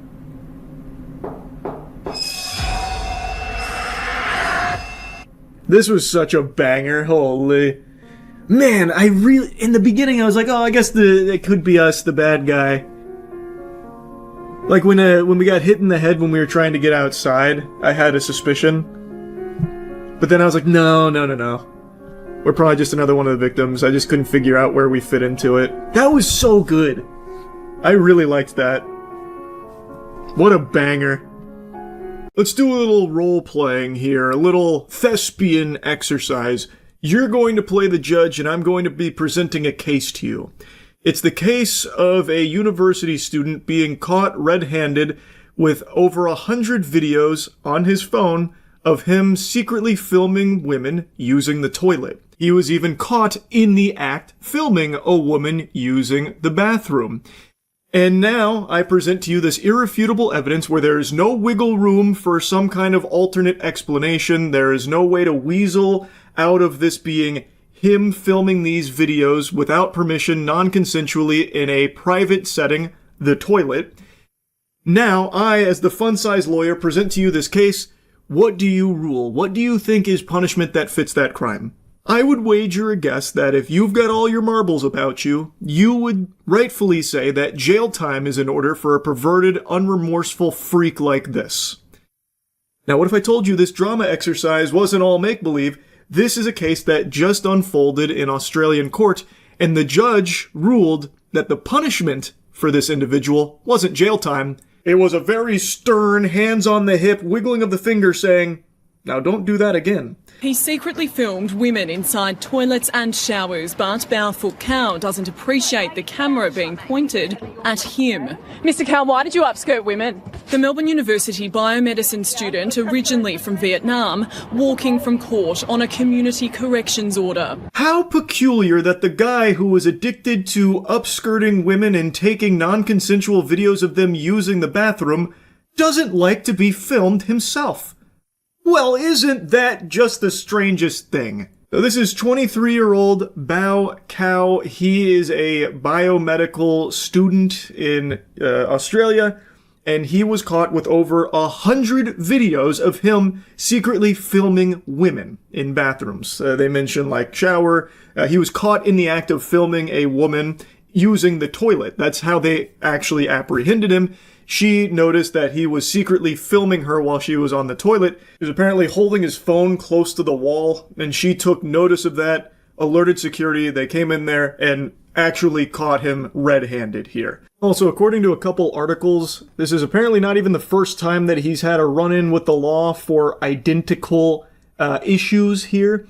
This was such a banger, holy. Man, I really, in the beginning I was like, oh, I guess it could be us, the bad guy. Like when we got hit in the head when we were trying to get outside, I had a suspicion. But then I was like, no. We're probably just another one of the victims. I just couldn't figure out where we fit into it. That was so good. I really liked that. What a banger. Let's do a little role-playing here, a little thespian exercise. You're going to play the judge, and I'm going to be presenting a case to you. It's the case of a university student being caught red-handed with over 100 videos on his phone of him secretly filming women using the toilet. He was even caught in the act filming a woman using the bathroom. And now I present to you this irrefutable evidence where there is no wiggle room for some kind of alternate explanation. There is no way to weasel out of this being him filming these videos without permission, non-consensually, in a private setting, the toilet. Now, I, as the fun-size lawyer, present to you this case. What do you rule? What do you think is punishment that fits that crime? I would wager a guess that if you've got all your marbles about you, you would rightfully say that jail time is in order for a perverted, unremorseful freak like this. Now, what if I told you this drama exercise wasn't all make-believe? This is a case that just unfolded in Australian court, and the judge ruled that the punishment for this individual wasn't jail time. It was a very stern, hands-on-the-hip wiggling of the finger saying, "Now don't do that again." He secretly filmed women inside toilets and showers, but Barefoot Cow doesn't appreciate the camera being pointed at him. Mr. Cow, why did you upskirt women? The Melbourne University biomedicine student, originally from Vietnam, walking from court on a community corrections order. How peculiar that the guy who was addicted to upskirting women and taking non-consensual videos of them using the bathroom doesn't like to be filmed himself. Well, isn't that just the strangest thing? So this is 23-year-old Bao Cao. He is a biomedical student in Australia, and he was caught with over 100 videos of him secretly filming women in bathrooms. They mention like shower. He was caught in the act of filming a woman using the toilet. That's how they actually apprehended him. She noticed that he was secretly filming her while she was on the toilet. He was apparently holding his phone close to the wall, and she took notice of that, alerted security. They came in there and actually caught him red-handed here. Also, according to a couple articles, this is apparently not even the first time that he's had a run-in with the law for identical issues here.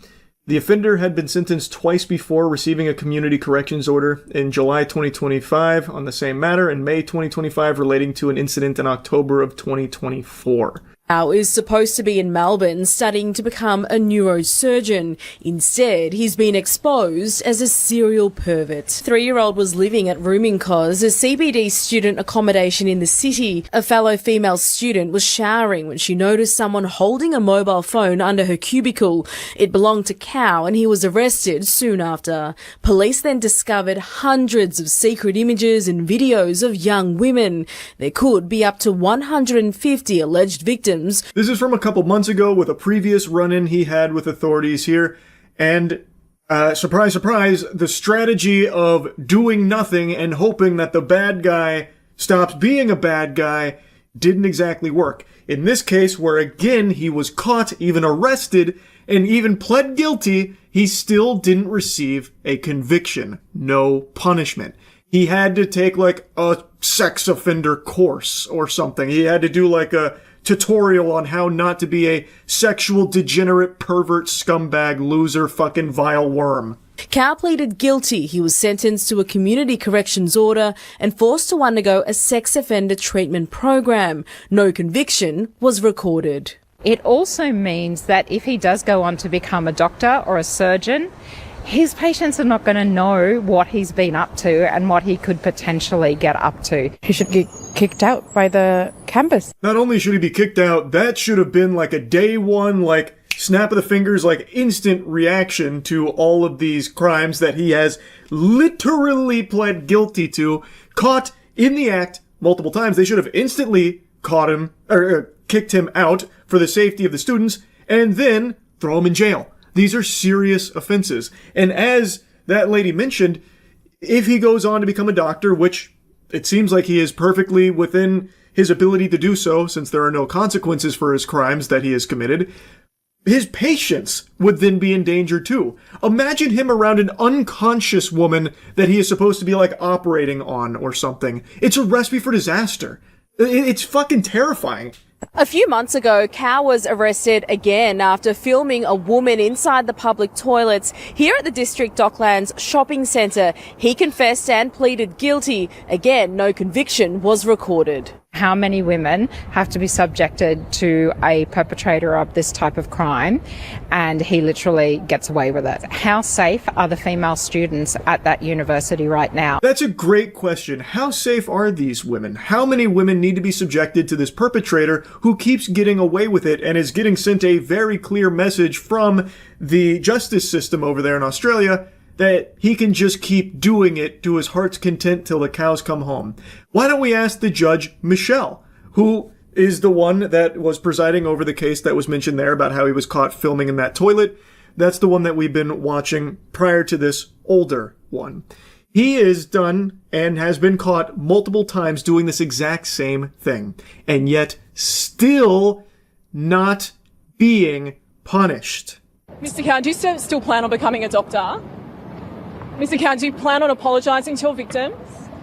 The offender had been sentenced twice before, receiving a community corrections order in July 2025 on the same matter, and May 2025 relating to an incident in October of 2024. Al is supposed to be in Melbourne studying to become a neurosurgeon. Instead, he's been exposed as a serial pervert. 3-year-old was living at Rooming Cos, a CBD student accommodation in the city. A fellow female student was showering when she noticed someone holding a mobile phone under her cubicle. It belonged to Cow, and he was arrested soon after. Police then discovered hundreds of secret images and videos of young women. There could be up to 150 alleged victims. This is from a couple months ago with a previous run-in he had with authorities here, and surprise, surprise, the strategy of doing nothing and hoping that the bad guy stops being a bad guy didn't exactly work. In this case, where again he was caught, even arrested, and even pled guilty, he still didn't receive a conviction. No punishment. He had to take like a sex offender course or something. He had to do like a tutorial on how not to be a sexual degenerate pervert scumbag loser fucking vile worm. Cow pleaded guilty. He was sentenced to a community corrections order and forced to undergo a sex offender treatment program. No conviction was recorded. It also means that if he does go on to become a doctor or a surgeon, his patients are not going to know what he's been up to and what he could potentially get up to. He should get kicked out by the campus. Not only should he be kicked out, that should have been like a day one, like snap of the fingers, like instant reaction to all of these crimes that he has literally pled guilty to, caught in the act multiple times. They should have instantly caught him, or kicked him out for the safety of the students, and then throw him in jail. These are serious offenses. And as that lady mentioned, if he goes on to become a doctor, which it seems like he is perfectly within his ability to do so, since there are no consequences for his crimes that he has committed, his patients would then be in danger too. Imagine him around an unconscious woman that he is supposed to be like operating on or something. It's a recipe for disaster. It's fucking terrifying. A few months ago, Cow was arrested again after filming a woman inside the public toilets here at the District Docklands shopping centre. He confessed and pleaded guilty. Again, no conviction was recorded. How many women have to be subjected to a perpetrator of this type of crime, and he literally gets away with it? How safe are the female students at that university right now? That's a great question. How safe are these women? How many women need to be subjected to this perpetrator who keeps getting away with it and is getting sent a very clear message from the justice system over there in Australia that he can just keep doing it to his heart's content till the cows come home. Why don't we ask the judge, Michelle, who is the one that was presiding over the case that was mentioned there about how he was caught filming in that toilet. That's the one that we've been watching prior to this older one. He is done and has been caught multiple times doing this exact same thing, and yet still not being punished. Mr. Cowan, do you still plan on becoming a doctor? Mr. Cowan, do you plan on apologising to your victims?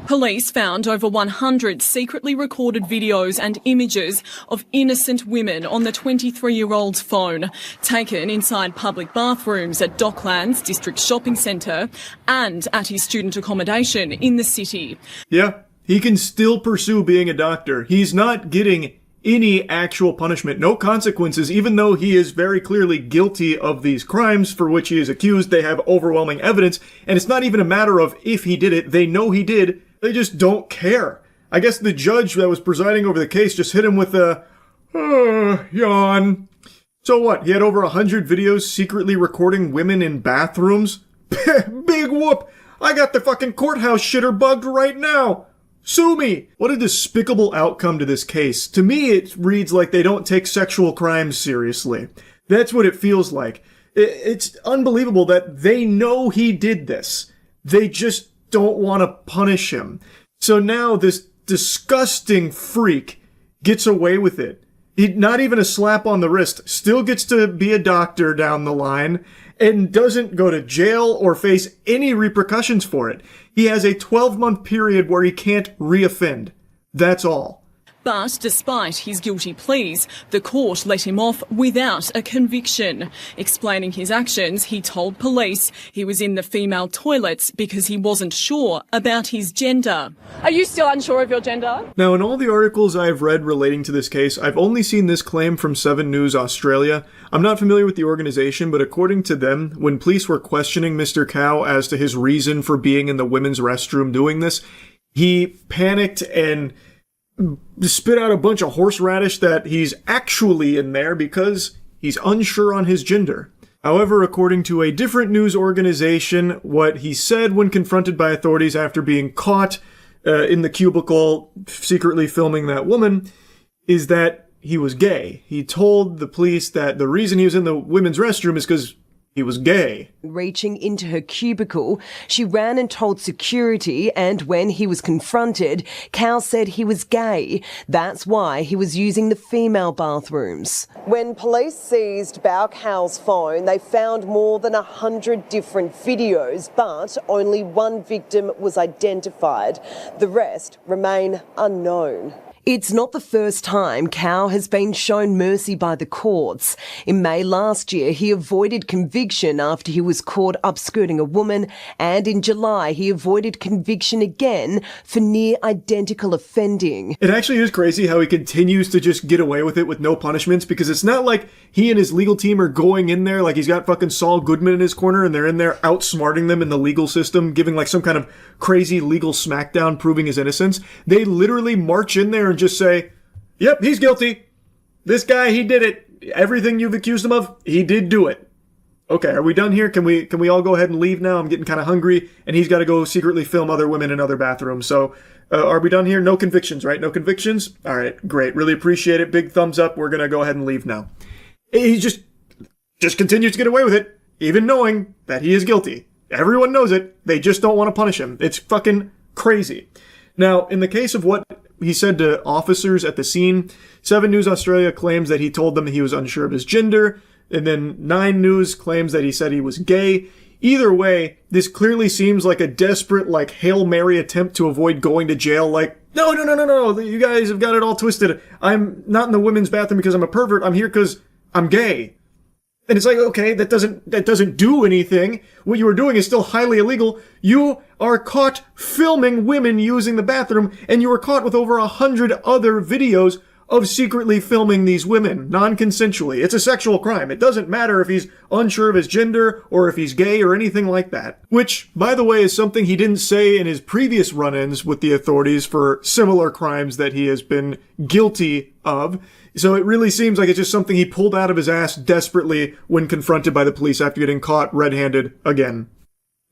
Police found over 100 secretly recorded videos and images of innocent women on the 23-year-old's phone, taken inside public bathrooms at Docklands District Shopping Centre and at his student accommodation in the city. Yeah, he can still pursue being a doctor. He's not getting any actual punishment, no consequences, even though he is very clearly guilty of these crimes for which he is accused. They have overwhelming evidence, and it's not even a matter of if he did it. They know he did. They just don't care. I guess the judge that was presiding over the case just hit him with a yawn. So what? He had over 100 videos secretly recording women in bathrooms? Big whoop! I got the fucking courthouse shitter bugged right now! Sue me! What a despicable outcome to this case. To me, it reads like they don't take sexual crimes seriously. That's what it feels like. It's unbelievable that they know he did this. They just don't want to punish him. So now this disgusting freak gets away with it. Not even a slap on the wrist. Still gets to be a doctor down the line and doesn't go to jail or face any repercussions for it. He has a 12-month period where he can't reoffend. That's all. But despite his guilty pleas, the court let him off without a conviction. Explaining his actions, he told police he was in the female toilets because he wasn't sure about his gender. Are you still unsure of your gender? Now, in all the articles I've read relating to this case, I've only seen this claim from 7 News Australia. I'm not familiar with the organization, but according to them, when police were questioning Mr. Cow as to his reason for being in the women's restroom doing this, he panicked and spit out a bunch of horseradish that he's actually in there because he's unsure on his gender. However, according to a different news organization, what he said when confronted by authorities after being caught in the cubicle secretly filming that woman is that he was gay. He told the police that the reason he was in the women's restroom is because he was gay. Reaching into her cubicle, she ran and told security, and when he was confronted, Cal said he was gay. That's why he was using the female bathrooms. When police seized Bao Cal's phone, they found more than 100 different videos, but only one victim was identified. The rest remain unknown. It's not the first time Cow has been shown mercy by the courts. In May last year, he avoided conviction after he was caught upskirting a woman, and in July, he avoided conviction again for near identical offending. It actually is crazy how he continues to just get away with it with no punishments, because it's not like he and his legal team are going in there like he's got fucking Saul Goodman in his corner and they're in there outsmarting them in the legal system, giving like some kind of crazy legal smackdown proving his innocence. They literally march in there and just say, yep, he's guilty. This guy, he did it. Everything you've accused him of, he did do it. Okay, are we done here? Can we all go ahead and leave now? I'm getting kind of hungry, and he's got to go secretly film other women in other bathrooms. So, are we done here? No convictions, right? No convictions? All right, great. Really appreciate it. Big thumbs up. We're going to go ahead and leave now. He just continues to get away with it, even knowing that he is guilty. Everyone knows it. They just don't want to punish him. It's fucking crazy. Now, in the case of what he said to officers at the scene, 7 News Australia claims that he told them he was unsure of his gender, and then 9 News claims that he said he was gay. Either way, this clearly seems like a desperate, like, Hail Mary attempt to avoid going to jail, like, no, you guys have got it all twisted. I'm not in the women's bathroom because I'm a pervert, I'm here because I'm gay. And it's like, okay, that doesn't do anything. What you were doing is still highly illegal. You are caught filming women using the bathroom, and you were caught with over 100 other videos of secretly filming these women, non-consensually. It's a sexual crime. It doesn't matter if he's unsure of his gender or if he's gay or anything like that. Which, by the way, is something he didn't say in his previous run-ins with the authorities for similar crimes that he has been guilty of. So it really seems like it's just something he pulled out of his ass desperately when confronted by the police after getting caught red-handed again.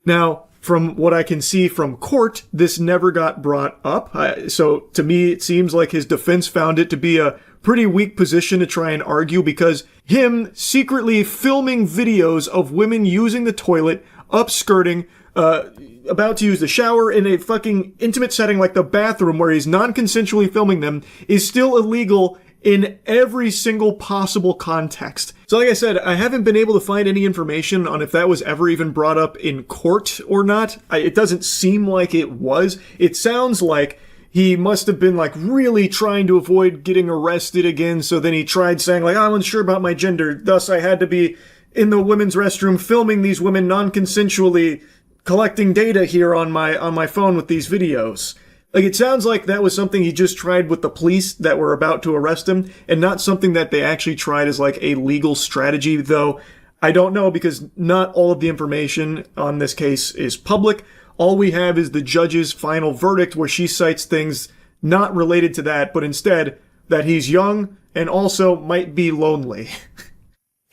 Now, from what I can see from court, this never got brought up. So to me, it seems like his defense found it to be a pretty weak position to try and argue, because him secretly filming videos of women using the toilet, upskirting, about to use the shower in a fucking intimate setting like the bathroom where he's non-consensually filming them is still illegal in every single possible context. So like I said, I haven't been able to find any information on if that was ever even brought up in court or not. It doesn't seem like it was. It sounds like he must have been like really trying to avoid getting arrested again, so then he tried saying like, I'm unsure about my gender, thus I had to be in the women's restroom filming these women non-consensually, collecting data here on my phone with these videos. Like, it sounds like that was something he just tried with the police that were about to arrest him, and not something that they actually tried as like a legal strategy, though I don't know, because not all of the information on this case is public. All we have is the judge's final verdict, where she cites things not related to that, but instead that he's young and also might be lonely.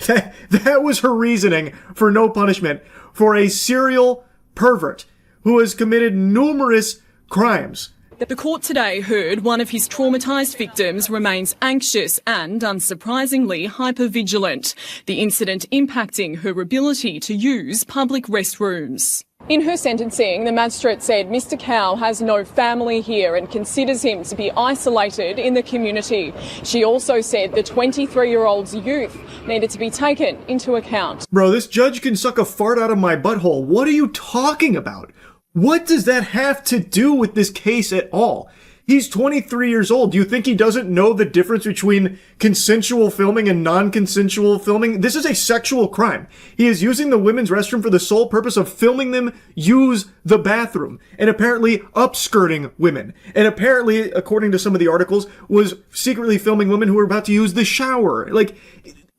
That was her reasoning for no punishment for a serial pervert who has committed numerous crimes. The court today heard one of his traumatised victims remains anxious and, unsurprisingly, hypervigilant, the incident impacting her ability to use public restrooms. In her sentencing, the magistrate said Mr Cow has no family here and considers him to be isolated in the community. She also said the 23-year-old's youth needed to be taken into account. Bro, this judge can suck a fart out of my butthole. What are you talking about? What does that have to do with this case at all? He's 23 years old. Do you think he doesn't know the difference between consensual filming and non-consensual filming? This is a sexual crime. He is using the women's restroom for the sole purpose of filming them use the bathroom, and apparently upskirting women. And apparently, according to some of the articles, was secretly filming women who were about to use the shower. Like,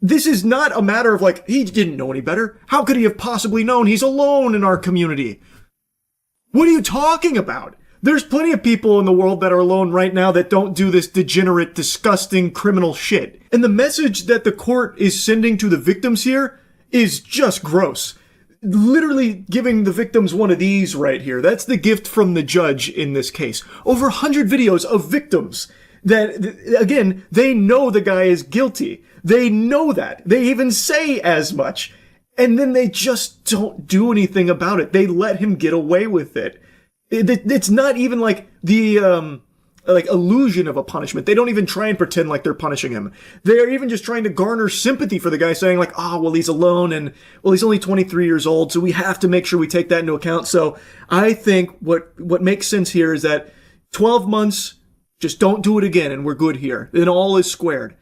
this is not a matter of like, he didn't know any better. How could he have possibly known? He's alone in our community. What are you talking about? There's plenty of people in the world that are alone right now that don't do this degenerate, disgusting, criminal shit. And the message that the court is sending to the victims here is just gross. Literally giving the victims one of these right here. That's the gift from the judge in this case. Over 100 videos of victims that, again, they know the guy is guilty. They know that. They even say as much. And then they just don't do anything about it. They let him get away with it. It's not even like the, like illusion of a punishment. They don't even try and pretend like they're punishing him. They're even just trying to garner sympathy for the guy, saying like, oh, well, he's alone and, well, he's only 23 years old, so we have to make sure we take that into account. So I think what makes sense here is that 12 months, just don't do it again and we're good here. Then all is squared.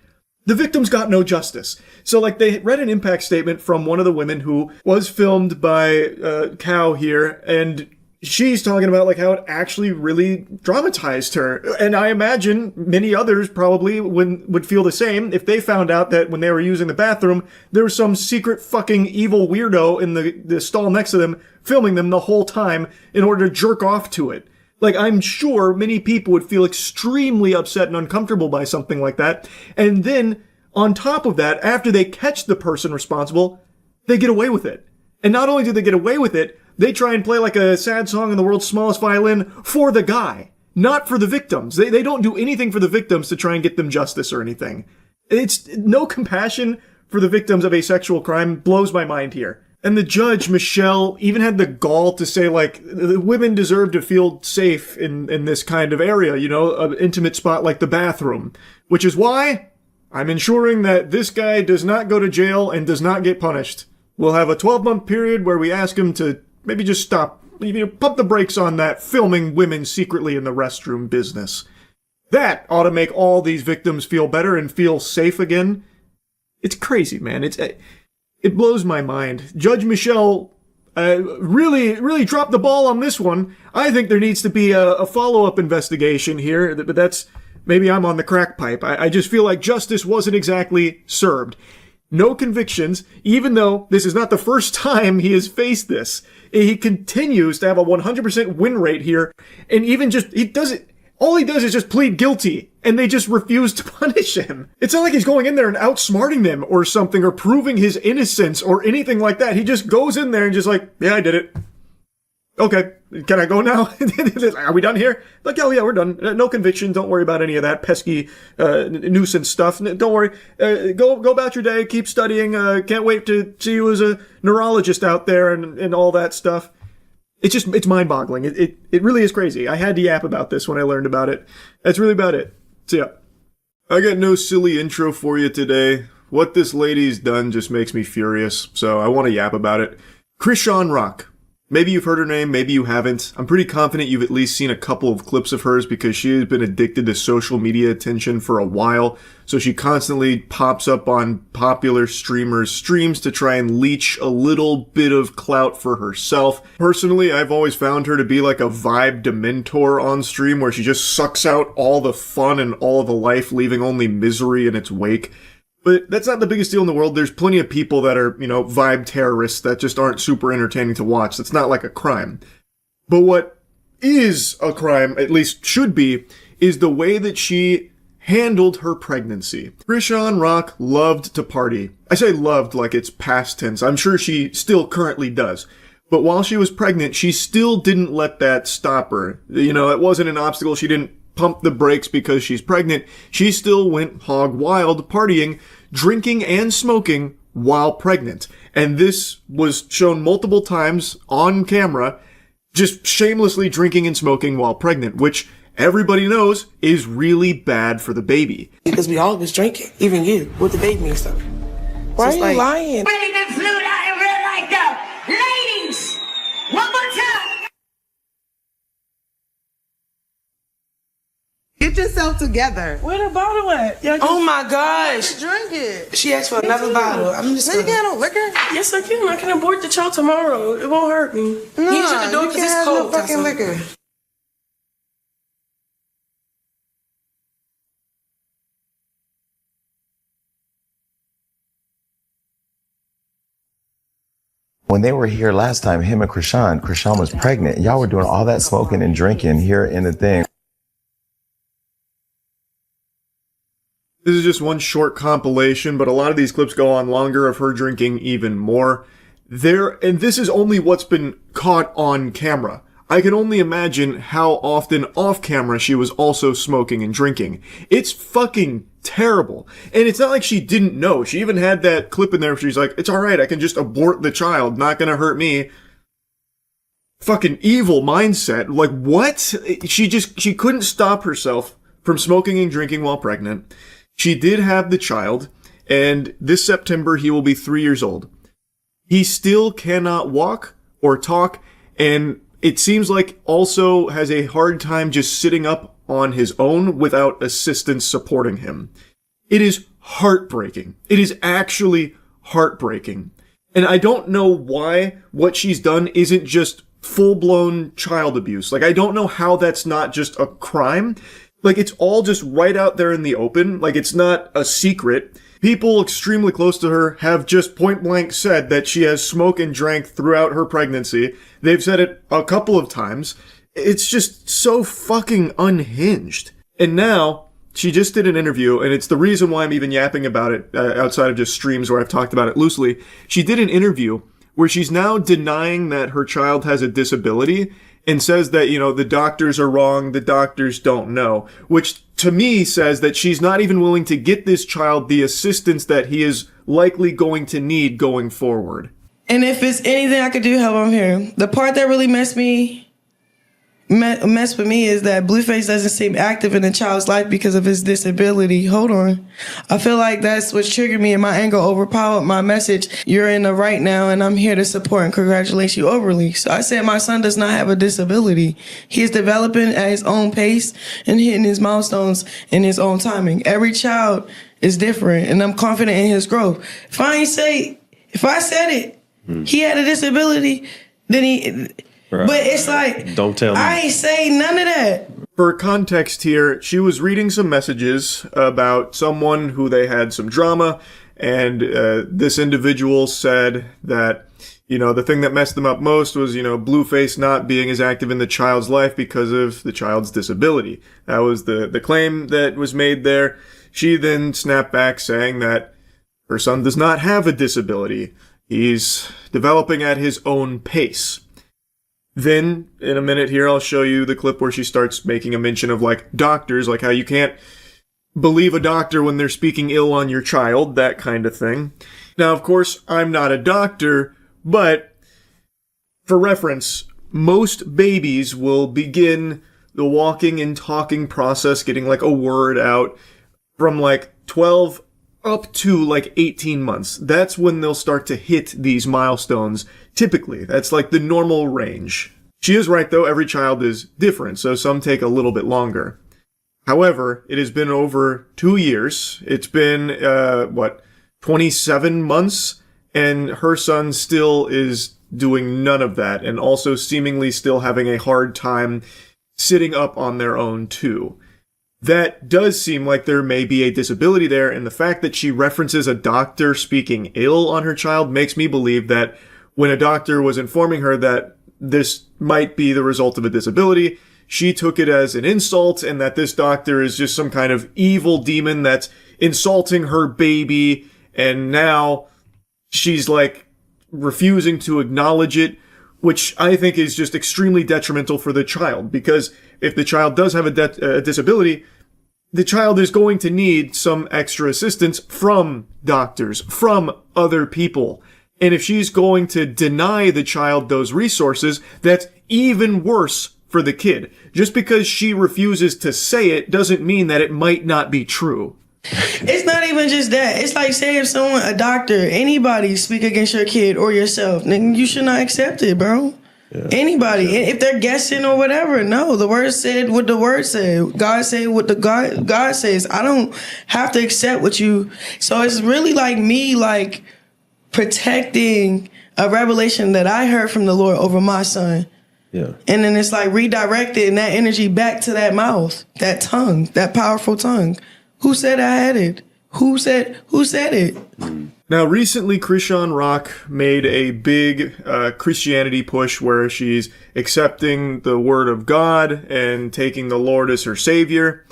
The victims got no justice. So, like, they read an impact statement from one of the women who was filmed by Cow here, and she's talking about, like, how it actually really dramatized her. And I imagine many others probably would feel the same if they found out that when they were using the bathroom, there was some secret fucking evil weirdo in the stall next to them filming them the whole time in order to jerk off to it. Like, I'm sure many people would feel extremely upset and uncomfortable by something like that. And then, on top of that, after they catch the person responsible, they get away with it. And not only do they get away with it, they try and play like a sad song on the world's smallest violin for the guy, not for the victims. They don't do anything for the victims to try and get them justice or anything. It's no compassion for the victims of a sexual crime blows my mind here. And the judge, Michelle, even had the gall to say, like, the women deserve to feel safe in this kind of area, you know, an intimate spot like the bathroom. Which is why I'm ensuring that this guy does not go to jail and does not get punished. We'll have a 12-month period where we ask him to maybe just stop, pump the brakes on that filming women secretly in the restroom business. That ought to make all these victims feel better and feel safe again. It's crazy, man. It blows my mind. Judge Michelle really dropped the ball on this one. I think there needs to be a follow-up investigation here, but that's, maybe I'm on the crack pipe. I just feel like justice wasn't exactly served. No convictions, even though this is not the first time he has faced this. He continues to have a 100% win rate here, and even just, all he does is just plead guilty, and they just refuse to punish him. It's not like he's going in there and outsmarting them or something, or proving his innocence or anything like that. He just goes in there and just like, yeah, I did it. Okay, can I go now? Are we done here? Like, oh yeah, we're done. No conviction. Don't worry about any of that pesky nuisance stuff. Don't worry. Go about your day. Keep studying. Can't wait to see you as a neurologist out there and all that stuff. It's mind-boggling. It really is crazy. I had to yap about this when I learned about it. That's really about it. So yeah, I got no silly intro for you today. What this lady's done just makes me furious. So I want to yap about it. Krishan Rock. Maybe you've heard her name, maybe you haven't. I'm pretty confident you've at least seen a couple of clips of hers because she has been addicted to social media attention for a while. So she constantly pops up on popular streamers' streams to try and leech a little bit of clout for herself. Personally, I've always found her to be like a vibe dementor on stream where she just sucks out all the fun and all the life, leaving only misery in its wake. But that's not the biggest deal in the world. There's plenty of people that are, vibe terrorists that just aren't super entertaining to watch. That's not like a crime. But what is a crime, at least should be, is the way that she handled her pregnancy. Krishan Rock loved to party. I say loved like it's past tense. I'm sure she still currently does. But while she was pregnant, she still didn't let that stop her. It wasn't an obstacle. She didn't pump the brakes because she's pregnant. She still went hog wild partying, drinking and smoking while pregnant. And this was shown multiple times on camera, just shamelessly drinking and smoking while pregnant, which everybody knows is really bad for the baby. Because we all was drinking, even you, with the baby and stuff. Why are you lying? Bring the flute out in real life though. Ladies, one more time. Get yourself together. Where the bottle at? Oh my gosh. Drink it. She asked for another bottle. I'm just gonna... get no liquor? Yes, I can. I can abort the child tomorrow. It won't hurt me. No, you shut the door because it's cold. No fucking liquor. When they were here last time, him and Krishan was pregnant. Y'all were doing all that smoking and drinking here in the thing. This is just one short compilation, but a lot of these clips go on longer of her drinking even more. And this is only what's been caught on camera. I can only imagine how often off camera she was also smoking and drinking. It's fucking terrible. And it's not like she didn't know. She even had that clip in there where she's like, it's alright, I can just abort the child, not gonna hurt me. Fucking evil mindset. Like, what? She couldn't stop herself from smoking and drinking while pregnant. She did have the child, and this September he will be 3 years old. He still cannot walk or talk, and it seems like also has a hard time just sitting up on his own without assistance supporting him. It is heartbreaking. It is actually heartbreaking. And I don't know why what she's done isn't just full-blown child abuse. Like, I don't know how that's not just a crime. Like, it's all just right out there in the open. Like, it's not a secret. People extremely close to her have just point blank said that she has smoked and drank throughout her pregnancy. They've said it a couple of times. It's just so fucking unhinged. And now, she just did an interview, and it's the reason why I'm even yapping about it outside of just streams where I've talked about it loosely. She did an interview where she's now denying that her child has a disability and says that, the doctors are wrong, the doctors don't know, which to me says that she's not even willing to get this child the assistance that he is likely going to need going forward. And if it's anything I could do, help, I'm here. The part that really messed with me is that Blueface doesn't seem active in the child's life because of his disability. Hold on. I feel like that's what triggered me, and my anger overpowered my message. You're in the right now, and I'm here to support and congratulate you overly. So I said my son does not have a disability. He is developing at his own pace and hitting his milestones in his own timing. Every child is different, and I'm confident in his growth. If I said it, he had a disability, then he... Right. But it's like, don't tell me. I ain't say none of that. For context here, she was reading some messages about someone who they had some drama, and this individual said that, the thing that messed them up most was, Blueface not being as active in the child's life because of the child's disability. That was the claim that was made there. She then snapped back saying that her son does not have a disability. He's developing at his own pace. Then, in a minute here, I'll show you the clip where she starts making a mention of, like, doctors, like how you can't believe a doctor when they're speaking ill on your child, that kind of thing. Now, of course, I'm not a doctor, but for reference, most babies will begin the walking and talking process, getting like a word out from like 12 up to like 18 months. That's when they'll start to hit these milestones. Typically, that's like the normal range. She is right though, every child is different, so some take a little bit longer. However, it has been over 2 years. It's been, 27 months, and her son still is doing none of that, and also seemingly still having a hard time sitting up on their own too. That does seem like there may be a disability there, and the fact that she references a doctor speaking ill on her child makes me believe that when a doctor was informing her that this might be the result of a disability, she took it as an insult, and that this doctor is just some kind of evil demon that's insulting her baby, and now she's like refusing to acknowledge it, which I think is just extremely detrimental for the child, because if the child does have a disability, the child is going to need some extra assistance from doctors, from other people. And if she's going to deny the child those resources, that's even worse for the kid. Just because she refuses to say it doesn't mean that it might not be true. It's not even just that. It's like, say if someone, a doctor, anybody speak against your kid or yourself, then you should not accept it, bro. Yeah. Anybody. Yeah. If they're guessing or whatever, no. The word said what the word said. God said what the God says. I don't have to accept what you... So it's really like me, like, protecting a revelation that I heard from the Lord over my son. Yeah. And then it's like redirecting that energy back to that mouth, that tongue, that powerful tongue. Who said I had it? Who said it? Now, recently, Krishan Rock made a big Christianity push where she's accepting the word of God and taking the Lord as her savior,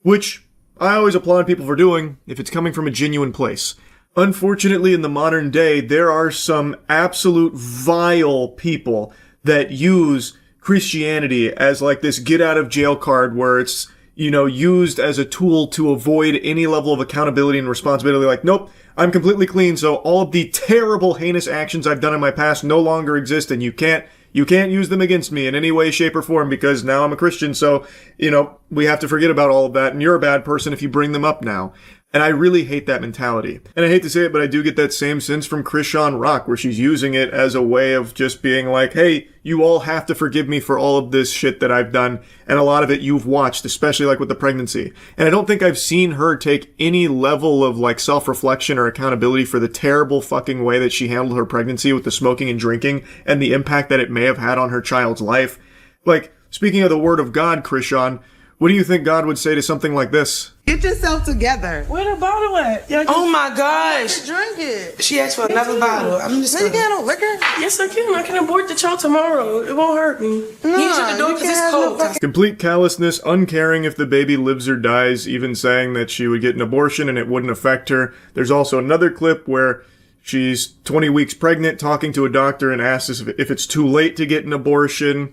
which I always applaud people for doing if it's coming from a genuine place. Unfortunately, in the modern day, there are some absolute vile people that use Christianity as like this get out of jail card where it's, you know, used as a tool to avoid any level of accountability and responsibility. Like, nope, I'm completely clean, so all of the terrible, heinous actions I've done in my past no longer exist, and you can't use them against me in any way, shape, or form because now I'm a Christian, so, you know, we have to forget about all of that, and you're a bad person if you bring them up now. And I really hate that mentality. And I hate to say it, but I do get that same sense from Krishan Rock, where she's using it as a way of just being like, hey, you all have to forgive me for all of this shit that I've done. And a lot of it you've watched, especially like with the pregnancy. And I don't think I've seen her take any level of like self-reflection or accountability for the terrible fucking way that she handled her pregnancy with the smoking and drinking and the impact that it may have had on her child's life. Like, speaking of the word of God, Krishan, what do you think God would say to something like this? Get yourself together. Where the bottle at? Oh my gosh. Drink it. She asked for another bottle. I'm just you can't liquor? Yes, I can. I can abort the child tomorrow. It won't hurt me. No, you shut the door because it's cold. Complete callousness, uncaring if the baby lives or dies, even saying that she would get an abortion and it wouldn't affect her. There's also another clip where she's 20 weeks pregnant, talking to a doctor and asks if it's too late to get an abortion.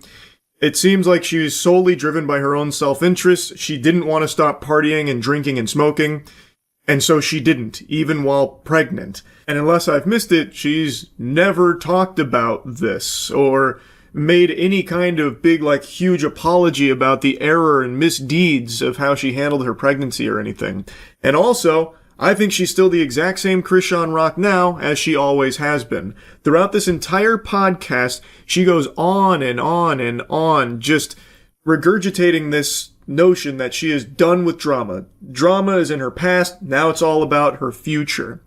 It seems like she's solely driven by her own self-interest. She didn't want to stop partying and drinking and smoking, and so she didn't, even while pregnant. And unless I've missed it, she's never talked about this, or made any kind of big, like, huge apology about the error and misdeeds of how she handled her pregnancy or anything. And also, I think she's still the exact same Krishan Rock now as she always has been. Throughout this entire podcast, she goes on and on and on, just regurgitating this notion that she is done with drama. Drama is in her past, now it's all about her future.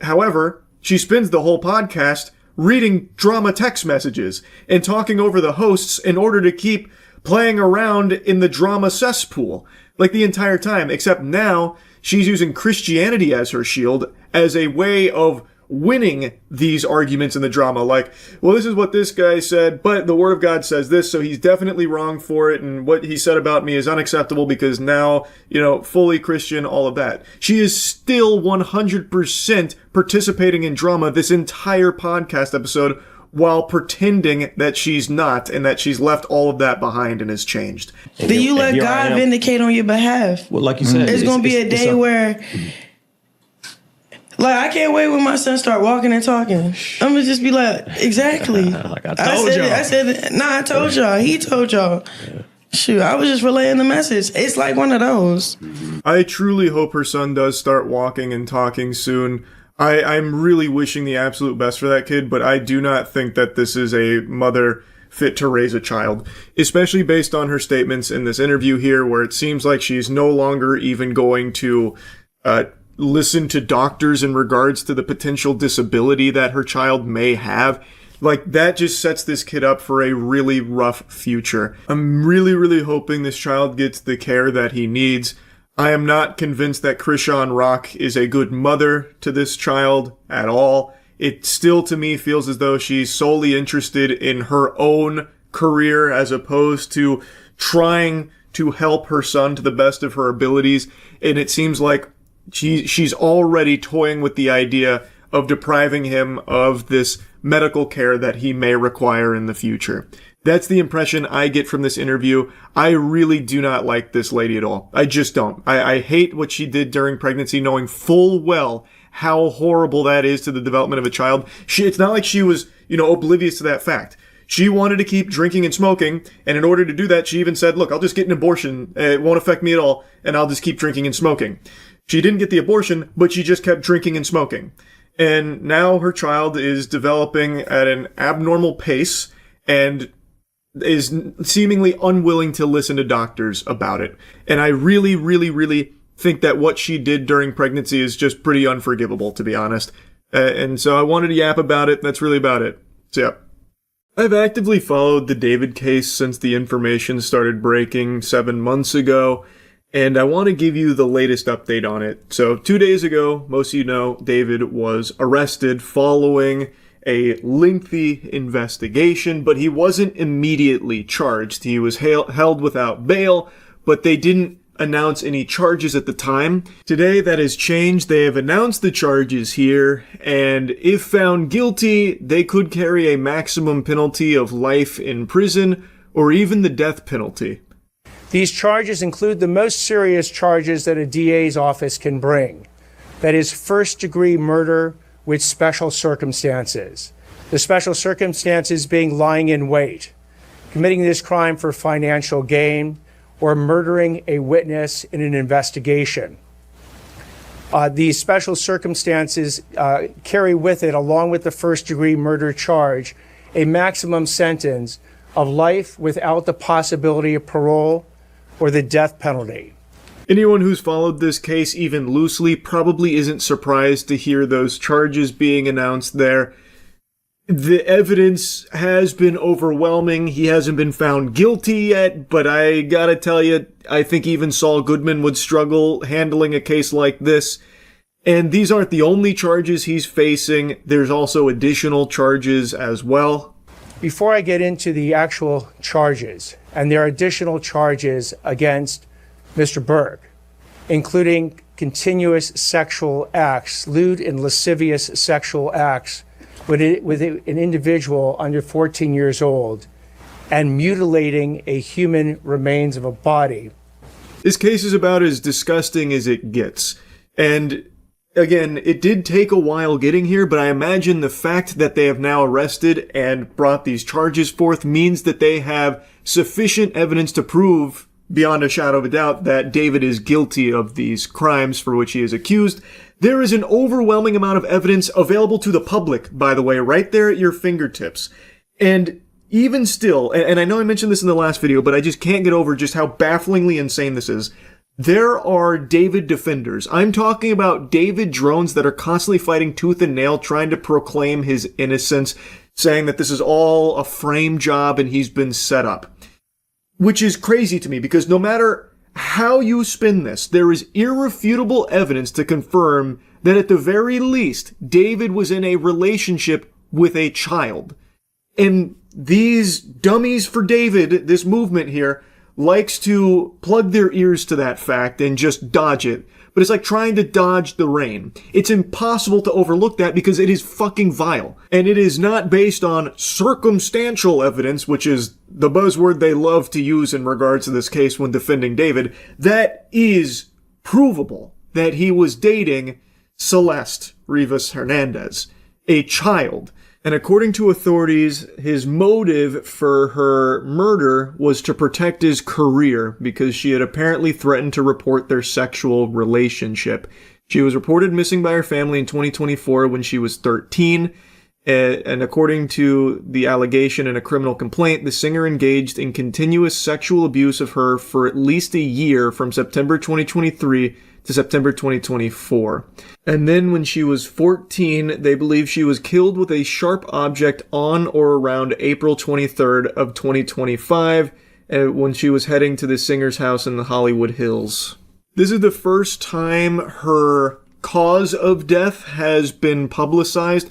However, she spends the whole podcast reading drama text messages and talking over the hosts in order to keep playing around in the drama cesspool, like the entire time, except now she's using Christianity as her shield as a way of winning these arguments in the drama. Like, well, this is what this guy said, but the Word of God says this, so he's definitely wrong for it, and what he said about me is unacceptable because now, you know, fully Christian, all of that. She is still 100% participating in drama this entire podcast episode while pretending that she's not and that she's left all of that behind and has changed. Then you let God vindicate on your behalf. Well, like you said, it's going to be a day where, like, I can't wait when my son start walking and talking. I'm going to just be like, exactly. Like I told y'all. I said, I told y'all. He told y'all. Yeah. Shoot, I was just relaying the message. It's like one of those. I truly hope her son does start walking and talking soon. I'm really wishing the absolute best for that kid, but I do not think that this is a mother fit to raise a child, especially based on her statements in this interview here, where it seems like she's no longer even going to listen to doctors in regards to the potential disability that her child may have. Like, that just sets this kid up for a really rough future. I'm really, really hoping this child gets the care that he needs. I am not convinced that Krishan Rock is a good mother to this child at all. It still, to me, feels as though she's solely interested in her own career as opposed to trying to help her son to the best of her abilities. And it seems like she's already toying with the idea of depriving him of this medical care that he may require in the future. That's the impression I get from this interview. I really do not like this lady at all. I just don't. I hate what she did during pregnancy, knowing full well how horrible that is to the development of a child. It's not like she was, oblivious to that fact. She wanted to keep drinking and smoking, and in order to do that, she even said, look, I'll just get an abortion. It won't affect me at all, and I'll just keep drinking and smoking. She didn't get the abortion, but she just kept drinking and smoking. And now her child is developing at an abnormal pace and is seemingly unwilling to listen to doctors about it. And I really, really, really think that what she did during pregnancy is just pretty unforgivable, to be honest. And so I wanted to yap about it. That's really about it. So, yeah. I've actively followed the David case since the information started breaking 7 months ago, and I want to give you the latest update on it. So 2 days ago, most of you know, David was arrested following a lengthy investigation, but he wasn't immediately charged. He was held without bail, but they didn't announce any charges at the time. Today, that has changed. They have announced the charges here, and if found guilty, they could carry a maximum penalty of life in prison or even the death penalty. These charges include the most serious charges that a DA's office can bring. That is first-degree murder with special circumstances. The special circumstances being lying in wait, committing this crime for financial gain, or murdering a witness in an investigation. These special circumstances carry with it, along with the first-degree murder charge, a maximum sentence of life without the possibility of parole or the death penalty. Anyone who's followed this case even loosely probably isn't surprised to hear those charges being announced there. The evidence has been overwhelming. He hasn't been found guilty yet, but I gotta tell you, I think even Saul Goodman would struggle handling a case like this. And these aren't the only charges he's facing. There's also additional charges as well. Before I get into the actual charges, and there are additional charges against Mr. Berg, including continuous sexual acts, lewd and lascivious sexual acts with an individual under 14 years old, and mutilating a human remains of a body. This case is about as disgusting as it gets. And again, it did take a while getting here, but I imagine the fact that they have now arrested and brought these charges forth means that they have sufficient evidence to prove beyond a shadow of a doubt that David is guilty of these crimes for which he is accused. There is an overwhelming amount of evidence available to the public, by the way, right there at your fingertips. And even still, and I know I mentioned this in the last video, but I just can't get over just how bafflingly insane this is. There are David defenders. I'm talking about David drones that are constantly fighting tooth and nail, trying to proclaim his innocence, saying that this is all a frame job and he's been set up. Which is crazy to me, because no matter how you spin this, there is irrefutable evidence to confirm that at the very least, David was in a relationship with a child. And these dummies for David, this movement here, likes to plug their ears to that fact and just dodge it. but it's like trying to dodge the rain. It's impossible to overlook that because it is fucking vile. And it is not based on circumstantial evidence, which is the buzzword they love to use in regards to this case when defending David. That is provable that he was dating Celeste Rivas Hernandez, a child. And according to authorities, his motive for her murder was to protect his career because she had apparently threatened to report their sexual relationship. She was reported missing by her family in 2024 when she was 13. And according to the allegation in a criminal complaint, the singer engaged in continuous sexual abuse of her for at least a year from September 2023 to September 2024. And then when she was 14, they believe she was killed with a sharp object on or around April 23rd of 2025 when she was heading to the singer's house in the Hollywood Hills. This is the first time her cause of death has been publicized.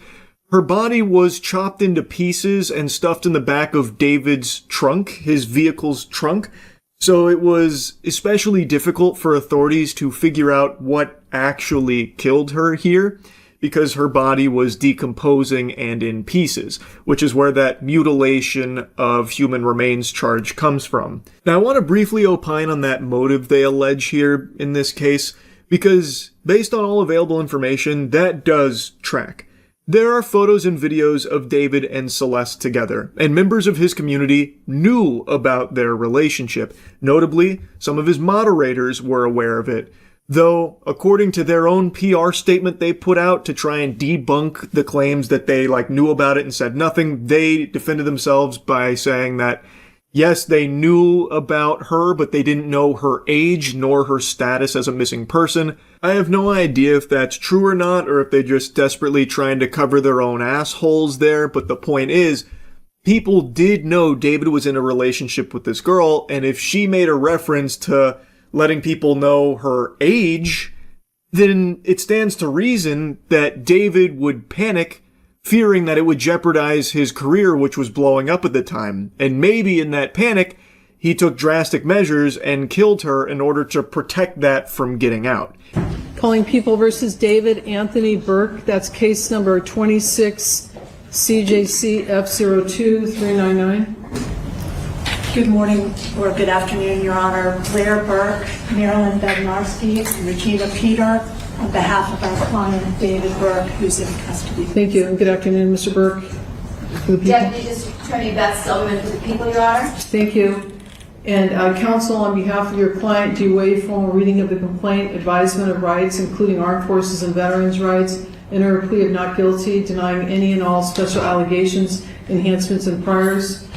Her body was chopped into pieces and stuffed in the back of David's trunk, his vehicle's trunk. So it was especially difficult for authorities to figure out what actually killed her here because her body was decomposing and in pieces, which is where that mutilation of human remains charge comes from. Now, I want to briefly opine on that motive they allege here in this case because based on all available information, that does track. There are photos and videos of David and Celeste together, and members of his community knew about their relationship. Notably, some of his moderators were aware of it, though, according to their own PR statement they put out to try and debunk the claims that they knew about it and said nothing, they defended themselves by saying that yes, they knew about her, but they didn't know her age nor her status as a missing person. I have no idea if that's true or not, or if they're just desperately trying to cover their own assholes there, but the point is, people did know David was in a relationship with this girl, and if she made a reference to letting people know her age, then it stands to reason that David would panic, fearing that it would jeopardize his career, which was blowing up at the time. And maybe in that panic, he took drastic measures and killed her in order to protect that from getting out. Calling People versus David Anthony Burke. That's case number 26 CJC F02399. Good morning or good afternoon, Your Honor. Blair Burke, Marilyn Bednarski, and Regina Peter, on behalf of our client, David Burke, who's in custody. Thank you, and good afternoon, Mr. Burke. Deputy District Attorney Beth Silverman for the people, Your Honor. Thank you. And counsel, on behalf of your client, do you waive formal reading of the complaint, advisement of rights, including armed forces and veterans' rights, enter a plea of not guilty, denying any and all special allegations, enhancements, and priors?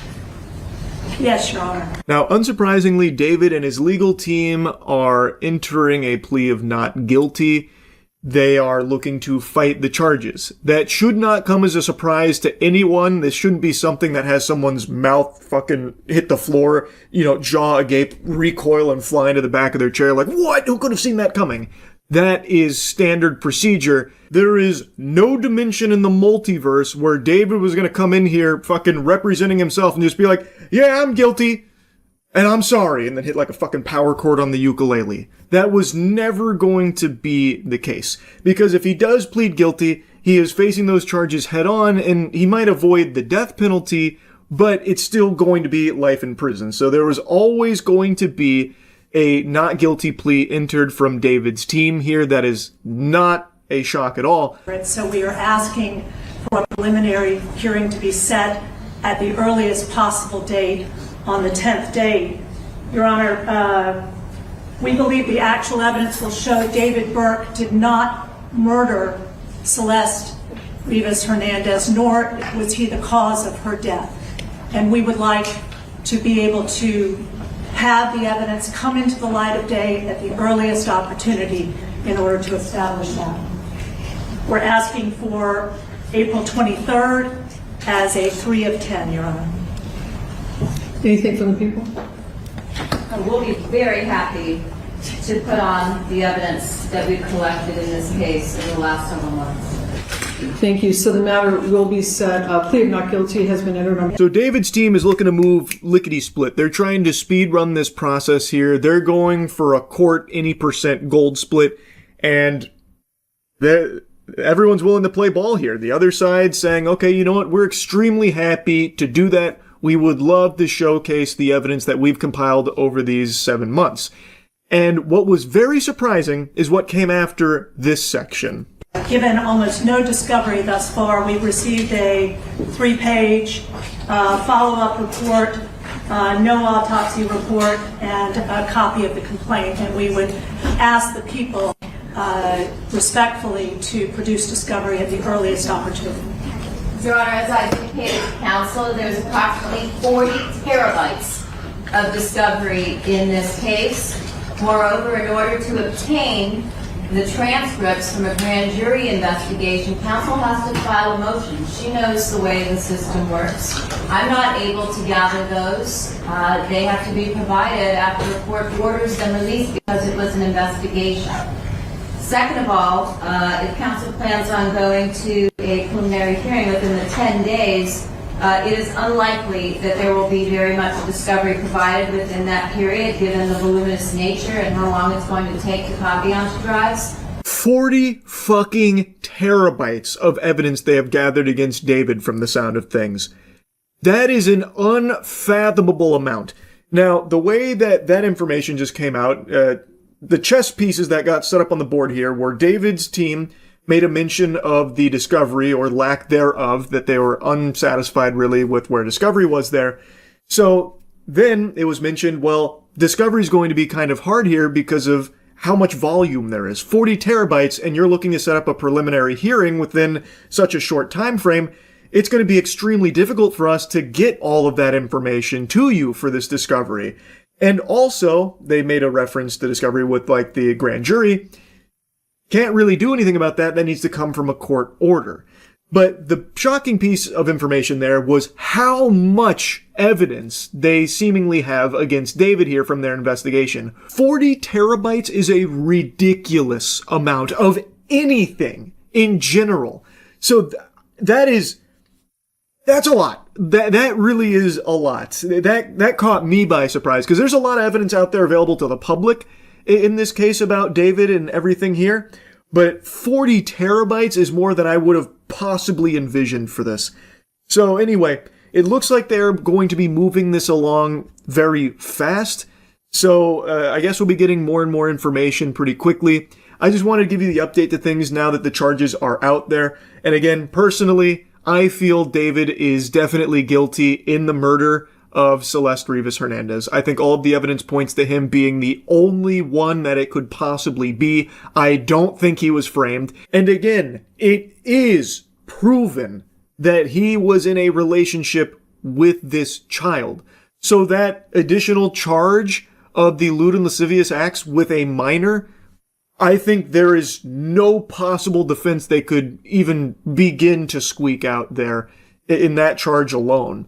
Yes, Your Honor. Now, unsurprisingly, David and his legal team are entering a plea of not guilty. They are looking to fight the charges. That should not come as a surprise to anyone. This shouldn't be something that has someone's mouth fucking hit the floor, jaw agape, recoil, and fly into the back of their chair like, what? Who could have seen that coming? That is standard procedure. There is no dimension in the multiverse where David was going to come in here fucking representing himself and just be like, yeah, I'm guilty, and I'm sorry, and then hit like a fucking power chord on the ukulele. That was never going to be the case. Because if he does plead guilty, he is facing those charges head on, and he might avoid the death penalty, but it's still going to be life in prison. So there was always going to be a not guilty plea entered from David's team here. That is not a shock at all. So we are asking for a preliminary hearing to be set at the earliest possible date on the 10th day. Your Honor, we believe the actual evidence will show David Burke did not murder Celeste Rivas Hernandez, nor was he the cause of her death. And we would like to be able to have the evidence come into the light of day at the earliest opportunity in order to establish that. We're asking for April 23rd as a 3 of 10, Your Honor. Anything from the people? We'll be very happy to put on the evidence that we've collected in this case in the last several months. Thank you. So the matter will be set. Plea of not guilty has been entered. So David's team is looking to move lickety-split. They're trying to speed run this process here. They're going for a court any percent gold split. And everyone's willing to play ball here. The other side saying, okay, you know what? We're extremely happy to do that. We would love to showcase the evidence that we've compiled over these 7 months. And what was very surprising is what came after this section. Given almost no discovery thus far, we've received a 3-page follow-up report, no autopsy report, and a copy of the complaint. And we would ask the people respectfully to produce discovery at the earliest opportunity. Your Honor, as I indicated to counsel, there's approximately 40 terabytes of discovery in this case. Moreover, in order to obtain the transcripts from a grand jury investigation, counsel has to file a motion. She knows the way the system works. I'm not able to gather those. They have to be provided after the court orders them released because it was an investigation. Second of all, if counsel plans on going to a preliminary hearing within the 10 days, it is unlikely that there will be very much discovery provided within that period, given the voluminous nature and how long it's going to take to copy onto drives. 40 fucking terabytes of evidence they have gathered against David from the sound of things. That is an unfathomable amount. Now, the way that information just came out, the chess pieces that got set up on the board here were David's team made a mention of the discovery or lack thereof, that they were unsatisfied really with where discovery was there. So then it was mentioned, well, discovery is going to be kind of hard here because of how much volume there is. 40 terabytes, and you're looking to set up a preliminary hearing within such a short time frame. It's going to be extremely difficult for us to get all of that information to you for this discovery. And also, they made a reference to discovery with, like, the grand jury. Can't really do anything about that. That needs to come from a court order. But the shocking piece of information there was how much evidence they seemingly have against David here from their investigation. 40 terabytes is a ridiculous amount of anything in general. So that's a lot. That really is a lot. That caught me by surprise, because there's a lot of evidence out there available to the public in this case about David and everything here. But 40 terabytes is more than I would have possibly envisioned for this. So anyway, it looks like they're going to be moving this along very fast. So I guess we'll be getting more and more information pretty quickly. I just wanted to give you the update to things now that the charges are out there. And again, personally, I feel David is definitely guilty in the murder of Celeste Rivas Hernandez. I think all of the evidence points to him being the only one that it could possibly be. I don't think he was framed. And again, it is proven that he was in a relationship with this child. So that additional charge of the lewd and lascivious acts with a minor, I think there is no possible defense they could even begin to squeak out there in that charge alone.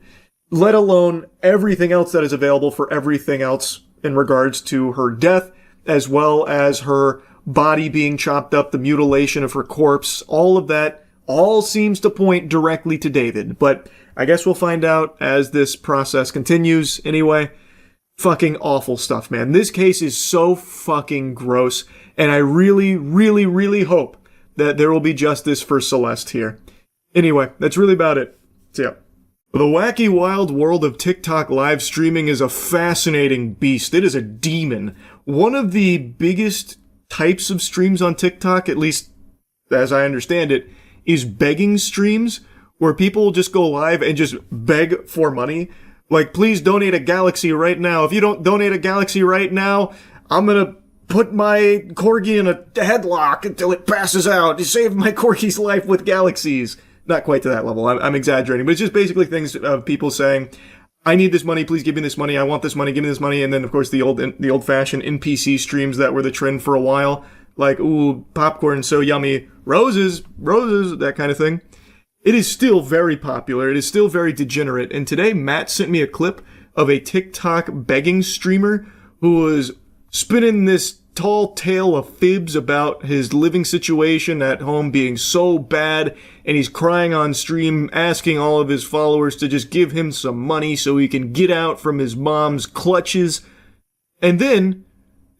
Let alone everything else that is available for everything else in regards to her death, as well as her body being chopped up, the mutilation of her corpse, all of that, all seems to point directly to David. But I guess we'll find out as this process continues. Anyway, fucking awful stuff, man. This case is so fucking gross, and I really, really, really hope that there will be justice for Celeste here. Anyway, that's really about it. See ya. The wacky wild world of TikTok live streaming is a fascinating beast. It is a demon. One of the biggest types of streams on TikTok, at least as I understand it, is begging streams, where people just go live and just beg for money. Like, please donate a galaxy right now. If you don't donate a galaxy right now, I'm gonna put my corgi in a headlock until it passes out to save my corgi's life with galaxies. Not quite to that level. I'm exaggerating, but it's just basically things of people saying, I need this money, please give me this money, I want this money, give me this money. And then, of course, the old-fashioned NPC streams that were the trend for a while. Like, ooh, popcorn so yummy, roses, that kind of thing. It is still very popular. It is still very degenerate. And today, Matt sent me a clip of a TikTok begging streamer who was spinning this tall tale of fibs about his living situation at home being so bad, and he's crying on stream, asking all of his followers to just give him some money so he can get out from his mom's clutches. And then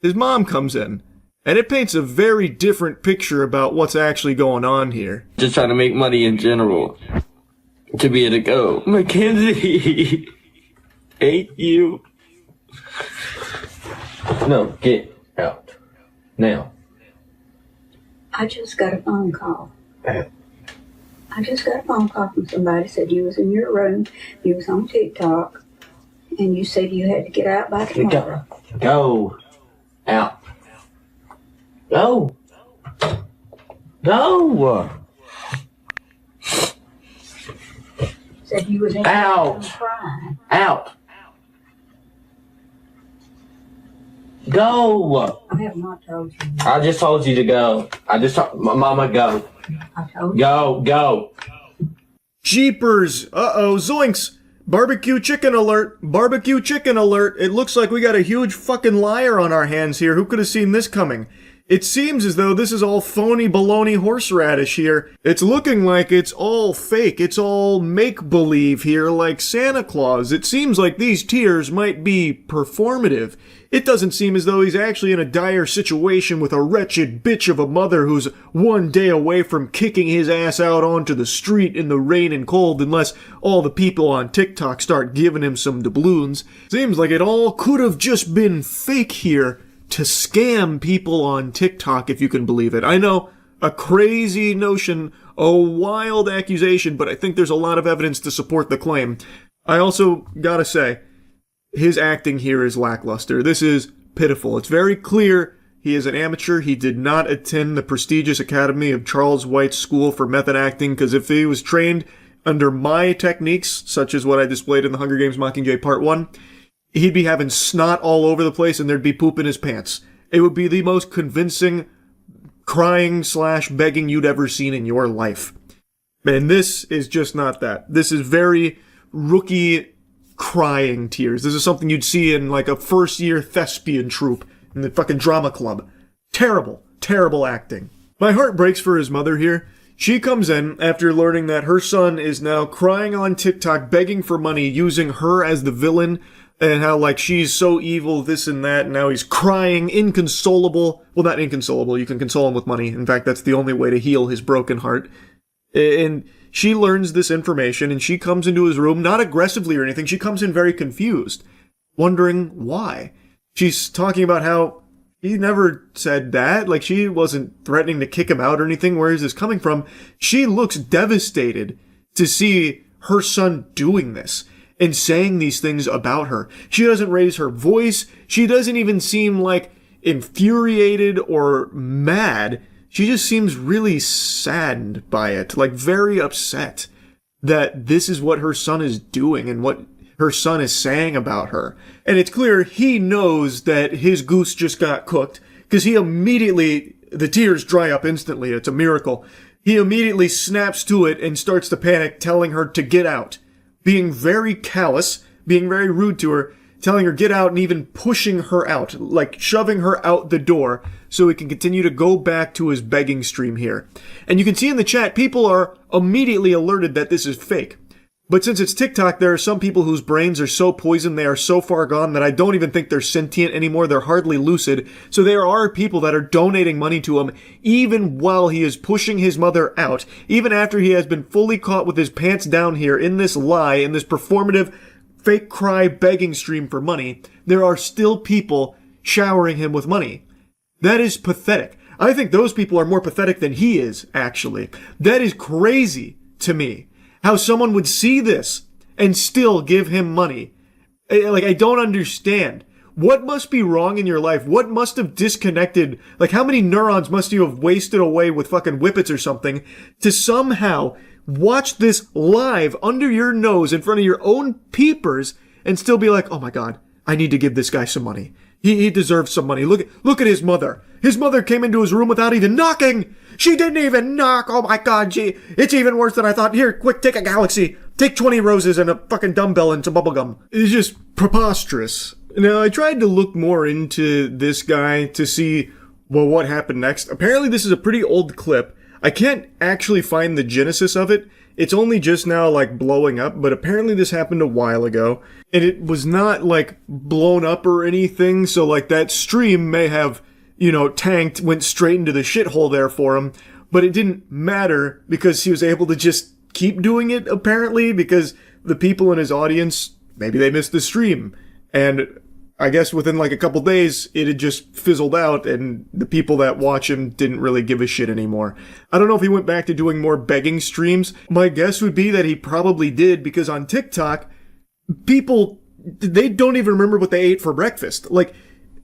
his mom comes in And it paints a very different picture about what's actually going on here. Just trying to make money in general. To be able to go, Mackenzie, hate you. No, get out. Now. I just got a phone call. I just got a phone call from somebody said you was in your room, you was on TikTok, and you said you had to get out by tomorrow. Go. Out. Go. Go. Said you was in your room crying. Out. Go. I have not told you. I just told you to go. Mama, go. I told you. Go. Jeepers! Uh-oh, zoinks! Barbecue chicken alert! Barbecue chicken alert! It looks like we got a huge fucking liar on our hands here. Who could have seen this coming? It seems as though this is all phony baloney horseradish here. It's looking like it's all fake. It's all make-believe here, like Santa Claus. It seems like these tears might be performative. It doesn't seem as though he's actually in a dire situation with a wretched bitch of a mother who's one day away from kicking his ass out onto the street in the rain and cold unless all the people on TikTok start giving him some doubloons. Seems like it all could have just been fake here to scam people on TikTok, if you can believe it. I know, a crazy notion, a wild accusation, but I think there's a lot of evidence to support the claim. I also gotta say, his acting here is lackluster. This is pitiful. It's very clear he is an amateur. He did not attend the prestigious academy of Charles White's School for Method Acting, because if he was trained under my techniques, such as what I displayed in the Hunger Games Mockingjay Part 1, he'd be having snot all over the place and there'd be poop in his pants. It would be the most convincing crying/begging you'd ever seen in your life. And this is just not that. This is very rookie crying tears. This is something you'd see in like a first-year thespian troupe in the fucking drama club. Terrible, terrible acting. My heart breaks for his mother here. She comes in after learning that her son is now crying on TikTok, begging for money, using her as the villain, and how, like, she's so evil, this and that, and now he's crying, inconsolable. Well, not inconsolable, you can console him with money. In fact, that's the only way to heal his broken heart. And she learns this information, and she comes into his room, not aggressively or anything, she comes in very confused, wondering why. She's talking about how he never said that, like, she wasn't threatening to kick him out or anything. Where is this coming from? She looks devastated to see her son doing this and saying these things about her. She doesn't raise her voice. She doesn't even seem like infuriated or mad. She just seems really saddened by it, like very upset that this is what her son is doing and what her son is saying about her. And it's clear he knows that his goose just got cooked, because he immediately, the tears dry up instantly. It's a miracle. He immediately snaps to it and starts to panic, telling her to get out. Being very callous, being very rude to her, telling her get out and even pushing her out, like shoving her out the door so he can continue to go back to his begging stream here. And you can see in the chat, people are immediately alerted that this is fake. But since it's TikTok, there are some people whose brains are so poisoned, they are so far gone that I don't even think they're sentient anymore. They're hardly lucid. So there are people that are donating money to him even while he is pushing his mother out, even after he has been fully caught with his pants down here in this lie, in this performative fake cry begging stream for money. There are still people showering him with money. That is pathetic. I think those people are more pathetic than he is, actually. That is crazy to me. How someone would see this and still give him money. Like, I don't understand. What must be wrong in your life? What must have disconnected? Like, how many neurons must you have wasted away with fucking whippets or something to somehow watch this live under your nose in front of your own peepers and still be like, oh my God, I need to give this guy some money. He deserves some money. Look at his mother. His mother came into his room without even knocking. She didn't even knock. Oh my God, it's even worse than I thought. Here, quick, take a Galaxy. Take 20 roses and a fucking dumbbell and some bubblegum. It's just preposterous. Now, I tried to look more into this guy to see, well, what happened next. Apparently, this is a pretty old clip. I can't actually find the genesis of it. It's only just now, like, blowing up, but apparently this happened a while ago, and it was not, like, blown up or anything, so, like, that stream may have tanked, went straight into the shithole there for him. But it didn't matter because he was able to just keep doing it, apparently, because the people in his audience, maybe they missed the stream. And I guess within like a couple days, it had just fizzled out, and the people that watch him didn't really give a shit anymore. I don't know if he went back to doing more begging streams. My guess would be that he probably did, because on TikTok, people, they don't even remember what they ate for breakfast. Like,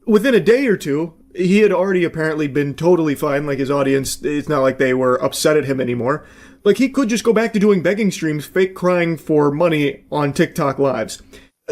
within a day or two, he had already apparently been totally fine. Like, his audience, it's not like they were upset at him anymore. Like, he could just go back to doing begging streams, fake crying for money on TikTok lives.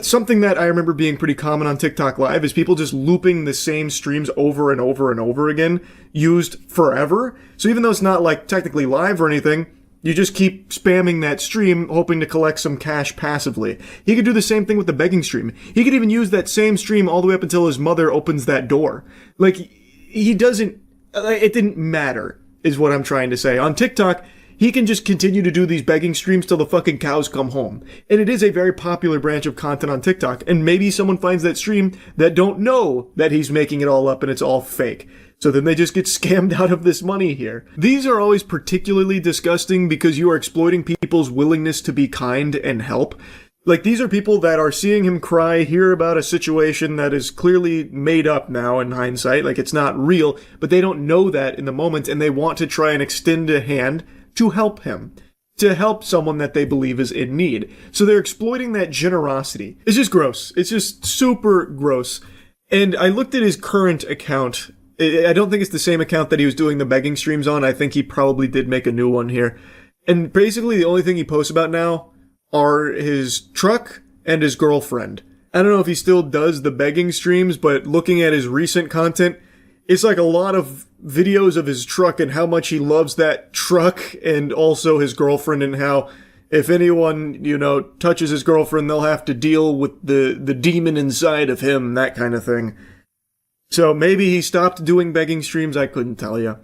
Something that I remember being pretty common on TikTok Live is people just looping the same streams over and over and over again, used forever. So even though it's not like technically live or anything, you just keep spamming that stream, hoping to collect some cash passively. He could do the same thing with the begging stream. He could even use that same stream all the way up until his mother opens that door. Like, he doesn't, it didn't matter, is what I'm trying to say. On TikTok, he can just continue to do these begging streams till the fucking cows come home. And it is a very popular branch of content on TikTok. And maybe someone finds that stream that don't know that he's making it all up and it's all fake. So then they just get scammed out of this money here. These are always particularly disgusting because you are exploiting people's willingness to be kind and help. Like, these are people that are seeing him cry, hear about a situation that is clearly made up now in hindsight, like it's not real, but they don't know that in the moment, and they want to try and extend a hand to help him, to help someone that they believe is in need. So they're exploiting that generosity. It's just gross. It's just super gross. And I looked at his current account. I don't think it's the same account that he was doing the begging streams on. I think he probably did make a new one here. And basically the only thing he posts about now are his truck and his girlfriend. I don't know if he still does the begging streams, but looking at his recent content, it's like a lot of videos of his truck and how much he loves that truck, and also his girlfriend, and how if anyone, touches his girlfriend, they'll have to deal with the demon inside of him, that kind of thing. So maybe he stopped doing begging streams, I couldn't tell you.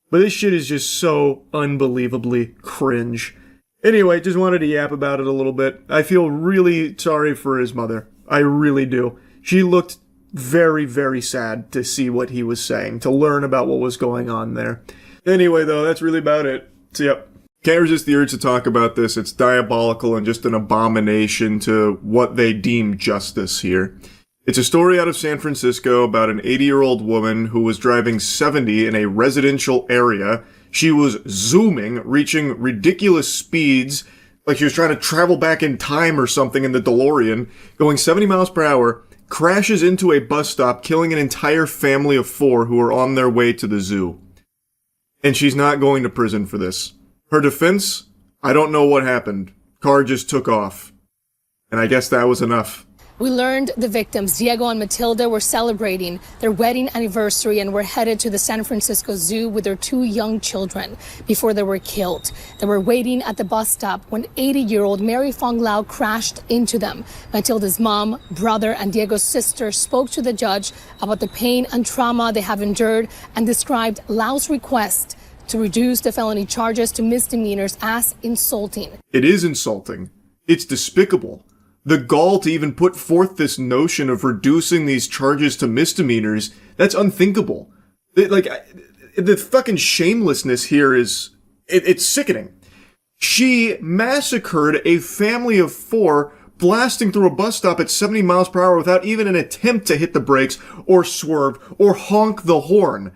But this shit is just so unbelievably cringe. Anyway, just wanted to yap about it a little bit. I feel really sorry for his mother. I really do. She looked very, very sad to see what he was saying, to learn about what was going on there. Anyway, though, that's really about it. So, yep. Can't resist the urge to talk about this. It's diabolical and just an abomination to what they deem justice here. It's a story out of San Francisco about an 80-year-old woman who was driving 70 in a residential area. She was zooming, reaching ridiculous speeds, like she was trying to travel back in time or something in the DeLorean, going 70 miles per hour, crashes into a bus stop, killing an entire family of 4 who were on their way to the zoo. And she's not going to prison for this. Her defense? I don't know what happened. Car just took off. And I guess that was enough. We learned the victims, Diego and Matilda, were celebrating their wedding anniversary and were headed to the San Francisco Zoo with their 2 young children before they were killed. They were waiting at the bus stop when 80-year-old Mary Fong Lau crashed into them. Matilda's mom, brother, and Diego's sister spoke to the judge about the pain and trauma they have endured and described Lau's request to reduce the felony charges to misdemeanors as insulting. It is insulting. It's despicable. The gall to even put forth this notion of reducing these charges to misdemeanors, that's unthinkable. The fucking shamelessness here is, it's sickening. She massacred a family of 4, blasting through a bus stop at 70 miles per hour without even an attempt to hit the brakes or swerve or honk the horn.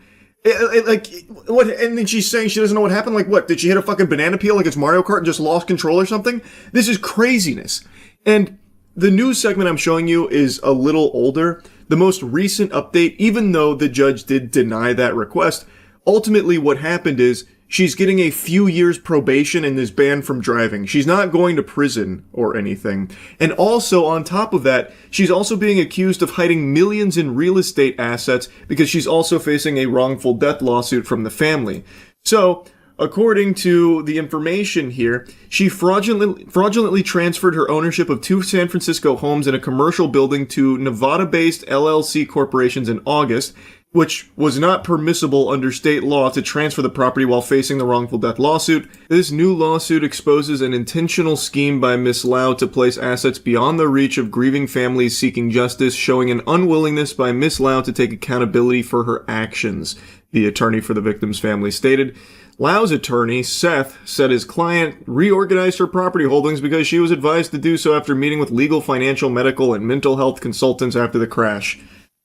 What? And then she's saying she doesn't know what happened? Like, what? Did she hit a fucking banana peel like it's Mario Kart and just lost control or something? This is craziness. And the news segment I'm showing you is a little older. The most recent update, even though the judge did deny that request, ultimately what happened is she's getting a few years probation and is banned from driving. She's not going to prison or anything. And also, on top of that, she's also being accused of hiding millions in real estate assets because she's also facing a wrongful death lawsuit from the family. So, according to the information here, she fraudulently transferred her ownership of 2 San Francisco homes in a commercial building to Nevada-based LLC corporations in August, which was not permissible under state law to transfer the property while facing the wrongful death lawsuit. This new lawsuit exposes an intentional scheme by Ms. Lau to place assets beyond the reach of grieving families seeking justice, showing an unwillingness by Ms. Lau to take accountability for her actions, the attorney for the victim's family stated. Lau's attorney, Seth, said his client reorganized her property holdings because she was advised to do so after meeting with legal, financial, medical, and mental health consultants after the crash.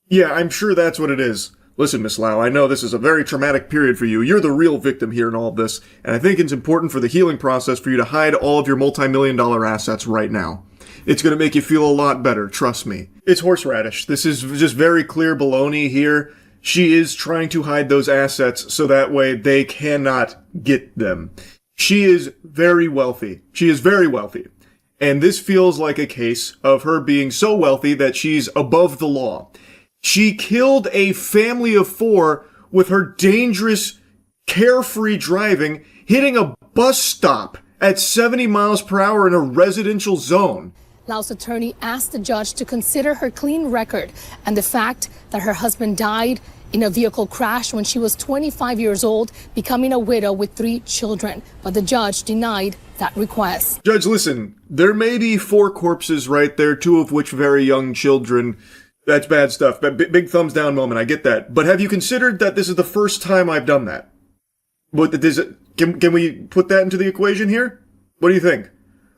Yeah, I'm sure that's what it is. Listen, Miss Lau, I know this is a very traumatic period for you. You're the real victim here in all of this, and I think it's important for the healing process for you to hide all of your multi-million-dollar assets right now. It's going to make you feel a lot better, trust me. It's horseradish. This is just very clear baloney here. She is trying to hide those assets so that way they cannot get them. She is very wealthy. She is very wealthy. And this feels like a case of her being so wealthy that she's above the law. She killed a family of 4 with her dangerous, carefree driving, hitting a bus stop at 70 miles per hour in a residential zone. Lau's attorney asked the judge to consider her clean record and the fact that her husband died in a vehicle crash when she was 25 years old, becoming a widow with 3 children. But the judge denied that request. Judge, listen, there may be 4 corpses right there, 2 of which very young children. That's bad stuff. Big thumbs down moment. I get that. But have you considered that this is the first time I've done that? Can we put that into the equation here? What do you think?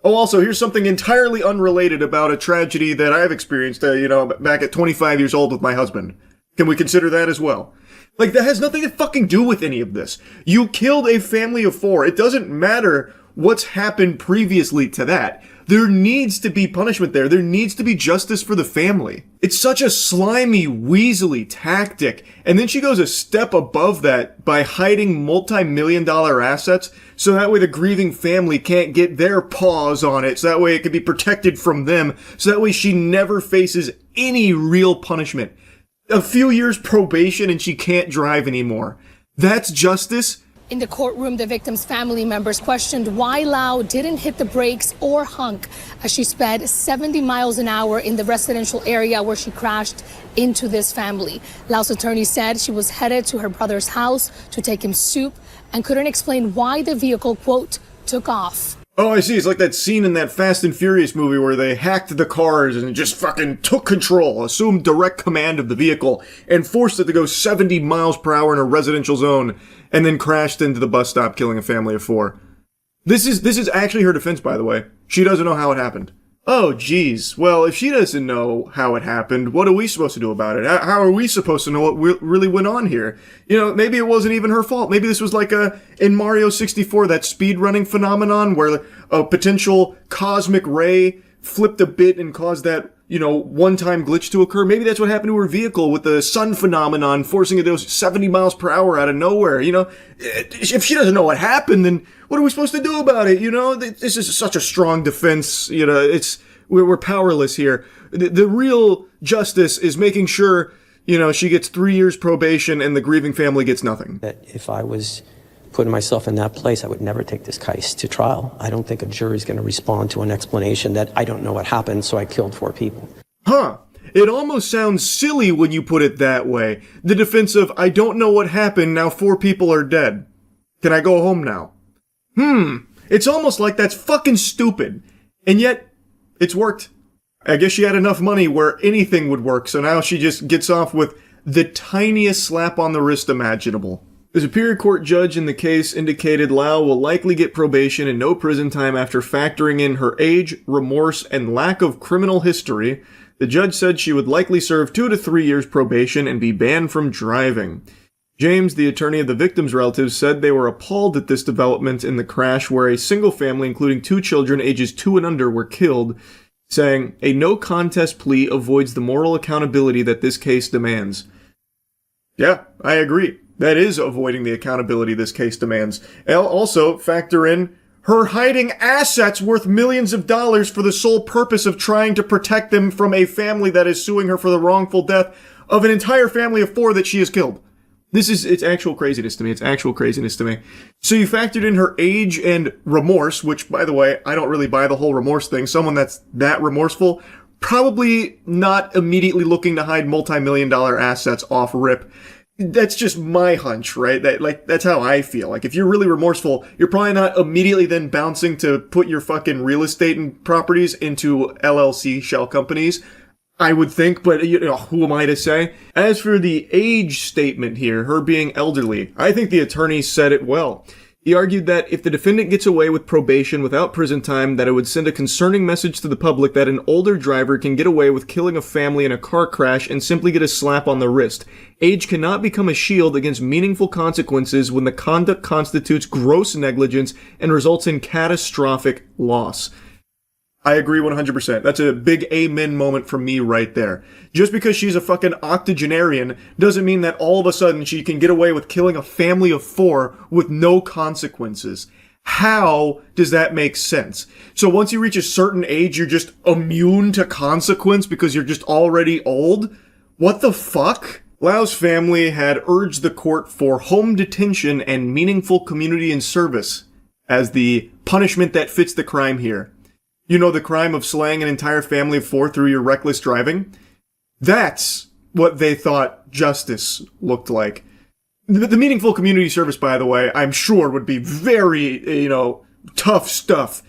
Oh, also, here's something entirely unrelated about a tragedy that I've experienced, back at 25 years old with my husband. Can we consider that as well? Like, that has nothing to fucking do with any of this. You killed a family of 4. It doesn't matter what's happened previously to that. There needs to be punishment there. There needs to be justice for the family. It's such a slimy, weaselly tactic. And then she goes a step above that by hiding multi-million-dollar assets so that way the grieving family can't get their paws on it. So that way it can be protected from them. So that way she never faces any real punishment. A few years probation and she can't drive anymore. That's justice? In the courtroom, the victim's family members questioned why Lau didn't hit the brakes or honk as she sped 70 miles an hour in the residential area where she crashed into this family. Lau's attorney said she was headed to her brother's house to take him soup and couldn't explain why the vehicle, quote, took off. Oh, I see. It's like that scene in that Fast and Furious movie where they hacked the cars and just fucking took control, assumed direct command of the vehicle, and forced it to go 70 miles per hour in a residential zone, and then crashed into the bus stop, killing a family of 4. This is actually her defense, by the way. She doesn't know how it happened. Oh, geez. Well, if she doesn't know how it happened, what are we supposed to do about it? How are we supposed to know what really went on here? Maybe it wasn't even her fault. Maybe this was like in Mario 64, that speedrunning phenomenon where a potential cosmic ray flipped a bit and caused that, one-time glitch to occur. Maybe that's what happened to her vehicle with the sun phenomenon, forcing it to go 70 miles per hour out of nowhere. If she doesn't know what happened, then what are we supposed to do about it? This is such a strong defense. We're powerless here. The real justice is making sure, she gets 3 years probation and the grieving family gets nothing. That if I was putting myself in that place, I would never take this case to trial. I don't think a jury's going to respond to an explanation that I don't know what happened, so I killed 4 people. Huh. It almost sounds silly when you put it that way. The defense of, I don't know what happened, now 4 people are dead. Can I go home now? It's almost like that's fucking stupid. And yet, it's worked. I guess she had enough money where anything would work, so now she just gets off with the tiniest slap on the wrist imaginable. The Superior Court judge in the case indicated Lau will likely get probation and no prison time after factoring in her age, remorse, and lack of criminal history. The judge said she would likely serve 2 to 3 years probation and be banned from driving. James, the attorney of the victim's relatives, said they were appalled at this development in the crash where a single family, including 2 children ages 2 and under, were killed, saying, a no-contest plea avoids the moral accountability that this case demands. Yeah, I agree. That is avoiding the accountability this case demands. Also, factor in her hiding assets worth millions of dollars for the sole purpose of trying to protect them from a family that is suing her for the wrongful death of an entire family of 4 that she has killed. It's actual craziness to me. It's actual craziness to me. So you factored in her age and remorse, which, by the way, I don't really buy the whole remorse thing. Someone that's that remorseful, probably not immediately looking to hide multi-million-dollar assets off rip. That's just my hunch, right? That's how I feel. Like, if you're really remorseful, you're probably not immediately then bouncing to put your fucking real estate and properties into LLC shell companies. I would think, but who am I to say? As for the age statement here, her being elderly, I think the attorney said it well. He argued that if the defendant gets away with probation without prison time, that it would send a concerning message to the public that an older driver can get away with killing a family in a car crash and simply get a slap on the wrist. Age cannot become a shield against meaningful consequences when the conduct constitutes gross negligence and results in catastrophic loss. I agree 100%. That's a big amen moment from me right there. Just because she's a fucking octogenarian doesn't mean that all of a sudden she can get away with killing a family of 4 with no consequences. How does that make sense? So once you reach a certain age, you're just immune to consequence because you're just already old? What the fuck? Lau's family had urged the court for home detention and meaningful community and service as the punishment that fits the crime here. You know, the crime of slaying an entire family of 4 through your reckless driving? That's what they thought justice looked like. The meaningful community service, by the way, I'm sure would be very, tough stuff.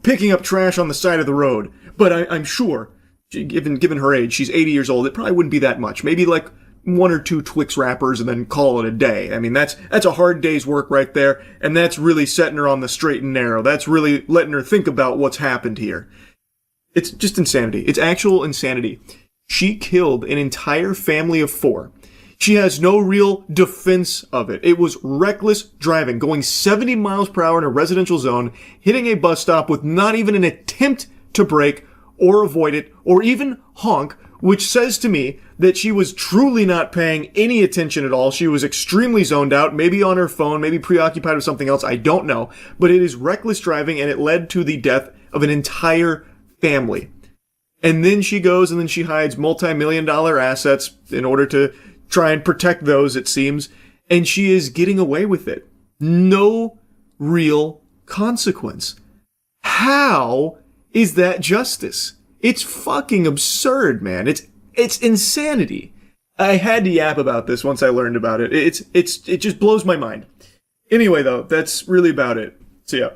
Picking up trash on the side of the road. But I'm sure, given her age, she's 80 years old, it probably wouldn't be that much. Maybe like 1 or 2 Twix wrappers and then call it a day. I mean, that's a hard day's work right there, and that's really setting her on the straight and narrow. That's really letting her think about what's happened here. It's just insanity. It's actual insanity. She killed an entire family of 4. She has no real defense of it. It was reckless driving, going 70 miles per hour in a residential zone, hitting a bus stop with not even an attempt to brake or avoid it or even honk, which says to me that she was truly not paying any attention at all. She was extremely zoned out, maybe on her phone, maybe preoccupied with something else, I don't know. But it is reckless driving, and it led to the death of an entire family. And then she goes and then she hides multi-million-dollar assets in order to try and protect those, it seems, and she is getting away with it. No real consequence. How is that justice? It's fucking absurd, man. It's insanity. I had to yap about this once I learned about it. It just blows my mind. Anyway, though, that's really about it. See ya.